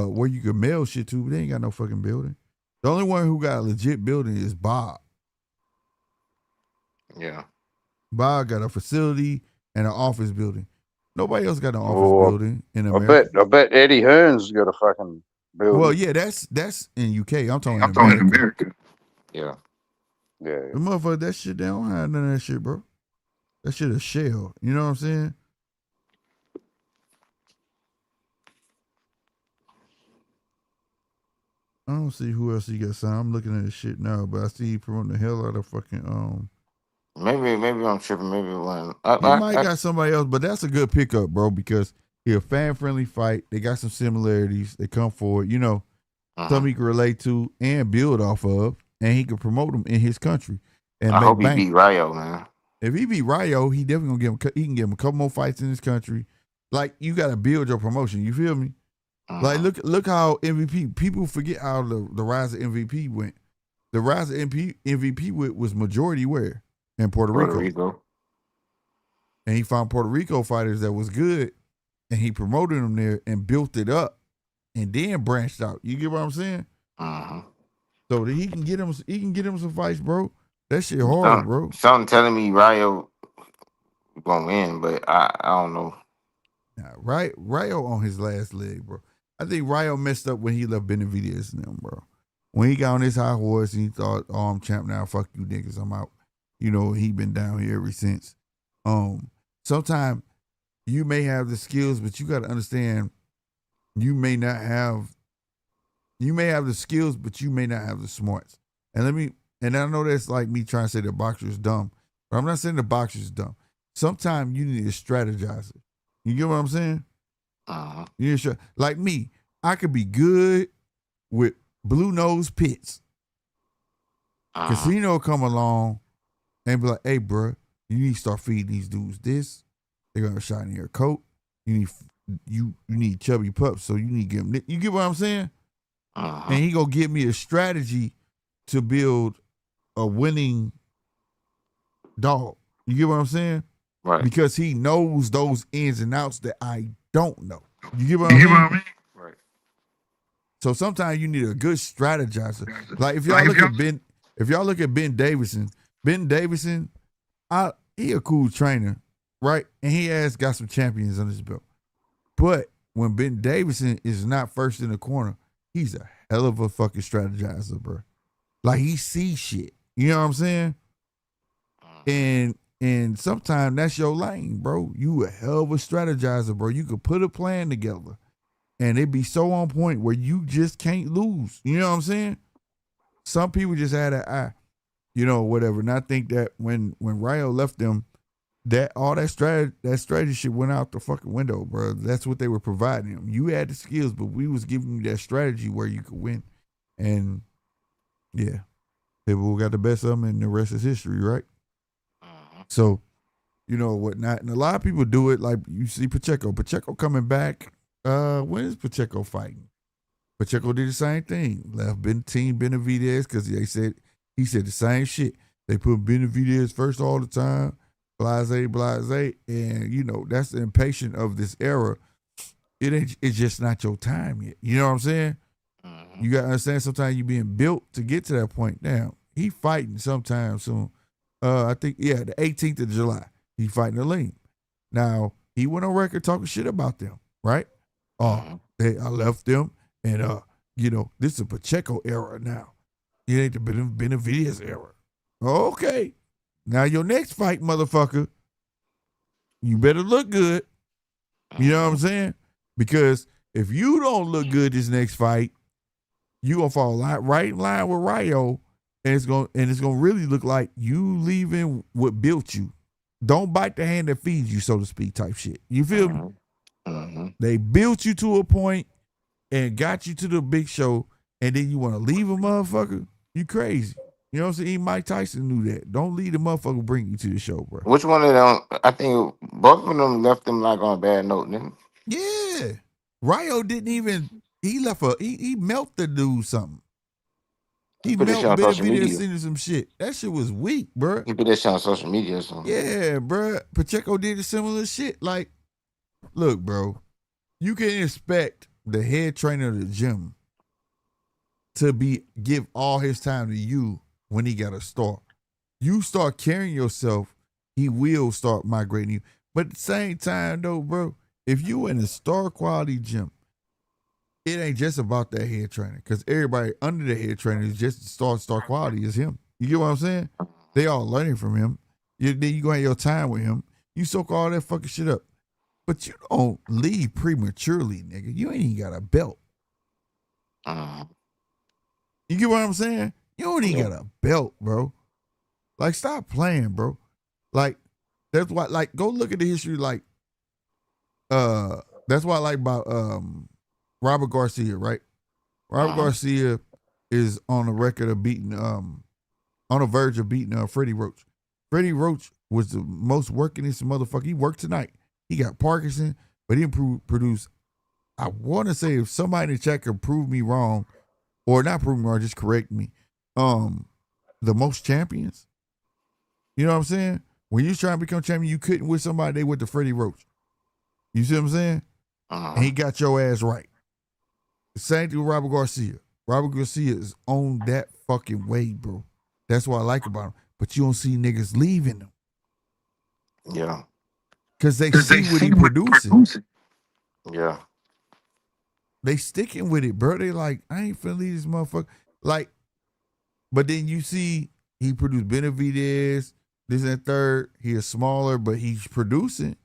where you can mail shit to, but they ain't got no fucking building. The only one who got a legit building is Bob. Yeah. Bob got a facility and an office building. Nobody else got an office building in America. I bet Eddie Hearn's got a fucking building. Well, yeah, that's in UK. I'm talking America. Yeah. The motherfucker, that shit, they don't have none of that shit, bro. That shit a shell. You know what I'm saying? I don't see who else he got signed. I'm looking at his shit now, but I see he promoting the hell out of fucking Maybe I'm tripping. Maybe one. He might got somebody else, but that's a good pickup, bro, because he a fan-friendly fight. They got some similarities. They come forward, something he can relate to and build off of, and he can promote them in his country. And I hope he beat Rayo, man. If he beat Rayo, he definitely gonna give him. He can give him a couple more fights in his country. Like, you got to build your promotion. You feel me? Like, look how MVP. People forget how the rise of MVP went. The rise of MVP was majority where? In Puerto Rico. and he found Puerto Rico fighters that was good, and he promoted them there and built it up, and then branched out. You get what I'm saying? So that he can get him some fights, bro. That shit hard, bro. Something telling me Rayo gonna win, but I don't know. Nah, Rayo on his last leg, bro. I think Rayo messed up when he left Benavidez and them, bro. When he got on his high horse and he thought, "Oh, I'm champ now. Fuck you niggas, I'm out." You know, he been down here ever since. Sometimes you may have the skills, but you got to understand you may have the skills, but you may not have the smarts. And I know that's like me trying to say the boxer's dumb, but I'm not saying the boxer's dumb. Sometimes you need a strategizer. You get what I'm saying? You need like me, I could be good with Blue Nose Pits. Casino come along and be like, "Hey, bro, you need to start feeding these dudes this. They're gonna shine in your coat. You need chubby pups, so you need to give them. You get what I'm saying?" And he gonna give me a strategy to build a winning dog. You get what I'm saying? Right. Because he knows those ins and outs that I don't know. You get what I mean? Right. So sometimes you need a good strategizer. Like if y'all look at Ben Davison, he a cool trainer, right? And he has got some champions on his belt. But when Ben Davison is not first in the corner, he's a hell of a fucking strategizer, bro. Like he sees shit. You know what I'm saying? And sometimes that's your lane, bro. You a hell of a strategizer, bro. You could put a plan together and it be so on point where you just can't lose. You know what I'm saying? Some people just had an eye, you know, whatever. And I think that when Rayo left them, that all that strategy shit went out the fucking window, bro. That's what they were providing him. You had the skills, but we was giving you that strategy where you could win. And yeah, people got the best of them, and the rest is history, right? So, you know, whatnot. And a lot of people do it, like you see Pacheco. Pacheco coming back. When is Pacheco fighting? Pacheco did the same thing. Left Team Benavidez because he said the same shit. They put Benavidez first all the time. Blase. And, you know, that's the impatient of this era. It's just not your time yet. You know what I'm saying? You got to understand sometimes you being built to get to that point. Now, he fighting sometime soon. I think, the 18th of July, he fighting Aleem. Now, he went on record talking shit about them, right? I left them, and, you know, this is a Pacheco era now. It ain't the Benavidez era. Okay. Now, your next fight, motherfucker, you better look good. You know what I'm saying? Because if you don't look good this next fight, you going to fall right in line with Rayo. And it's gonna really look like you leaving what built you. Don't bite the hand that feeds you, so to speak, type shit. You feel me? They built you to a point and got you to the big show, and then you want to leave a motherfucker? You crazy. You know what I'm saying? Even Mike Tyson knew that. Don't leave the motherfucker bring you to the show, bro. Which one of them? I think both of them left them like on a bad note, didn't they? Yeah. Rayo didn't even, he melted the dude something. He melted Benavidez into some shit. That shit was weak, bro. He put that shit on social media or something. Yeah, bro. Pacheco did a similar shit. Like, look, bro, you can expect the head trainer of the gym to give all his time to you when he got to start. You start carrying yourself, he will start migrating you. But at the same time, though, bro, if you in a star quality gym, it ain't just about that head trainer, because everybody under the head trainer is just star quality is him. You get what I'm saying? They all learning from him. Then you go have your time with him. You soak all that fucking shit up. But you don't leave prematurely, nigga. You ain't even got a belt. You get what I'm saying? You don't even got a belt, bro. Like, stop playing, bro. Like, that's why, like, go look at the history, like, that's why I like about Robert Garcia, right? Robert Garcia is on the record of beating, on the verge of beating Freddie Roach. Freddie Roach was the most workingest motherfucker. He worked tonight. He got Parkinson, but he produced, I want to say, if somebody in the chat could prove me wrong, or not prove me wrong, just correct me, the most champions. You know what I'm saying? When you was trying to become champion, you couldn't with somebody they went to Freddie Roach. You see what I'm saying? And he got your ass right. The same thing with Robert Garcia. Robert Garcia is on that fucking way, bro. That's what I like about him. But you don't see niggas leaving him. Yeah. Because they see what he producing. Yeah. They sticking with it, bro. They like, I ain't finna leave this motherfucker. Like, but then you see he produced Benavidez, this and third. He is smaller, but he's producing.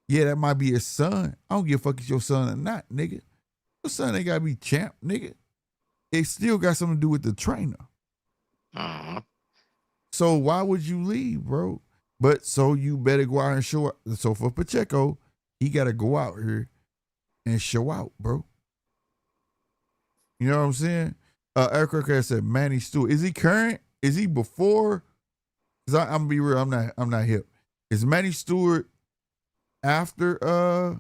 Yeah, that might be his son. I don't give a fuck if it's your son or not, nigga. Your son ain't gotta be champ, nigga. It still got something to do with the trainer. So why would you leave, bro? But so you better go out and show up. So for Pacheco, he gotta go out here and show out, bro. You know what I'm saying? Eric Kirk said Manny Stewart. Is he current? Is he before? Because I'm gonna be real, I'm not hip. Is Manny Stewart after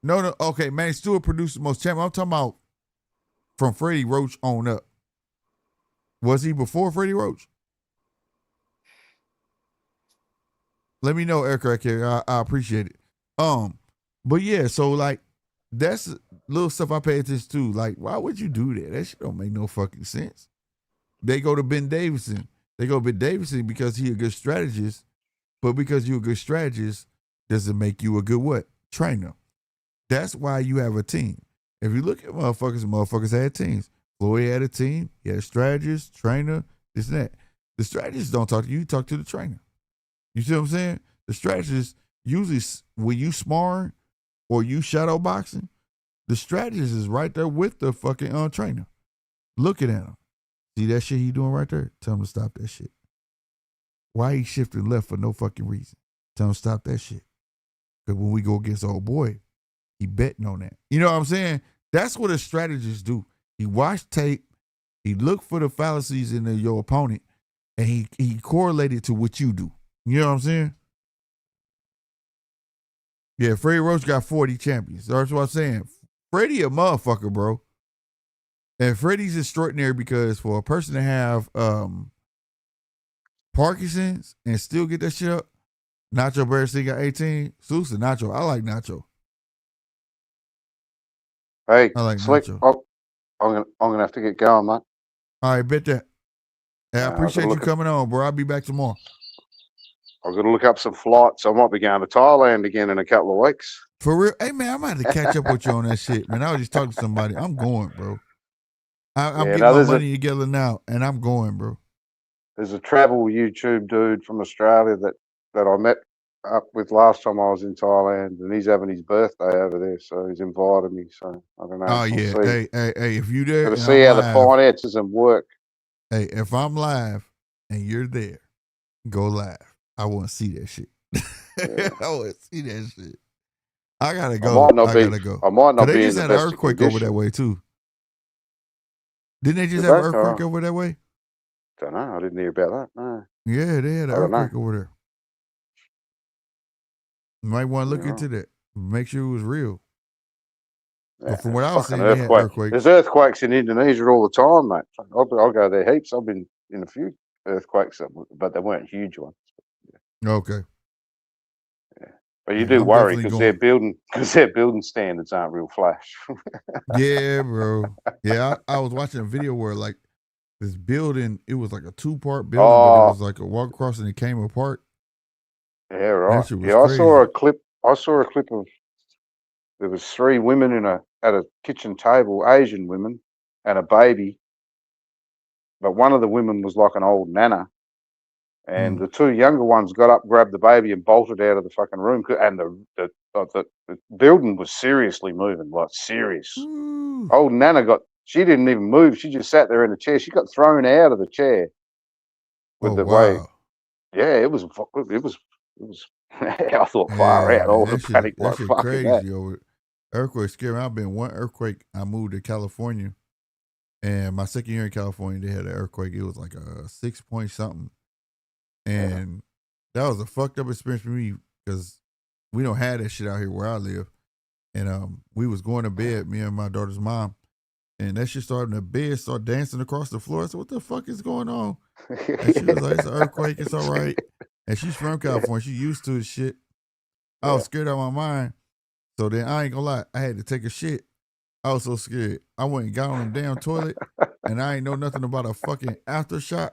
no, okay, Manny Stewart produced the most champion. I'm talking about from Freddie Roach on up. Was he before Freddie Roach? Let me know, Eric right here. I appreciate it. But yeah, so like that's little stuff I pay attention to. Like, why would you do that? That shit don't make no fucking sense. They go to Ben Davison. They go to Ben Davison because he a good strategist. But because you're a good strategist, doesn't make you a good what? Trainer. That's why you have a team. If you look at motherfuckers had teams. Floyd had a team. He had a strategist, trainer, this and that. The strategists don't talk to you. You talk to the trainer. You see what I'm saying? The strategist, usually when you sparring or you shadow boxing, the strategist is right there with the fucking trainer. Looking at him. See that shit he doing right there? Tell him to stop that shit. Why he shifting left for no fucking reason? Tell him to stop that shit. Because when we go against old boy, he betting on that. You know what I'm saying? That's what a strategist do. He watch tape, he look for the fallacies in your opponent, and he correlated to what you do. You know what I'm saying? Yeah, Freddie Roach got 40 champions. That's what I'm saying. Freddie a motherfucker, bro. And Freddie's extraordinary because for a person to have Parkinson's and still get that shit up, Nacho Barrett got 18. Sousa, Nacho. I like Nacho. Hey, I like Slick. Nacho. I'm gonna have to get going, mate. All right, bet that. Hey, I appreciate you coming on, bro. I'll be back tomorrow. I've got to look up some flights. I might be going to Thailand again in a couple of weeks. For real? Hey, man, I'm going to have to catch up with you on that shit, man. I was just talking to somebody. I'm going, bro. I'm getting my money together now, and I'm going, bro. There's a travel YouTube dude from Australia that I met up with last time I was in Thailand, and he's having his birthday over there, so he's invited me. So I don't know. Oh, yeah. Hey, if you there, got to see how the finances and work. Hey, if I'm live and you're there, go live. I want to see that shit. Yeah. I want to see that shit. I gotta go. I gotta go. I might not be. They just had an earthquake over that way too. Didn't they just have an earthquake over that way? Don't know. I didn't hear about that. No. Yeah, they had an earthquake over there. You might want to look into that. Make sure it was real. Yeah, but from what I was saying, they had earthquakes. There's earthquakes in Indonesia all the time, mate. I'll go there heaps. I've been in a few earthquakes, but they weren't huge ones. Yeah. Okay. Yeah. But you do worry because their building standards aren't real flash. Yeah, bro. Yeah, I was watching a video where like this building, it was like a 2-part building, but it was like a walk across and it came apart. Yeah, right. Yeah, crazy. I saw a clip of there was 3 women at a kitchen table, Asian women, and a baby. But one of the women was like an old nana. And the 2 younger ones got up, grabbed the baby, and bolted out of the fucking room. And the building was seriously moving, like serious. Old Nana she didn't even move. She just sat there in a chair. She got thrown out of the chair with the way. Yeah, it was. I thought far out. All the panic, that like shit fucking crazy over earthquake scary. I've been one earthquake. I moved to California, and my second year in California, they had an earthquake. It was like a 6 point something. And that was a fucked up experience for me because we don't have that shit out here where I live. And we was going to bed, me and my daughter's mom, and that shit started in the bed, started dancing across the floor. I said, what the fuck is going on? And she was like, it's an earthquake, it's all right. And she's from California. She used to his shit. I was scared out of my mind. So then I ain't gonna lie, I had to take a shit. I was so scared. I went and got on the damn toilet, and I ain't know nothing about a fucking aftershock.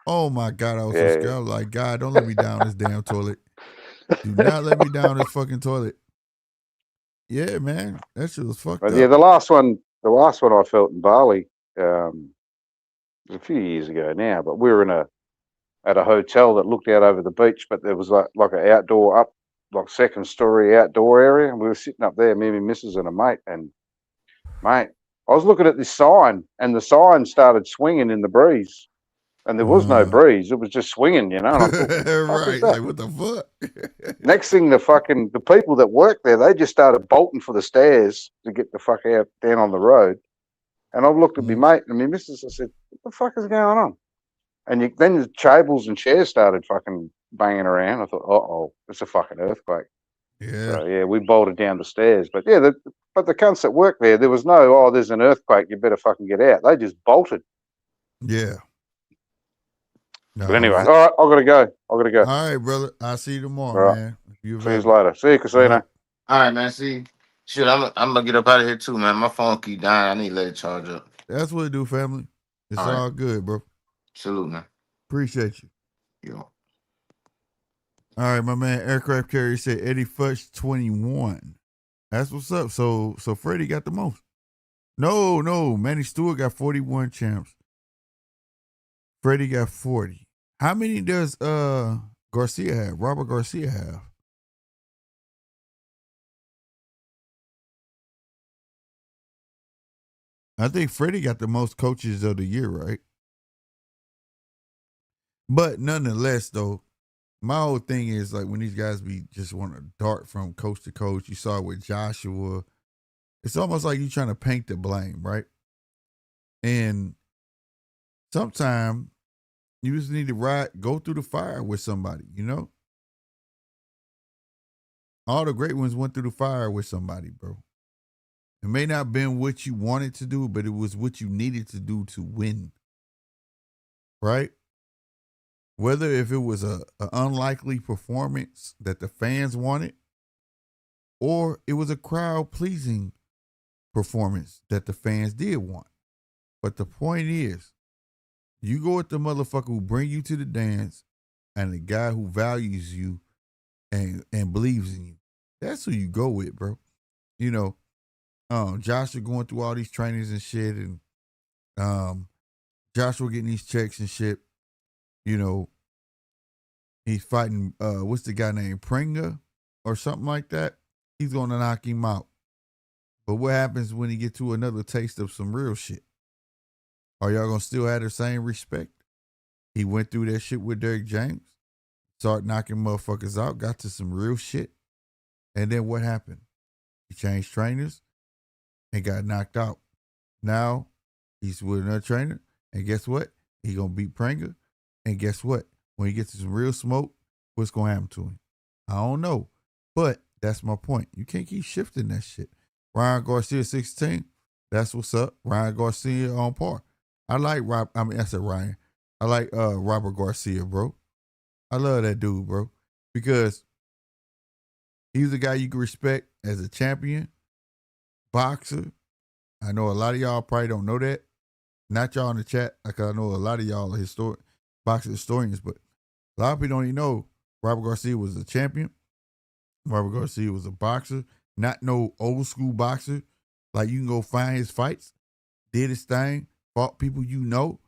Oh my God, I was so scared. I was like, God, don't let me down this damn toilet. Do not let me down this fucking toilet. Yeah, man, that shit was fucked up. Yeah, the last one I felt in Bali, was a few years ago now. But we were at a hotel that looked out over the beach, but there was like an outdoor second story outdoor area, and we were sitting up there, me and my missus and a mate, and mate, I was looking at this sign, and the sign started swinging in the breeze. And there was no breeze; it was just swinging, And I thought, right? Like, what the fuck? Next thing, the people that worked there, they just started bolting for the stairs to get the fuck out down on the road. And I looked at my mate and my missus. I said, "What the fuck is going on?" And then the tables and chairs started fucking banging around. I thought, "Oh, it's a fucking earthquake." Yeah. So yeah, we bolted down the stairs. But yeah, but the cunts that worked there was no, there's an earthquake, you better fucking get out. They just bolted. Yeah. No, but anyway, all right, I gotta go. All right, brother. I'll see you tomorrow, man. See you later. See you, Casino. All right, man. See, shit, I'm gonna get up out of here too, man. My phone keep dying. I need to let it charge up. That's what it do, family. It's all good, bro. Salute, man. Appreciate you. Yo. All right, my man. Aircraft carrier said Eddie Futch 21. That's what's up. So Freddie got the most. No, Manny Stewart got 41 champs. Freddie got 40. How many does Garcia have? Robert Garcia have? I think Freddie got the most coaches of the year, right? But nonetheless, though, my whole thing is like when these guys just want to dart from coach to coach. You saw it with Joshua. It's almost like you're trying to paint the blame, right? And sometimes you just need to go through the fire with somebody, All the great ones went through the fire with somebody, bro. It may not have been what you wanted to do, but it was what you needed to do to win. Right? Whether if it was an unlikely performance that the fans wanted, or it was a crowd-pleasing performance that the fans did want. But the point is, you go with the motherfucker who bring you to the dance and the guy who values you and believes in you. That's who you go with, bro. Joshua going through all these trainings and shit, and Joshua getting these checks and shit. He's fighting, what's the guy named Pringa or something like that? He's going to knock him out. But what happens when he get to another taste of some real shit? Are y'all going to still have the same respect? He went through that shit with Derrick James, started knocking motherfuckers out, got to some real shit. And then what happened? He changed trainers and got knocked out. Now he's with another trainer, and guess what? He going to beat Pringa. And guess what? When he gets to some real smoke, what's going to happen to him? I don't know. But that's my point. You can't keep shifting that shit. Ryan Garcia 16. That's what's up. Ryan Garcia on par. I like Ryan. I like Robert Garcia, bro. I love that dude, bro. Because he's a guy you can respect as a champion, boxer. I know a lot of y'all probably don't know that. Not y'all in the chat, because I know a lot of y'all are boxing historians, but a lot of people don't even know Robert Garcia was a champion. Robert Garcia was a boxer, not no old school boxer. Like you can go find his fights, did his thing, fought people and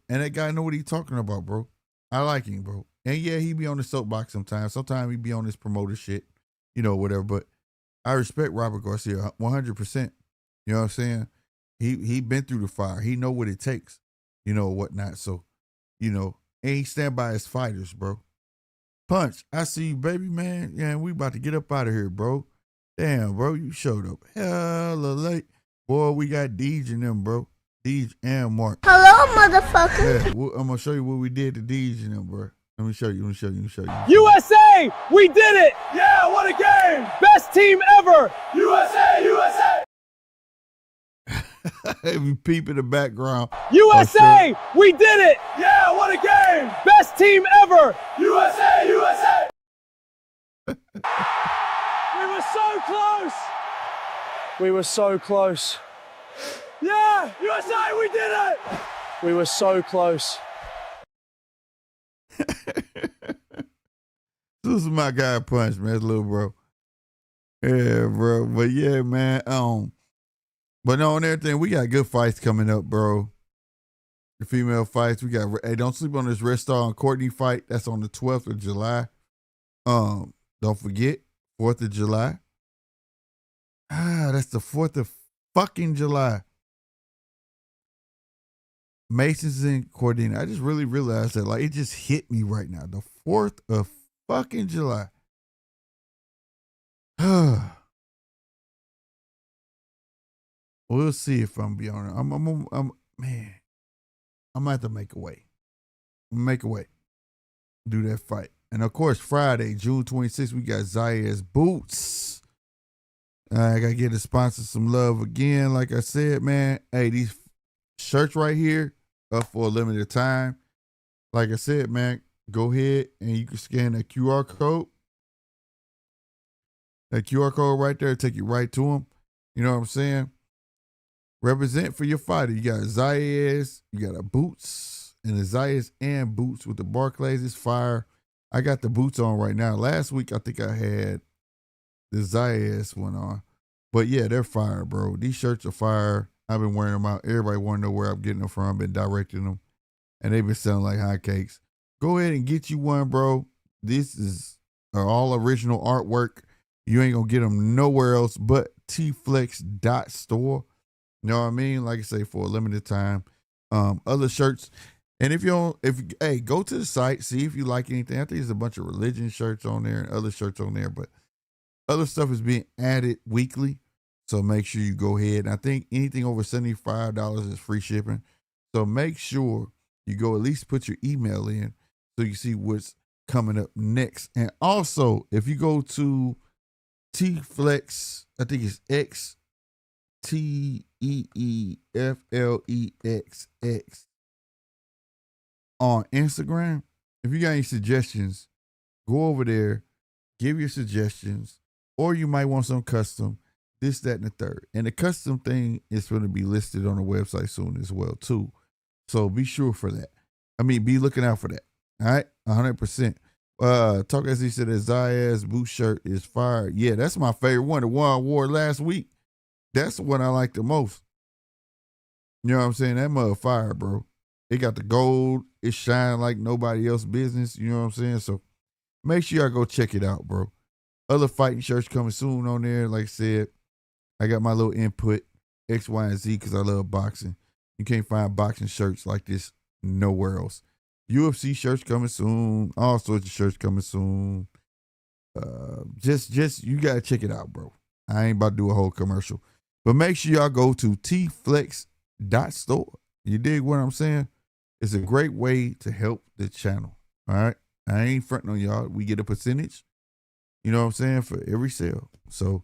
that guy know what he's talking about, bro. I like him, bro. And yeah, he be on the soapbox sometimes. Sometimes he be on this promoter shit, whatever. But I respect Robert Garcia 100%. You know what I'm saying? He been through the fire. He know what it takes, whatnot. So, and he stand by his fighters, bro. Punch, I see you, baby, man. Yeah, we about to get up out of here, bro. Damn, bro, you showed up hella late. Boy, we got Deej and them, bro. Deej and Mark. Hello, motherfucker. Yeah, I'm going to show you what we did to Deej and them, bro. Let me show you. USA, we did it. Yeah, what a game. Best team ever. USA. Every peep in the background. USA, we did it! Yeah, what a game! Best team ever! USA, USA! We were so close! We were so close. Yeah, USA, we did it! We were so close. This is my guy Punch, man, that's little bro. Yeah, bro. But yeah, man. But no, on everything, we got good fights coming up, bro. The female fights, we got. Hey, don't sleep on this Red Star and Courtney fight. That's on the 12th of July. Don't forget 4th of July. That's the 4th of fucking July. Masons and Courtney. I just really realized that, like, it just hit me right now. The 4th of fucking July. We'll see if I'm be on it. Man. I'm gonna have to make a way. Make a way. Do that fight. And of course, Friday, June 26th, we got Zaya's Boots. I gotta get the sponsor some love again. Like I said, man. Hey, these shirts right here up for a limited time. Like I said, man, go ahead and you can scan that QR code. That QR code right there, take you right to them. You know what I'm saying? Represent for your fighter. You got Zayas, you got a Boots, and the Zayas and Boots with the Barclays is fire. I got the Boots on right now. Last week, I think I had the Zayas one on. But yeah, they're fire, bro. These shirts are fire. I've been wearing them out. Everybody want to know where I'm getting them from. I've been directing them. And they've been selling like hotcakes. Go ahead and get you one, bro. This is all original artwork. You ain't going to get them nowhere else but tflex.store. You know what I mean? Like I say, for a limited time. Other shirts. And hey, go to the site, see if you like anything. I think there's a bunch of religion shirts on there and other shirts on there, but other stuff is being added weekly. So make sure you go ahead. And I think anything over $75 is free shipping. So make sure you go at least put your email in so you see what's coming up next. And also, if you go to Tflex, I think it's X, TEEFLEXX on Instagram. If you got any suggestions, go over there, give your suggestions, or you might want some custom, this, that, and the third. And the custom thing is going to be listed on the website soon as well, too. So be sure for that. Be looking out for that. All right? 100%. Talk as he said, that Zaya's boot shirt is fire. Yeah, that's my favorite one. The one I wore last week. That's the one I like the most. You know what I'm saying? That mother fire, bro. It got the gold. It shine like nobody else's business. You know what I'm saying? So make sure y'all go check it out, bro. Other fighting shirts coming soon on there. Like I said, I got my little input, X, Y, and Z, because I love boxing. You can't find boxing shirts like this nowhere else. UFC shirts coming soon. All sorts of shirts coming soon. Just you gotta check it out, bro. I ain't about to do a whole commercial. But make sure y'all go to tflex.store. You dig what I'm saying? It's a great way to help the channel. All right? I ain't fronting on y'all. We get a percentage, you know what I'm saying, for every sale. So,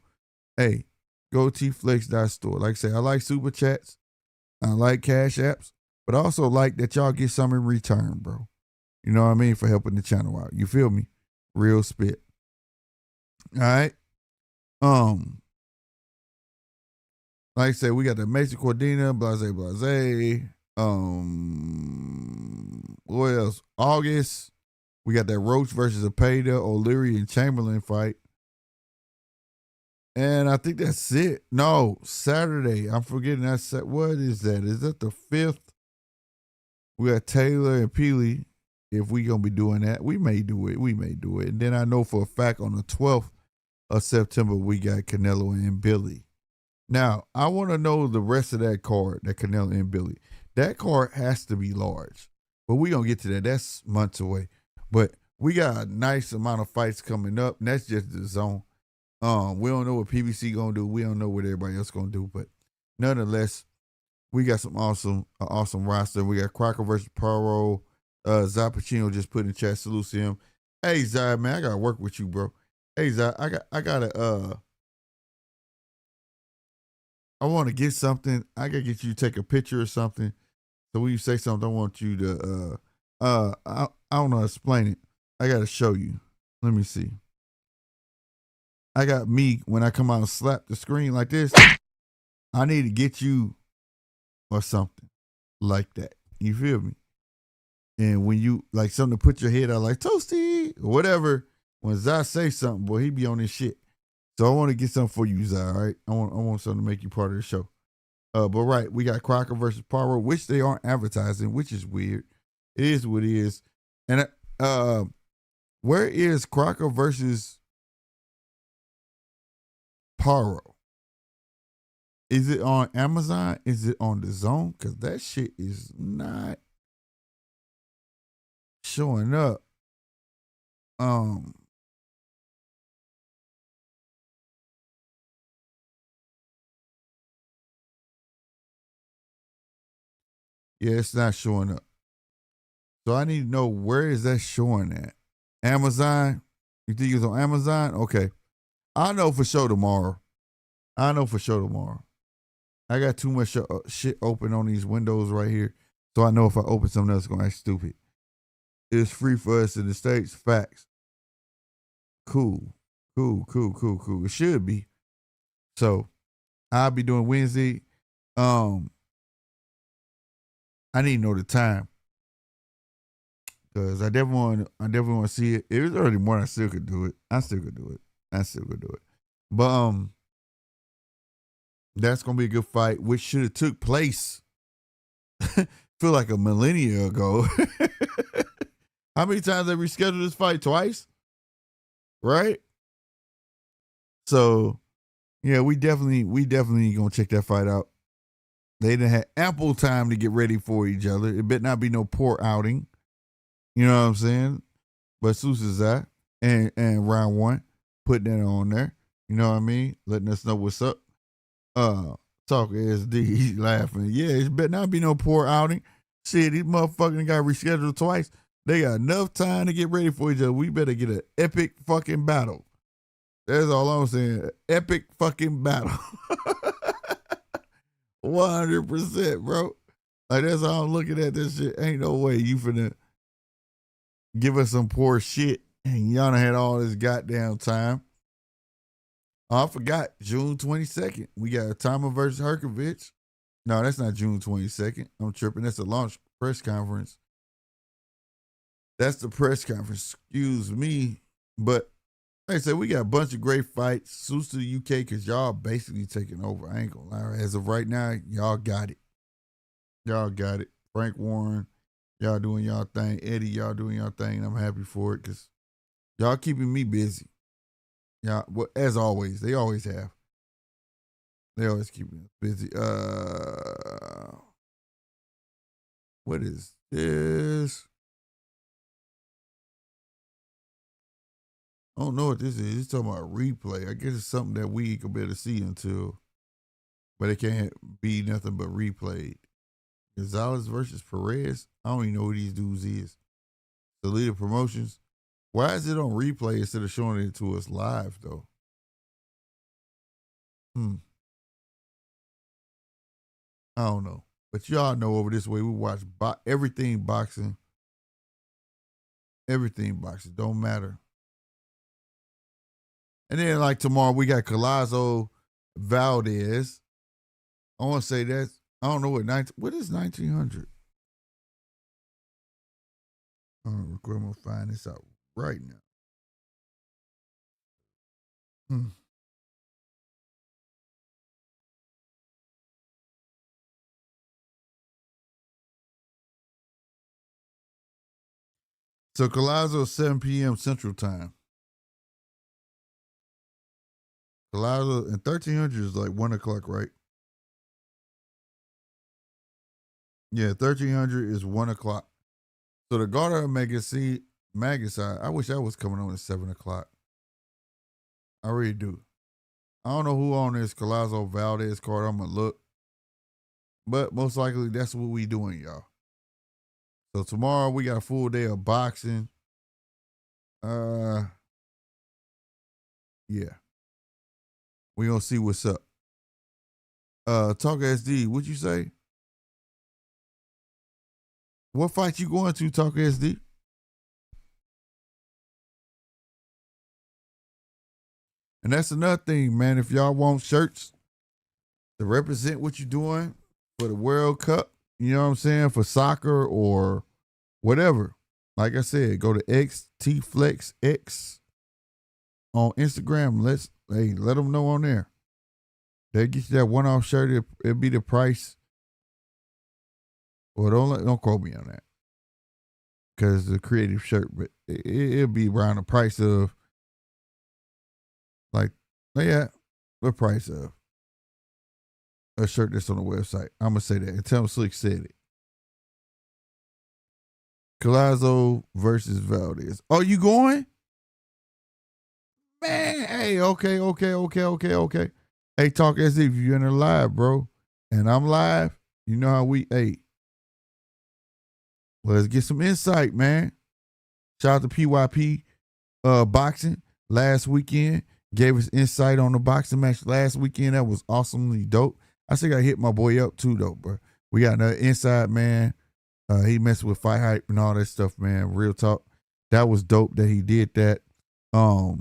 hey, go to tflex.store. Like I say, I like super chats. I like cash apps. But I also like that y'all get some in return, bro. You know what I mean? For helping the channel out. You feel me? Real spit. All right? Like I said, we got the Mason Cordina, blase. What else? August, we got that Roach versus Apeda, O'Leary and Chamberlain fight. And I think that's it. No, Saturday. I'm forgetting that. What is that? Is that the 5th? We got Taylor and Peely. If we going to be doing that, we may do it. And then I know for a fact on the 12th of September, we got Canelo and Billy. Now, I want to know the rest of that card, that Canelo and Billy. That card has to be large. But we're going to get to that. That's months away. But we got a nice amount of fights coming up, and that's just the zone. We don't know what PBC going to do. We don't know what everybody else going to do. But nonetheless, we got some awesome roster. We got Crocker versus Paro. Zai Pacino just put in chat, salute to him. Hey, Zai, man, I got to work with you, bro. Hey, Zai, I I want to get something. I gotta get you to take a picture or something. So when you say something, I want you to I don't know how to explain it. I gotta show you. Let me see. I got me when I come out and slap the screen like this. I need to get you or something like that. You feel me? And when you like something to put your head out like Toasty or whatever, when Zai say something, boy, he be on this shit. So I want to get something for you, Zai, all right? I want something to make you part of the show. But right, we got Crocker versus Power, which they aren't advertising, which is weird. It is what it is. And where is Crocker versus Paro? Is it on Amazon? Is it on the Zone? Because that shit is not showing up. Yeah, it's not showing up. So I need to know, where is that showing at? Amazon? You think it's on Amazon? Okay. I'll know for sure tomorrow. I got too much shit open on these windows right here. So I know if I open something else, it's going to act stupid. It's free for us in the States. Facts. Cool. It should be. So I'll be doing Wednesday. I need to know the time. Because I definitely want to see it. It was early morning. I still could do it. But that's gonna be a good fight, which should have took place feel like a millennia ago. How many times have we scheduled this fight? Twice? Right? So yeah, we definitely gonna check that fight out. They didn't have ample time to get ready for each other. It better not be no poor outing. You know what I'm saying? But Sousa's that. And round one, putting that on there. You know what I mean? Letting us know what's up. Talk SD, he's laughing. Yeah, it better not be no poor outing. Shit, these motherfuckers got rescheduled twice. They got enough time to get ready for each other. We better get an epic fucking battle. That's all I'm saying. Epic fucking battle. 100%, bro. Like, that's how I'm looking at this shit. Ain't no way you finna give us some poor shit and y'all done had all this goddamn time. Oh, I forgot. June 22nd. We got Tama versus Herkovich. No, that's not June 22nd. I'm tripping. That's a launch press conference. That's the press conference. Excuse me. But like I said, we got a bunch of great fights. Suits to the UK because y'all basically taking over. I ain't gonna lie. As of right now, y'all got it. Frank Warren, y'all doing y'all thing. Eddie, y'all doing y'all thing. And I'm happy for it because y'all keeping me busy. Yeah, well, as always, they always have. They always keep me busy. What is this? I don't know what this is. It's talking about replay. I guess it's something that we could be able to see until, but it can't be nothing but replayed. Gonzalez versus Perez. I don't even know who these dudes is. The leader promotions. Why is it on replay instead of showing it to us live though? I don't know. But y'all know over this way we watch everything boxing. Everything boxing. Don't matter. And then like tomorrow we got Collazo Valdez. I want to say that. I don't know what is 1900? I'm going to find this out right now. So Collazo 7 p.m. Central Time. Collazo and 1300 is like 1 o'clock, right? Yeah, 1300 is 1 o'clock. So the Garter Magazine, I wish that was coming on at 7 o'clock. I really do. I don't know who on this Collazo Valdez card. I'm going to look. But most likely that's what we doing, y'all. So tomorrow we got a full day of boxing. Yeah. We gonna see what's up. Talk SD, what'd you say? What fight you going to, Talk SD? And that's another thing, man. If y'all want shirts to represent what you're doing for the World Cup, you know what I'm saying, for soccer or whatever, like I said, go to XTFlexX on Instagram. Let them know on there. They'll get you that one-off shirt. It'll be the price. Well, don't quote me on that, because it's a creative shirt, but it'll be around the price of, like, yeah, the price of a shirt that's on the website. I'm going to say that. And tell them Slick said it. Collazo versus Valdez. Oh, you going? Man, hey, okay. Hey, Talk as if you're in the live, bro. And I'm live. You know how we ate. Let's get some insight, man. Shout out to PYP Boxing last weekend. Gave us insight on the boxing match last weekend. That was awesomely dope. I think I hit my boy up too, though, bro. We got another inside, man. He messed with Fight Hype and all that stuff, man. Real talk. That was dope that he did that. Talk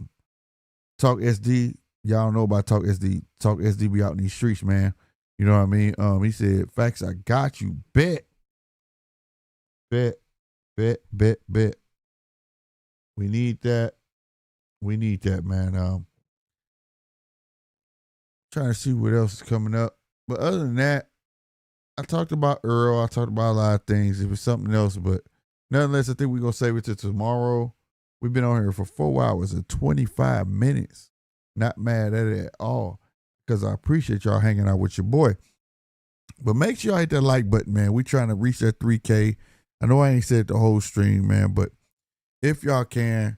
SD, y'all know about Talk SD. Talk SD be out in these streets, man. You know what I mean? He said, facts, I got you. Bet. We need that. Man. Trying to see what else is coming up. But other than that, I talked about Errol. I talked about a lot of things. It was something else, but nonetheless, I think we're going to save it to tomorrow. We've been on here for 4 hours and 25 minutes. Not mad at it at all, because I appreciate y'all hanging out with your boy. But make sure y'all hit that like button, man. We trying to reach that 3K. I know I ain't said the whole stream, man, but if y'all can,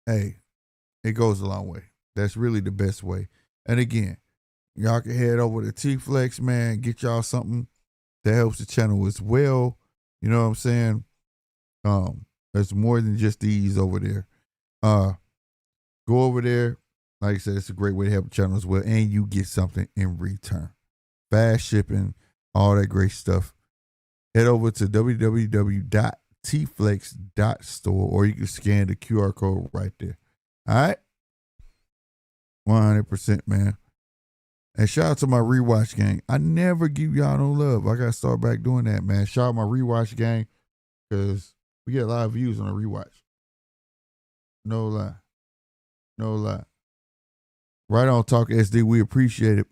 hey, it goes a long way. That's really the best way. And again, y'all can head over to T-Flex, man, get y'all something that helps the channel as well. You know what I'm saying? There's more than just these over there. Go over there. Like I said, it's a great way to help the channel as well. And you get something in return. Fast shipping, all that great stuff. Head over to www.tflex.store, or you can scan the QR code right there. All right? 100%, man. And shout out to my rewatch gang. I never give y'all no love. I got to start back doing that, man. Shout out my rewatch gang, because we get a lot of views on a rewatch. No lie. Right on, Talk SD. We appreciate it.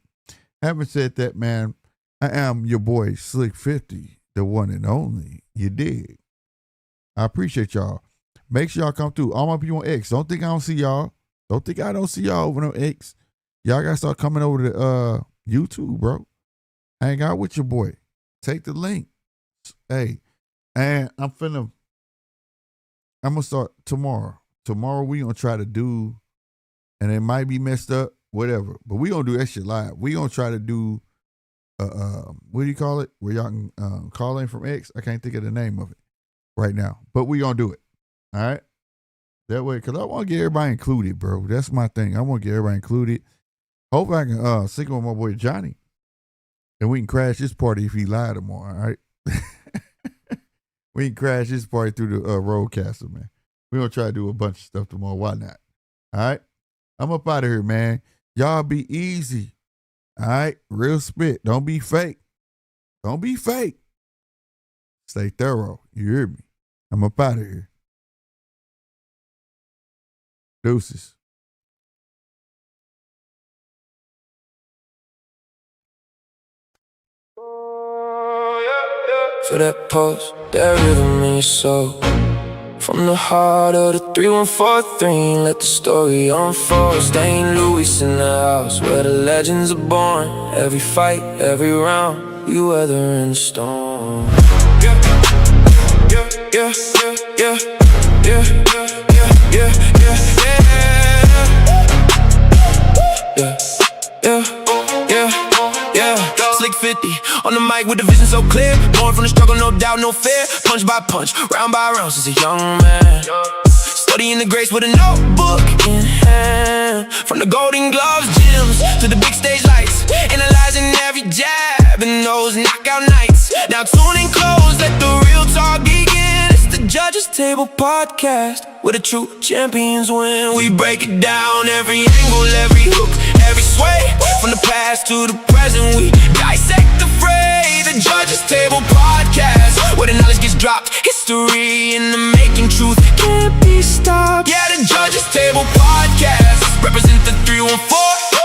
Having said that, man, I am your boy, Slick 50, the one and only. You dig? I appreciate y'all. Make sure y'all come through. All my people on X. Don't think I don't see y'all. Don't think I don't see y'all over on X. Y'all got to start coming over to YouTube, bro. Hang out with your boy. Take the link. Hey, and I'm going to start tomorrow. Tomorrow we going to try to do, and it might be messed up, whatever, but we going to do that shit live. We going to try to do, what do you call it? Where y'all can call in from X. I can't think of the name of it right now, but we going to do it. All right? That way, because I want to get everybody included, bro. That's my thing. I want to get everybody included. Hope I can sync with my boy Johnny, and we can crash this party if he live tomorrow, all right? We can crash this party through the Roadcaster, man. We're going to try to do a bunch of stuff tomorrow. Why not? All right? I'm up out of here, man. Y'all be easy. All right? Real spit. Don't be fake. Don't be fake. Stay thorough. You hear me? I'm up out of here. Deuces. For that pulse, that rhythm in your soul. From the heart of the 3143, let the story unfold. St. Louis in the house where the legends are born. Every fight, every round, we weathering the storm. Yeah, yeah, yeah, yeah, yeah, yeah, yeah, yeah, yeah, yeah, yeah. Slick 50 on the mic with the vision so clear. Born from the struggle, no doubt, no fear. Punch by punch, round by round since a young man. Still 40 in the grace with a notebook in hand. From the Golden Gloves gyms to the big stage lights, analyzing every jab in those knockout nights. Now tune in close, let the real talk begin. It's the Judges Table Podcast, where the true champions win. We break it down, every angle, every hook, every sway. From the past to the present, we dissect the fray. The Judges Table Podcast, where the knowledge gets dropped. History in the making, truth can't be stopped. Yeah, the Judges Table Podcast, represent the 314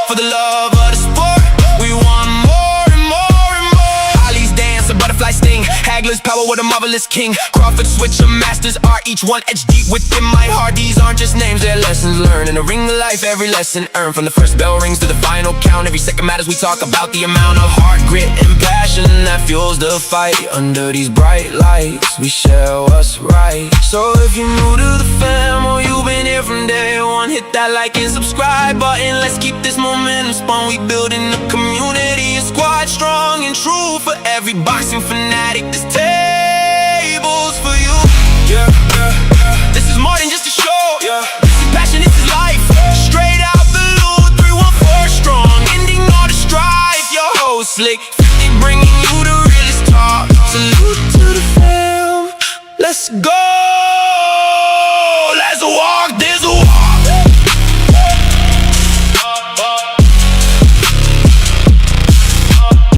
for the love of the sport. We want more and more and more. Ali's dance, a butterfly sting, Hagler's power with a marvelous king. Crawford switch, a master's art, each one etched deep within my heart. These aren't just names, they're lessons learned. In the ring of life, every lesson earned. From the first bell rings to the final count, every second matters. We talk about the amount of heart, grit, and passion that fuels the fight. Under these bright lights, we share what's right. So if you're new to the fam, or you've been here from day one, hit that like and subscribe button. Let's keep this momentum spun. We building a community, a squad strong and true. For every boxing fanatic, this table's for you. Yeah, yeah, yeah. This is more than just a show. Yeah, this is passion, this is life. Straight out the loot, 314 strong, ending all the strife. Your host Slick 50, bringing you the realest talk. Salute to the fam. Let's go. Let's walk.